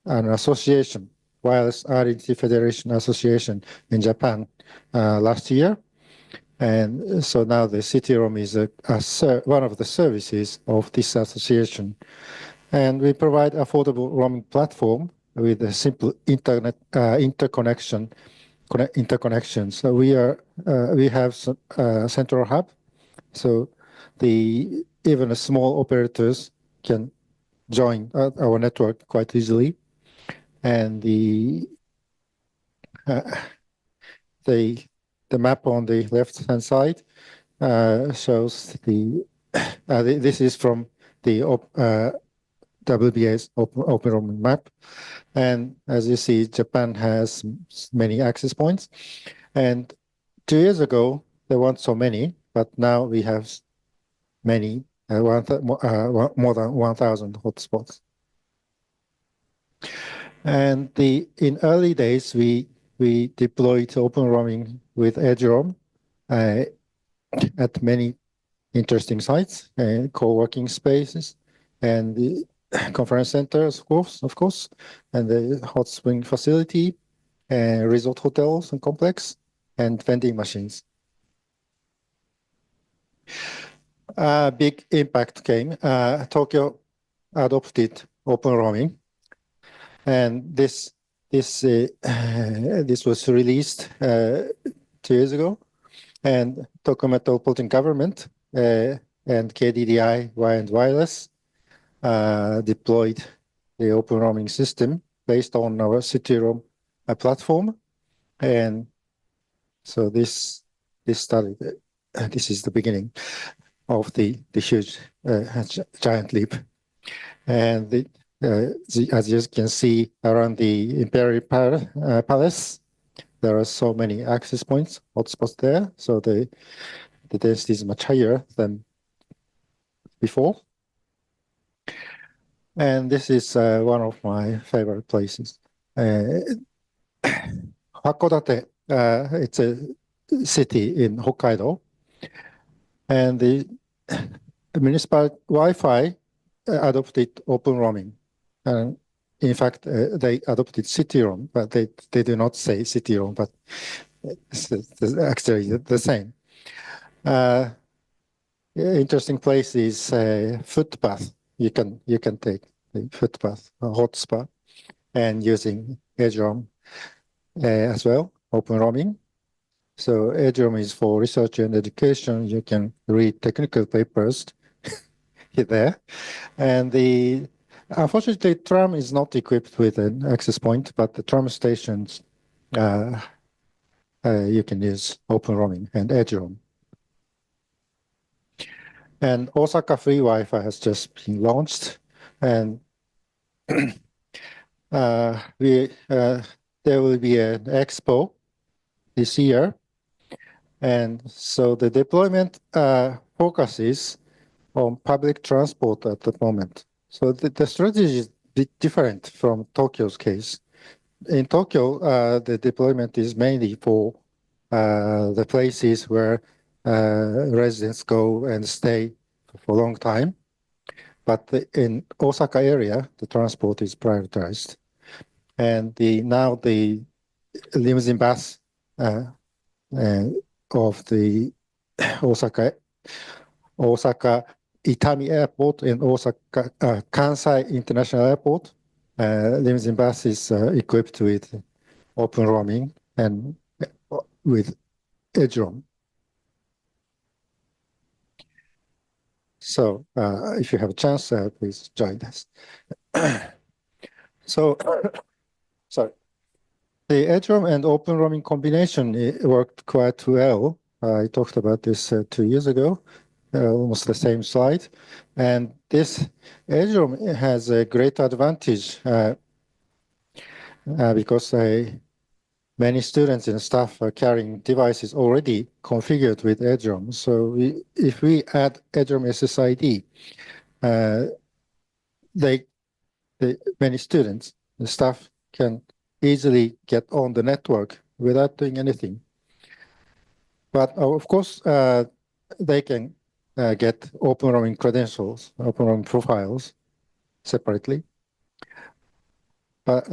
association, Wireless R&D Federation Association in Japan last year. And so now the City Roam is one of the services of this association. And we provide affordable roaming platform with a simple internet interconnection. So we have some, central hub, so even small operators can join our network quite easily, and the map on the left hand side shows this is from the WBA's open roaming map. And as you see, Japan has many access points. And 2 years ago, there weren't so many, but now we have many, more than 1,000 hotspots. And in early days, we deployed open roaming with EdgeRoam at many interesting sites, co-working spaces, and the conference centers, of course, and the hot spring facility, resort hotels and complex, and vending machines. Big impact came. Tokyo adopted open roaming, and this was released 2 years ago, and Tokyo Metropolitan Government and KDDI Wire and Wireless deployed the open roaming system based on our city-roam platform. And so this study, this is the beginning of the huge giant leap. And as you can see around the Imperial Palace, there are so many access points, hotspots there. So the density is much higher than before. And this is one of my favorite places. Hakodate, it's a city in Hokkaido. And the municipal Wi-Fi adopted open roaming. And in fact, they adopted city-roam, but they do not say city-roam, but it's actually the same. Interesting place is footpath. You can take the footpath, a hotspot, and using EdgeRoam as well, open roaming. So EdgeRoam is for research and education. You can read technical papers there. And unfortunately, tram is not equipped with an access point, but the tram stations, you can use open roaming and EdgeRoam. And Osaka Free Wi-Fi has just been launched, and there will be an expo this year, and so the deployment focuses on public transport at the moment. So the strategy is a bit different from Tokyo's case. In Tokyo, the deployment is mainly for the places where residents go and stay for a long time. But in Osaka area, the transport is prioritized. And now the limousine bus of the Osaka Itami Airport and Osaka Kansai International Airport, limousine bus is equipped with open roaming and with EdgeRoam. So if you have a chance, please join us. So, sorry. The EdgeRoam and open roaming combination worked quite well. I talked about this 2 years ago, almost the same slide. And this EdgeRoam has a great advantage because many students and staff are carrying devices already configured with EdgeRoam. So if we add EdgeRoam SSID, many students and staff can easily get on the network without doing anything. But of course, they can get open roaming credentials, open roaming profiles separately. But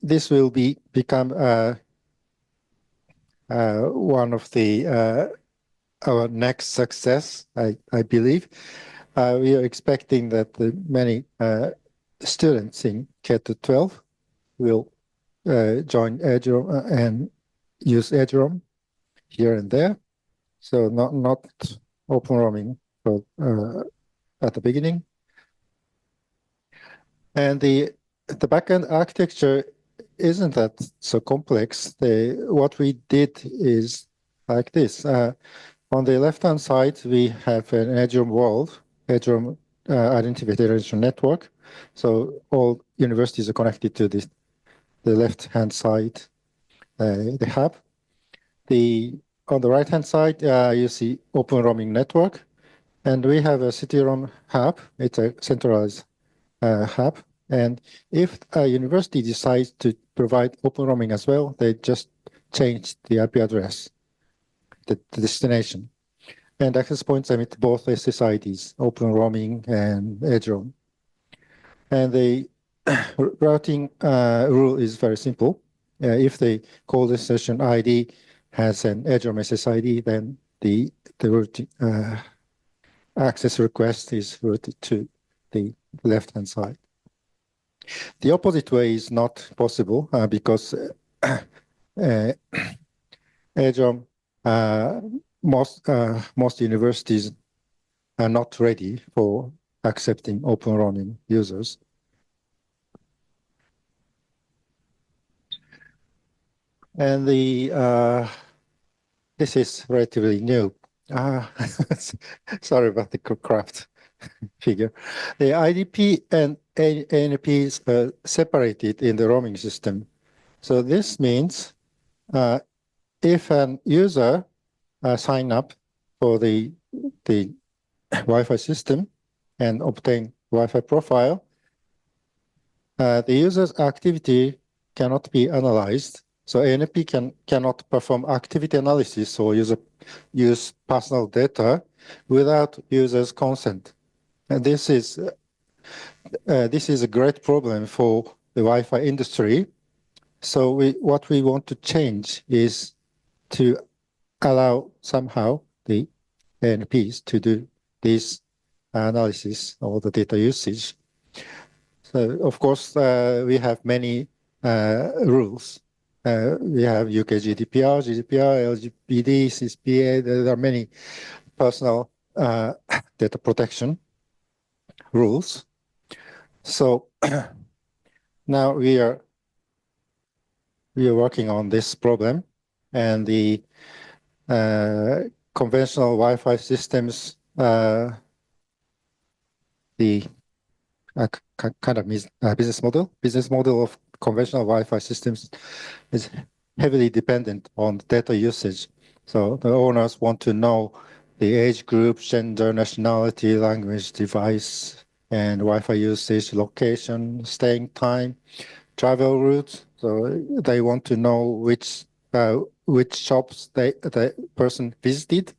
this will become one of our next success, I believe. We are expecting that many students in K-12 will join EdgeRoam and use EdgeRoam here and there. So not open roaming at the beginning. And the backend architecture isn't that so complex. What we did is like this. On the left-hand side, we have an EdgeRoam world, EdgeRoam Identity Federation Network. So all universities are connected to the left-hand side, the hub. On the right-hand side, you see Open Roaming Network. And we have a city-roam hub. It's a centralized hub. And if a university decides to provide open roaming as well, they just change the IP address, the destination. And access points emit both SSIDs, open roaming and EdgeRoam. And the routing rule is very simple. If the call destination ID has an EdgeRoam SSID, then the routing access request is routed to the left-hand side. The opposite way is not possible because EdgeRoam, most universities are not ready for accepting open roaming users. And this is relatively new. Sorry about the craft figure. The IDP and ANP is separated in the roaming system. So this means if an user sign up for the Wi-Fi system and obtain Wi-Fi profile, the user's activity cannot be analyzed. So ANP cannot perform activity analysis or use personal data without user's consent. And this is a great problem for the Wi-Fi industry. So what we want to change is to allow somehow the ANPs to do this analysis of the data usage. So of course, we have many rules. We have UK GDPR, LGPD, CSPA. There are many personal data protection rules. So now we are working on this problem, and the conventional Wi-Fi systems, the kind of business model of conventional Wi-Fi systems is heavily dependent on data usage. So the owners want to know the age group, gender, nationality, language, device, and Wi-Fi usage, location, staying time, travel routes. So they want to know which shops the person visited.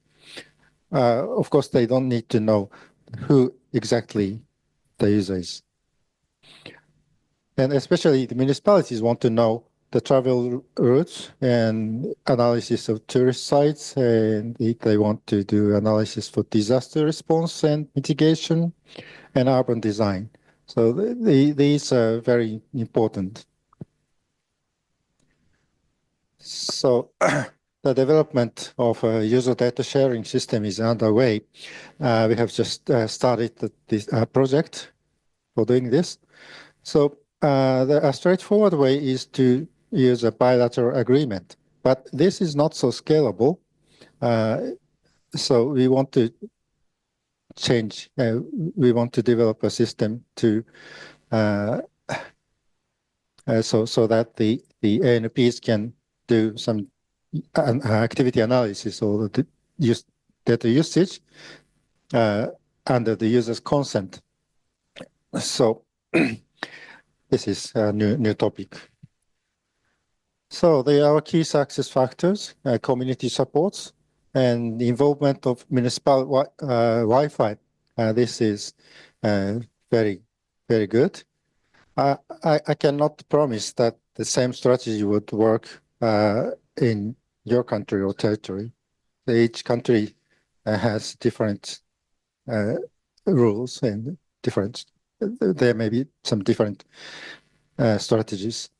Of course, they don't need to know who exactly the user is. And especially the municipalities want to know the travel routes and analysis of tourist sites, and they want to do analysis for disaster response and mitigation and urban design. So these are very important. So the development of a user data sharing system is underway. We have just started this project for doing this. So a straightforward way is to use a bilateral agreement, but this is not so scalable. So we want to change. We want to develop a system to so that the ANPs can do some activity analysis or the data usage under the user's consent. So this is a new topic. So they are key success factors: community supports and the involvement of municipal Wi-Fi. This is very good. I cannot promise that the same strategy would work in your country or territory. Each country has different rules and there may be some different strategies.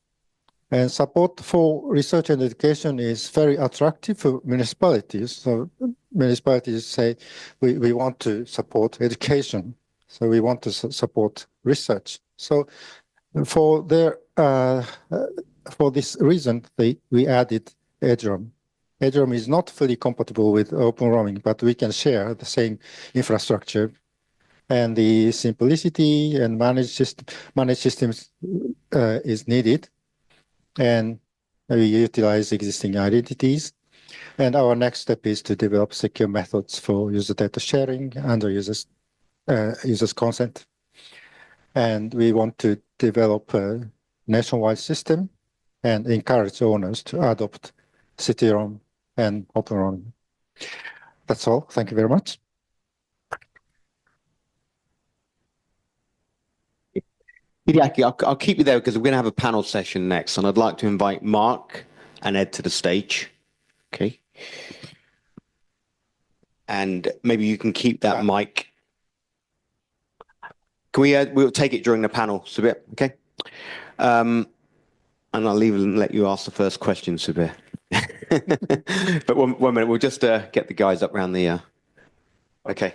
And support for research and education is very attractive for municipalities. So municipalities say, we want to support education. So we want to support research. So for this reason, we added EDROM. EDROM is not fully compatible with open roaming, but we can share the same infrastructure. And the simplicity and managed systems is needed. And we utilize existing identities. And our next step is to develop secure methods for user data sharing under users' consent. And we want to develop a nationwide system and encourage owners to adopt city-roam and open roaming. That's all. Thank you very much. Hideaki, I'll keep you there because we're going to have a panel session next, and I'd like to invite Mark and Ed to the stage. Okay. And maybe you can keep that mic. Can we? We'll take it during the panel, Subir. Okay. And I'll even let you ask the first question, Subir. But one minute, we'll just get the guys up around the. Okay.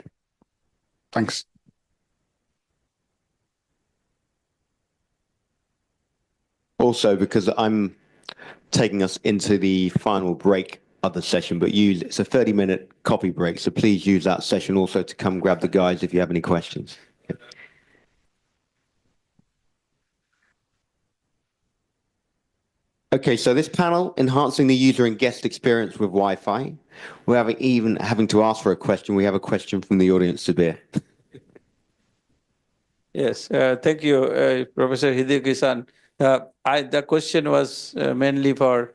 Thanks. also, because I'm taking us into the final break of the session, but it's a 30-minute coffee break, so please use that session also to come grab the guys if you have any questions. Okay, so this panel, enhancing the user and guest experience with Wi-Fi. We're even having to ask for a question. We have a question from the audience, Sabir. Yes, thank you, Professor Hideki-san. The question was mainly for,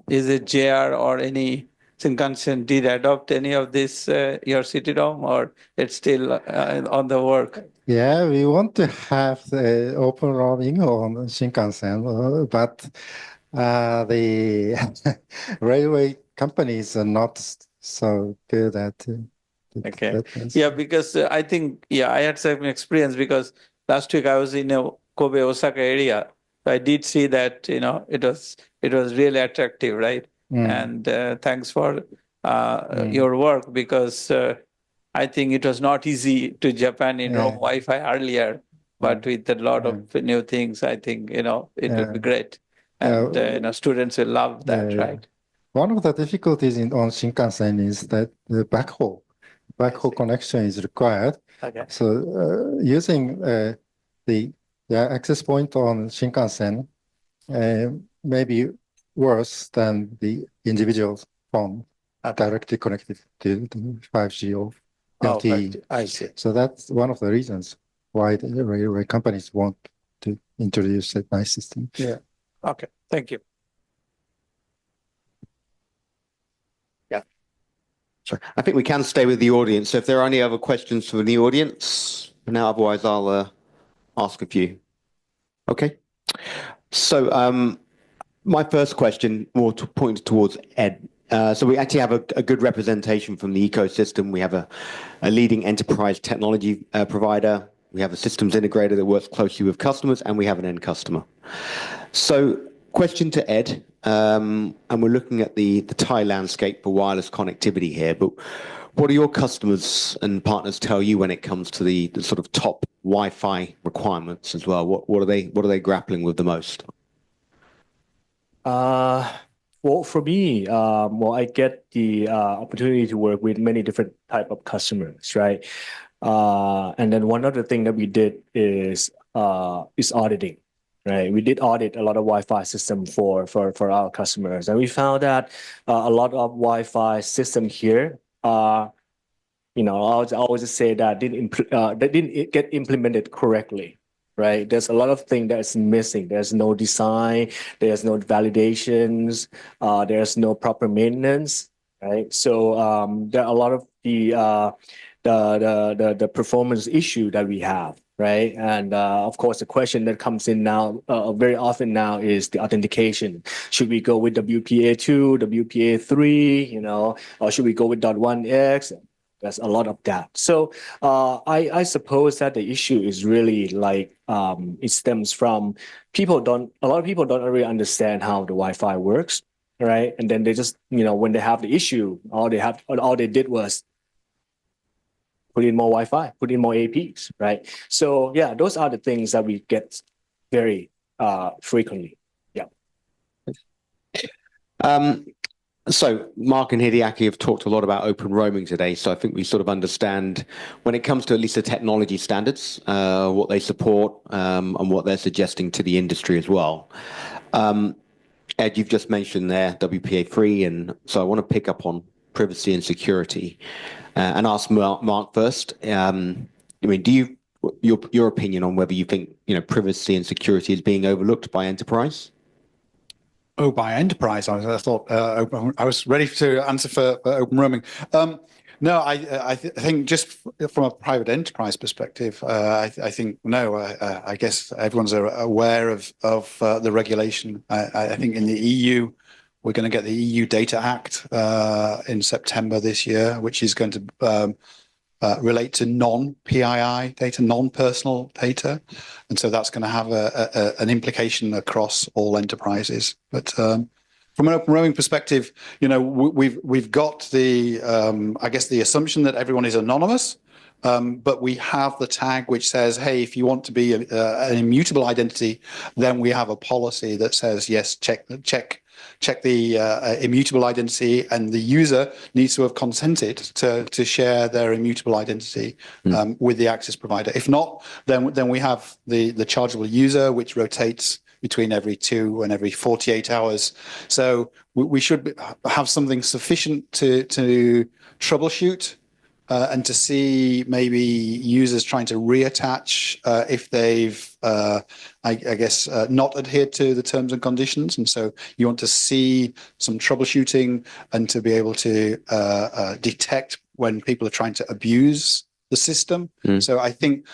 is it JR or any Shinkansen did adopt any of this, your CD-ROM, or it's still on the work? Yeah, we want to have the open roaming on Shinkansen, but the railway companies are not so good at Okay. Yeah, because I think, I had some experience because last week I was in Kobe, Osaka area. I did see that, it was really attractive, right? And thanks for your work, because I think it was not easy to Japan in Rome Wi-Fi earlier, but with a lot of new things, I think, it would be great. And, students will love that, right? One of the difficulties on Shinkansen is that the backhaul connection is required. Okay. So using the access point on Shinkansen may be worse than the individual phone directly connected to the 5G or LTE. I see. So that's one of the reasons why the railway companies want to introduce a nice system. Yeah. Okay. Thank you. Sorry, I think we can stay with the audience. So if there are any other questions from the audience, now otherwise I'll ask a few. Okay. So my first question more pointed towards Ed. So we actually have a good representation from the ecosystem. We have a leading enterprise technology provider. We have a systems integrator that works closely with customers, and we have an end customer. So question to Ed. And we're looking at the Thai landscape for wireless connectivity here, but what do your customers and partners tell you when it comes to the sort of top Wi-Fi requirements as well? What are they grappling with the most? Well, for me, I get the opportunity to work with many different type of customers, right? And then one other thing that we did is auditing. Right, we did audit a lot of Wi-Fi system for our customers, and we found that a lot of Wi-Fi system here, I always just say that they didn't get implemented correctly. Right, there's a lot of things that's missing. There's no design, there's no validations, there's no proper maintenance. Right, so there are a lot of the performance issue that we have. Right. And of course, the question that comes in now very often now is the authentication. Should we go with WPA2, WPA3, or should we go with .1x? There's a lot of that. So I suppose that the issue is really like it stems from a lot of people don't really understand how the Wi-Fi works. Right. And then they just, when they have the issue, all they did was put in more Wi-Fi, put in more APs, right? So yeah, those are the things that we get very frequently. Yeah. So Mark and Hideaki have talked a lot about open roaming today. So I think we sort of understand when it comes to at least the technology standards, what they support and what they're suggesting to the industry as well. Ed, you've just mentioned there WPA3, and so I want to pick up on privacy and security. And ask Mark first. Your opinion on whether you think privacy and security is being overlooked by enterprise? Oh, by enterprise, I thought I was ready to answer for open roaming. No, I think just from a private enterprise perspective, I think no. I guess everyone's aware of the regulation. I think in the EU. We're going to get the EU Data Act in September this year, which is going to relate to non-PII data, non-personal data. And so that's going to have an implication across all enterprises. But from an open roaming perspective, we've got the, I guess, the assumption that everyone is anonymous. but we have the tag which says, hey, if you want to be an immutable identity, then we have a policy that says, yes, check the immutable identity, and the user needs to have consented to share their immutable identity with the access provider. If not, then we have the chargeable user, which rotates between every 2 and every 48 hours. So we should have something sufficient to troubleshoot and to see maybe users trying to reattach if they've, I guess, not adhered to the terms and conditions. And so you want to see some troubleshooting and to be able to detect when people are trying to abuse the system. So I think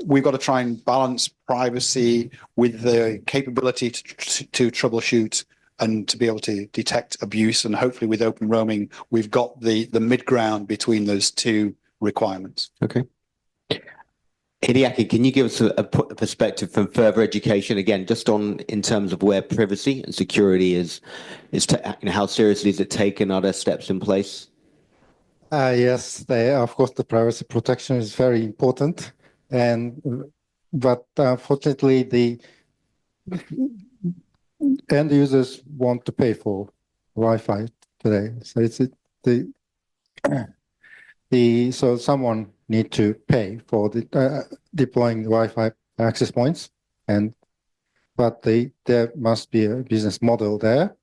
we've got to try and balance privacy with the capability to troubleshoot and to be able to detect abuse. And hopefully with open roaming, we've got the mid-ground between those two requirements. Okay. Hideaki, can you give us a perspective from further education, again, just on in terms of where privacy and security is how seriously is it taken? Are there steps in place? Yes, of course, the privacy protection is very important, but unfortunately, the end users want to pay for Wi-Fi today. So so someone need to pay for the deploying Wi-Fi access points, but there must be a business model there.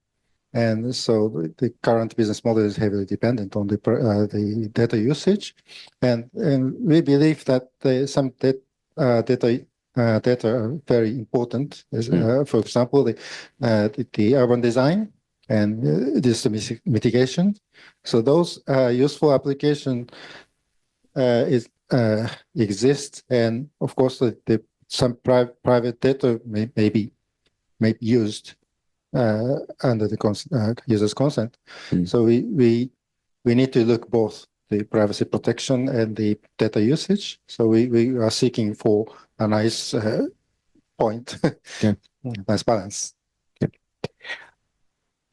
And so the current business model is heavily dependent on the data usage, and we believe that some data are very important. For example, the urban design and distance mitigation. So those useful applications exist, and of course, some private data may be used under the user's consent. So we need to look both the privacy protection and the data usage. So we are seeking for a nice point, nice balance.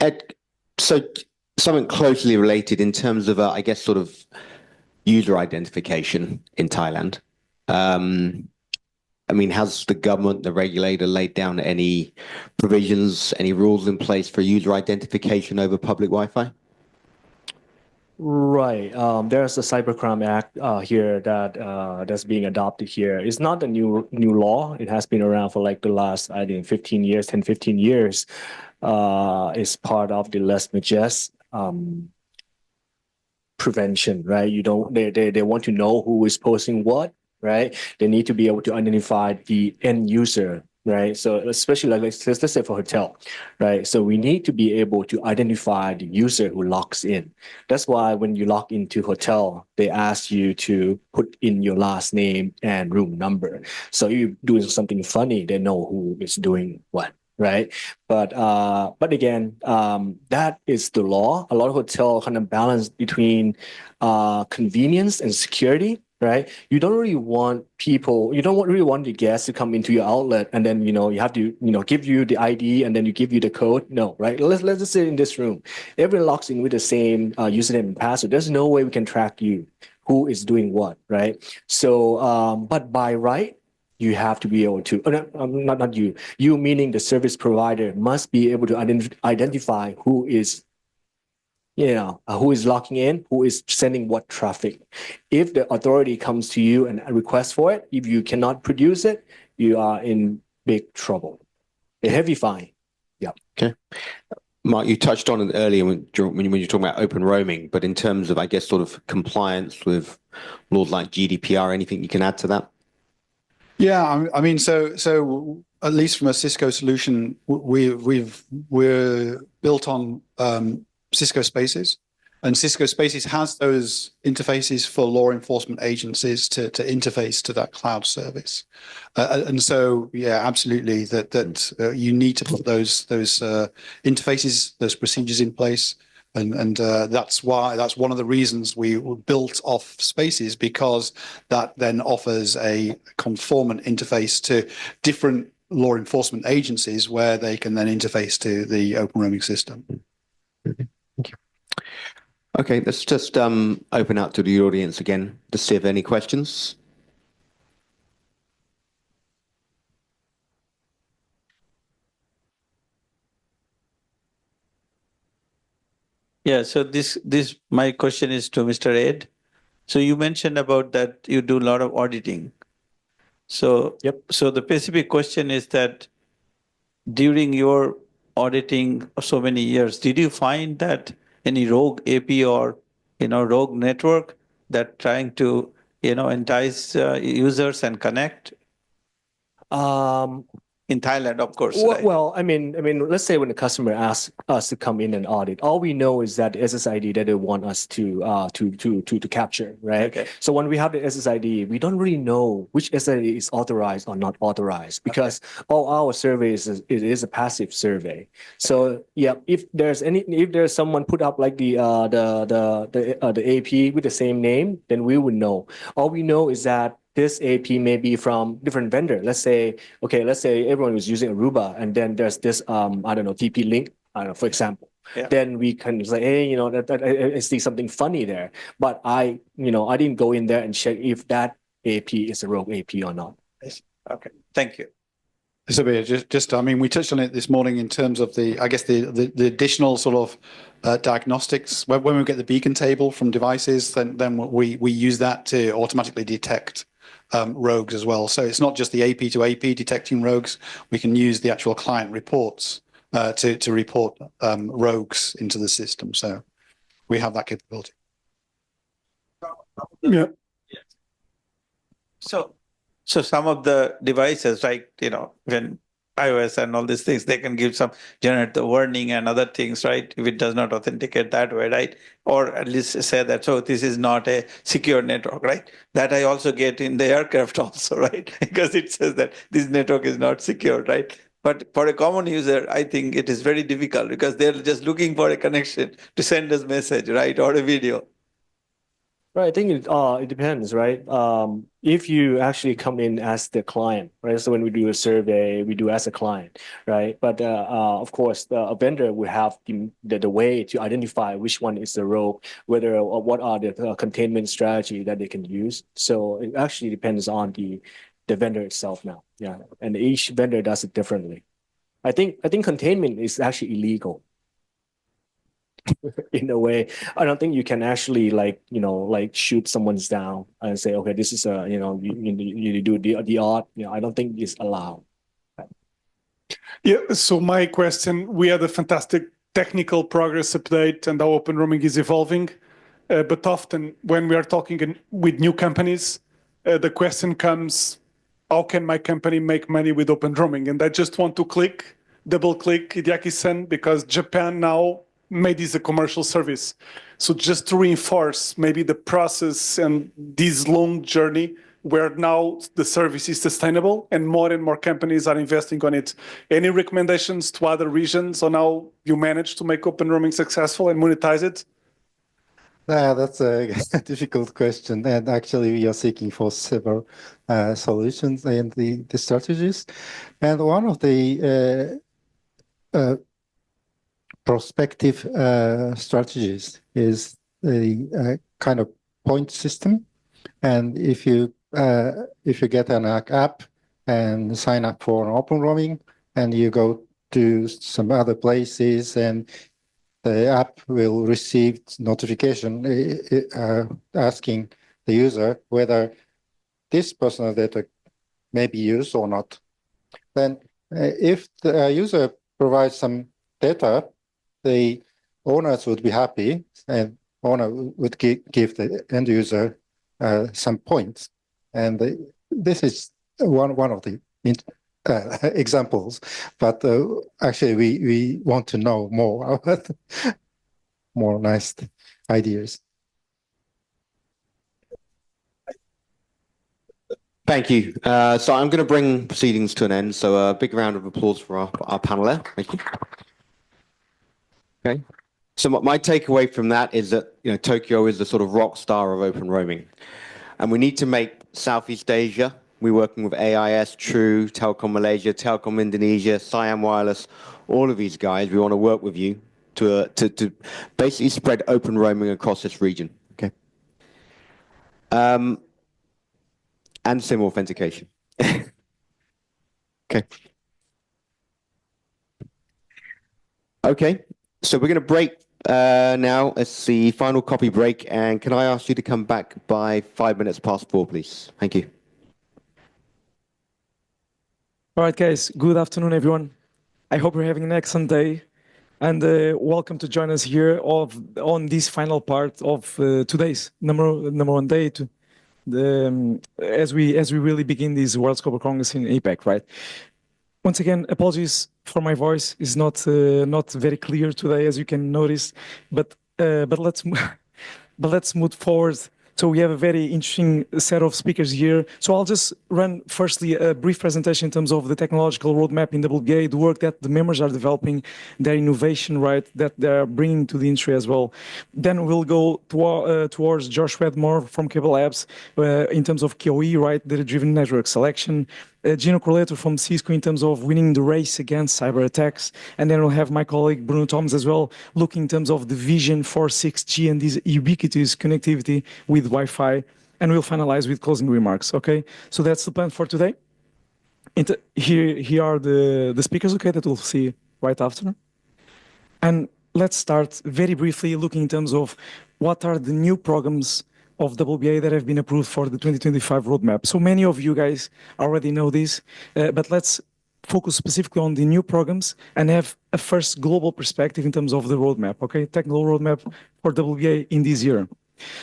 Ed, so something closely related in terms of, I guess, sort of user identification in Thailand. I mean, has the government, the regulator, laid down any provisions, any rules in place for user identification over public Wi-Fi? Right. There's a Cybercrime Act here that's being adopted here. It's not a new law. It has been around for like the last, I think, 15 years. It's part of the less majest prevention, right? They want to know who is posting what, right? They need to be able to identify the end user, right? So especially like let's say for hotel, right? So we need to be able to identify the user who logs in. That's why when you log into hotel, they ask you to put in your last name and room number. So if you're doing something funny, they know who is doing what. Right, but again, that is the law. A lot of hotels kind of balance between convenience and security. Right, you don't really want really want the guests to come into your outlet and then you have to give you the ID and then you give you the code. No, right? Let's just say in this room, everyone logs in with the same username and password. There's no way we can track you who is doing what, right? So, but by right, you have to be able to, not you meaning the service provider must be able to identify who is logging in, who is sending what traffic. If the authority comes to you and requests for it, if you cannot produce it, you are in big trouble. A heavy fine. Yeah. Okay. Mark, you touched on it earlier when you're talking about open roaming, but in terms of, I guess, sort of compliance with laws like GDPR, anything you can add to that? Yeah, I mean, so at least from a Cisco solution, we're built on Cisco Spaces, and Cisco Spaces has those interfaces for law enforcement agencies to interface to that cloud service, and so yeah, absolutely that you need to put those interfaces, those procedures in place. And that's one of the reasons we built off Spaces, because that then offers a conformant interface to different law enforcement agencies where they can then interface to the open roaming system. Thank you. Okay, let's just open out to the audience again to see if any questions. Yeah, so my question is to Mr. Ed. So you mentioned about that you do a lot of auditing. So So the specific question is that during your auditing of so many years, did you find that any rogue AP or rogue network that trying to entice users and connect? In Thailand, of course. Right? Well, I mean, let's say when the customer asks us to come in and audit, all we know is that the SSID that they want us to capture, right? Okay. So when we have the SSID, we don't really know which SSID is authorized or not authorized because all our surveys it is a passive survey. So yeah, if there's someone put up like the AP with the same name, then we would know. All we know is that this AP may be from different vendor. Let's say everyone was using Aruba, and then there's this I don't know, TP Link, I don't know, for example. Yeah. Then we can say, hey, I see something funny there, but I didn't go in there and check if that AP is a rogue AP or not. Okay, thank you. So I mean, we touched on it this morning in terms of the additional sort of diagnostics. When we get the beacon table from devices, then we use that to automatically detect rogues as well. So it's not just the AP to AP detecting rogues. We can use the actual client reports to report rogues into the system. So we have that capability. Yeah. So some of the devices, like, when iOS and all these things, they can generate the warning and other things, right? If it does not authenticate that way, right? Or at least say that, so this is not a secure network, right? That I also get in the aircraft also, right? Because it says that this network is not secure, right? But for a common user, I think it is very difficult because they're just looking for a connection to send us message, right? Or a video. Right, I think it depends, right? If you actually come in as the client, right? So when we do a survey, we do as a client, right? But of course, a vendor will have the way to identify which one is the rogue, whether what are the containment strategy that they can use. So it actually depends on the vendor itself now, yeah. And each vendor does it differently. I think containment is actually illegal. In a way, I don't think you can actually shoot someone's down and say, okay, this is you do the odd. I don't think it's allowed. Yeah. So my question: we had a fantastic technical progress update, and how open roaming is evolving. But often when we are talking with new companies, the question comes, how can my company make money with open roaming? And I just want to double click Hideaki-san, because Japan now made this a commercial service. So just to reinforce maybe the process and this long journey where now the service is sustainable and more companies are investing on it. Any recommendations to other regions on how you manage to make open roaming successful and monetize it? That's a difficult question, and actually we are seeking for several solutions and the strategies. And one of the prospective strategies is a kind of point system. And if you get an app and sign up for an open roaming, and you go to some other places, and the app will receive notification asking the user whether this personal data may be used or not. Then if the user provides some data, the owners would be happy, and owner would give the end user some points. And this is one of the examples, but actually we want to know more about more nice ideas. Thank you. So I'm going to bring proceedings to an end. So a big round of applause for our panel there. Thank you. Okay. So my takeaway from that is that Tokyo is the sort of rock star of open roaming, and we need to make Southeast Asia. We're working with AIS, True, Telkom Malaysia, Telkom Indonesia, Siam Wireless, all of these guys. We want to work with you to basically spread open roaming across this region. Okay. And SIM authentication. Okay. Okay. So we're going to break now. It's the final copy break. And can I ask you to come back by 5 minutes past 4, please? Thank you. All right, guys. Good afternoon, everyone. I hope you're having an excellent day. And welcome to join us here on this final part of today's number one day to as we really begin this World Scope Congress in APAC, right? Once again, apologies for my voice. It's not very clear today, as you can notice, but let's move forward. So we have a very interesting set of speakers here. So I'll just run firstly a brief presentation in terms of the technological roadmap in WGA, the work that the members are developing, their innovation, right, that they're bringing to the industry as well. Then we'll go towards Josh Wedmore from Cable Labs in terms of KOE, right, data-driven network selection. Gino Corleto from Cisco in terms of winning the race against cyber attacks. And then we'll have my colleague Bruno Thomas as well, looking in terms of the vision for 6G and this ubiquitous connectivity with Wi-Fi. And we'll finalize with closing remarks, okay? So that's the plan for today. Here are the speakers, okay, that we'll see right after. And let's start very briefly looking in terms of what are the new programs of WGA that have been approved for the 2025 roadmap. So many of you guys already know this, but let's focus specifically on the new programs and have a first global perspective in terms of the roadmap, okay? Technical roadmap for WGA in this year.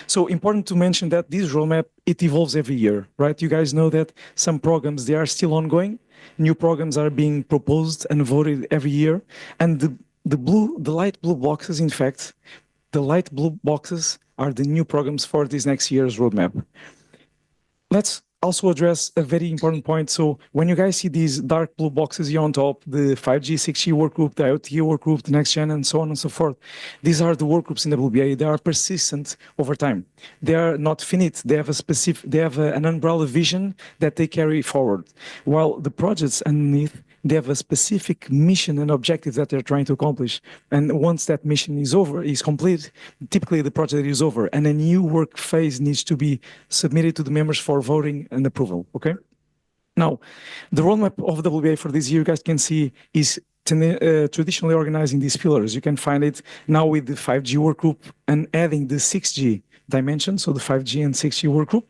So important to mention that this roadmap, it evolves every year, right? You guys know that some programs, they are still ongoing. New programs are being proposed and voted every year. And the light blue boxes, in fact, the light blue boxes are the new programs for this next year's roadmap. Let's also address a very important point. So when you guys see these dark blue boxes here on top, the 5G, 6G work group, the IoT work group, the next gen, and so on and so forth, these are the work groups in WGA. They are persistent over time. They are not finite. They have an umbrella vision that they carry forward. While the projects underneath, they have a specific mission and objective that they're trying to accomplish. And once that mission is complete, typically the project is over and a new work phase needs to be submitted to the members for voting and approval, okay? Now, the roadmap of WGA for this year, you guys can see, is traditionally organizing these pillars. You can find it now with the 5G work group and adding the 6G dimension, so the 5G and 6G work group,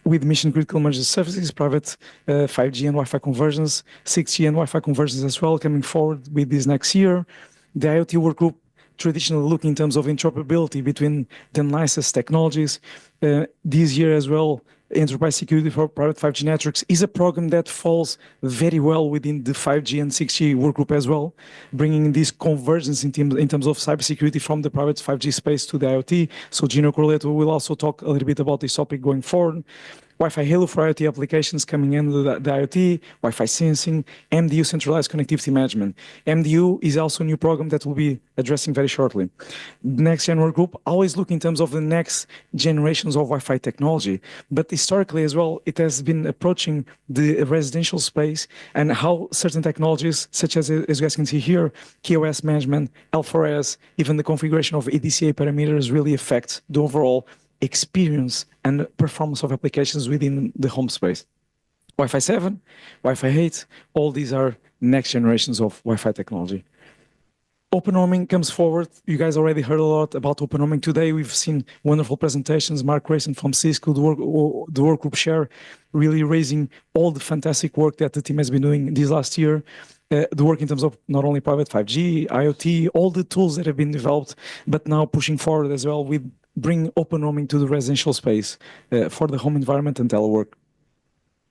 with mission-critical emergency services, private 5G and Wi-Fi conversions, 6G and Wi-Fi conversions as well, coming forward with this next year. The IoT work group traditionally looking in terms of interoperability between the nicest technologies. This year as well, enterprise security for private 5G networks is a program that falls very well within the 5G and 6G work group as well, bringing this convergence in terms of cybersecurity from the private 5G space to the IoT. So Gino Corleto will also talk a little bit about this topic going forward. Wi-Fi Halo for IoT applications coming into the IoT, Wi-Fi sensing, MDU centralized connectivity management. MDU is also a new program that we'll be addressing very shortly. Next gen work group, always look in terms of the next generations of Wi-Fi technology, but historically as well, it has been approaching the residential space and how certain technologies, such as you guys can see here, QoS management, L4S, even the configuration of EDCA parameters really affect the overall experience and performance of applications within the home space. Wi-Fi 7, Wi-Fi 8, all these are next generations of Wi-Fi technology. Open roaming comes forward. You guys already heard a lot about open roaming today. We've seen wonderful presentations. Mark Grayson from Cisco, the work group share, really raising all the fantastic work that the team has been doing this last year. The work in terms of not only private 5G, IoT, all the tools that have been developed, but now pushing forward as well with bring open roaming to the residential space for the home environment and telework.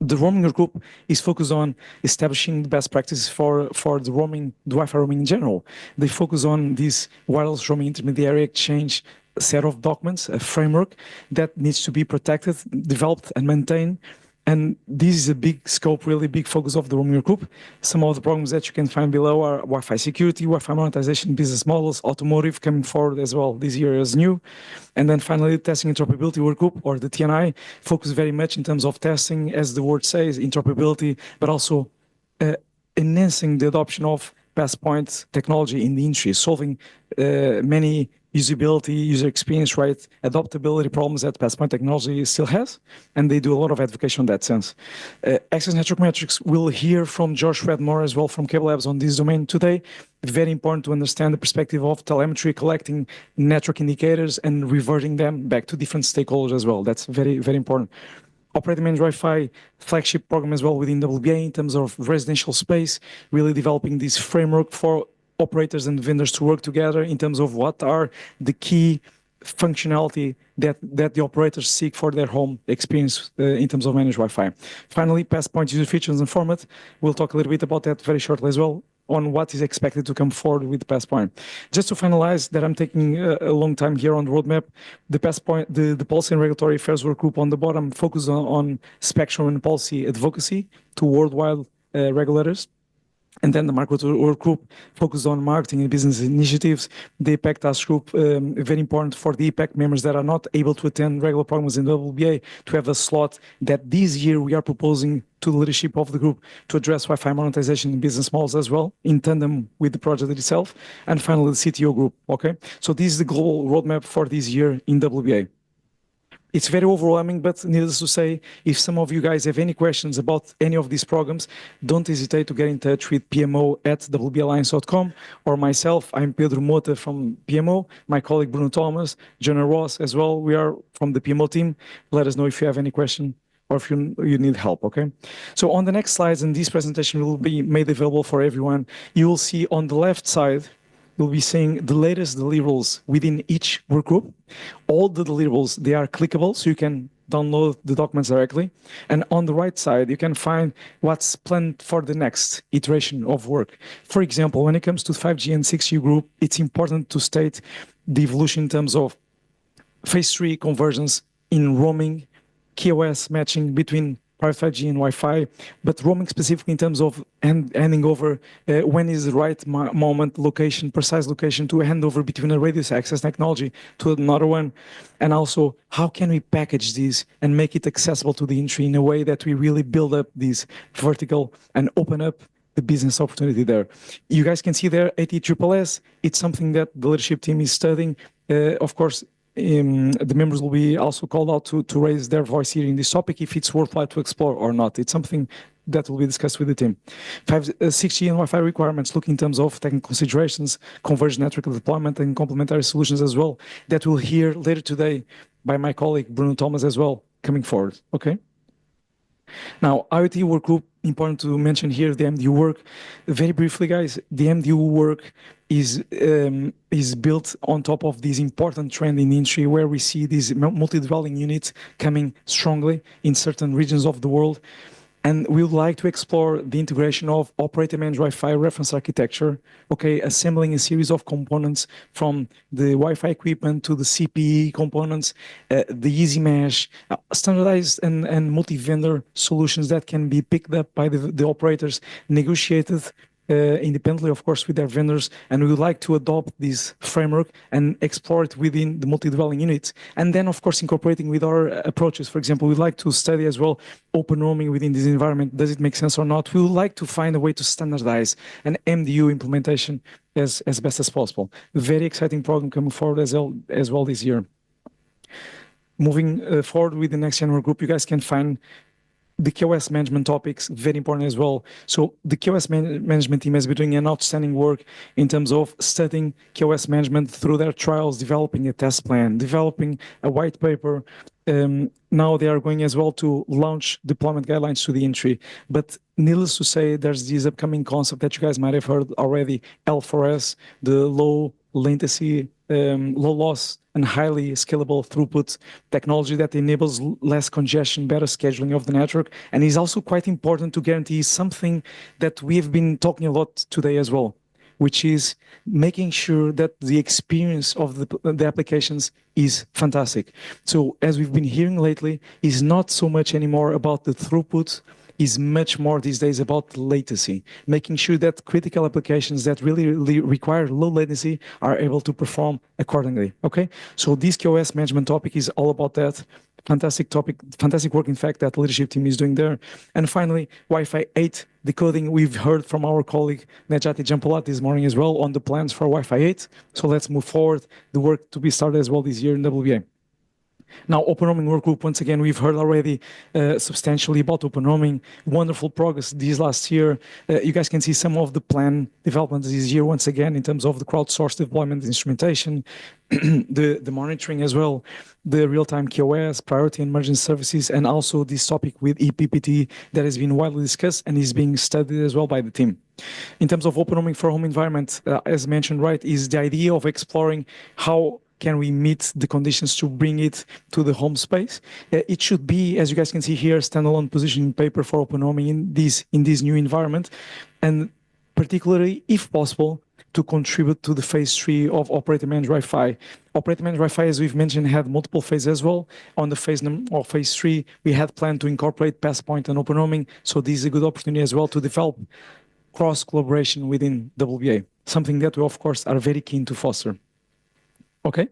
The roaming group is focused on establishing the best practices for the roaming, the Wi-Fi roaming in general. They focus on this wireless roaming intermediary exchange set of documents, a framework that needs to be protected, developed, and maintained. And this is a big scope, really big focus of the roaming group. Some of the programs that you can find below are Wi-Fi security, Wi-Fi monetization, business models, automotive coming forward as well this year as new. And then finally, testing interoperability work group, or the TNI, focus very much in terms of testing, as the word says, interoperability, but also enhancing the adoption of PassPoint technology in the industry, solving many usability, user experience, right, adaptability problems that PassPoint technology still has, and they do a lot of advocacy in that sense. Access Network Metrics will hear from Josh Redmore as well from Cable Labs on this domain today. Very important to understand the perspective of telemetry, collecting network indicators and reverting them back to different stakeholders as well. That's very, very important. Operator Managed Wi-Fi flagship program as well within WBA in terms of residential space, really developing this framework for operators and vendors to work together in terms of what are the key functionality that the operators seek for their home experience in terms of managed Wi-Fi. Finally, PassPoint user features and format. We'll talk a little bit about that very shortly as well on what is expected to come forward with PassPoint. Just to finalize that I'm taking a long time here on the roadmap, the PassPoint, the Policy and Regulatory Affairs Work Group on the bottom focus on spectrum and policy advocacy to worldwide regulators. And then the market work group focused on marketing and business initiatives. The APAC task group, very important for the APAC members that are not able to attend regular programs in WBA to have a slot that this year we are proposing to the leadership of the group to address Wi-Fi monetization in business models as well, in tandem with the project itself. And finally, the CTO group, okay? So this is the global roadmap for this year in WBA. It's very overwhelming, but needless to say, if some of you guys have any questions about any of these programs, don't hesitate to get in touch with pmo@wballiance.com or myself. I'm Pedro Mota from PMO, my colleague Bruno Thomas, Jonah Ross as well. We are from the PMO team. Let us know if you have any question or if you need help, okay? So on the next slides, and this presentation will be made available for everyone, you will see on the left side, you'll be seeing the latest deliverables within each work group. All the deliverables, they are clickable, so you can download the documents directly. And on the right side, you can find what's planned for the next iteration of work. For example, when it comes to 5G and 6G group, it's important to state the evolution in terms of phase 3 conversions in roaming, QoS matching between private 5G and Wi-Fi, but roaming specifically in terms of handing over when is the right moment, location, precise location to hand over between a radius access technology to another one. And also, how can we package this and make it accessible to the industry in a way that we really build up this vertical and open up the business opportunity there. You guys can see there, ATSSS, it's something that the leadership team is studying. Of course, the members will be also called out to raise their voice here in this topic if it's worthwhile to explore or not. It's something that will be discussed with the team. 6G and Wi-Fi requirements look in terms of technical considerations, converged network deployment, and complementary solutions as well, that we'll hear later today by my colleague Bruno Thomas as well, coming forward, okay? Now, IoT work group, important to mention here, the MDU work. Very briefly, guys, the MDU work is built on top of this important trend in the industry where we see these multi-dwelling units coming strongly in certain regions of the world. And we would like to explore the integration of operator managed Wi-Fi reference architecture, okay, assembling a series of components from the Wi-Fi equipment to the CPE components, the easy mesh, standardized and multi-vendor solutions that can be picked up by the operators, negotiated independently, of course, with their vendors, and we would like to adopt this framework and explore it within the multi-dwelling units. And then, of course, incorporating with our approaches. For example, we'd like to study as well open roaming within this environment. Does it make sense or not? We would like to find a way to standardize an MDU implementation as best as possible. Very exciting program coming forward as well this year. Moving forward with the next general group, you guys can find the QoS management topics, very important as well. So the QoS management team has been doing an outstanding work in terms of studying QoS management through their trials, developing a test plan, developing a white paper. Now they are going as well to launch deployment guidelines to the industry. But needless to say, there's this upcoming concept that you guys might have heard already, L4S, the low latency, low loss, and highly scalable throughput technology that enables less congestion, better scheduling of the network, and is also quite important to guarantee something that we've been talking a lot today as well, which is making sure that the experience of the applications is fantastic. So as we've been hearing lately, is not so much anymore about the throughput is much more these days about latency, making sure that critical applications that really require low latency are able to perform accordingly. Okay, so this QoS management topic is all about that. Fantastic topic, fantastic work, in fact, that leadership team is doing there. And finally, Wi-Fi 8 decoding. We've heard from our colleague Nejati Jampolat this morning as well on the plans for Wi-Fi 8. So let's move forward. The work to be started as well this year in WBA. Now, open roaming work group, once again, we've heard already substantially about open roaming. Wonderful progress this last year. You guys can see some of the plan developments this year, once again, in terms of the crowdsourced deployment instrumentation, the monitoring as well, the real-time QoS, priority and emergency services, and also this topic with ePPT that has been widely discussed and is being studied as well by the team. In terms of open roaming for home environment, as mentioned, right, is the idea of exploring how can we meet the conditions to bring it to the home space? It should be, as you guys can see here, standalone positioning paper for open roaming in this new environment, and particularly, if possible, to contribute to the phase 3 of operator managed Wi-Fi. Operator managed Wi-Fi, as we've mentioned, had multiple phases as well. On the phase 3, we had planned to incorporate Passpoint and open roaming, so this is a good opportunity as well to develop cross collaboration within WBA, something that we, of course, are very keen to foster. Okay,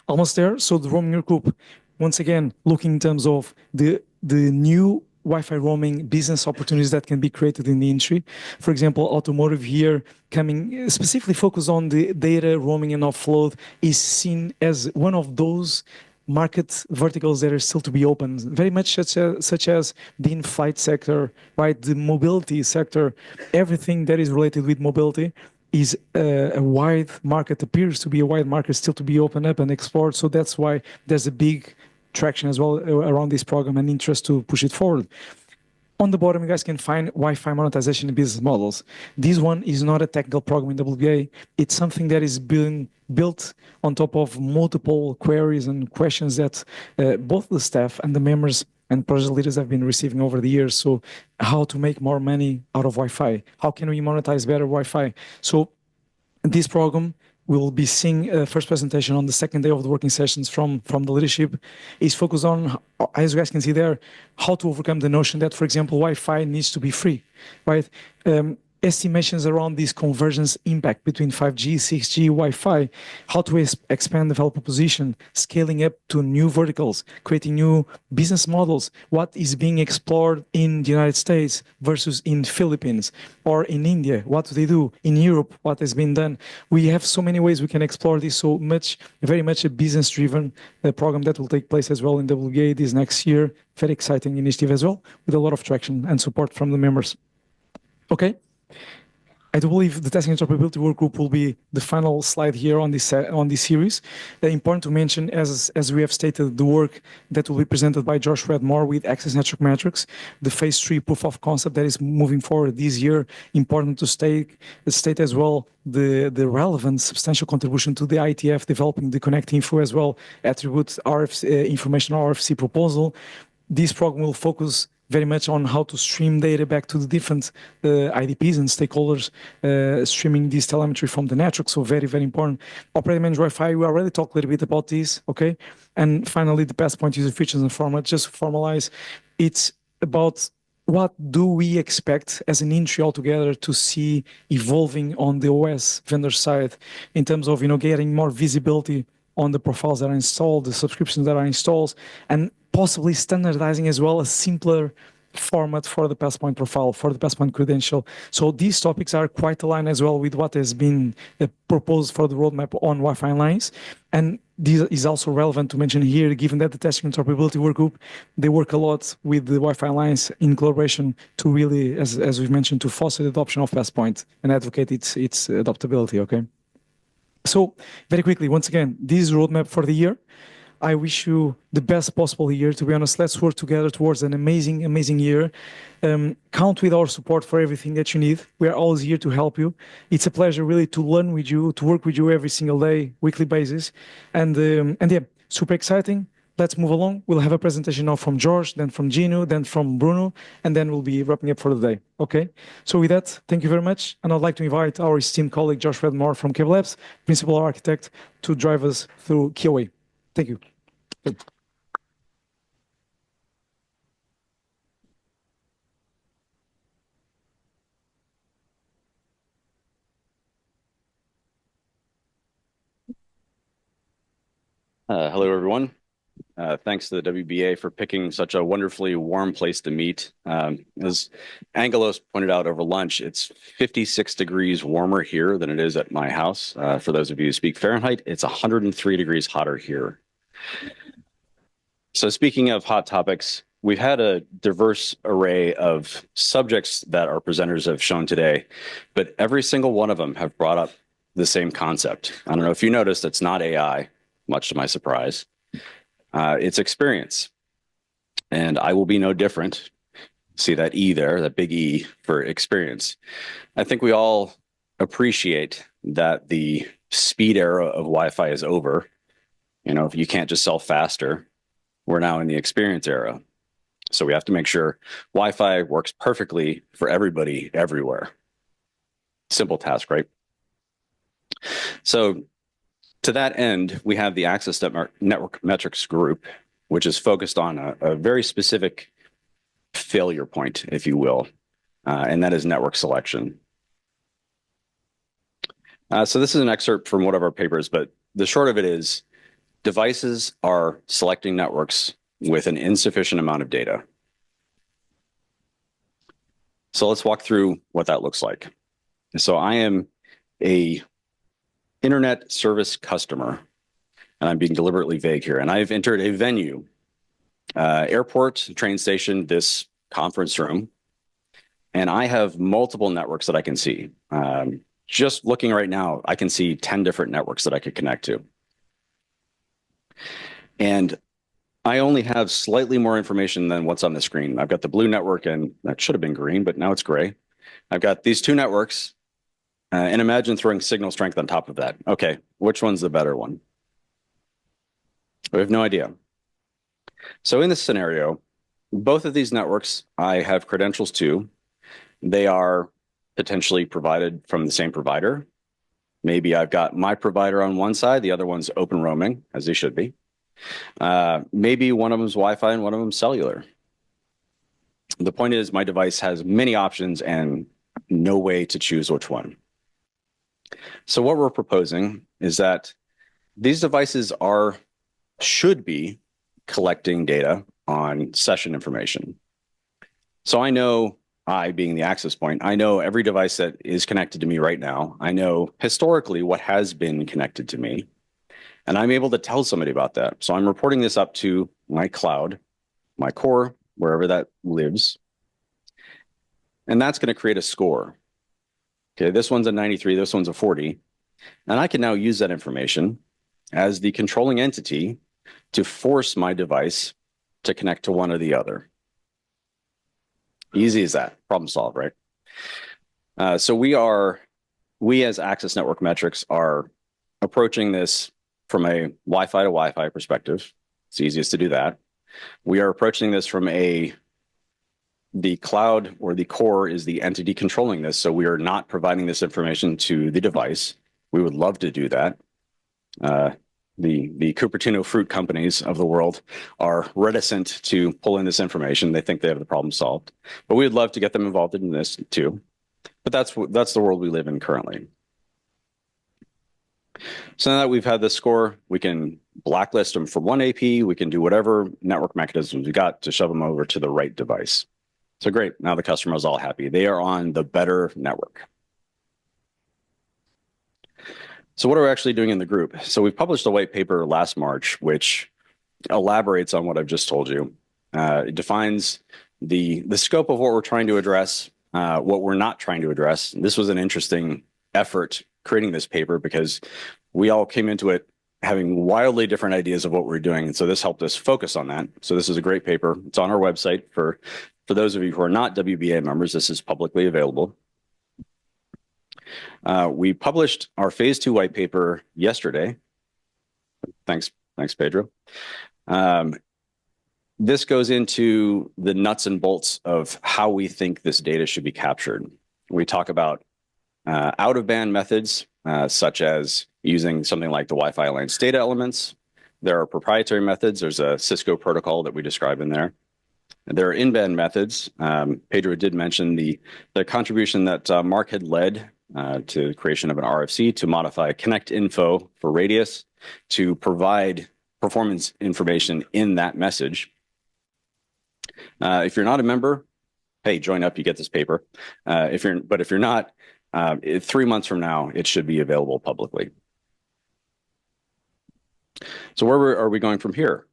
almost there. So the roaming group, once again, looking in terms of the new Wi-Fi roaming business opportunities that can be created in the industry. For example, automotive here coming specifically focused on the data roaming and offload is seen as one of those market verticals that are still to be opened, very much such as the in-flight sector, right? The mobility sector, everything that is related with mobility is a wide market, appears to be a wide market still to be opened up and explored. So that's why there's a big traction as well around this program and interest to push it forward. On the bottom, you guys can find Wi-Fi monetization and business models. This one is not a technical program in WBA. It's something that is being built on top of multiple queries and questions that both the staff and the members and project leaders have been receiving over the years. So how to make more money out of Wi-Fi? How can we monetize better Wi-Fi? So this program will be seeing first presentation on the second day of the working sessions from the leadership is focused on, as you guys can see there, how to overcome the notion that, for example, Wi-Fi needs to be free, right? Estimations around this convergence impact between 5G, 6G, Wi-Fi, how to expand developer position, scaling up to new verticals, creating new business models, what is being explored in the United States versus in Philippines or in India, what do they do, in Europe, what has been done. We have so many ways we can explore this, so very much a business-driven program that will take place as well in WGA this next year. Very exciting initiative as well, with a lot of traction and support from the members. Okay. I do believe the testing interoperability work group will be the final slide here on this series. Important to mention, as we have stated, the work that will be presented by Josh Redmore with Access Network Metrics, the phase 3 proof of concept that is moving forward this year. Important to state as well the relevant substantial contribution to the IETF developing the Connect Info as well, attributes RFC, information RFC proposal. This program will focus very much on how to stream data back to the different IDPs and stakeholders, streaming this telemetry from the network. So very, very important. Operator managed Wi-Fi, we already talked a little bit about this, okay? And finally, the Passpoint user features and format, just to formalize, it's about what do we expect as an industry altogether to see evolving on the OS vendor side in terms of, getting more visibility on the profiles that are installed, the subscriptions that are installed, and possibly standardizing as well a simpler format for the Passpoint profile, for the Passpoint credential. So these topics are quite aligned as well with what has been proposed for the roadmap on Wi-Fi lines. And this is also relevant to mention here, given that the testing interoperability work group, they work a lot with the Wi-Fi lines in collaboration to really, as we've mentioned, to foster the adoption of Passpoint and advocate its adoptability, okay? So very quickly, once again, this is the roadmap for the year. I wish you the best possible year. To be honest, let's work together towards an amazing, amazing year. Count with our support for everything that you need. We are always here to help you. It's a pleasure really to learn with you, to work with you every single day, weekly basis. And yeah, super exciting. Let's move along. We'll have a presentation now from George, then from Gino, then from Bruno, and then we'll be wrapping up for the day. Okay? So with that, thank you very much. And I'd like to invite our esteemed colleague, Josh Redmore from Cable Labs, Principal Architect, to drive us through QA. Thank you. Hello, everyone. Thanks to the WBA for picking such a wonderfully warm place to meet. As Angelos pointed out over lunch, it's 56 degrees warmer here than it is at my house. For those of you who speak Fahrenheit, it's 103 degrees hotter here. So speaking of hot topics, we've had a diverse array of subjects that our presenters have shown today, but every single one of them have brought up the same concept. I don't know if you noticed, it's not AI, much to my surprise. It's experience. And I will be no different. See that E there, that big E for experience. I think we all appreciate that the speed era of Wi-Fi is over. You know, if you can't just sell faster, we're now in the experience era. So we have to make sure Wi-Fi works perfectly for everybody everywhere. Simple task, right? So to that end, we have the Access Network Metrics group, which is focused on a very specific failure point, if you will, and that is network selection. So this is an excerpt from one of our papers, but the short of it is devices are selecting networks with an insufficient amount of data. So let's walk through what that looks like. So I am a internet service customer, and I'm being deliberately vague here, and I've entered a venue, airport, train station, this conference room, and I have multiple networks that I can see. Just looking right now, I can see 10 different networks that I could connect to. And I only have slightly more information than what's on the screen. I've got the blue network, and that should have been green, but now it's gray. I've got these two networks, and imagine throwing signal strength on top of that. Okay, which one's the better one? We have no idea. So in this scenario, both of these networks I have credentials to. They are potentially provided from the same provider. Maybe I've got my provider on one side, the other one's open roaming, as they should be. Maybe one of them's Wi-Fi and one of them's cellular. The point is my device has many options and no way to choose which one. So what we're proposing is that these devices should be collecting data on session information. So I know, I being the access point, I know every device that is connected to me right now. I know historically what has been connected to me, and I'm able to tell somebody about that. So I'm reporting this up to my cloud, my core, wherever that lives, and that's going to create a score. Okay, this one's a 93, this one's a 40. And I can now use that information as the controlling entity to force my device to connect to one or the other. Easy as that, problem solved, right? So we as Access Network Metrics are approaching this from a Wi-Fi to Wi-Fi perspective. It's easiest to do that. We are approaching this from the cloud, or the core is the entity controlling this. So we are not providing this information to the device. We would love to do that. The Cupertino fruit companies of the world are reticent to pull in this information. They think they have the problem solved, but we would love to get them involved in this too. But that's the world we live in currently. So now that we've had this score, we can blacklist them from one AP. We can do whatever network mechanisms we got to shove them over to the right device. So great, now the customer is all happy. They are on the better network. So what are we actually doing in the group? So we published a white paper last March, which elaborates on what I've just told you. It defines the scope of what we're trying to address, what we're not trying to address. This was an interesting effort creating this paper because we all came into it having wildly different ideas of what we're doing. And so this helped us focus on that. So this is a great paper. It's on our website. For those of you who are not WBA members, this is publicly available. We published our phase 2 white paper yesterday. Thanks, Pedro. This goes into the nuts and bolts of how we think this data should be captured. We talk about out-of-band methods, such as using something like the Wi-Fi Alliance data elements. There are proprietary methods. There's a Cisco protocol that we describe in there. There are in-band methods. Pedro did mention the contribution that Mark had led to the creation of an RFC to modify connect info for radius to provide performance information in that message. If you're not a member, hey, join up, you get this paper. If you're not, 3 months from now, it should be available publicly. So where are we going from here?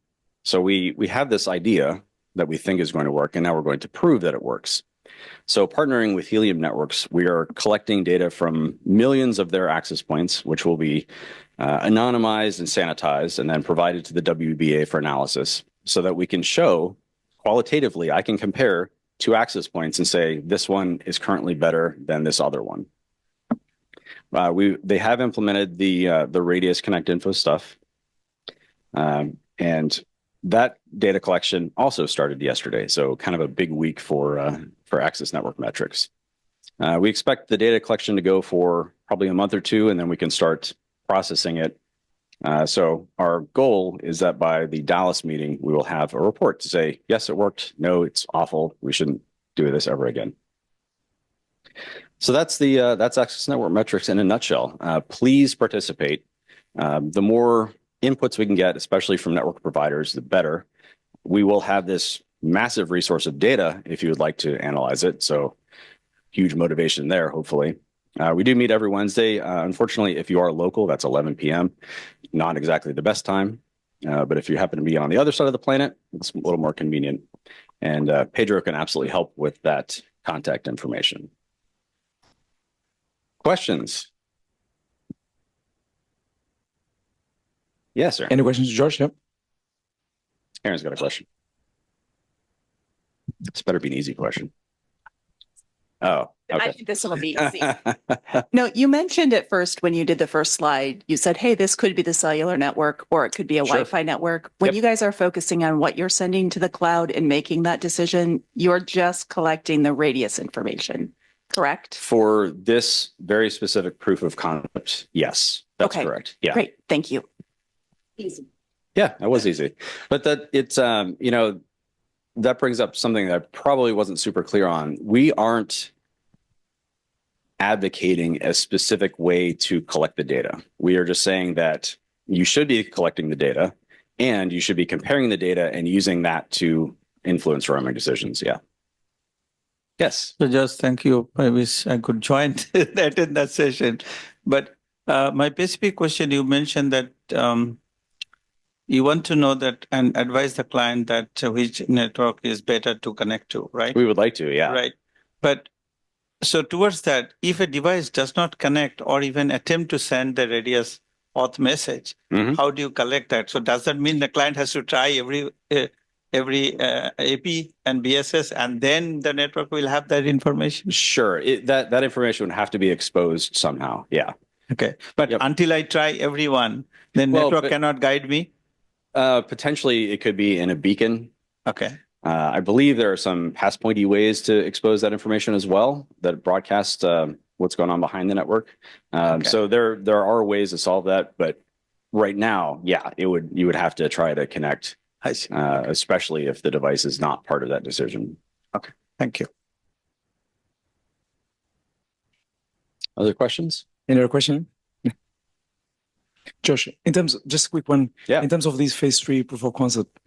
So we have this idea that we think is going to work, and now we're going to prove that it works. So partnering with Helium Networks, we are collecting data from millions of their access points, which will be anonymized and sanitized and then provided to the WBA for analysis so that we can show qualitatively, I can compare 2 access points and say, this one is currently better than this other one. They have implemented the Radius Connect Info stuff. And that data collection also started yesterday, so kind of a big week for access network metrics. We expect the data collection to go for probably a month or 2, and then we can start processing it. So our goal is that by the Dallas meeting, we will have a report to say, yes, it worked. No, it's awful. We shouldn't do this ever again. So that's access network metrics in a nutshell. Please participate. The more inputs we can get, especially from network providers, the better. We will have this massive resource of data if you would like to analyze it. So huge motivation there, hopefully. We do meet every Wednesday. Unfortunately, if you are local, that's 11 p.m. Not exactly the best time. But if you happen to be on the other side of the planet, it's a little more convenient. And Pedro can absolutely help with that contact information. Questions? Yes, sir. Any questions, George? Yep. Aaron's got a question. This better be an easy question. Oh, okay. I think this will be easy. No, you mentioned at first when you did the first slide, you said, hey, this could be the cellular network or it could be a Wi-Fi network. When you guys are focusing on what you're sending to the cloud and making that decision, you're just collecting the radius information, correct? For this very specific proof of concept, yes, that's correct. Yeah. Great. Thank you. Easy. Yeah, that was easy. But that it's, you know, that brings up something that I probably wasn't super clear on. We aren't advocating a specific way to collect the data. We are just saying that you should be collecting the data and you should be comparing the data and using that to influence roaming decisions. Yeah. Yes. So just thank you. I wish I could join that in that session. But my specific question, you mentioned that you want to know that and advise the client that which network is better to connect to, right? We would like to, yeah. Right. But so towards that, if a device does not connect or even attempt to send the radius auth message, how do you collect that? So does that mean the client has to try every AP and BSS and then the network will have that information? Sure. That information would have to be exposed somehow. Yeah. Okay. But until I try everyone, then network cannot guide me? Potentially, it could be in a beacon. Okay. I believe there are some pass pointy ways to expose that information as well that broadcast what's going on behind the network. So there are ways to solve that, but right now, yeah, you would have to try to connect. I see. Especially if the device is not part of that decision. Okay. Thank you. Other questions? Any other question? Josh, in terms of, just a quick one, in terms of these phase 3 proof of concept,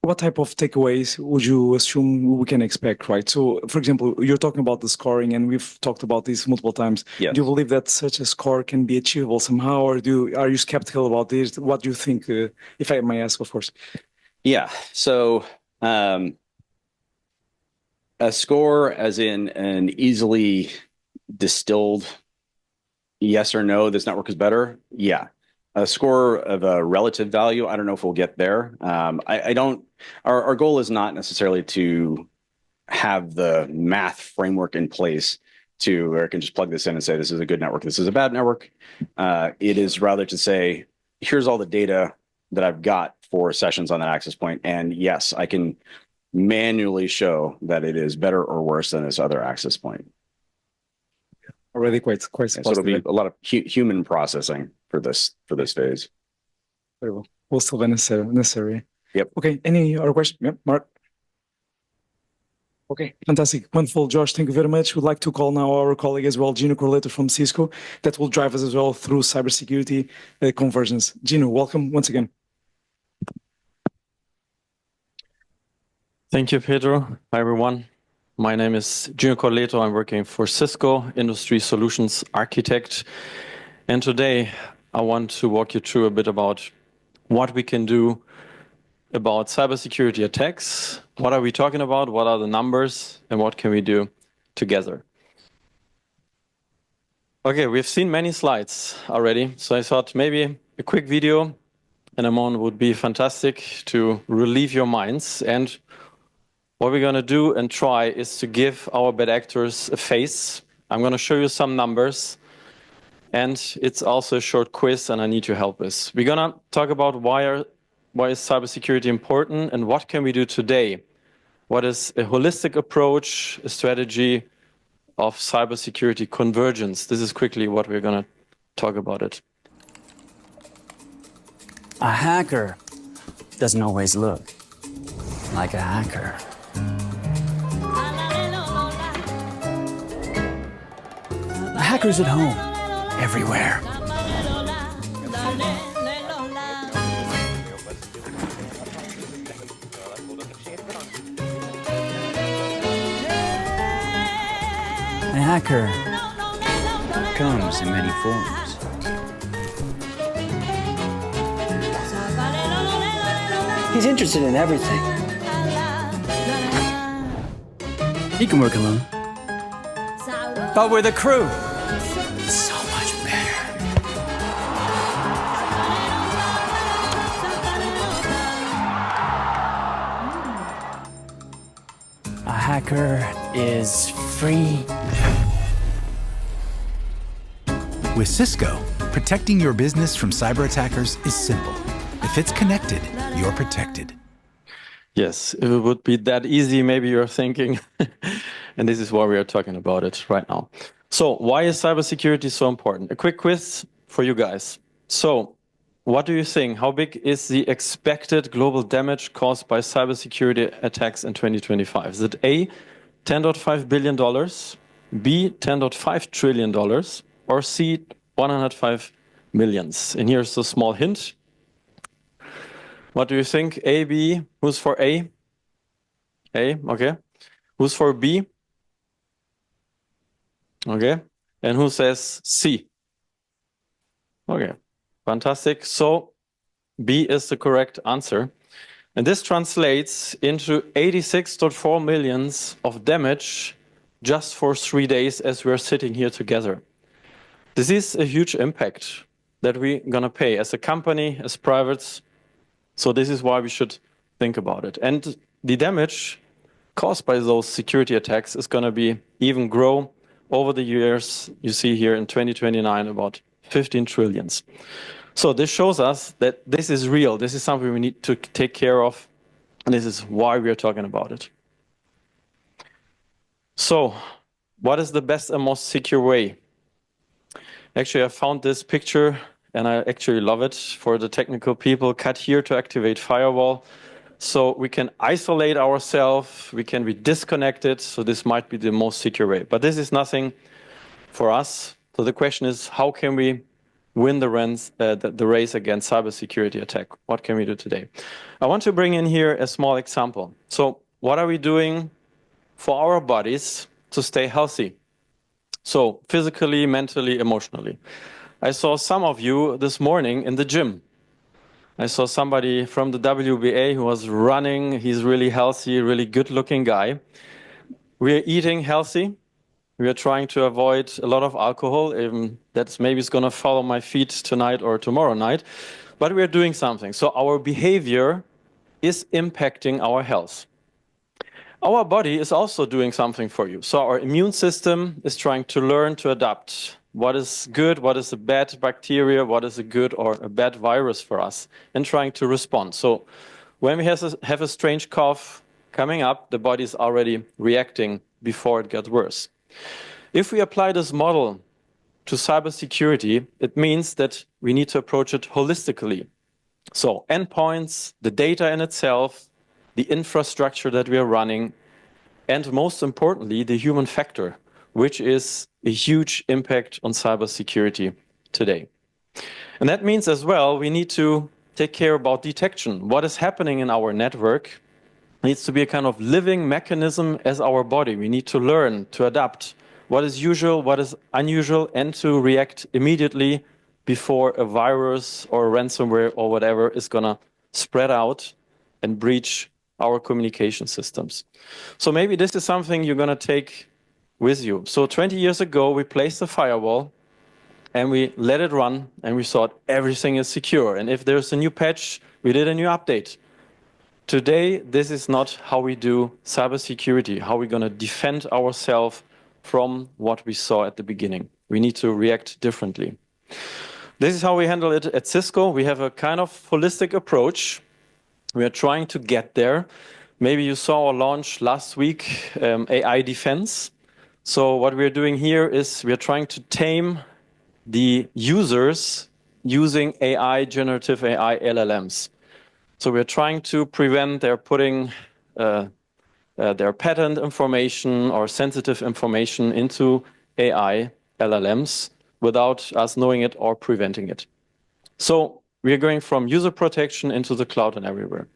what type of takeaways would you assume we can expect, right? So, for example, you're talking about the scoring, and we've talked about this multiple times. Yes. Do you believe that such a score can be achievable somehow, or are you skeptical about this? What do you think, if I may ask, of course? Yeah, so a score as in an easily distilled yes or no, this network is better. Yeah. A score of a relative value, I don't know if we'll get there. Our goal is not necessarily to have the math framework in place where I can just plug this in and say, this is a good network, this is a bad network. It is rather to say, here's all the data that I've got for sessions on that access point. And yes, I can manually show that it is better or worse than this other access point. Already quite so it'll be a lot of human processing for this phase. Very well. Will still be necessary. Yep. Okay. Any other question? Yep. Mark. Okay. Fantastic. Wonderful, Josh. Thank you very much. We'd like to call now our colleague as well, Gino Corleto from Cisco, that will drive us as well through cybersecurity convergence. Gino, welcome once again. Thank you, Pedro. Hi, everyone. My name is Gino Corleto. I'm working for Cisco, Industry Solutions Architect. And today I want to walk you through a bit about what we can do about cybersecurity attacks. What are we talking about? What are the numbers? And what can we do together? Okay, we've seen many slides already. So I thought maybe a quick video in a moment would be fantastic to relieve your minds. And what we're going to do and try is to give our bad actors a face. I'm going to show you some numbers. And it's also a short quiz, and I need your help with. We're going to talk about why is cybersecurity important and what can we do today? What is a holistic approach, a strategy of cybersecurity convergence? This is quickly what we're going to talk about it. A hacker doesn't always look like a hacker. A hacker's at home, everywhere. A hacker comes in many forms. He's interested in everything. He can work alone. But with a crew, so much better. A hacker is free. With Cisco, protecting your business from cyber attackers is simple. If it's connected, you're protected. Yes, if it would be that easy, maybe you're thinking, and this is why we are talking about it right now. So why is cybersecurity so important? A quick quiz for you guys. So what do you think? How big is the expected global damage caused by cybersecurity attacks in 2025? Is it A, $10.5 billion, B, $10.5 trillion, or C, 105 millions? And here's a small hint. What do you think? A, B? Who's for A? A, okay. Who's for B? Okay. And who says C? Okay, fantastic. So B is the correct answer. And this translates into 86.4 millions of damage just for 3 days as we're sitting here together. This is a huge impact that we're going to pay as a company, as privates. So this is why we should think about it. And the damage caused by those security attacks is going to be even grow over the years. You see here in 2029 about 15 trillions. So this shows us that this is real. This is something we need to take care of. And this is why we are talking about it. So what is the best and most secure way? Actually, I found this picture and I actually love it for the technical people. Cut here to activate firewall. So we can isolate ourselves, we can be disconnected. So this might be the most secure way. But this is nothing for us. So the question is, how can we win the race against cybersecurity attack? What can we do today? I want to bring in here a small example. So what are we doing for our bodies to stay healthy? So physically, mentally, emotionally. I saw some of you this morning in the gym. I saw somebody from the WBA who was running. He's really healthy, really good-looking guy. We are eating healthy. We are trying to avoid a lot of alcohol. That's maybe it's going to follow my feet tonight or tomorrow night. But we are doing something. So our behavior is impacting our health. Our body is also doing something for you. So our immune system is trying to learn to adapt. What is good, what is a bad bacteria, what is a good or a bad virus for us, and trying to respond. So when we have a strange cough coming up, the body is already reacting before it gets worse. If we apply this model to cybersecurity, it means that we need to approach it holistically. So endpoints, the data in itself, the infrastructure that we are running, and most importantly, the human factor, which is a huge impact on cybersecurity today. And that means as well, we need to take care about detection. What is happening in our network needs to be a kind of living mechanism as our body. We need to learn, to adapt what is usual, what is unusual, and to react immediately before a virus or a ransomware or whatever is going to spread out and breach our communication systems. So maybe this is something you're going to take with you. So 20 years ago, we placed a firewall and we let it run and we thought everything is secure. And if there's a new patch, we did a new update. Today, this is not how we do cybersecurity, how we're going to defend ourselves from what we saw at the beginning. We need to react differently. This is how we handle it at Cisco. We have a kind of holistic approach. We are trying to get there. Maybe you saw our launch last week, AI Defense. So what we're doing here is we're trying to tame the users using AI, generative AI, LLMs. So we're trying to prevent their putting their patent information or sensitive information into AI, LLMs without us knowing it or preventing it. So we are going from user protection into the cloud and everywhere.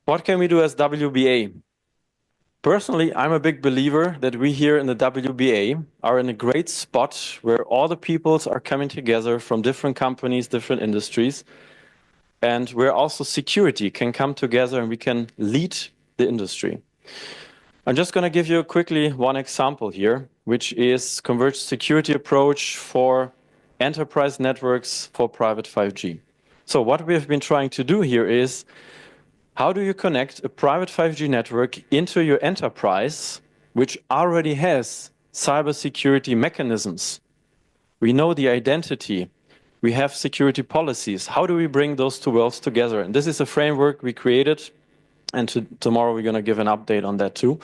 What can we do as WBA? Personally, I'm a big believer that we here in the WBA are in a great spot where all the peoples are coming together from different companies, different industries, and where also security can come together and we can lead the industry. I'm just going to give you quickly one example here, which is converged security approach for enterprise networks for private 5G. So what we have been trying to do here is, how do you connect a private 5G network into your enterprise, which already has cybersecurity mechanisms? We know the identity. We have security policies. How do we bring those two worlds together? And this is a framework we created, and tomorrow we're going to give an update on that too.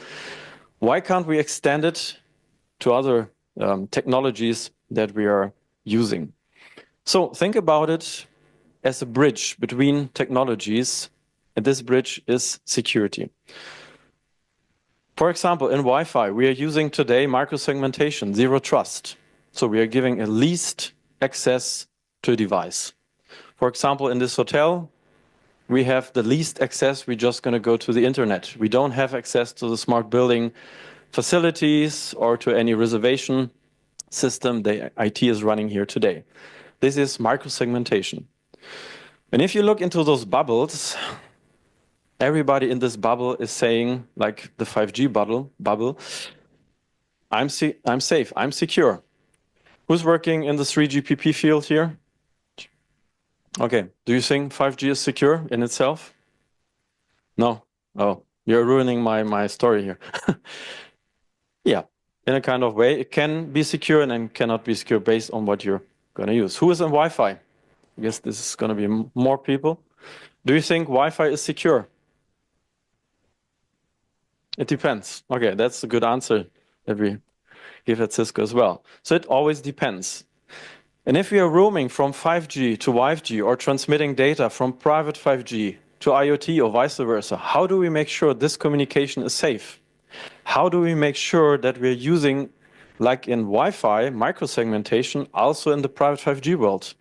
Why can't we extend it to other technologies that we are using? So think about it as a bridge between technologies, and this bridge is security. For example, in Wi-Fi, we are using today microsegmentation, zero trust. So we are giving a least access to a device. For example, in this hotel, we have the least access. We're just going to go to the internet. We don't have access to the smart building facilities or to any reservation system the IT is running here today. This is microsegmentation. And if you look into those bubbles, everybody in this bubble is saying, like the 5G bubble, I'm safe, I'm secure. Who's working in the 3GPP field here? Okay, do you think 5G is secure in itself? No? Oh, you're ruining my story here. Yeah, in a kind of way, it can be secure and then cannot be secure based on what you're going to use. Who is in Wi-Fi? I guess this is going to be more people. Do you think Wi-Fi is secure? It depends. Okay, that's a good answer that we give at Cisco as well. So it always depends. And if we are roaming from 5G to 5G or transmitting data from private 5G to IoT or vice versa, how do we make sure this communication is safe? How do we make sure that we're using, like in Wi-Fi, microsegmentation also in the private 5G world?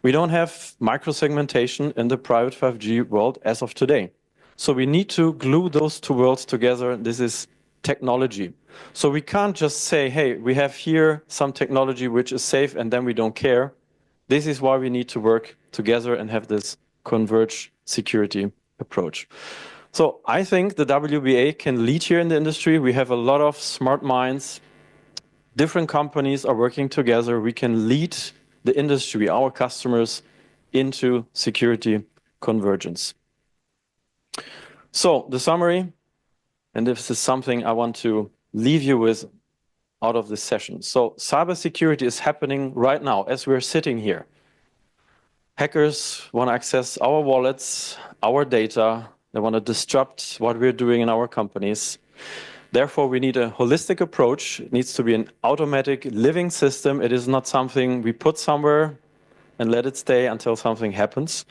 We don't have microsegmentation in the private 5G world as of today. So we need to glue those two worlds together. This is technology. So we can't just say, hey, we have here some technology which is safe and then we don't care. This is why we need to work together and have this converged security approach. So I think the WBA can lead here in the industry. We have a lot of smart minds. Different companies are working together. We can lead the industry, our customers, into security convergence. So the summary, and this is something I want to leave you with out of this session. So cybersecurity is happening right now as we're sitting here. Hackers want to access our wallets, our data. They want to disrupt what we're doing in our companies. Therefore, we need a holistic approach. It needs to be an automatic living system. It is not something we put somewhere and let it stay until something happens.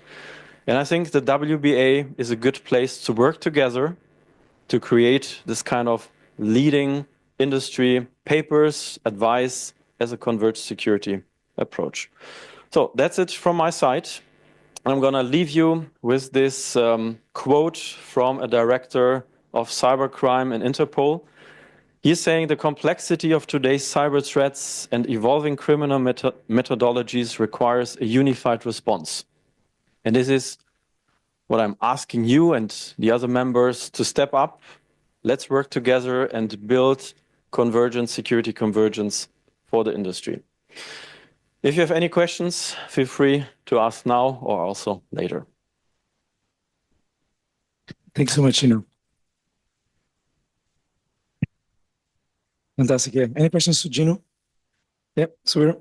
And I think the WBA is a good place to work together to create this kind of leading industry papers, advice as a converged security approach. So that's it from my side. I'm going to leave you with this quote from a director of cybercrime in Interpol. He's saying the complexity of today's cyber threats and evolving criminal methodologies requires a unified response. And this is what I'm asking you and the other members to step up. Let's work together and build convergence, security convergence for the industry. If you have any questions, feel free to ask now or also later. Thanks so much, Gino. Fantastic. Yeah. Any questions to Gino? Yep, Swear.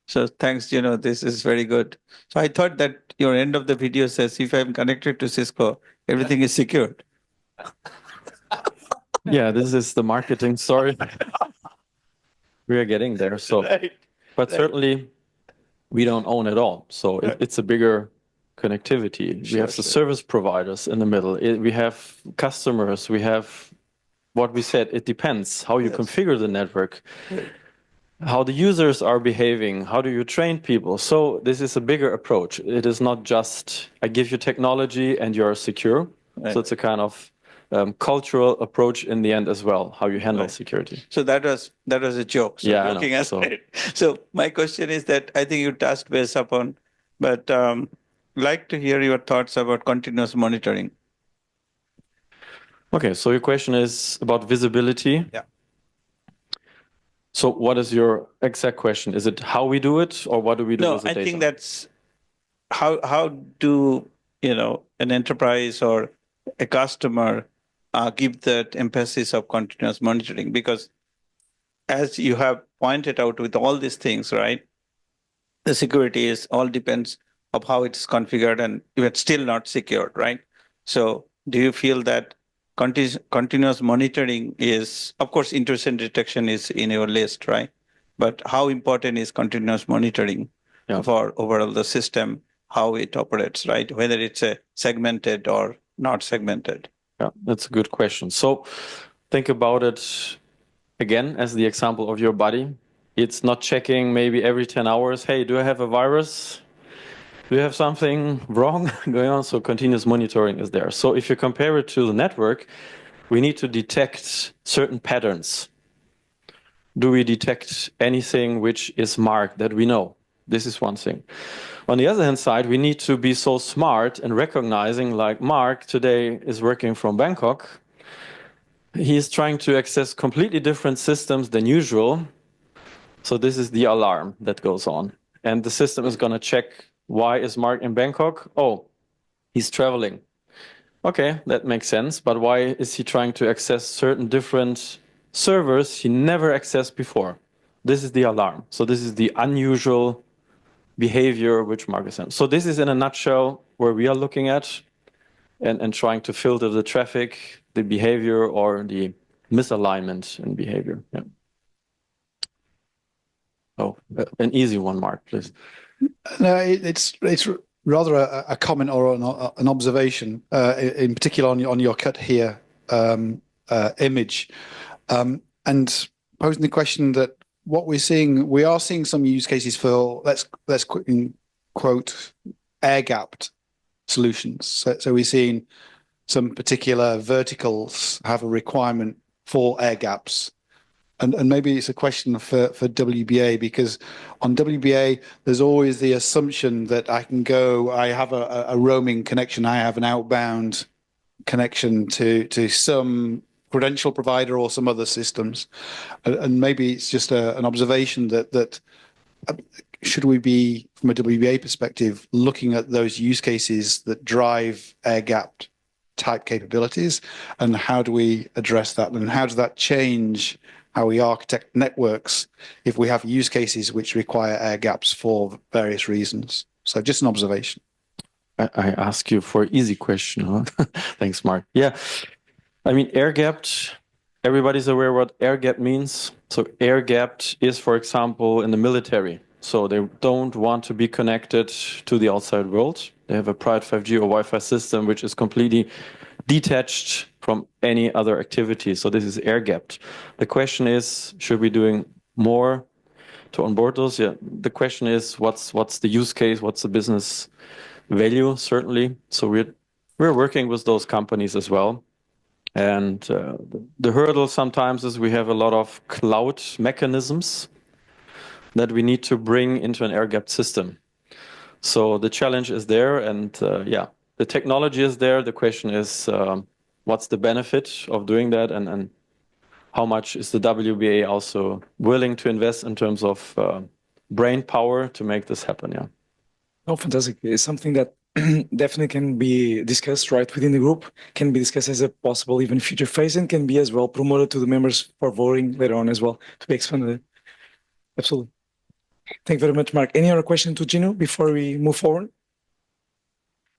So thanks, Gino. This is very good. So I thought that your end of the video says, if I'm connected to Cisco, everything is secured. Yeah, this is the marketing story. We are getting there. So, but certainly we don't own it all. So it's a bigger connectivity. We have the service providers in the middle. We have customers. We have what we said. It depends how you configure the network, how the users are behaving, how do you train people. So this is a bigger approach. It is not just I give you technology and you're secure. So it's a kind of cultural approach in the end as well, how you handle security. So that was a joke. So yeah, joking aside. So my question is that I think you touched base upon, but like to hear your thoughts about continuous monitoring. Okay, so your question is about visibility. Yeah. So what is your exact question? Is it how we do it or what do we do with the data? No, I think that's how do an enterprise or a customer give that emphasis of continuous monitoring? Because as you have pointed out with all these things, right, the security is all depends of how it's configured and it's still not secured, right? So do you feel that continuous monitoring is, of course, intrusion detection is in your list, right? But how important is continuous monitoring for overall the system, how it operates, right? Whether it's a segmented or not segmented. Yeah, that's a good question. So think about it again as the example of your body. It's not checking maybe every 10 hours, hey, do I have a virus? Do you have something wrong going on? So continuous monitoring is there. So if you compare it to the network, we need to detect certain patterns. Do we detect anything which is marked that we know? This is one thing. On the other hand side, we need to be so smart and recognizing, like Mark today is working from Bangkok. He is trying to access completely different systems than usual. So this is the alarm that goes on. And the system is going to check, why is Mark in Bangkok? Oh, he's traveling. Okay, that makes sense. But why is he trying to access certain different servers he never accessed before? This is the alarm. So this is the unusual behavior which Mark is in. So this is in a nutshell where we are looking at and trying to filter the traffic, the behavior, or the misalignment in behavior. Yeah. Oh, an easy one, Mark, please. No, it's rather a comment or an observation, in particular on your cut here image, and posing the question that what we are seeing some use cases for let's quote air-gapped solutions. So we're seeing some particular verticals have a requirement for air gaps. And maybe it's a question for WBA, because on WBA, there's always the assumption that I have a roaming connection, I have an outbound connection to some credential provider or some other systems. And maybe it's just an observation that should we be, from a WBA perspective, looking at those use cases that drive air-gapped type capabilities, and how do we address that, and how does that change how we architect networks if we have use cases which require air gaps for various reasons? So just an observation. I ask you for an easy question. Huh? Thanks, Mark. Yeah, I mean, air-gapped, everybody's aware what air-gapped means. So air-gapped is, for example, in the military. So they don't want to be connected to the outside world. They have a private 5G or Wi-Fi system which is completely detached from any other activity. So this is air-gapped. The question is, should we doing more onboard those. Yeah, the question is what's the use case, what's the business value, certainly. So we're working with those companies as well. And the hurdle sometimes is we have a lot of cloud mechanisms that we need to bring into an air-gapped system. So the challenge is there, and yeah, the technology is there. The question is, what's the benefit of doing that, and how much is the WBA also willing to invest in terms of brain power to make this happen? Yeah. Oh, fantastic! It's something that definitely can be discussed right within the group. Can be discussed as a possible even future phase, and can be as well promoted to the members for voting later on as well to be expanded. Absolutely. Thank you very much, Mark. Any other question to Gino before we move forward?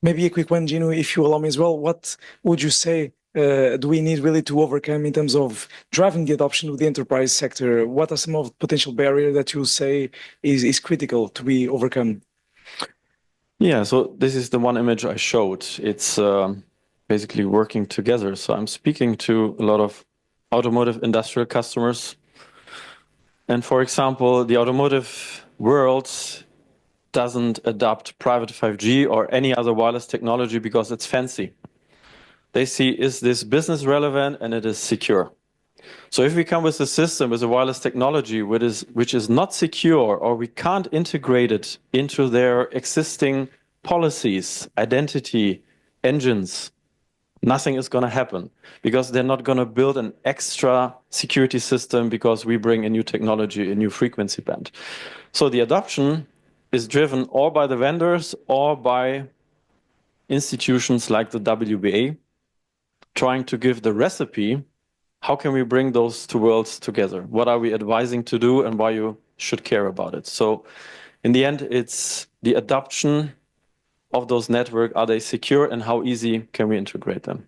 Maybe a quick one, Gino, if you allow me as well. What would you say do we need really to overcome in terms of driving the adoption of the enterprise sector? What are some of the potential barriers that you say is critical to be overcome? Yeah, so this is the one image I showed. It's basically working together. So I'm speaking to a lot of automotive industrial customers. And for example, the automotive world doesn't adopt private 5G or any other wireless technology because it's fancy. They see, is this business relevant, and it is secure. So if we come with a system with a wireless technology which is not secure, or we can't integrate it into their existing policies, identity, engines, nothing is going to happen, because they're not going to build an extra security system because we bring a new technology, a new frequency band. So the adoption is driven or by the vendors or by institutions like the WBA, trying to give the recipe. How can we bring those two worlds together? What are we advising to do, and why you should care about it? So in the end, it's the adoption of those networks. Are they secure, and how easy can we integrate them?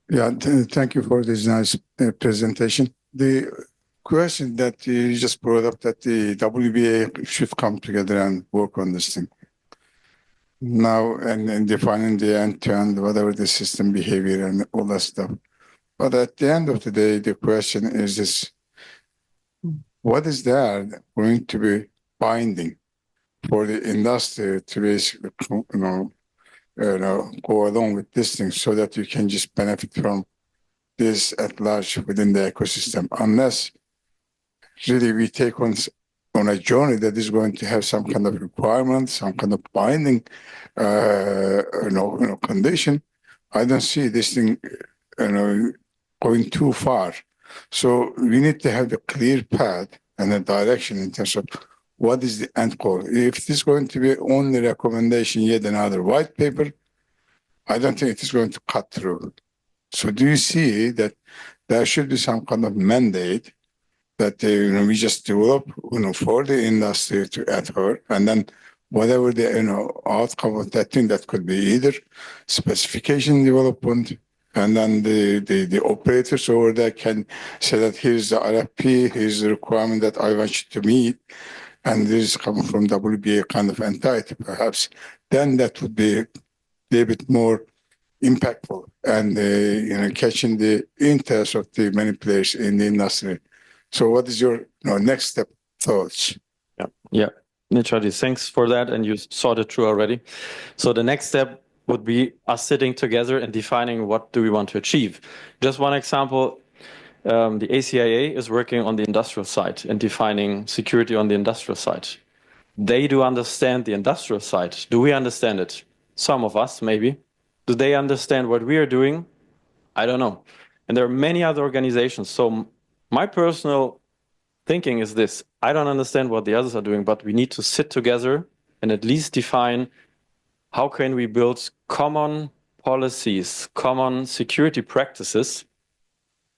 Yeah, thank you for this nice presentation. The question that you just brought up, that the WBA should come together and work on this thing now, and defining the end-to-end, whatever the system behavior and all that stuff. But at the end of the day, the question is this: what is there going to be binding for the industry to basically, go along with this thing, so that you can just benefit from this at large within the ecosystem, unless really we take on a journey that is going to have some kind of requirement, some kind of binding, condition. I don't see this thing, going too far. So we need to have a clear path and a direction in terms of what is the end goal. If it is going to be only recommendation, yet another white paper, I don't think it is going to cut through. So do you see that there should be some kind of mandate that we just develop, for the industry to adhere, and then whatever the outcome of that thing, that could be either specification development, and then the operators over there can say that here's the RFP, here's the requirement that I want you to meet, and this is coming from WBA kind of entity, perhaps. Then that would be a little bit more impactful, and catching the interest of the many players in the industry. So what is your next step thoughts? Yeah, Nichadi, thanks for that, and you thought it through already. So the next step would be us sitting together and defining what do we want to achieve. Just one example, the ACIA is working on the industrial side and defining security on the industrial side. They do understand the industrial side. Do we understand it? Some of us, maybe. Do they understand what we are doing? I don't know. And there are many other organizations. So my personal thinking is this: I don't understand what the others are doing, but we need to sit together and at least define how can we build common policies, common security practices,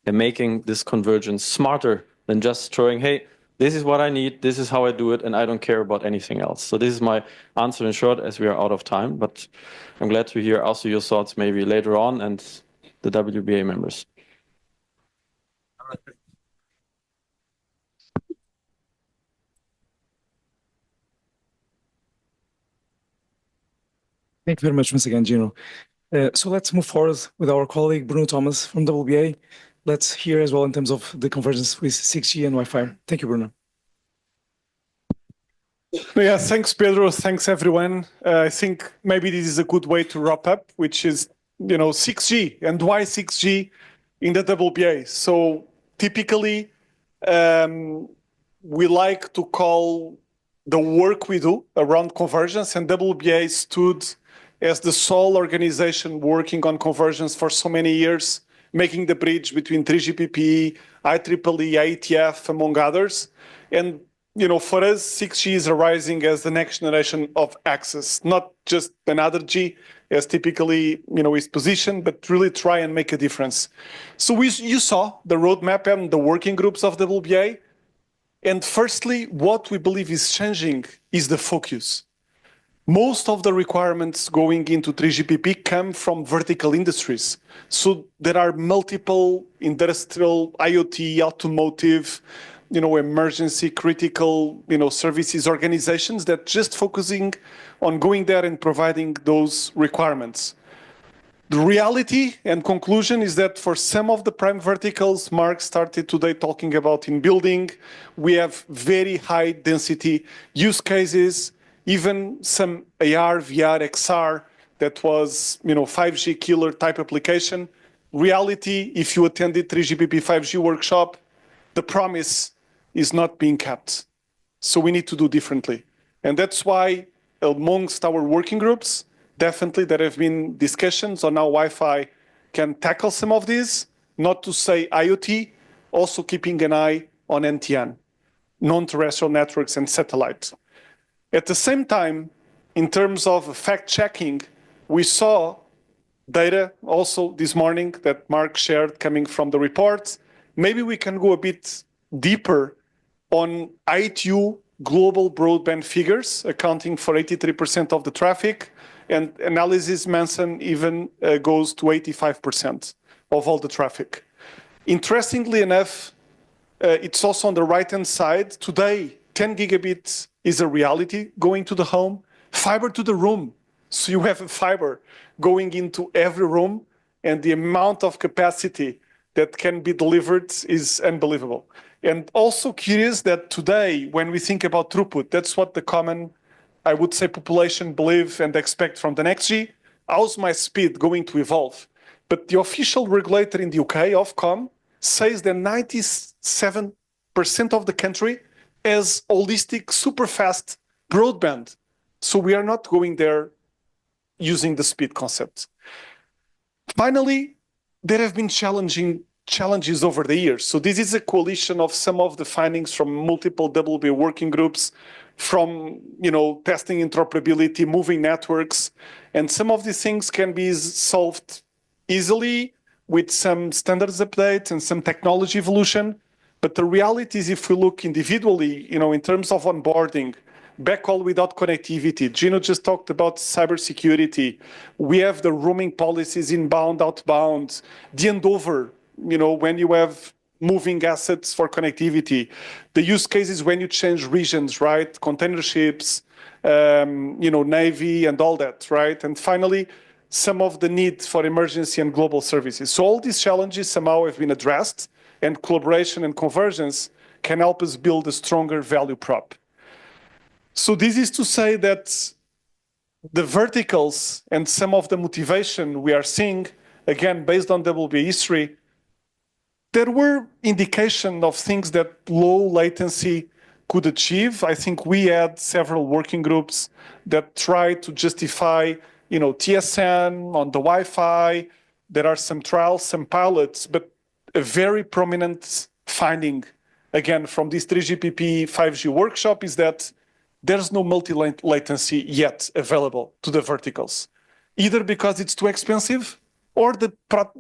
and making this convergence smarter than just throwing, hey, this is what I need, this is how I do it, and I don't care about anything else. So this is my answer in short, as we are out of time, but I'm glad to hear also your thoughts maybe later on, and the WBA members. Thank you very much once again, Gino. So let's move forward with our colleague Bruno Thomas from WBA. let's hear as well in terms of the convergence with 6G and Wi-Fi. Thank you, Bruno. Yeah, thanks, Pedro. Thanks, everyone. I think maybe this is a good way to wrap up, which is, 6G and why 6G in the WBA. So typically, we like to call the work we do around convergence, and WBA stood as the sole organization working on convergence for so many years, making the bridge between 3GPP, IEEE, IETF, among others. And for us, 6G is arising as the next generation of access, not just another G, as typically is positioned, but really try and make a difference. So you saw the roadmap and the working groups of WBA. And firstly, what we believe is changing is the focus. Most of the requirements going into 3GPP come from vertical industries. So there are multiple industrial, IoT, automotive, emergency critical, services organizations that just focusing on going there and providing those requirements. The reality and conclusion is that for some of the prime verticals, Mark started today talking about in building, we have very high density use cases, even some AR, VR, XR that was 5G killer type application. Reality, if you attended 3GPP 5G workshop, the promise is not being kept. So we need to do differently. And that's why amongst our working groups, definitely there have been discussions on how Wi-Fi can tackle some of these, not to say IoT, also keeping an eye on NTN, non-terrestrial networks and satellite. At the same time, in terms of fact-checking, we saw data also this morning that Mark shared coming from the reports. Maybe we can go a bit deeper on ITU global broadband figures, accounting for 83% of the traffic, and analysis mentioned even goes to 85% of all the traffic. Interestingly enough, it's also on the right-hand side. Today, 10 gigabits is a reality going to the home, fiber to the room. So you have a fiber going into every room, and the amount of capacity that can be delivered is unbelievable. And also curious that today, when we think about throughput, that's what the common, I would say, population believe and expect from the next G. How's my speed going to evolve? But the official regulator in the UK, Ofcom, says that 97% of the country has holistic, super fast broadband. So we are not going there using the speed concept. Finally, there have been challenges over the years. So this is a coalition of some of the findings from multiple WBA working groups, from testing interoperability, moving networks, and some of these things can be solved easily with some standards update and some technology evolution. But the reality is, if we look individually, in terms of onboarding, backhaul without connectivity, Gino just talked about cybersecurity. We have the roaming policies inbound, outbound, the handover, when you have moving assets for connectivity, the use cases when you change regions, right? Container ships, Navy and all that, right? And finally, some of the need for emergency and global services. So all these challenges somehow have been addressed, and collaboration and convergence can help us build a stronger value prop. So this is to say that the verticals and some of the motivation we are seeing, again, based on WBA history, there were indications of things that low latency could achieve. I think we had several working groups that tried to justify, TSN on the Wi-Fi. There are some trials, some pilots, but a very prominent finding, again, from this 3GPP 5G workshop is that there's no multi-latency yet available to the verticals, either because it's too expensive or the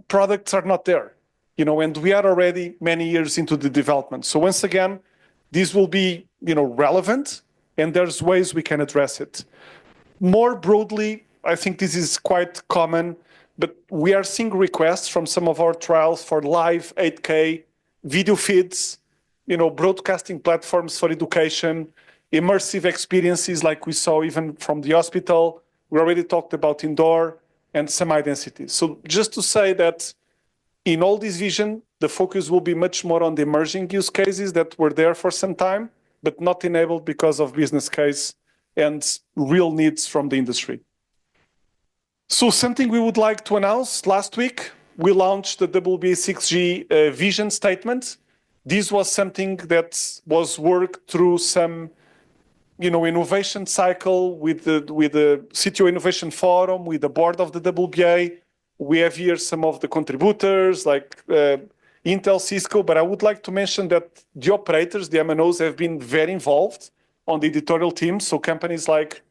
products are not there. And we are already many years into the development. So once again, this will be, relevant, and there's ways we can address it. More broadly, I think this is quite common, but we are seeing requests from some of our trials for live 8K video feeds, broadcasting platforms for education, immersive experiences like we saw even from the hospital. We already talked about indoor and some identity. So just to say that in all this vision, the focus will be much more on the emerging use cases that were there for some time, but not enabled because of business case and real needs from the industry. So something we would like to announce: last week, we launched the WBA 6G vision statement. This was something that was worked through some innovation cycle with the CTO Innovation Forum, with the board of the WBA. We have here some of the contributors like Intel, Cisco, but I would like to mention that the operators, the MNOs, have been very involved on the editorial team. So companies like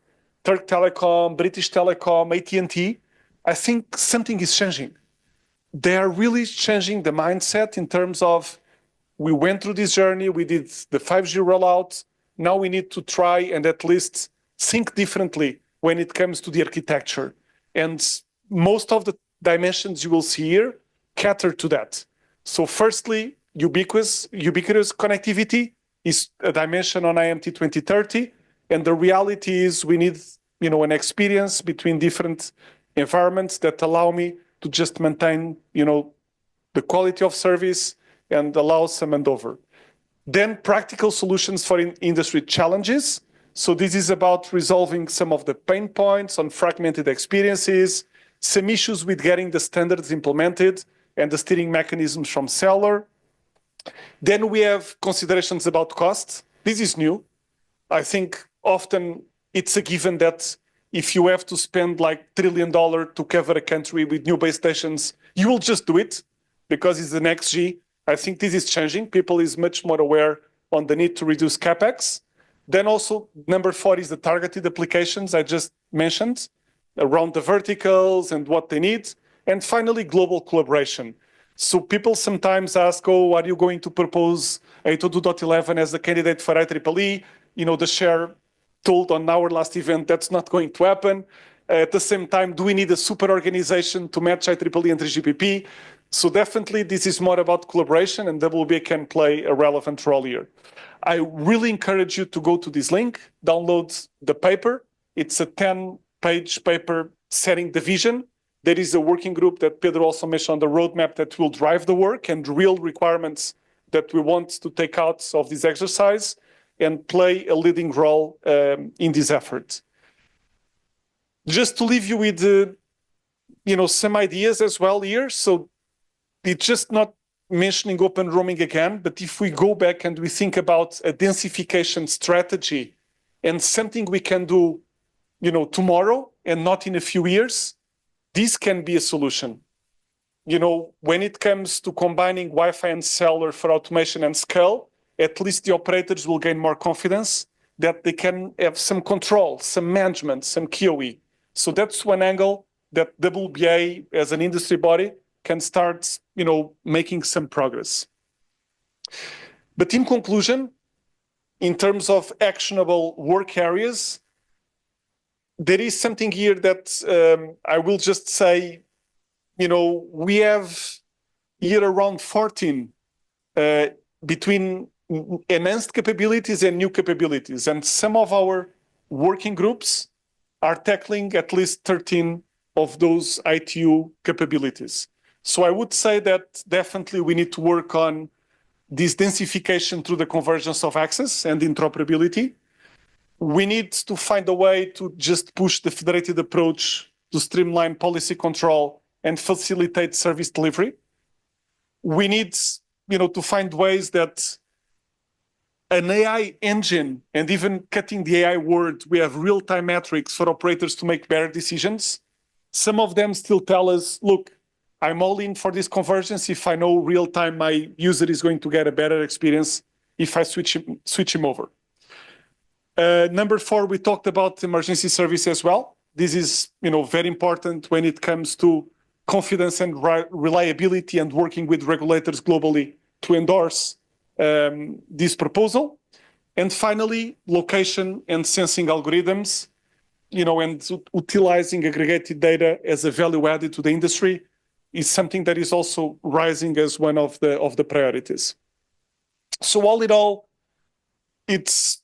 Turk Telecom, British Telecom, AT&T, I think something is changing. They are really changing the mindset in terms of, we went through this journey, we did the 5G rollout, now we need to try and at least think differently when it comes to the architecture. And most of the dimensions you will see here cater to that. So firstly, ubiquitous connectivity is a dimension on IMT 2030. And the reality is we need an experience between different environments that allow me to just maintain the quality of service and allow some handover. Then practical solutions for industry challenges. So this is about resolving some of the pain points on fragmented experiences, some issues with getting the standards implemented and the steering mechanisms from seller. Then we have considerations about cost. This is new. I think often it's a given that if you have to spend like $1 trillion to cover a country with new base stations, you will just do it because it's the next G. I think this is changing. People is much more aware on the need to reduce CapEx. Then also number 4 is the targeted applications I just mentioned around the verticals and what they need. And finally, global collaboration. So people sometimes ask, oh, are you going to propose 802.11 as a candidate for IEEE? The chair told on our last event that's not going to happen. At the same time, do we need a super organization to match IEEE and 3GPP? So definitely this is more about collaboration, and WBA can play a relevant role here. I really encourage you to go to this link, download the paper. It's a 10-page paper setting the vision. There is a working group that Pedro also mentioned on the roadmap that will drive the work and real requirements that we want to take out of this exercise and play a leading role in this effort. Just to leave you with some ideas as well here. So it's just not mentioning open roaming again, but if we go back and we think about a densification strategy and something we can do tomorrow and not in a few years, this can be a solution. When it comes to combining Wi-Fi and cellular for automation and scale, at least the operators will gain more confidence that they can have some control, some management, some QoE. So that's one angle that WBA as an industry body can start, making some progress. But in conclusion, in terms of actionable work areas, there is something here that I will just say, we have here around 14 between enhanced capabilities and new capabilities. And some of our working groups are tackling at least 13 of those ITU capabilities. So I would say that definitely we need to work on this densification through the convergence of access and interoperability. We need to find a way to just push the federated approach to streamline policy control and facilitate service delivery. We need, to find ways that an AI engine, and even cutting the AI word, we have real-time metrics for operators to make better decisions. Some of them still tell us, look, I'm all in for this convergence if I know real-time my user is going to get a better experience if I switch him over. Number 4, we talked about emergency service as well. This is, very important when it comes to confidence and reliability and working with regulators globally to endorse this proposal. And finally, location and sensing algorithms, and utilizing aggregated data as a value added to the industry is something that is also rising as one of the priorities. So all in all, it's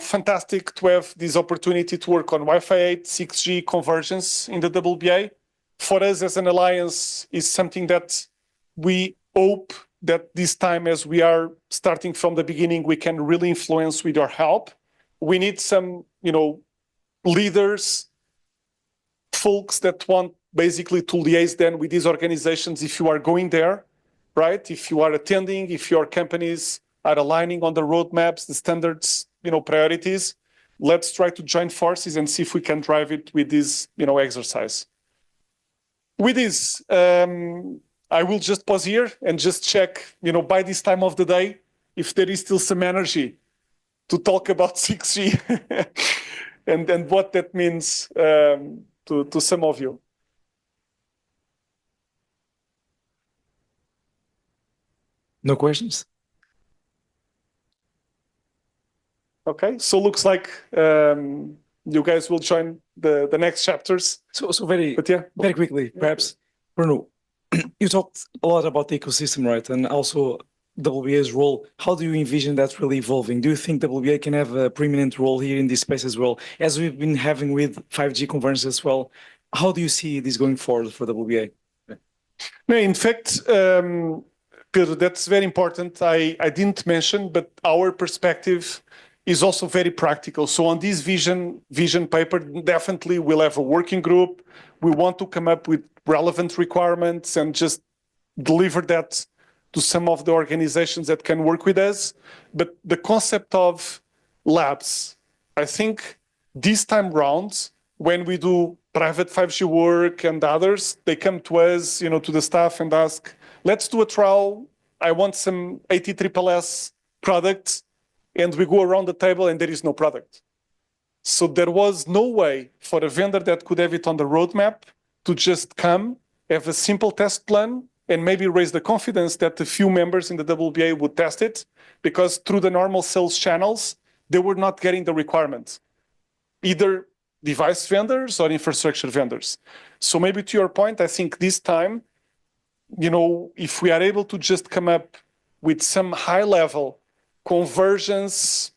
fantastic to have this opportunity to work on Wi-Fi 8, 6G convergence in the WBA. For us as an alliance is something that we hope that this time, as we are starting from the beginning, we can really influence with your help. We need some, leaders, folks that want basically to liaise then with these organizations if you are going there, right? If you are attending, if your companies are aligning on the roadmaps, the standards, priorities, let's try to join forces and see if we can drive it with this, exercise. With this, I will just pause here and just check, by this time of the day, if there is still some energy to talk about 6G and what that means to some of you. No questions? Okay, so looks like you guys will join the next chapters. So very quickly, perhaps, Yeah. Bruno, you talked a lot about the ecosystem, right? And also WBA's role. How do you envision that really evolving? Do you think WBA can have a preeminent role here in this space as well, as we've been having with 5G convergence as well? How do you see this going forward for WBA? No, in fact, Pedro, that's very important. I didn't mention, but our perspective is also very practical. So on this vision paper, definitely we'll have a working group. We want to come up with relevant requirements and just deliver that to some of the organizations that can work with us. But the concept of labs, I think this time round, when we do private 5G work and others, they come to us, to the staff and ask, let's do a trial. I want some ATSSS products. And we go around the table and there is no product. So there was no way for a vendor that could have it on the roadmap to just come, have a simple test plan, and maybe raise the confidence that a few members in the WBA would test it, because through the normal sales channels, they were not getting the requirements, either device vendors or infrastructure vendors. So maybe to your point, I think this time, if we are able to just come up with some high-level convergence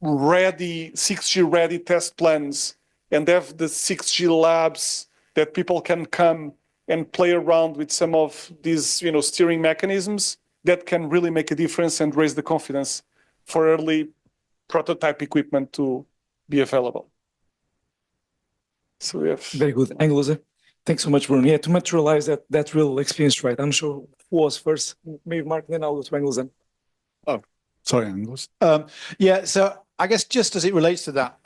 ready, 6G ready test plans, and have the 6G labs that people can come and play around with some of these, steering mechanisms, that can really make a difference and raise the confidence for early prototype equipment to be available. So we have very good, Angelos. Thanks so much, Bruno. Yeah, to materialize that real experience, right? I'm sure who was first, maybe Mark, then I'll go to Angelos. Oh, sorry, Angelos. Yeah, so I guess just as it relates to that,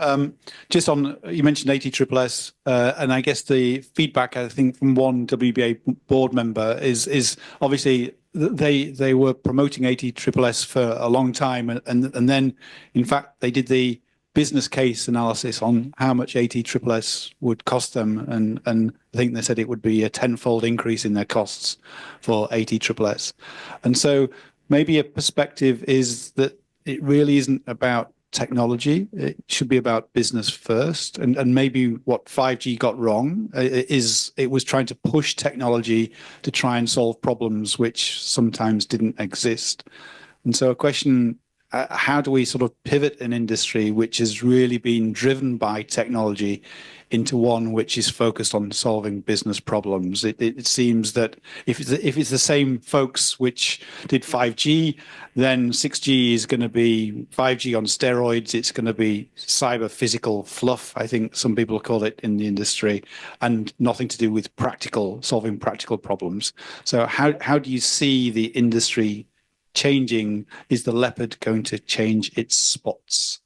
just on, you mentioned ATSSS, and I guess the feedback, I think, from one WBA board member is obviously they were promoting ATSSS for a long time, and then, in fact, they did the business case analysis on how much ATSSS would cost them, and I think they said it would be a tenfold increase in their costs for ATSSS. And so maybe a perspective is that it really isn't about technology. It should be about business first. And maybe what 5G got wrong is it was trying to push technology to try and solve problems which sometimes didn't exist. And so a question, how do we sort of pivot an industry which has really been driven by technology into one which is focused on solving business problems? It seems that if it's the same folks which did 5G, then 6G is going to be 5G on steroids. It's going to be cyber physical fluff, I think some people call it in the industry, and nothing to do with solving practical problems. So how do you see the industry changing? Is the leopard going to change its spots?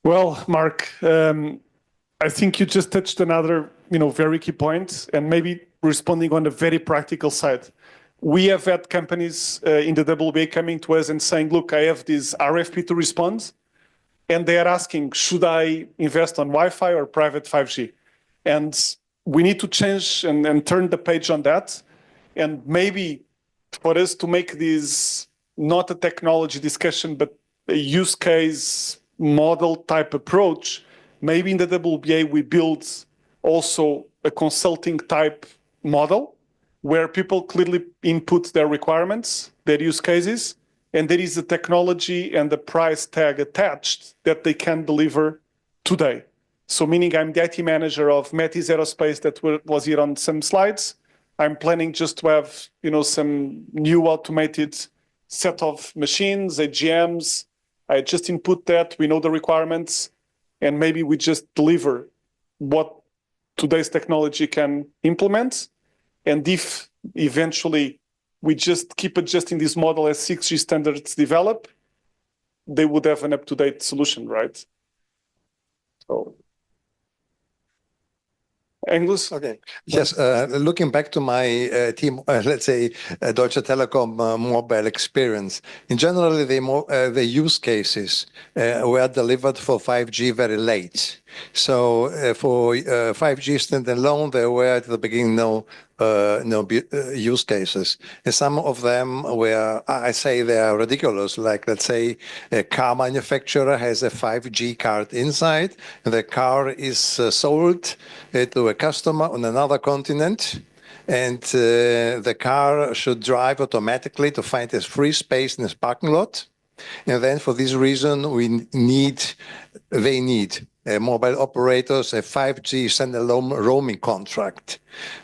Well, Mark, I think you just touched another, very key point, and maybe responding on the very practical side. We have had companies in the WBA coming to us and saying, look, I have this RFP to respond, and they are asking, should I invest on Wi-Fi or private 5G? And we need to change and turn the page on that. And maybe for us to make this not a technology discussion, but a use case model type approach, maybe in the WBA we build also a consulting type model where people clearly input their requirements, their use cases, and there is a technology and the price tag attached that they can deliver today. So meaning I'm the IT manager of Metis Aerospace that was here on some slides. I'm planning just to have, some new automated set of machines, AGMs. I just input that, we know the requirements, and maybe we just deliver what today's technology can implement. And if eventually we just keep adjusting this model as 6G standards develop, they would have an up-to-date solution, right? So, Angus? Okay. Yes, looking back to my team, let's say Deutsche Telekom mobile experience. In general, the use cases were delivered for 5G very late. So for 5G standalone, there were at the beginning no use cases. And some of them were, I say they are ridiculous. Like, let's say a car manufacturer has a 5G card inside, and the car is sold to a customer on another continent. And the car should drive automatically to find a free space in his parking lot. And then for this reason, they need mobile operators a 5G standalone roaming contract.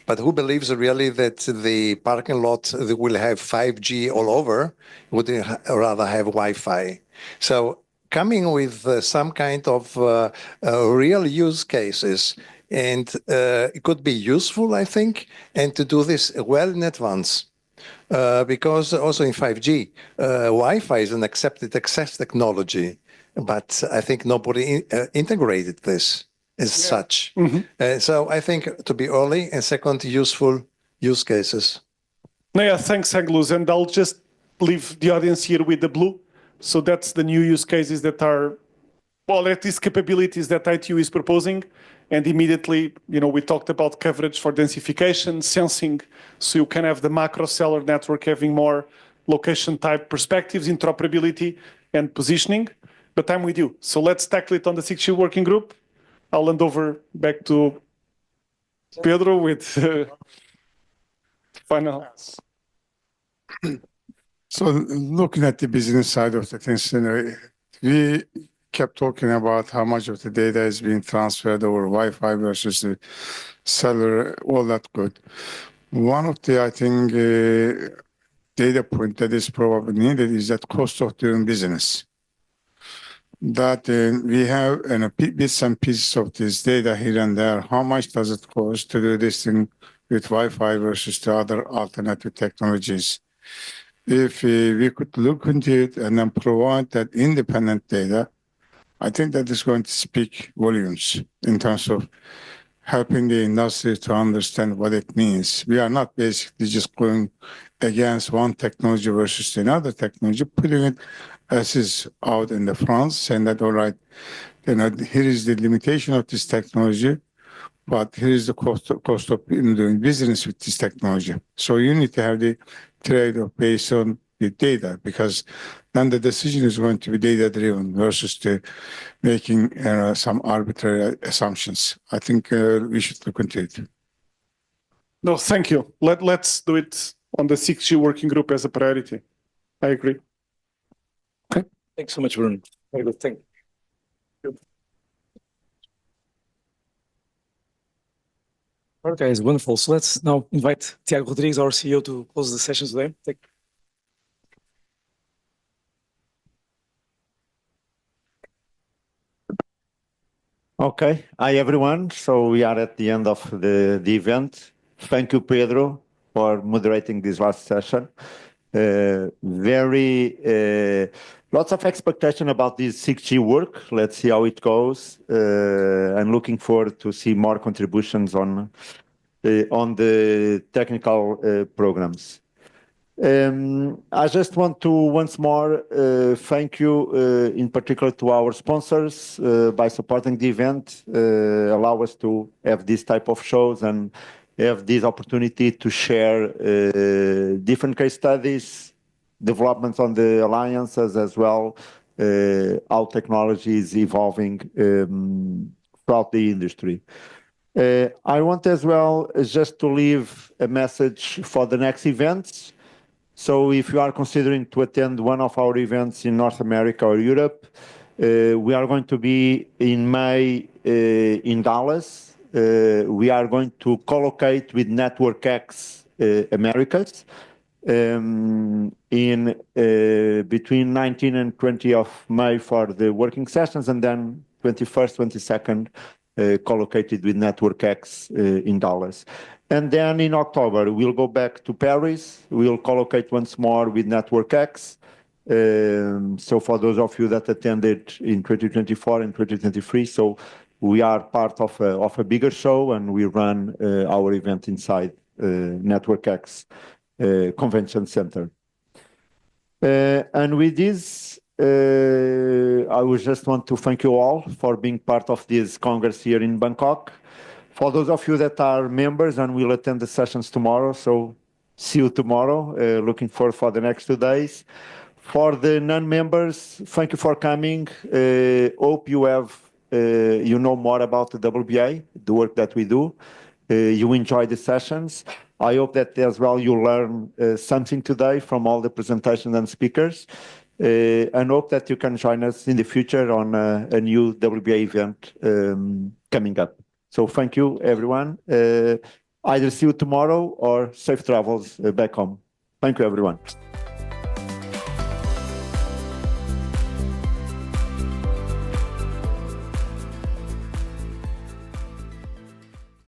But who believes really that the parking lot will have 5G all over? Would rather have Wi-Fi. So coming with some kind of real use cases, and it could be useful, I think, and to do this well in advance. Because also in 5G, Wi-Fi is an accepted access technology, but I think nobody integrated this as such. So I think to be early, and second, useful use cases. No, yeah, thanks, Angus. And I'll just leave the audience here with the blue. So that's the new use cases that are, well, at least capabilities that ITU is proposing. And immediately, we talked about coverage for densification, sensing, so you can have the macro cellular network having more location type perspectives, interoperability, and positioning. But I'm with you. So let's tackle it on the 6G working group. I'll hand over back to Pedro with final. So looking at the business side of the things, we kept talking about how much of the data is being transferred over Wi-Fi versus the cellular, all that good. One of the, I think, data point that is probably needed is that cost of doing business. That we have bits and pieces of this data here and there. How much does it cost to do this thing with Wi-Fi versus the other alternative technologies? If we could look into it and then provide that independent data, I think that is going to speak volumes in terms of helping the industry to understand what it means. We are not basically just going against one technology versus another technology, putting it as is out in the front, saying that, all right, here is the limitation of this technology, but here is the cost of doing business with this technology. So you need to have the trade-off based on the data, because then the decision is going to be data-driven versus making some arbitrary assumptions. I think we should look into it. No, thank you. Let's do it on the 6G working group as a priority. I agree. Okay. Thanks so much, Bruno. Very good. Thank you. All right, guys, wonderful. So let's now invite Tiago Rodrigues, our CEO, to close the session today. Okay. Hi, everyone. So we are at the end of the event. Thank you, Pedro, for moderating this last session. Lots of expectation about this 6G work. Let's see how it goes. I'm looking forward to see more contributions on the technical programs. I just want to once more thank you in particular to our sponsors by supporting the event, allow us to have this type of shows and have this opportunity to share different case studies, developments on the alliances as well, how technology is evolving throughout the industry. I want as well just to leave a message for the next events. So if you are considering to attend one of our events in North America or Europe, we are going to be in May in Dallas. We are going to collocate with Network X Americas. In between 19 and 20 of May for the working sessions, and then 21st, 22nd, collocated with Network X in Dallas. And then in October, we'll go back to Paris. We'll collocate once more with Network X. So for those of you that attended in 2024 and 2023, so we are part of a bigger show, and we run our event inside Network X Convention Center. And with this, I would just want to thank you all for being part of this Congress here in Bangkok. For those of you that are members and will attend the sessions tomorrow, so see you tomorrow. Looking forward for the next 2 days. For the non-members, thank you for coming. Hope you have, you know more about the WBA, the work that we do. You enjoy the sessions. I hope that as well you learn something today from all the presentations and speakers, and hope that you can join us in the future on a new WBA event coming up. So thank you, everyone. Either see you tomorrow or safe travels back home. Thank you, everyone.